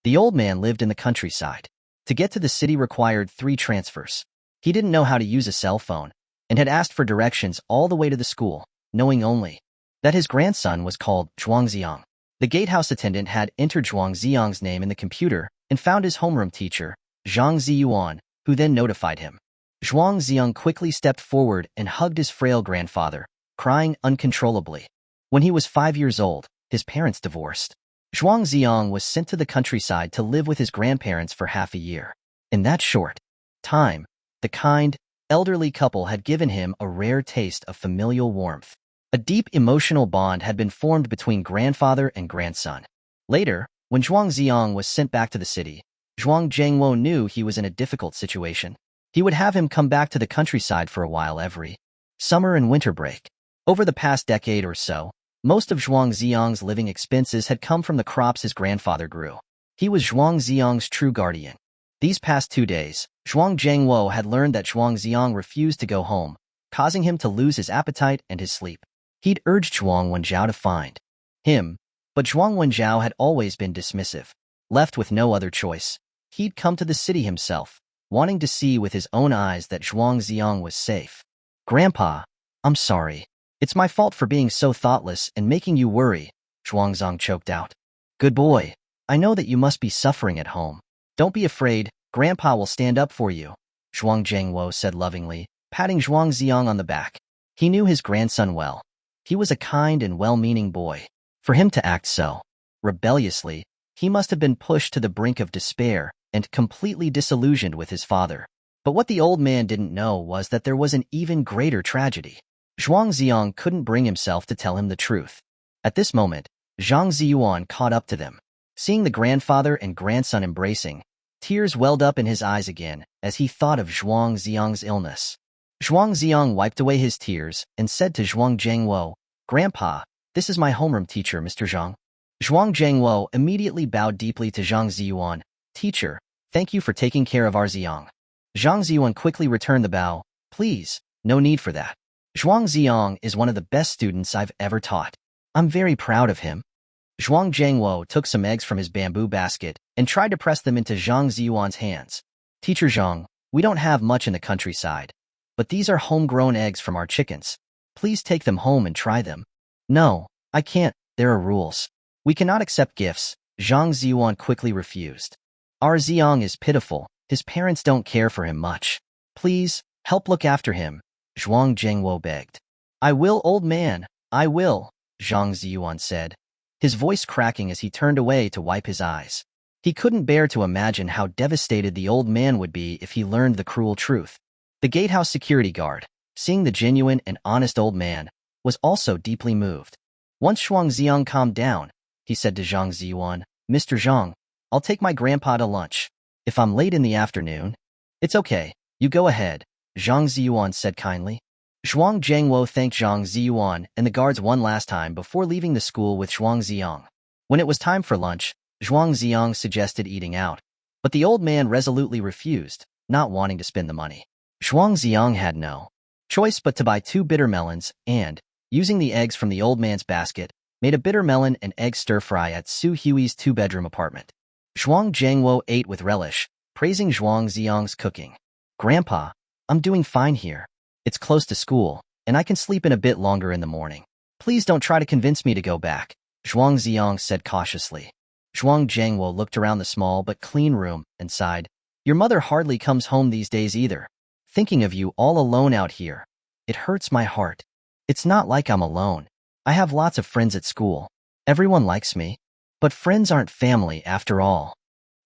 The old man lived in the countryside. To get to the city required 3 transfers. He didn't know how to use a cell phone, and had asked for directions all the way to the school, knowing only that his grandson was called Zhuang Zi'ang. The gatehouse attendant had entered Zhuang Zi'ang's name in the computer and found his homeroom teacher, Zhang Ziyuan, who then notified him. Zhuang Zi'ang quickly stepped forward and hugged his frail grandfather, crying uncontrollably. When he was 5 years old, his parents divorced. Zhuang Zi'ang was sent to the countryside to live with his grandparents for half a year. In that short time, the kind, elderly couple had given him a rare taste of familial warmth. A deep emotional bond had been formed between grandfather and grandson. Later, when Zhuang Zi'ang was sent back to the city, Zhuang Zhengwo knew he was in a difficult situation. He would have him come back to the countryside for a while every summer and winter break. Over the past decade or so, most of Zhuang Zi'ang's living expenses had come from the crops his grandfather grew. He was Zhuang Zi'ang's true guardian. These past 2 days, Zhuang Zhengwo had learned that Zhuang Zi'ang refused to go home, causing him to lose his appetite and his sleep. He'd urged Zhuang Wenjiao to find him, but Zhuang Wenjiao had always been dismissive. Left with no other choice, he'd come to the city himself, wanting to see with his own eyes that Zhuang Zi'ang was safe. "Grandpa, I'm sorry. It's my fault for being so thoughtless and making you worry," Zhuang Zi'ang choked out. "Good boy. I know that you must be suffering at home. Don't be afraid, Grandpa will stand up for you," Zhuang Zhengwo said lovingly, patting Zhuang Zi'ang on the back. He knew his grandson well. He was a kind and well-meaning boy. For him to act so rebelliously, he must have been pushed to the brink of despair and completely disillusioned with his father. But what the old man didn't know was that there was an even greater tragedy. Zhuang Zi'ang couldn't bring himself to tell him the truth. At this moment, Zhang Ziyuan caught up to them. Seeing the grandfather and grandson embracing, tears welled up in his eyes again as he thought of Zhuang Zi'ang's illness. Zhuang Zi'ang wiped away his tears and said to Zhuang Zhengwo, "Grandpa, this is my homeroom teacher, Mr. Zhang." Zhuang Zhengwo immediately bowed deeply to Zhang Ziyuan. "Teacher, thank you for taking care of our Ziyang." Zhang Ziyuan quickly returned the bow. "Please, no need for that. Zhuang Zi'ang is one of the best students I've ever taught. I'm very proud of him." Zhuang Zhengwo took some eggs from his bamboo basket and tried to press them into Zhang Ziyuan's hands. "Teacher Zhang, we don't have much in the countryside, but these are homegrown eggs from our chickens. Please take them home and try them." "No, I can't. There are rules. We cannot accept gifts," Zhang Ziyuan quickly refused. "Our Ziyang is pitiful. His parents don't care for him much. Please, help look after him," Zhuang Zhengwo begged. "I will, old man, I will," Zhang Ziyuan said, his voice cracking as he turned away to wipe his eyes. He couldn't bear to imagine how devastated the old man would be if he learned the cruel truth. The gatehouse security guard, seeing the genuine and honest old man, was also deeply moved. Once Zhuang Zi'ang calmed down, he said to Zhang Ziyuan, "Mr. Zhang, I'll take my grandpa to lunch. If I'm late in the afternoon..." "It's okay, you go ahead," Zhang Ziyuan said kindly. Zhuang Zhengwo thanked Zhang Ziyuan and the guards one last time before leaving the school with Zhuang Zi'ang. When it was time for lunch, Zhuang Zi'ang suggested eating out, but the old man resolutely refused, not wanting to spend the money. Zhuang Zi'ang had no choice but to buy 2 bitter melons and, using the eggs from the old man's basket, made a bitter melon and egg stir-fry at Su Yudie's 2-bedroom apartment. Zhuang Zhengwo ate with relish, praising Zhuang Zi'ang's cooking. "Grandpa, I'm doing fine here. It's close to school, and I can sleep in a bit longer in the morning. Please don't try to convince me to go back," Zhuang Zi'ang said cautiously. Zhuang Zhengwo looked around the small but clean room and sighed. "Your mother hardly comes home these days either. Thinking of you all alone out here. It hurts my heart. It's not like I'm alone. I have lots of friends at school. Everyone likes me. But friends aren't family after all."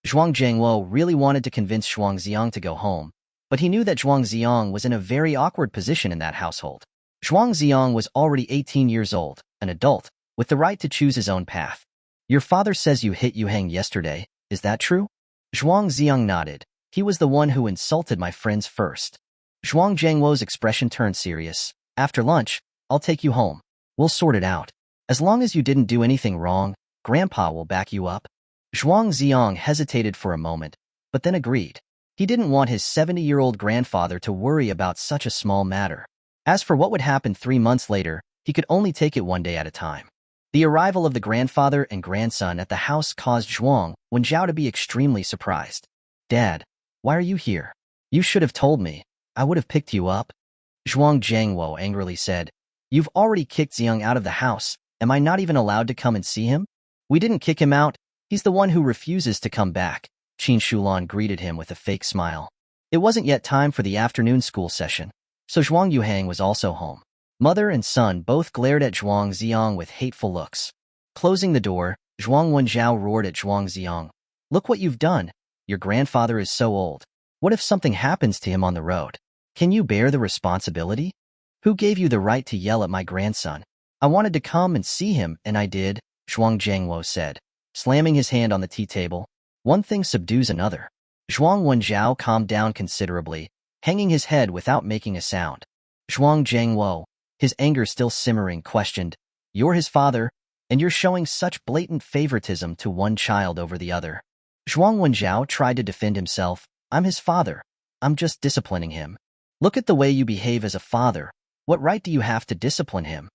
Zhuang Zhengwo really wanted to convince Zhuang Zi'ang to go home, but he knew that Zhuang Zi'ang was in a very awkward position in that household. Zhuang Zi'ang was already 18 years old, an adult, with the right to choose his own path. "Your father says you hit Yuhang yesterday, is that true?" Zhuang Zi'ang nodded. "He was the one who insulted my friends first." Zhuang Zhengwo's expression turned serious. "After lunch, I'll take you home. We'll sort it out. As long as you didn't do anything wrong, Grandpa will back you up." Zhuang Zi'ang hesitated for a moment, but then agreed. He didn't want his 70-year-old grandfather to worry about such a small matter. As for what would happen 3 months later, he could only take it one day at a time. The arrival of the grandfather and grandson at the house caused Zhuang Wenjiao to be extremely surprised. "Dad, why are you here? You should have told me. I would have picked you up." Zhuang Zhengwo angrily said, "You've already kicked Zi'ang out of the house. Am I not even allowed to come and see him?" "We didn't kick him out. He's the one who refuses to come back." Qin Shulan greeted him with a fake smile. It wasn't yet time for the afternoon school session, so Zhuang Yuhang was also home. Mother and son both glared at Zhuang Zi'ang with hateful looks. Closing the door, Zhuang Wenjiao roared at Zhuang Zi'ang. Look what you've done. Your grandfather is so old. What if something happens to him on the road? Can you bear the responsibility? Who gave you the right to yell at my grandson? I wanted to come and see him, and I did, Zhuang Zhangwo said, slamming his hand on the tea table. One thing subdues another. Zhuang Wenjiao calmed down considerably, hanging his head without making a sound. Zhuang Zhangwo, his anger still simmering, questioned, You're his father, and you're showing such blatant favoritism to one child over the other. Zhuang Wenjiao tried to defend himself. I'm his father. I'm just disciplining him. Look at the way you behave as a father. What right do you have to discipline him?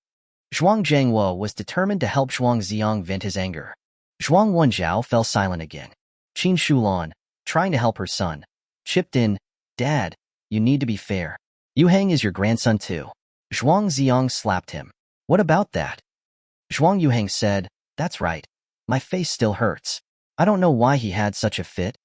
Zhuang Zhangwo was determined to help Zhuang Zi'ang vent his anger. Zhuang Wenjiao fell silent again. Qin Shulan, trying to help her son, chipped in, Dad, you need to be fair. Yuhang is your grandson too. Zhuang Zi'ang slapped him. What about that? Zhuang Yuhang said, That's right. My face still hurts. I don't know why he had such a fit.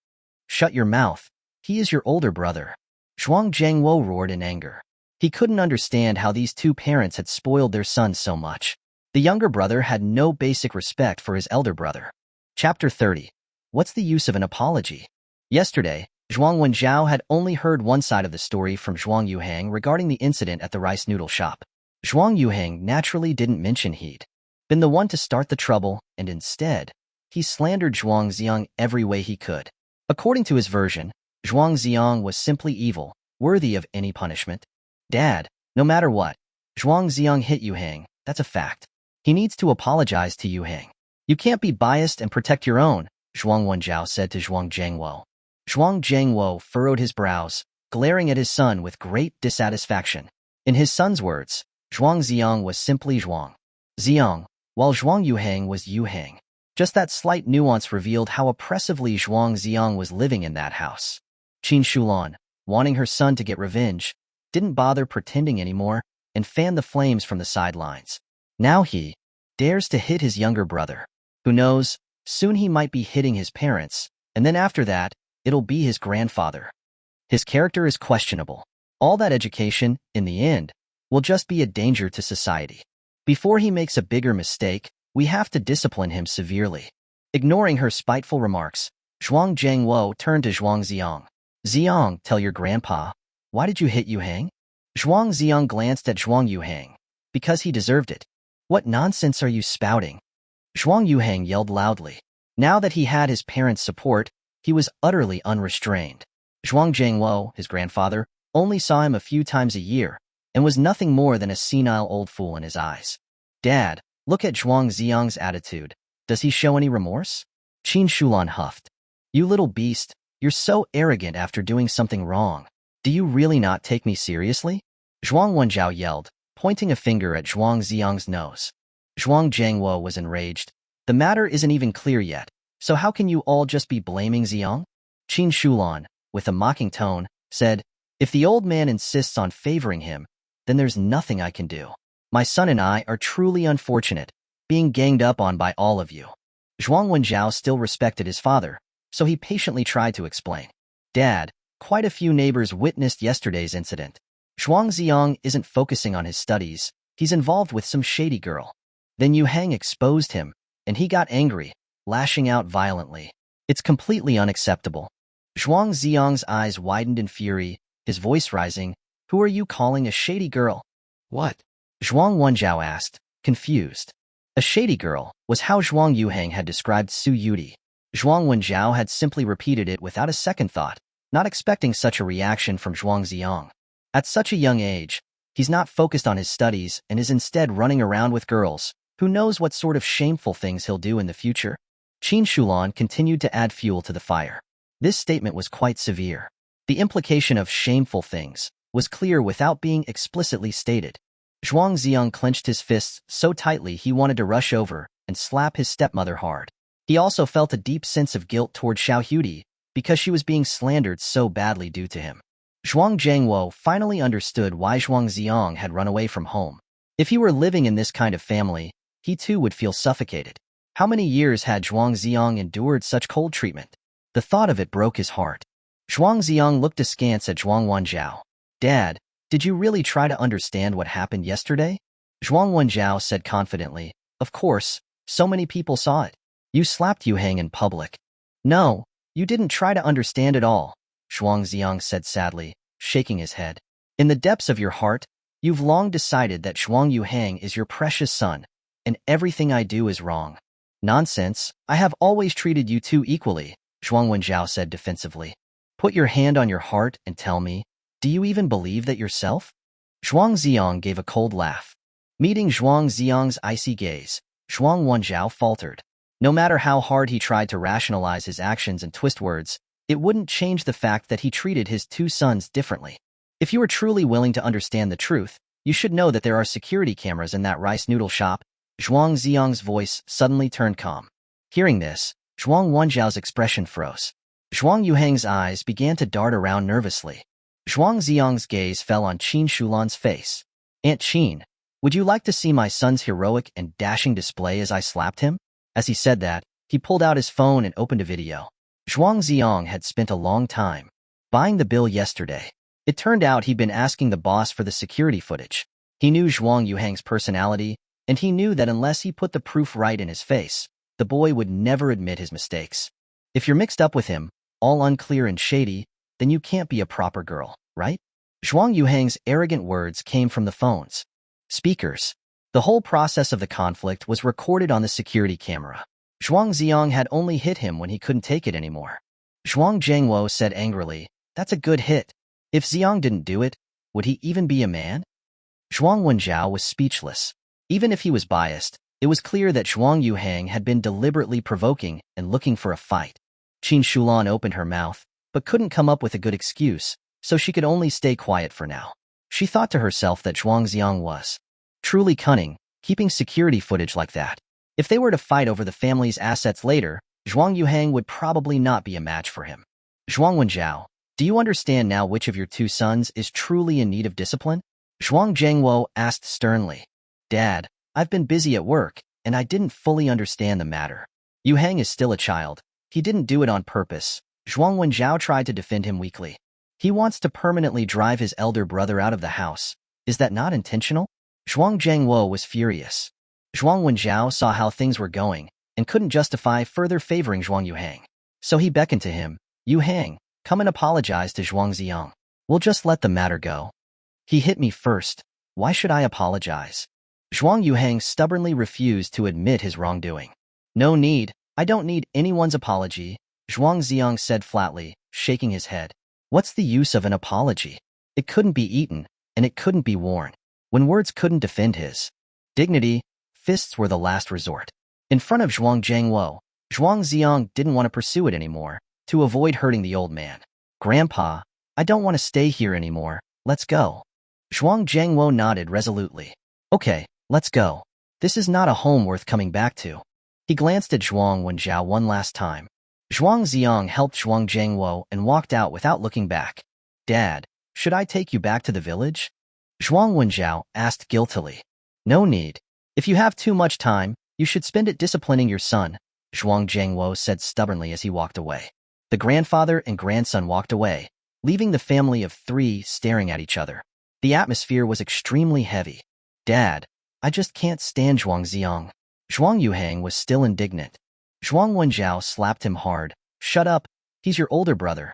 Shut your mouth. He is your older brother. Zhuang Zhangwo roared in anger. He couldn't understand how these two parents had spoiled their son so much. The younger brother had no basic respect for his elder brother. Chapter 30. What's the use of an apology? Yesterday, Zhuang Wenjiao had only heard one side of the story from Zhuang Yuhang regarding the incident at the rice noodle shop. Zhuang Yuhang naturally didn't mention he'd been the one to start the trouble, and instead, he slandered Zhuang Zi'ang every way he could. According to his version, Zhuang Zi'ang was simply evil, worthy of any punishment. Dad, no matter what, Zhuang Zi'ang hit Yuhang, that's a fact. He needs to apologize to Yuhang. You can't be biased and protect your own, Zhuang Wenjiao said to Zhuang Zhangwo. Zhuang Zhangwo furrowed his brows, glaring at his son with great dissatisfaction. In his son's words, Zhuang Zi'ang was simply Zhuang Zi'ang, while Zhuang Yuhang was Yuhang. Just that slight nuance revealed how oppressively Zhuang Zi'ang was living in that house. Qin Shulan, wanting her son to get revenge, didn't bother pretending anymore and fanned the flames from the sidelines. Now he dares to hit his younger brother. Who knows, soon he might be hitting his parents, and then after that, it'll be his grandfather. His character is questionable. All that education, in the end, will just be a danger to society. Before he makes a bigger mistake, we have to discipline him severely. Ignoring her spiteful remarks, Zhuang Zhangwo turned to Zhuang Zi'ang. Zi'ang, tell your grandpa, why did you hit Yuhang? Zhuang Zi'ang glanced at Zhuang Yuhang. Because he deserved it. What nonsense are you spouting? Zhuang Yuhang yelled loudly. Now that he had his parents' support, he was utterly unrestrained. Zhuang Zhangwo, his grandfather, only saw him a few times a year, and was nothing more than a senile old fool in his eyes. Dad, look at Zhuang Zi'ang's attitude. Does he show any remorse? Qin Shulan huffed. You little beast, you're so arrogant after doing something wrong. Do you really not take me seriously? Zhuang Wenjiao yelled, pointing a finger at Zhuang Zi'ang's nose. Zhuang Zhangwo was enraged. The matter isn't even clear yet, so how can you all just be blaming Zi'ang? Qin Shulan, with a mocking tone, said, If the old man insists on favoring him, then there's nothing I can do. My son and I are truly unfortunate, being ganged up on by all of you. Zhuang Wenjiao still respected his father, so he patiently tried to explain. Dad, quite a few neighbors witnessed yesterday's incident. Zhuang Zi'ang isn't focusing on his studies, he's involved with some shady girl. Then Yuhang exposed him, and he got angry, lashing out violently. It's completely unacceptable. Zhuang Zi'ang's eyes widened in fury, his voice rising. Who are you calling a shady girl? What? Zhuang Wenjiao asked, confused. A shady girl was how Zhuang Yuhang had described Su Yudie. Zhuang Wenjiao had simply repeated it without a second thought, not expecting such a reaction from Zhuang Zi'ang. At such a young age, he's not focused on his studies and is instead running around with girls. Who knows what sort of shameful things he'll do in the future? Qin Shulan continued to add fuel to the fire. This statement was quite severe. The implication of shameful things was clear without being explicitly stated. Zhuang Zi'ang clenched his fists so tightly he wanted to rush over and slap his stepmother hard. He also felt a deep sense of guilt toward Su Yudie because she was being slandered so badly due to him. Zhuang Zhangwo finally understood why Zhuang Zi'ang had run away from home. If he were living in this kind of family, he too would feel suffocated. How many years had Zhuang Zi'ang endured such cold treatment? The thought of it broke his heart. Zhuang Zi'ang looked askance at Zhuang Wenjiao. Dad, did you really try to understand what happened yesterday? Zhuang Wenjiao said confidently. Of course, so many people saw it. You slapped Yuhang in public. No, you didn't try to understand at all, Zhuang Zi'ang said sadly, shaking his head. In the depths of your heart, you've long decided that Zhuang Yuhang is your precious son, and everything I do is wrong. Nonsense, I have always treated you two equally, Zhuang Wenjiao said defensively. Put your hand on your heart and tell me, do you even believe that yourself? Zhuang Zi'ang gave a cold laugh. Meeting Zhuang Zi'ang's icy gaze, Zhuang Wenjiao faltered. No matter how hard he tried to rationalize his actions and twist words, it wouldn't change the fact that he treated his two sons differently. If you are truly willing to understand the truth, you should know that there are security cameras in that rice noodle shop. Zhuang Zi'ang's voice suddenly turned calm. Hearing this, Zhuang Wenjiao's expression froze. Zhuang Yuhang's eyes began to dart around nervously. Zhuang Zi'ang's gaze fell on Qin Shulan's face. Aunt Qin, would you like to see my son's heroic and dashing display as I slapped him? As he said that, he pulled out his phone and opened a video. Zhuang Zi'ang had spent a long time buying the bill yesterday. It turned out he'd been asking the boss for the security footage. He knew Zhuang Yuhang's personality, and he knew that unless he put the proof right in his face, the boy would never admit his mistakes. If you're mixed up with him, all unclear and shady, then you can't be a proper girl, right? Zhuang Yuhang's arrogant words came from the phone's speakers. The whole process of the conflict was recorded on the security camera. Zhuang Zi'ang had only hit him when he couldn't take it anymore. Zhuang Zhengwo said angrily, "That's a good hit. If Zi'ang didn't do it, would he even be a man?" Zhuang Wenjiao was speechless. Even if he was biased, it was clear that Zhuang Yuhang had been deliberately provoking and looking for a fight. Qin Shulan opened her mouth, but couldn't come up with a good excuse, so she could only stay quiet for now. She thought to herself that Zhuang Zi'ang was truly cunning, keeping security footage like that. If they were to fight over the family's assets later, Zhuang Yuhang would probably not be a match for him. Zhuang Wenjiao, do you understand now which of your two sons is truly in need of discipline? Zhuang Zhengwo asked sternly. Dad, I've been busy at work, and I didn't fully understand the matter. Yuhang is still a child. He didn't do it on purpose. Zhuang Wenjiao tried to defend him weakly. He wants to permanently drive his elder brother out of the house. Is that not intentional? Zhuang Zhengwo was furious. Zhuang Wenjiao saw how things were going and couldn't justify further favoring Zhuang Yuhang. So he beckoned to him. Yuhang, come and apologize to Zhuang Zi'ang. We'll just let the matter go. He hit me first. Why should I apologize? Zhuang Yuhang stubbornly refused to admit his wrongdoing. No need. I don't need anyone's apology, Zhuang Zi'ang said flatly, shaking his head. What's the use of an apology? It couldn't be eaten, and it couldn't be worn. When words couldn't defend his dignity, fists were the last resort. In front of Zhuang Zhengwo, Zhuang Zi'ang didn't want to pursue it anymore, to avoid hurting the old man. Grandpa, I don't want to stay here anymore. Let's go. Zhuang Zhengwo nodded resolutely. Okay, let's go. This is not a home worth coming back to. He glanced at Zhuang Wenjiao one last time. Zhuang Zi'ang helped Zhuang Zhengwo and walked out without looking back. Dad, should I take you back to the village? Zhuang Wenjiao asked guiltily. No need. If you have too much time, you should spend it disciplining your son, Zhuang Zhengwo said stubbornly as he walked away. The grandfather and grandson walked away, leaving the family of three staring at each other. The atmosphere was extremely heavy. Dad, I just can't stand Zhuang Zi'ang. Zhuang Yuhang was still indignant. Zhuang Wenjiao slapped him hard. Shut up. He's your older brother.